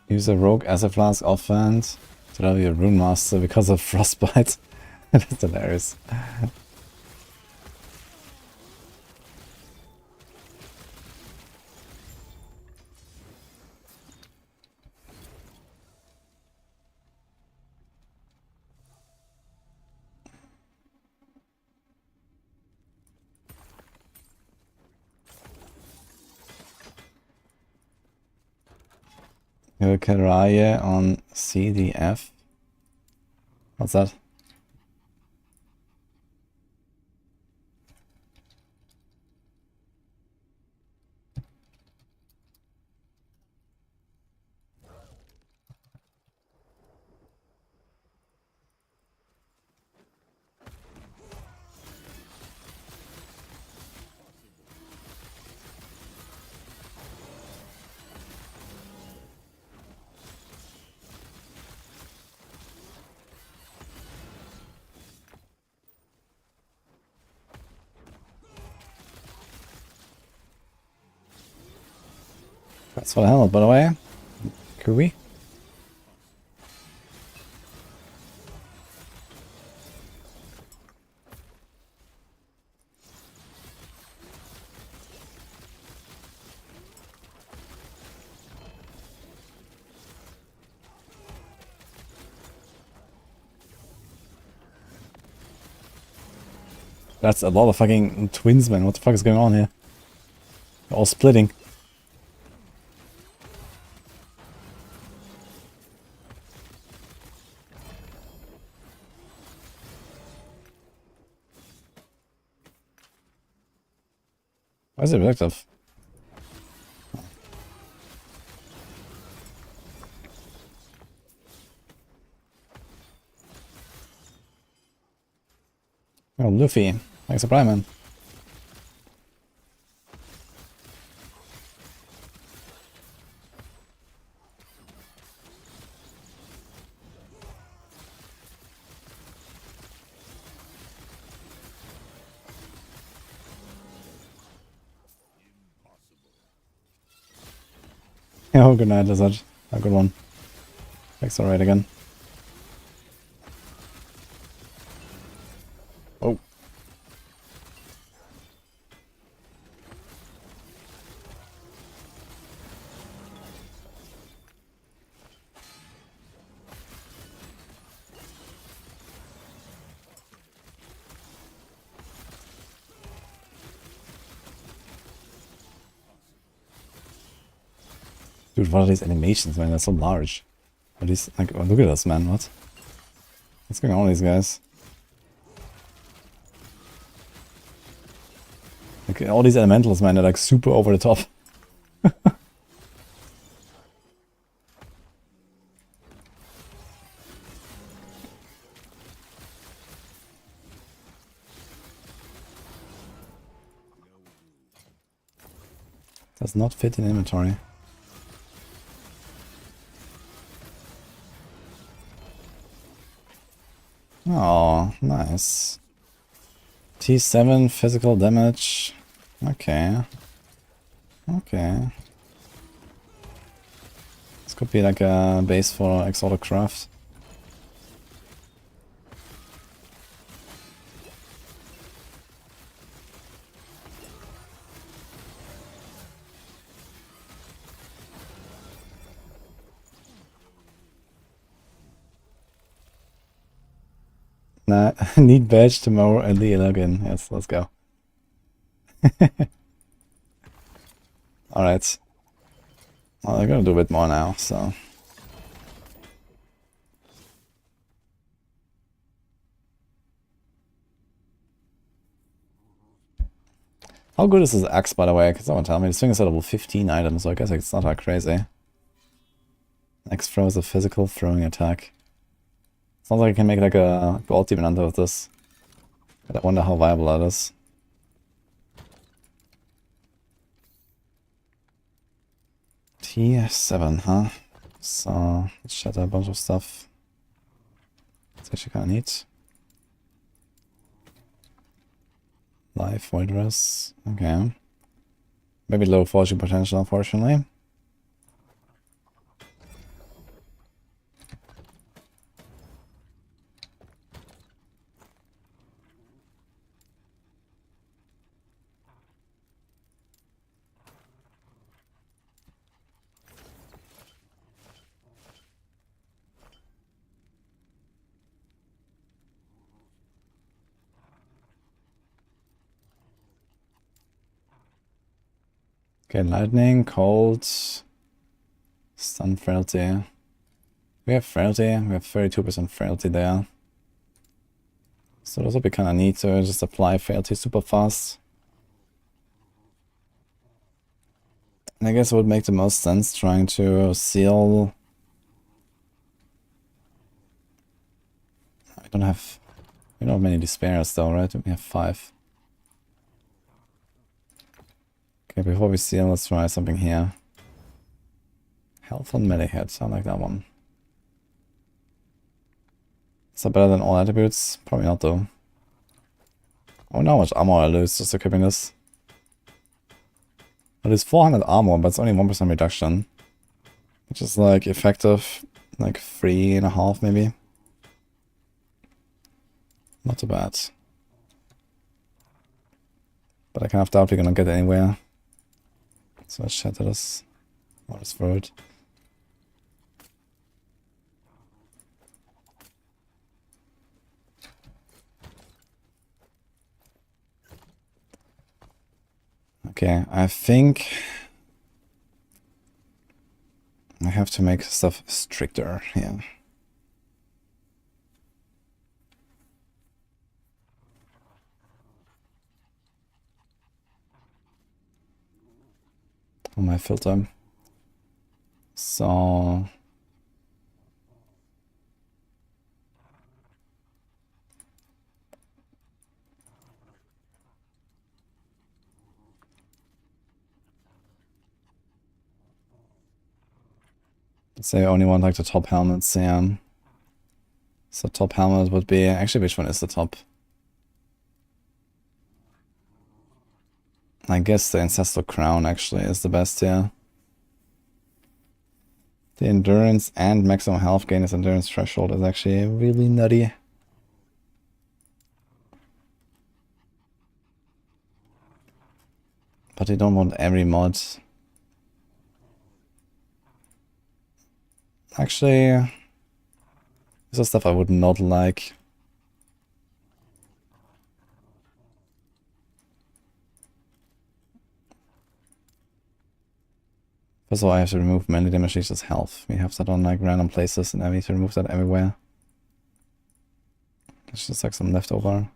A: Use a rogue acid flask offhand to love your rune master because of frostbite. That's hilarious. Karaye on CDF. What's that? That's for the helmet, by the way. Could we? That's a lot of fucking twins, man. What the fuck is going on here? They're all splitting. Why is it objective? Oh, Luffy. Thanks for Prime, man. Oh, good night, Lizard. A good one. Thanks, alright again. Oh. Dude, what are these animations, man? They're so large. Are these, like, oh, look at us, man. What? What's going on with these guys? Like, all these elementals, man, they're like super over the top. Does not fit in inventory. Oh, nice. T7 physical damage. Okay. Okay. This could be like a base for exotic craft. Nah, need badge tomorrow and the login. Yes, let's go. Alright. Well, they're gonna do a bit more now, so. How good is this axe, by the way? Can someone tell me? This thing is at level 15 items, so I guess it's not that crazy. Axe throw is a physical throwing attack. Sounds like I can make like a gold demon hunter with this. But I wonder how viable that is. T7, huh? So, let's shatter a bunch of stuff. It's actually kind of neat. Life, void rest. Okay. Maybe low fortune potential, unfortunately. Okay, lightning, cold, stun frailty. We have frailty, we have 32% frailty there. So this would be kind of neat to just apply frailty super fast. And I guess it would make the most sense trying to seal. We don't have many despairs though, right? We have 5. Okay, before we seal, let's try something here. Health on melee hits, I like that one. Is that better than all attributes? Probably not though. I wonder how much armor I lose just equipping this. It is 400 armor, but it's only 1% reduction. Which is like effective, like 3.5 maybe. Not too bad. But I kind of doubt we're gonna get anywhere. So let's shatter this. Or let's throw it. Okay, I think I have to make stuff stricter here. On my filter. So let's say I only want like the top helmets, yeah. So top helmet would be, actually which one is the top? I guess the Ancestral Crown actually is the best here. The endurance and maximum health gain as endurance threshold is actually really nutty. But you don't want every mod. Actually, this is stuff I would not like. First of all, I have to remove melee damage as health. We have that on like random places and I need to remove that everywhere. It's just like some leftover.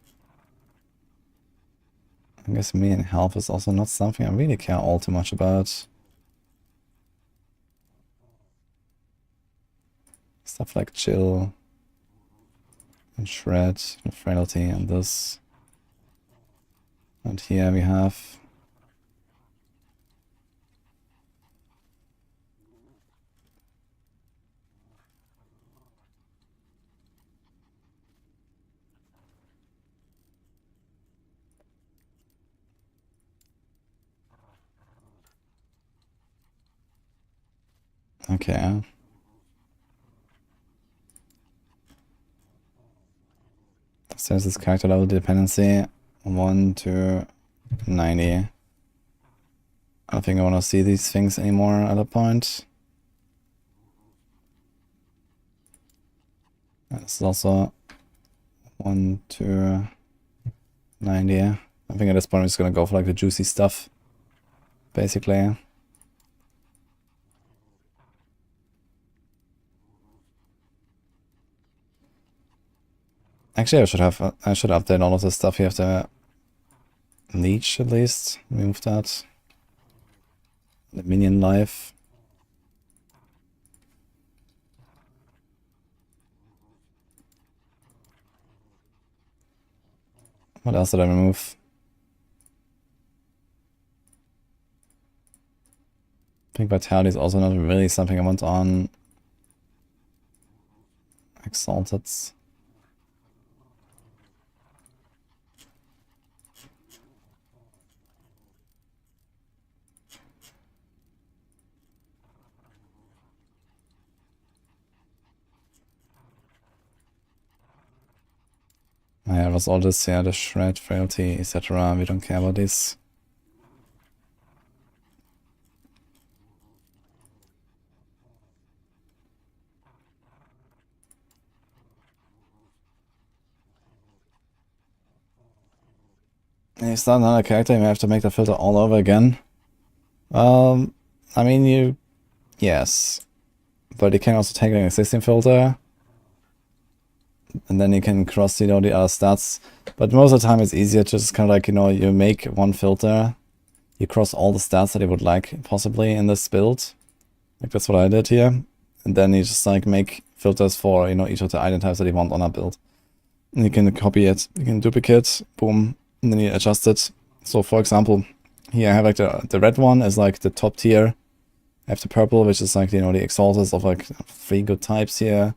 A: I guess me and health is also not something I really care all too much about. Stuff like chill and shred and frailty and this. And here we have okay. So there's this character level dependency 1 to 90. I don't think I want to see these things anymore at a point. This is also 1 to 90. I think at this point I'm just gonna go for like the juicy stuff, basically. Actually, I should update all of this stuff. You have to leech at least. Remove that. The minion life. What else did I remove? I think Vitality is also not really something I want on Exalted. Yeah, it was all this, yeah, the shred, frailty, etc. We don't care about this. And you start another character, you may have to make the filter all over again. I mean, yes. But you can also take an existing filter. And then you can cross, the other stats. But most of the time it's easier to just kind of like, you make one filter. You cross all the stats that you would like, possibly, in this build. Like, that's what I did here. And then you just, like, make filters for, each of the item types that you want on that build. And you can copy it. You can duplicate, boom, and then you adjust it. So, for example, here I have, like, the red one is, like, the top tier. I have the purple, which is, like, the exalted of, like, 3 good types here.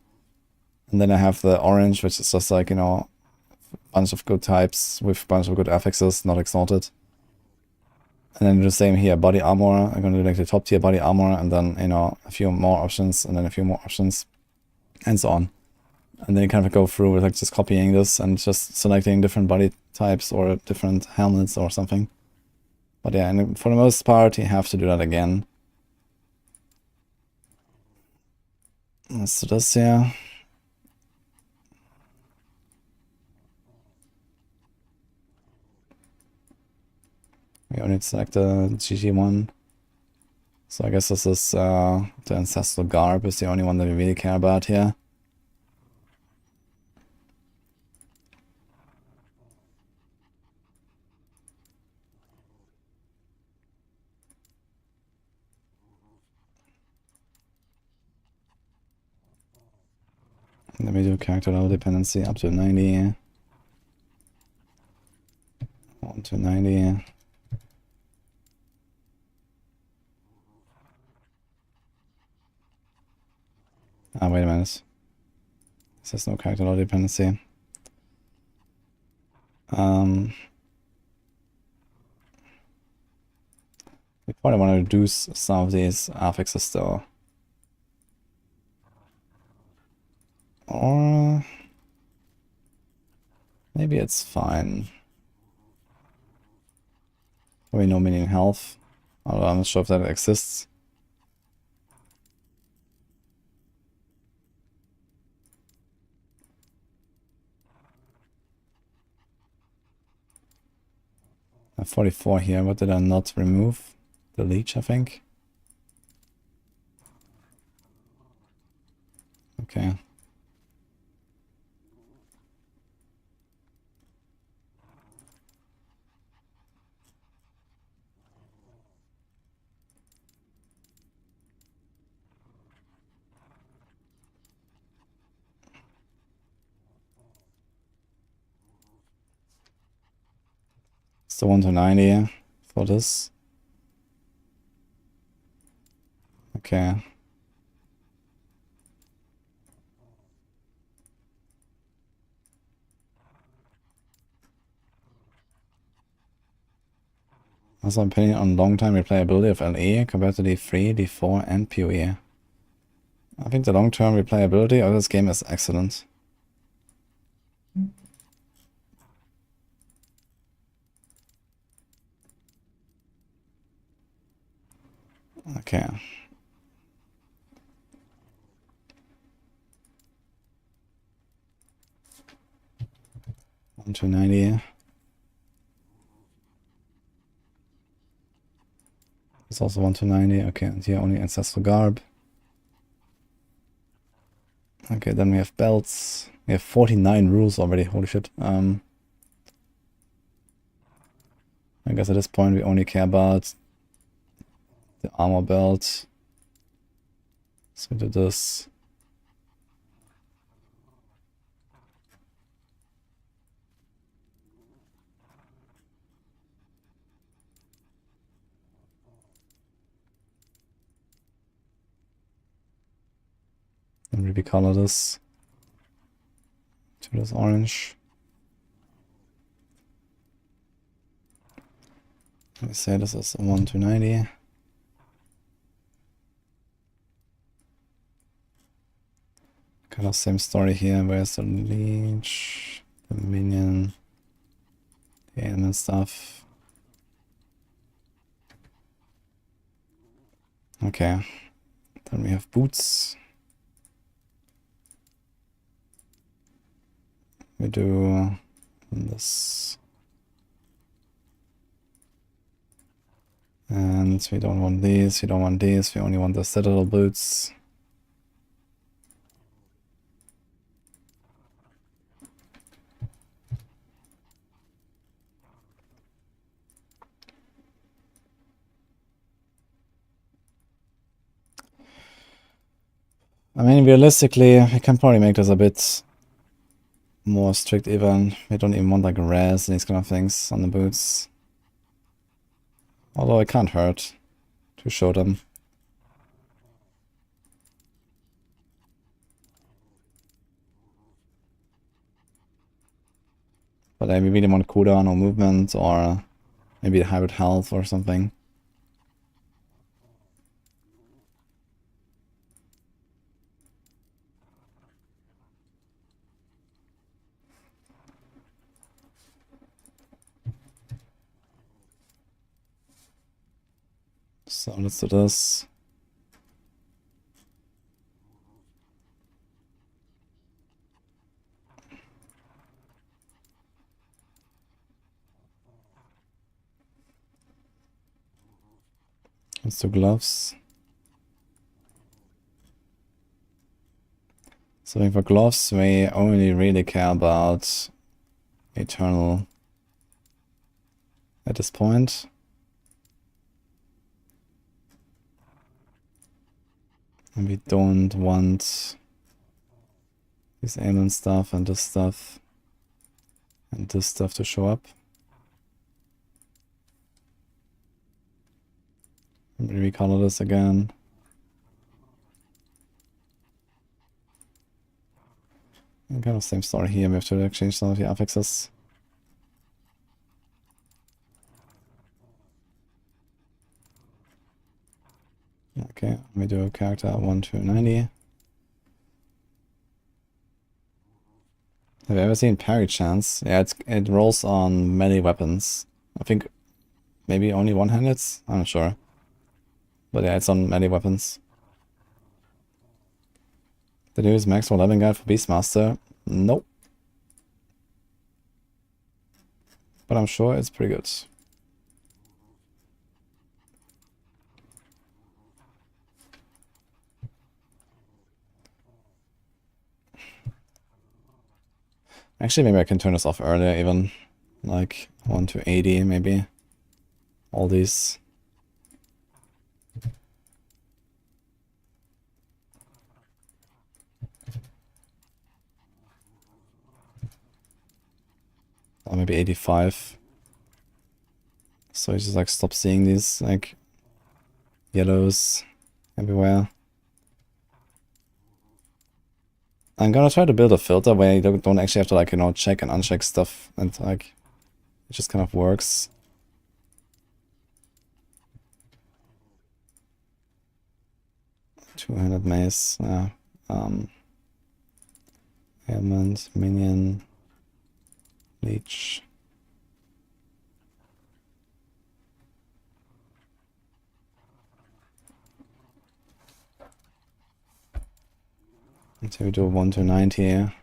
A: And then I have the orange, which is just, like, a bunch of good types with a bunch of good affixes, not exalted. And then the same here, body armor. I'm gonna do like the top tier body armor, and then, a few more options, and then a few more options, and so on. And then you kind of go through with like just copying this and just selecting different body types or different helmets or something. But yeah, and for the most part, you have to do that again. Let's do this here. We only select the GG one. So I guess this is the Ancestral Garb is the only one that we really care about here. Let me do character level dependency up to 90. 1 to 90. Ah, wait a minute. This has no character level dependency. We probably want to reduce some of these affixes though. Or maybe it's fine. Probably no minion health. Although I'm not sure if that exists. I have 44 here. What did I not remove? The leech, I think. Okay. So 1 to 90 for this. Okay. What's my opinion on long-time replayability of LE compared to D3, D4, and PoE? I think the long-term replayability of this game is excellent. Okay. To 90. It's also 1 to 90. Okay, and here only Ancestral Garb. Okay, then we have belts. We have 49 rules already, holy shit. I guess at this point we only care about the armor belt. So we do this. And we recolor this to this orange. Let me say this is a 1 to 90. Kind of same story here. Where's the leech, the minion, the ailment stuff? Okay. Then we have boots. We do this. And we don't want these, we don't want these, we only want the Citadel boots. I mean, realistically, we can probably make this a bit more strict even. We don't even want like res and these kind of things on the boots. Although it can't hurt to show them. But I really want cooldown or movement or maybe hybrid health or something. So let's do this. Let's do gloves. So I think for gloves, we only really care about Eternal at this point. And we don't want this ailment stuff and this stuff and this stuff to show up. Let me recolor this again. And kind of same story here, we have to exchange some of the affixes. Okay, let me do a character 1 to 90. Have you ever seen parry chance? Yeah, it rolls on melee weapons. I think maybe only one-handed? I'm not sure. But yeah, it's on melee weapons. The newest maximum leveling guide for Beastmaster? Nope. But I'm sure it's pretty good. Actually, maybe I can turn this off earlier even. Like 1 to 80 maybe. All these. Or maybe 85. So you just like stop seeing these like yellows everywhere. I'm gonna try to build a filter where you don't actually have to like, you know, check and uncheck stuff and like it just kind of works. Two-handed mace, ailment, minion, leech. So we do 1 to 90 here.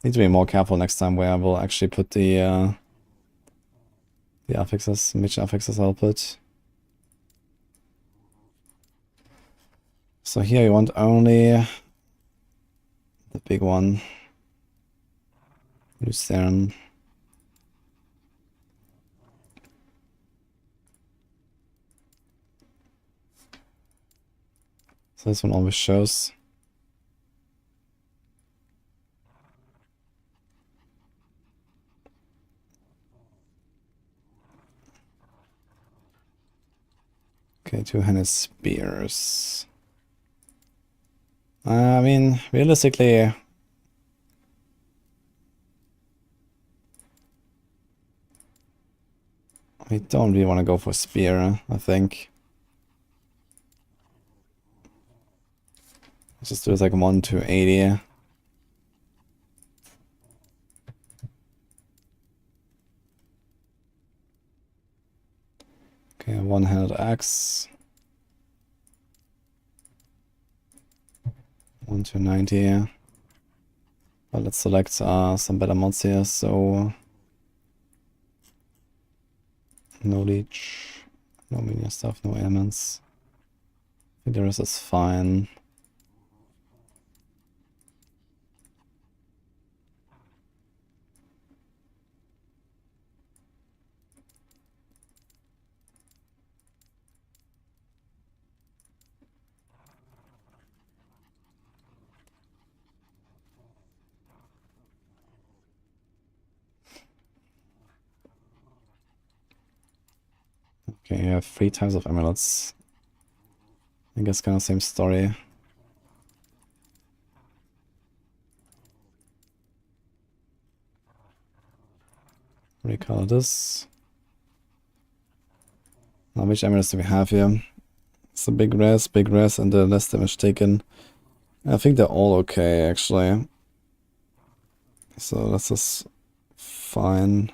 A: Need to be more careful next time where I will actually put the The affixes, mage affixes I'll put. So here you want only the big one. Lucerne. So this one always shows. Okay, 2-handed spears. I mean, realistically, I don't really want to go for spear, I think. Let's just do it like 1 to 80. Okay, one-handed axe. 1 to 90. But let's select some better mods here, so no leech, no minion stuff, no elements. I think the rest is fine. Okay, you have 3 types of amulets. I guess kind of same story. Recolor this. Now which amulets do we have here? It's a big res, and the less damage taken. I think they're all okay, actually. So that's just fine.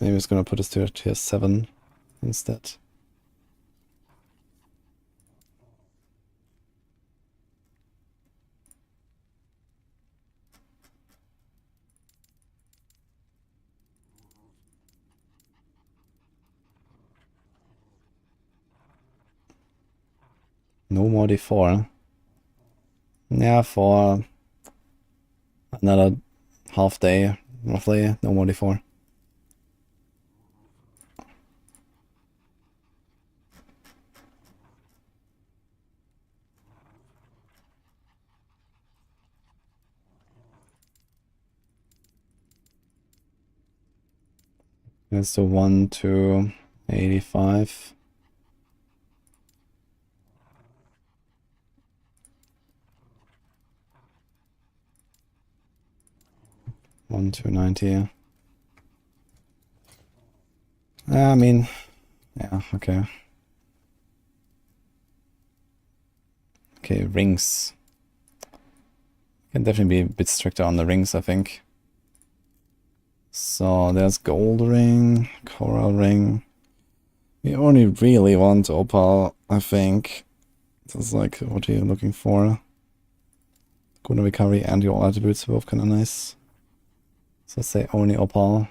A: Maybe it's gonna put us to tier 7 instead. No more D4. Yeah, for another half day, roughly, no more D4. Let's do 1 to 85. One to 90. I mean, yeah, okay. Okay, rings. Can definitely be a bit stricter on the rings, I think. So there's gold ring, coral ring. We only really want opal, I think. That's like what you're looking for. Good recovery and your attributes are both kind of nice. So say only opal.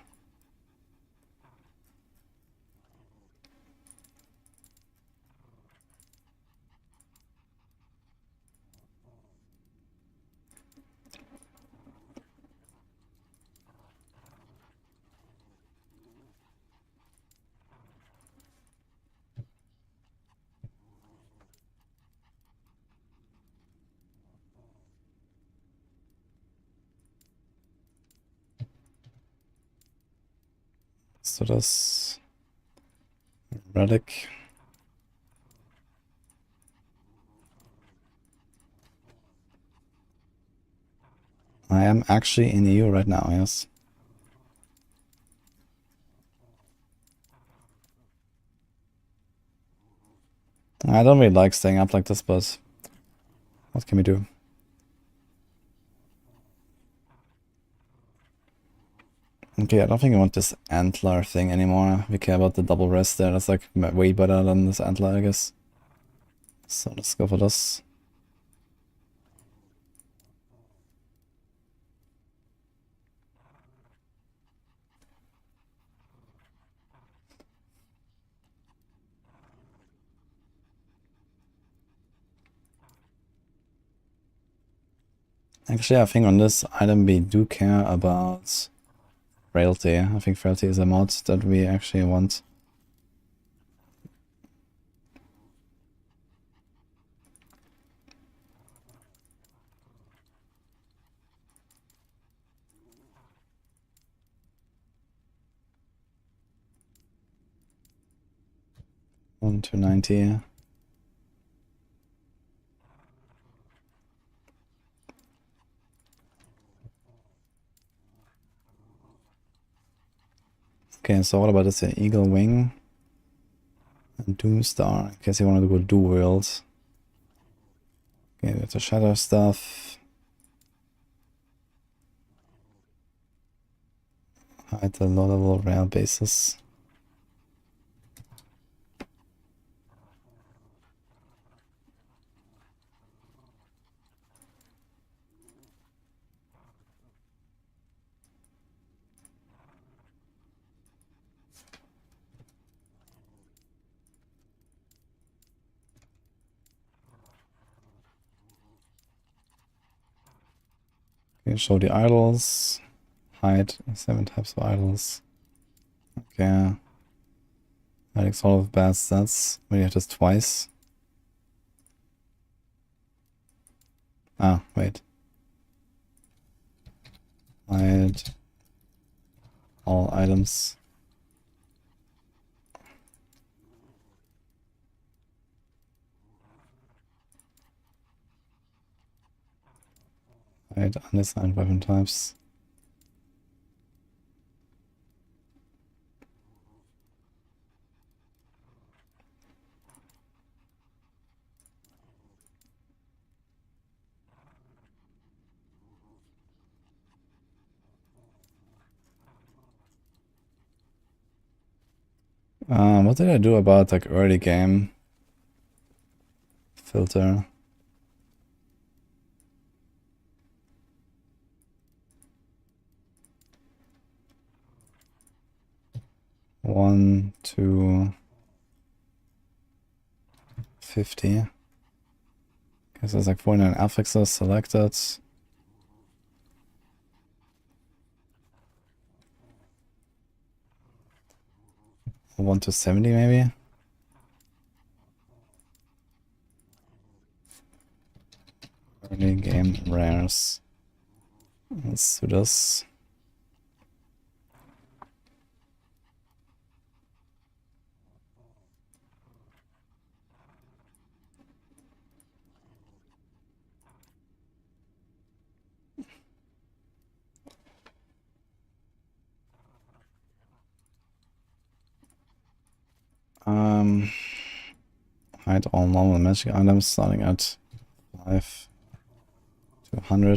A: So das relic. I am actually in EU right now, yes. I don't really like staying up like this, but what can we do? Okay, I don't think I want this antler thing anymore. We care about the double rest there. That's like way better than this antler, I guess. So let's go for this. Actually, I think on this item we do care about frailty. I think frailty is a mod that we actually want. To 90. Okay, so what about this Eagle Wing and Doomstar? In case you wanted to go do worlds. Okay, that's the shadow stuff. Hide the low level rare bases. Okay, show the idols. Hide 7 types of idols. Okay. Hiding all of bad stats. We have this twice. Ah, wait. Hide all items. Hide unassigned weapon types. What did I do about like early game filter? One, 2, 50. Guess there's like 49 affixes selected. 1 to 70 maybe. Early game rares. Let's do this. Hide all normal magic items starting at 5 to 100.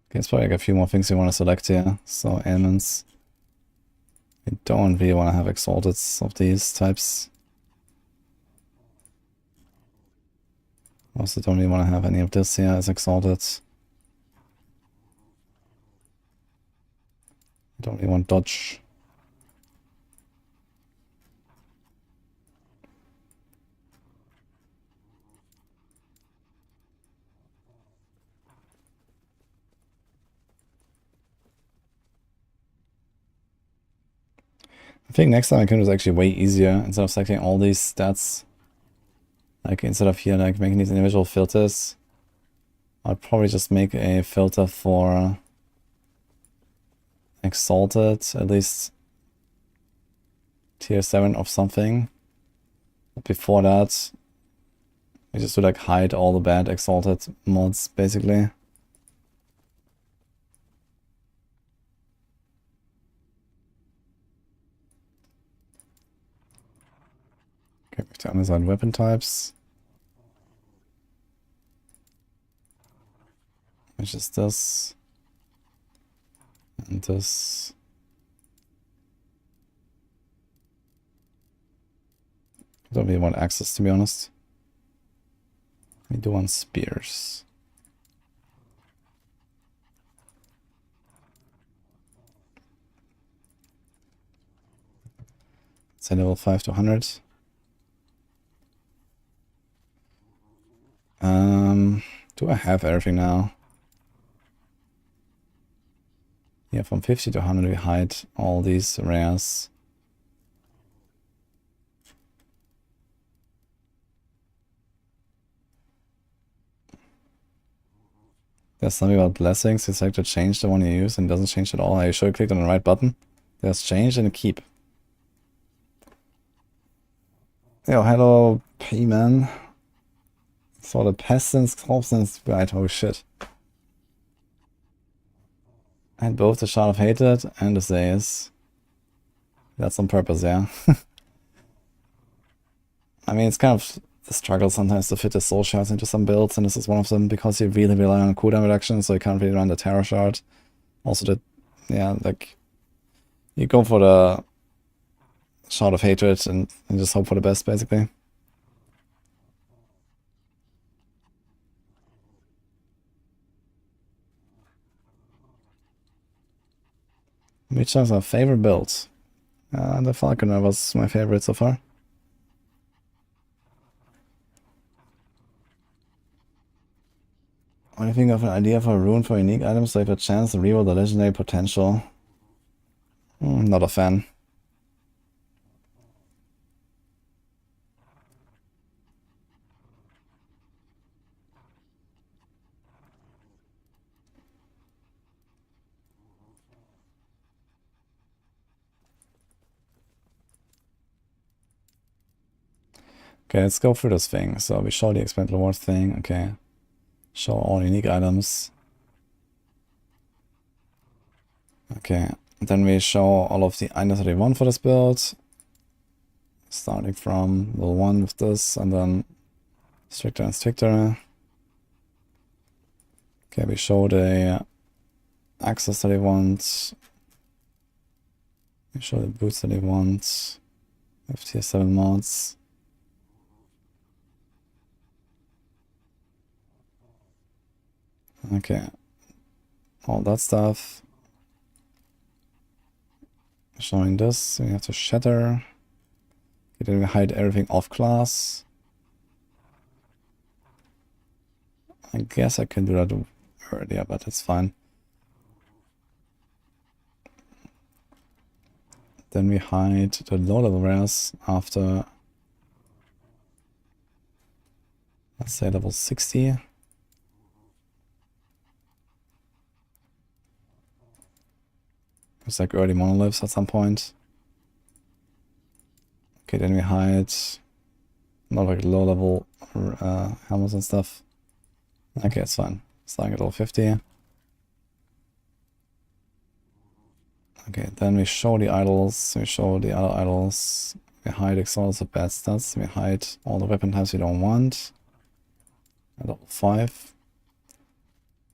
A: Okay, it's probably like a few more things you want to select here. So ailments. We don't really want to have exalted of these types. Also don't really want to have any of this here as exalted. Don't really want dodge. I think next time I can do is actually way easier instead of selecting all these stats. Like instead of here like making these individual filters, I'll probably just make a filter for exalted, at least tier 7 of something. But before that, we just do like hide all the bad exalted mods basically. Okay, back to unassigned weapon types. Which is this. And this. I don't really want access, to be honest. We do want spears. Say level 5 to 100. Do I have everything now? Yeah, from 50 to 100 we hide all these rares. There's something about blessings. It's like to change the one you use and it doesn't change at all. Are you sure you clicked on the right button? There's change and keep. Yo, hello, P-Man. So the peasants, corpses, right, oh shit. And both the Shard of Hatred and the Zayas. That's on purpose, yeah. I mean, it's kind of a struggle sometimes to fit the soul shards into some builds, and this is one of them because you really rely on cooldown reduction, so you can't really run the Terror Shard. Also, yeah, like, you go for the Shard of Hatred and just hope for the best, basically. Which is our favorite build? The Falconer was my favorite so far. What do you think of an idea for a rune for unique items so you have a chance to reroll the legendary potential? Not a fan. Okay, let's go through this thing. So we show the expand reward thing. Okay. Show all unique items. Okay. Then we show all of the items that we want for this build. Starting from level 1 with this, and then stricter and stricter. Okay, we show the access that we want. We show the boots that we want. With tier 7 mods. Okay, all that stuff. Showing this, we have to shatter. Okay, then we hide everything off class. I guess I can do that earlier, but it's fine. Then we hide the low level rares after, let's say, level 60. It's like early monoliths at some point. Okay, then we hide not like low level helmets and stuff. Okay, it's fine. Starting at level 50. Okay, then we show the idols, we show the other idols, we hide exalts of bad stats, we hide all the weapon types we don't want. At level 5.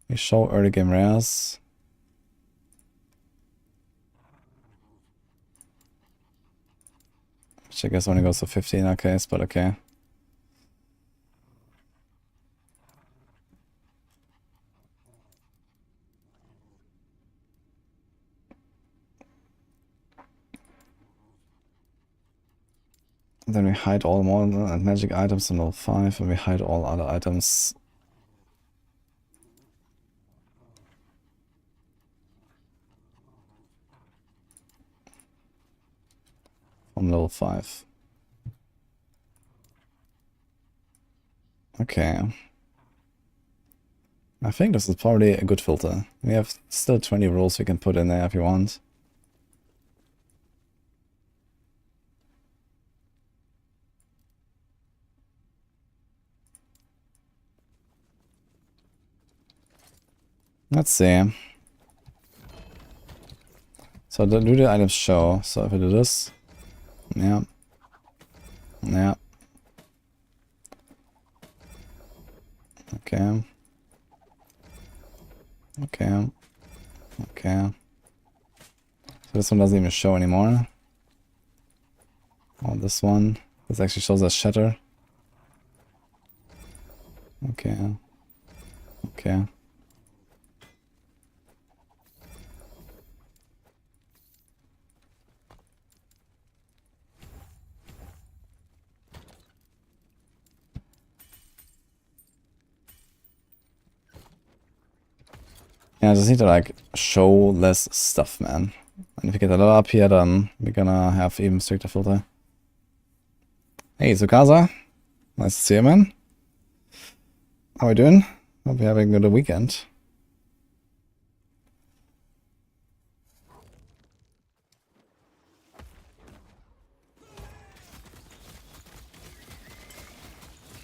A: We show early game rares. Which I guess only goes to 50 in our case, but okay. Then we hide all more magic items in level 5, and we hide all other items from level 5. Okay. I think this is probably a good filter. We have still 20 rules we can put in there if you want. Let's see. So do the items show. So if I do this, yeah, yeah, okay, okay, okay. So this one doesn't even show anymore. Oh, this one. This actually shows us shatter. Okay, okay. Yeah, I just need to like show less stuff, man. And if we get a lot up here, then we're gonna have even stricter filter. Hey, Tsukasa. Nice to see you, man. How are you doing? Hope you're having a good weekend.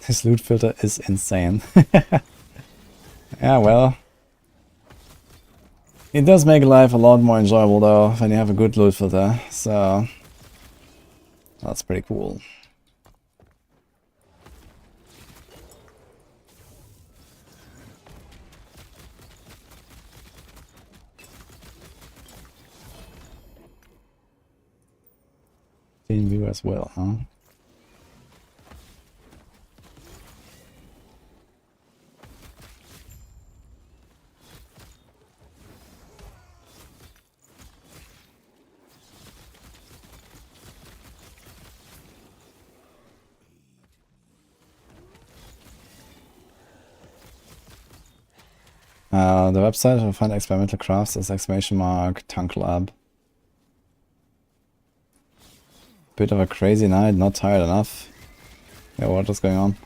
A: This loot filter is insane. Yeah, well. It does make life a lot more enjoyable though when you have a good loot filter, so that's pretty cool. Team view as well, huh? The website to find experimental crafts is !Tank Lab. Bit of a crazy night, not tired enough. Yeah, what is going on?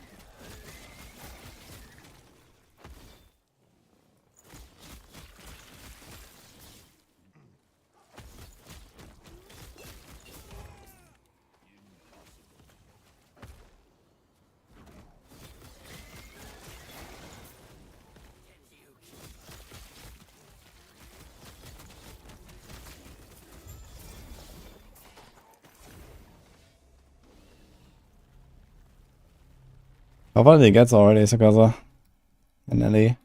A: How far did he get already, Tsukasa? And Ellie?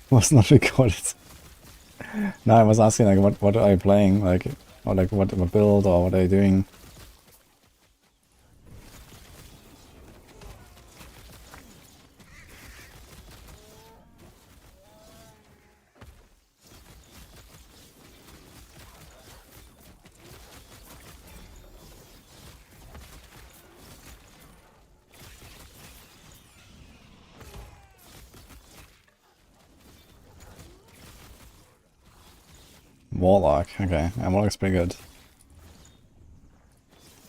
A: Was not recorded. No, I was asking like what are you playing? Like or like what build or what are you doing? Warlock, okay. Yeah, Warlock's pretty good.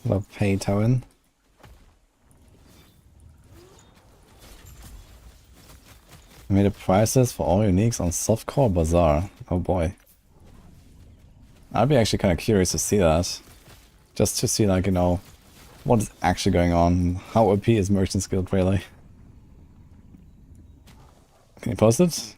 A: Love pay Towin. I made the prices for all uniques on Softcore Bazaar. Oh boy. I'd be actually kind of curious to see that. Just to see like, you know, what is actually going on. How OP is Merchant's Guild really? Can you post it?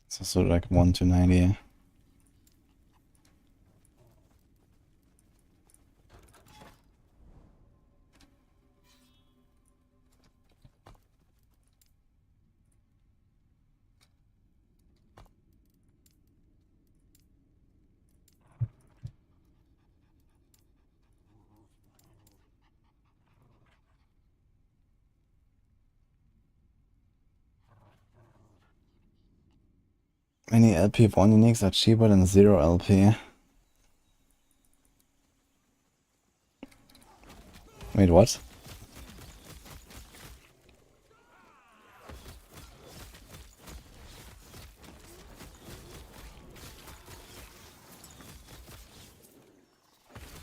A: So sort of like 1 to 90. Many LP of 1 uniques are cheaper than 0 LP. Wait, what?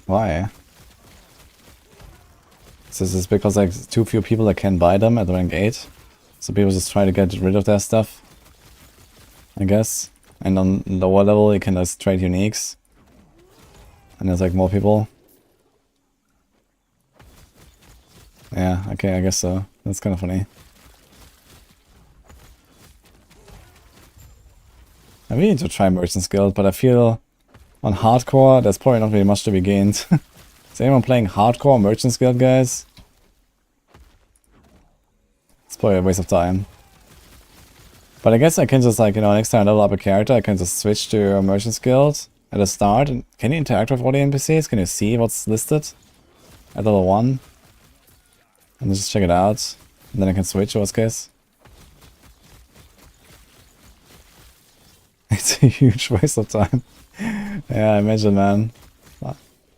A: Why? So is this because like too few people that can buy them at rank 8? So people just try to get rid of their stuff, I guess. And on lower level you can just trade uniques. And there's like more people. Yeah, okay, I guess so. That's kind of funny. I really need to try Merchant's Guild, but I feel on hardcore there's probably not really much to be gained. Is anyone playing hardcore Merchant's Guild, guys? It's probably a waste of time. But I guess I can just like, you know, next time I level up a character, I can just switch to a Merchant's Guild at the start. And can you interact with all the NPCs? Can you see what's listed at level 1? And just check it out. And then I can switch, worst case. It's a huge waste of time. Yeah, I imagine, man.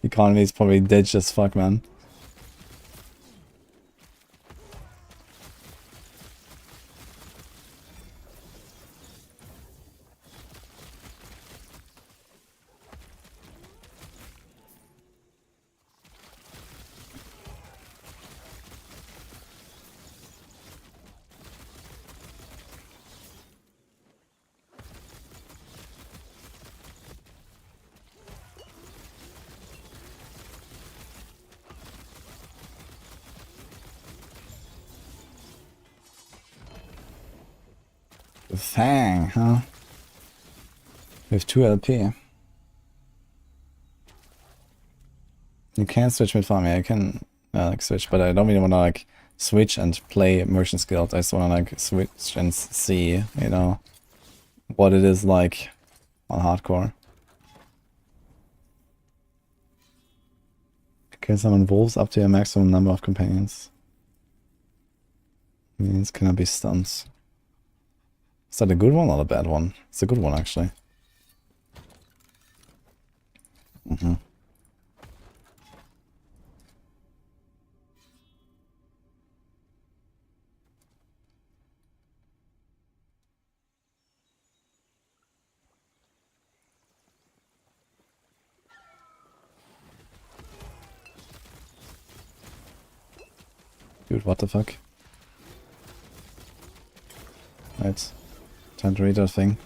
A: Economy is probably dead as fuck, man. The Fang, huh? We have 2 LP. You can switch mid farm, yeah, I can like switch, but I don't really wanna like switch and play Merchant's Guild. I just wanna like switch and see, you know, what it is like on hardcore. Can summon wolves up to a maximum number of companions. Means cannot be stunned. Is that a good one or a bad one? It's a good one, actually. Dude, what the fuck? Right. Time to read that thing.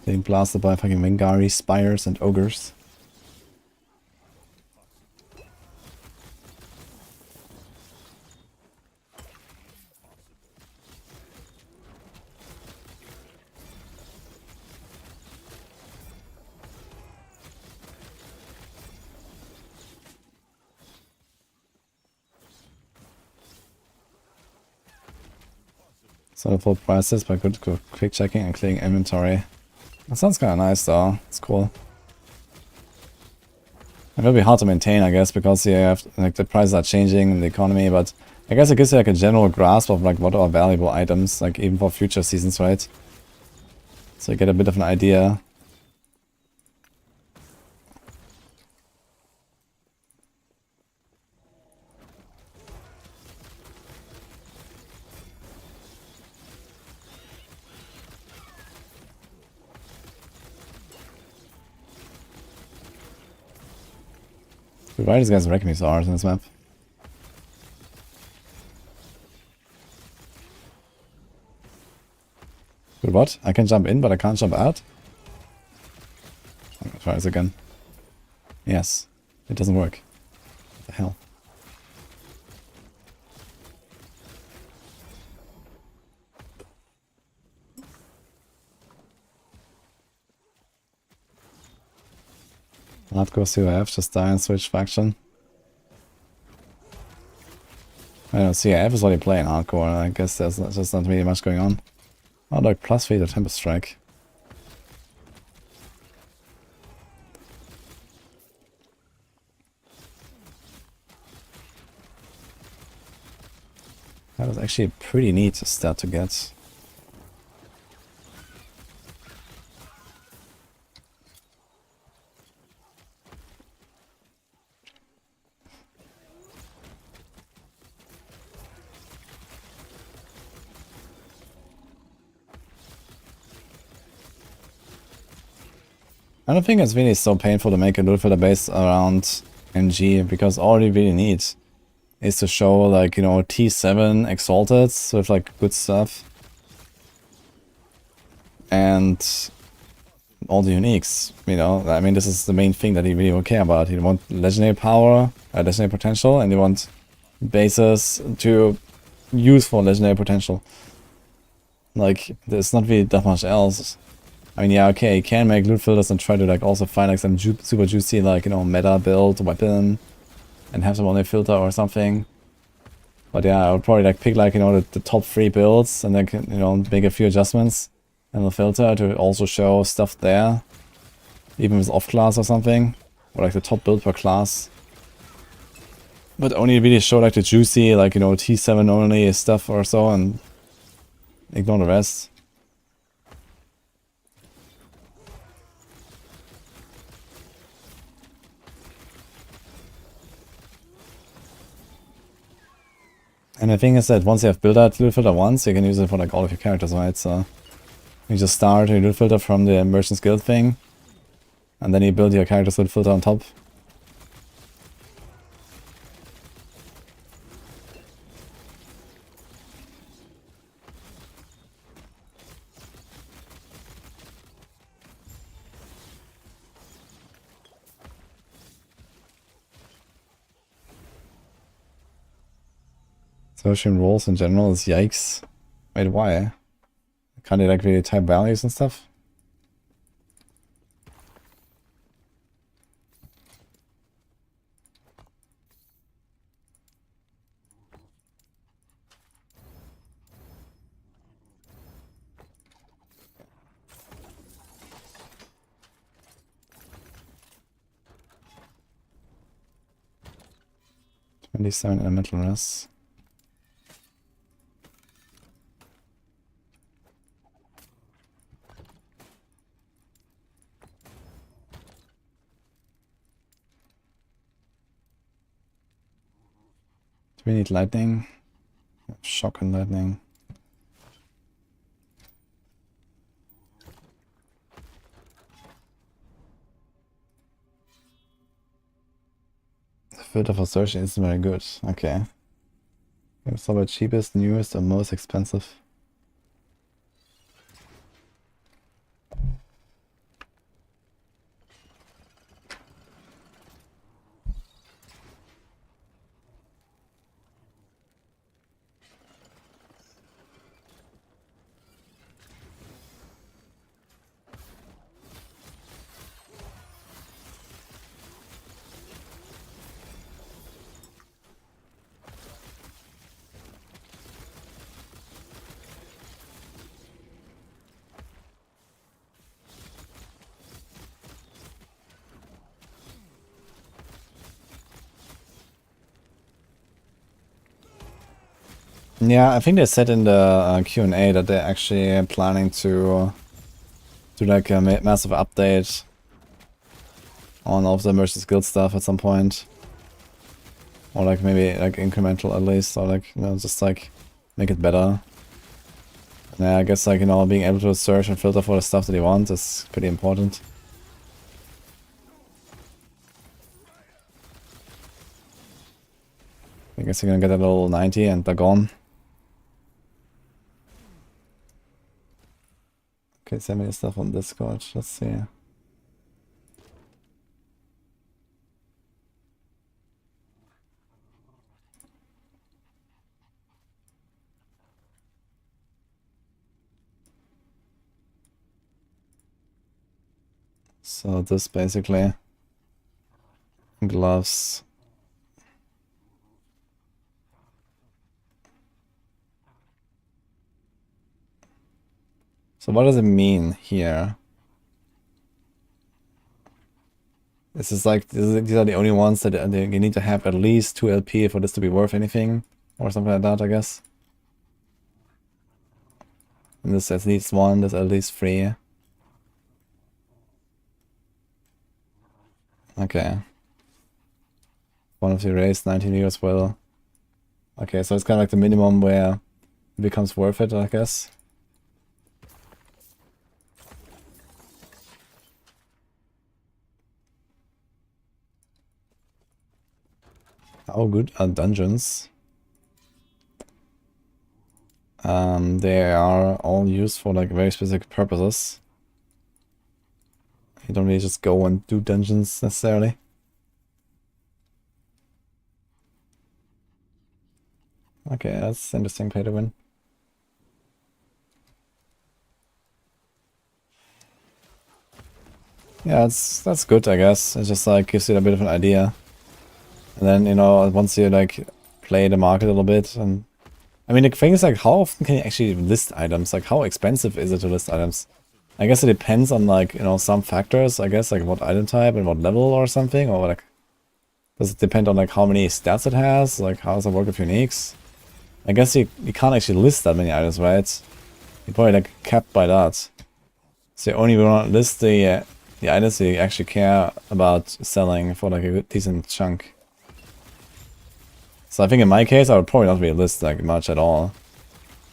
A: Being blasted by fucking Enquiries, spires, and ogres. So full prices, but good quick checking and clearing inventory. That sounds kind of nice though. It's cool. It will be hard to maintain, I guess, because you have like the prices are changing in the economy. But I guess it gives you like a general grasp of like what are valuable items, like even for future seasons, right? So you get a bit of an idea. Dude, why are these guys wrecking these R's in this map? Dude, what? I can jump in, but I can't jump out? I'm gonna try this again. Yes. It doesn't work. What the hell? Hardcore CIF, just die and switch faction. I don't know, CIF is what you play in hardcore, I guess there's just not really much going on. Oh look, +3 to Tempest Strike. That was actually a pretty neat stat to get. I don't think it's really so painful to make a loot filter based around MG, because all you really need is to show, like, you know, T7 Exalted with, like, good stuff. And all the uniques, you know. I mean, this is the main thing that you really will care about. You want legendary power, legendary potential, and you want bases to use for legendary potential. Like, there's not really that much else. I mean, yeah, okay, you can make loot filters and try to, like, also find, like, some super juicy, like, you know, meta build weapon and have some only filter or something. But yeah, I would probably, like, pick, like, you know, the top 3 builds and then, you know, make a few adjustments in the filter to also show stuff there. Even with off class or something. Or, like, the top build per class. But only really show, like, the juicy, like, you know, T7 only stuff or so, and ignore the rest. And the thing is that once you have built out loot filter once, you can use it for, like, all of your characters, right? So you just start your loot filter from the Merchant's Guild thing, and then you build your character's loot filter on top. Searching roles in general is yikes. Wait, why? Can't they, like, really type values and stuff? $27 elemental rest. Do we need lightning? Shock and lightning. The filter for searching isn't very good. Okay. It's about cheapest, newest, or most expensive. Yeah, I think they said in the Q&A that they're actually planning to do, like, a massive update on all of the Merchant's Guild stuff at some point. Or, like, maybe, like, incremental at least, or, like, you know, just, like, make it better. And yeah, I guess, like, you know, being able to search and filter for the stuff that you want is pretty important. I guess you're gonna get a level 90 and they're gone. Okay, send me the stuff on Discord. Let's see. So this basically gloves. So what does it mean here? This is like, these are the only ones that you need to have at least 2 LP for this to be worth anything, or something like that, I guess. And this at least 1, this at least 3. Okay. One of the raised 19 euros will. Okay, so it's kind of like the minimum where it becomes worth it, I guess. How good are dungeons? They are all used for like very specific purposes. You don't really just go and do dungeons necessarily. Okay, that's interesting, pay to win. Yeah, that's good, I guess. It just like gives you a bit of an idea. And then, you know, once you like play the market a little bit, and I mean the thing is like how often can you actually list items? Like how expensive is it to list items? I guess it depends on like, you know, some factors, I guess, like what item type and what level or something, or like does it depend on like how many stats it has? Like how does it work with uniques? I guess you can't actually list that many items, right? You're probably like capped by that. So you only want to list the items you actually care about selling for like a good, decent chunk. So I think in my case I would probably not really list like much at all.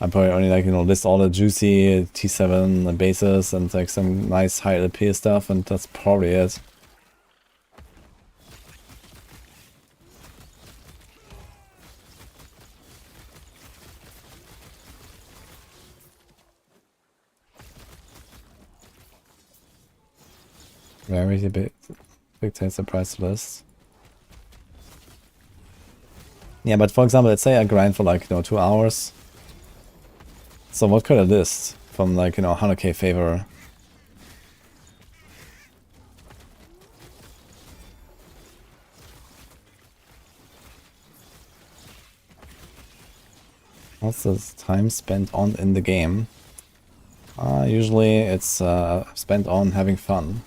A: I'd probably only like, you know, list all the juicy T7 bases and like some nice high LP stuff, and that's probably it. Very big dictates the price list. Yeah, but for example, let's say I grind for like, you know, 2 hours. So what could I list from like, you know, 100k favor? What's the time spent on in the game? Usually it's spent on having fun.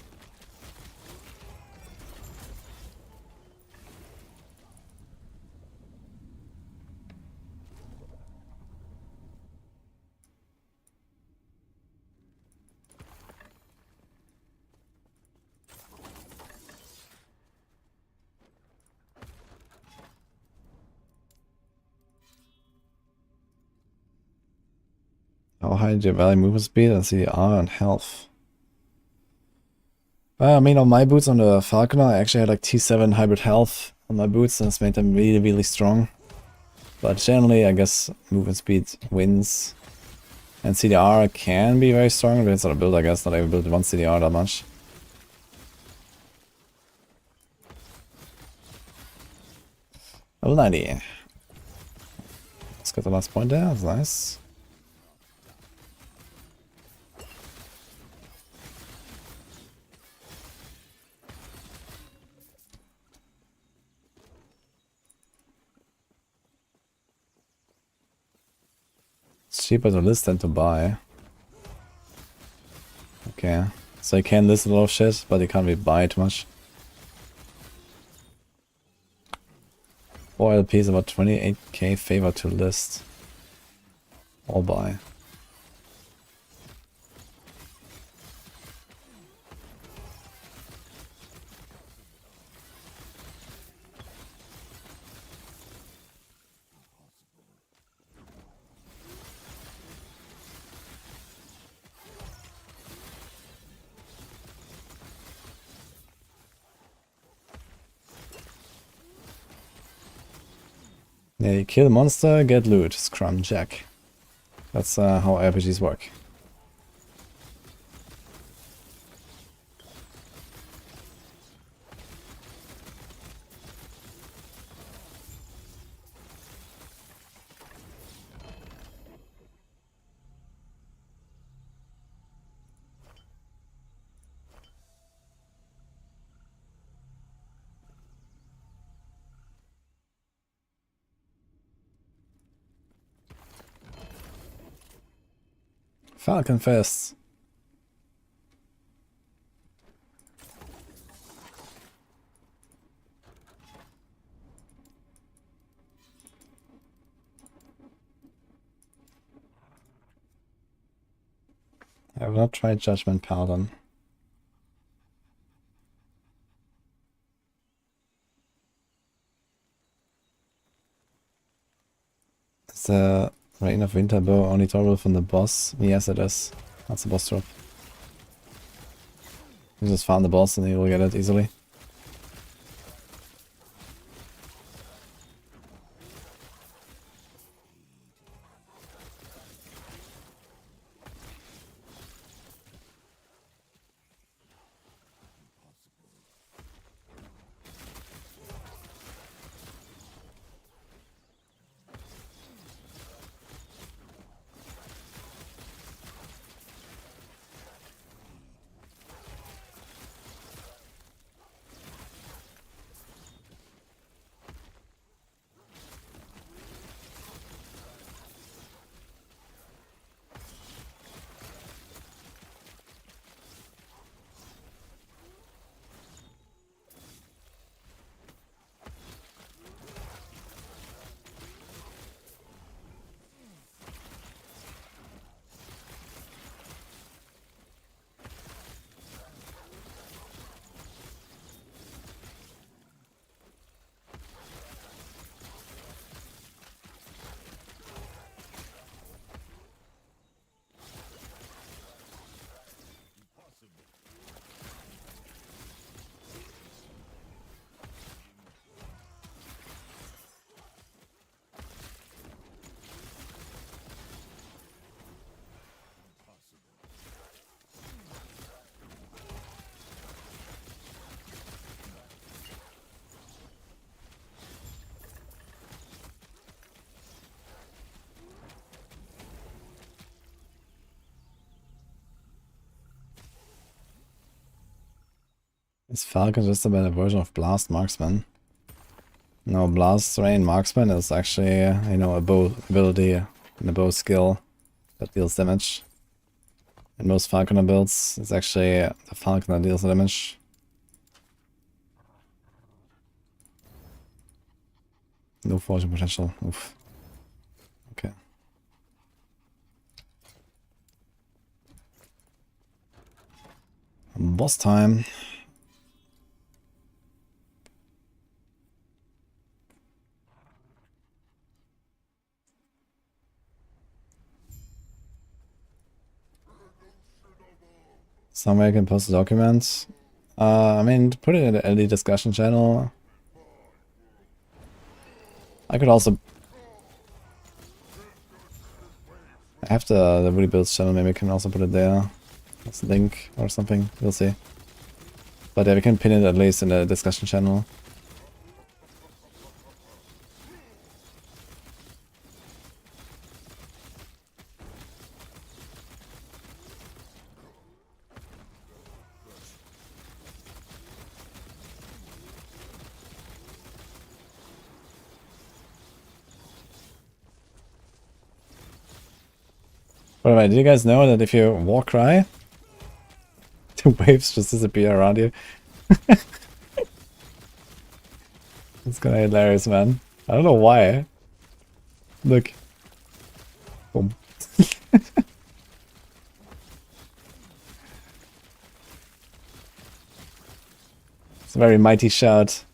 A: How high do you value movement speed and CDR and health? I mean, on my boots on the Falconer, I actually had like T7 hybrid health on my boots, and it's made them really, really strong. But generally, I guess movement speed wins. And CDR can be very strong, but it's not a build, I guess. Not able to build one CDR that much. Level 90. Let's get the last point there, that's nice. It's cheaper to list than to buy. Okay, so you can list a lot of shit, but you can't really buy too much. 4 LP is about 28k favor to list. Or buy. Yeah, you kill a monster, get loot, scrum jack. That's how RPGs work. Falcon Fest. I have not tried Judgment Paladin. Is the Reign of Winter bow only tolerable from the boss? Yes, it is. That's the boss drop. You just farm the boss and you will get it easily. Is Falcon just a better version of Blast Marksman? No, Blast Rain Marksman is actually, you know, a bow ability and a bow skill that deals damage. In most Falconer builds, it's actually the Falcon that deals the damage. No fortune potential. Oof. Okay. Boss time. Somewhere I can post a document. I mean, put it in the LD discussion channel. I could also... I have the Woody Builds channel, maybe I can also put it there. As a link or something, we'll see. But yeah, we can pin it at least in the discussion channel. By the way, did you guys know that if you war cry, the waves just disappear around you? It's kinda hilarious, man. I don't know why. Look. Boom. It's a very mighty shout.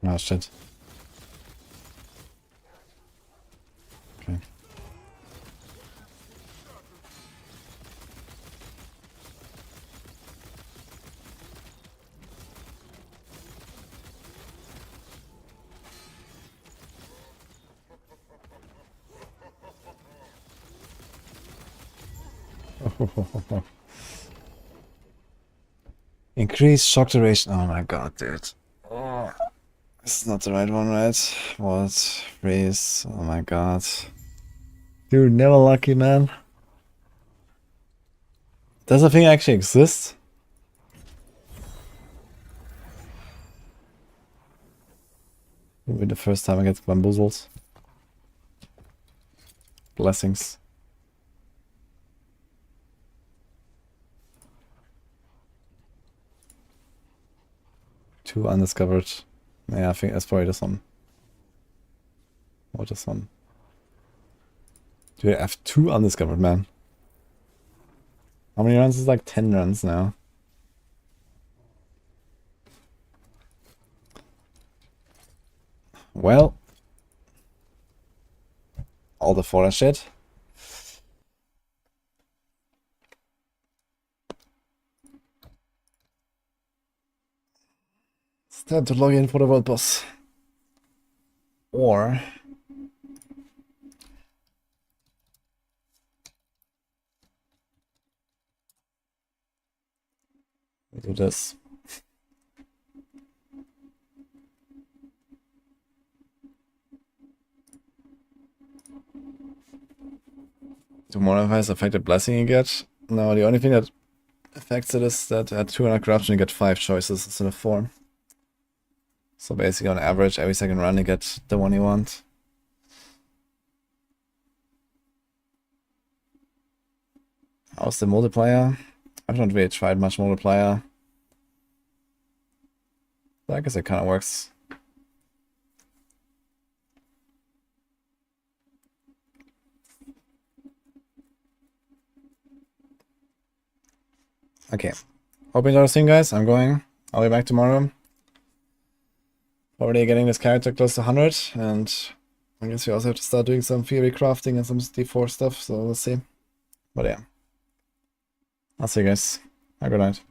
A: Oh shit. Okay. Increase shock duration. Oh my god, dude. Oh. This is not the right one, right? What? Freeze. Oh my god. Dude, never lucky, man. Does the thing actually exist? Maybe the first time I get bamboozled. Blessings. Two undiscovered. Yeah, I think that's probably this one. Or this one. Dude, I have two undiscovered, man. How many runs? It's like 10 runs now. Well. All the foreign shit. It's time to log in for the world boss. Or... we'll do this. Do modifiers affect the blessing you get? No, the only thing that affects it is that at 200 corruption you get 5 choices instead of 4. So basically on average every second run you get the one you want. How's the multiplier? I've not really tried much multiplier. But I guess it kind of works. Okay. Hope you enjoyed the stream, guys. I'm going. I'll be back tomorrow. Already getting this character close to 100, and I guess we also have to start doing some theory crafting and some D4 stuff, so we'll see. But yeah. I'll see you guys. Have a good night.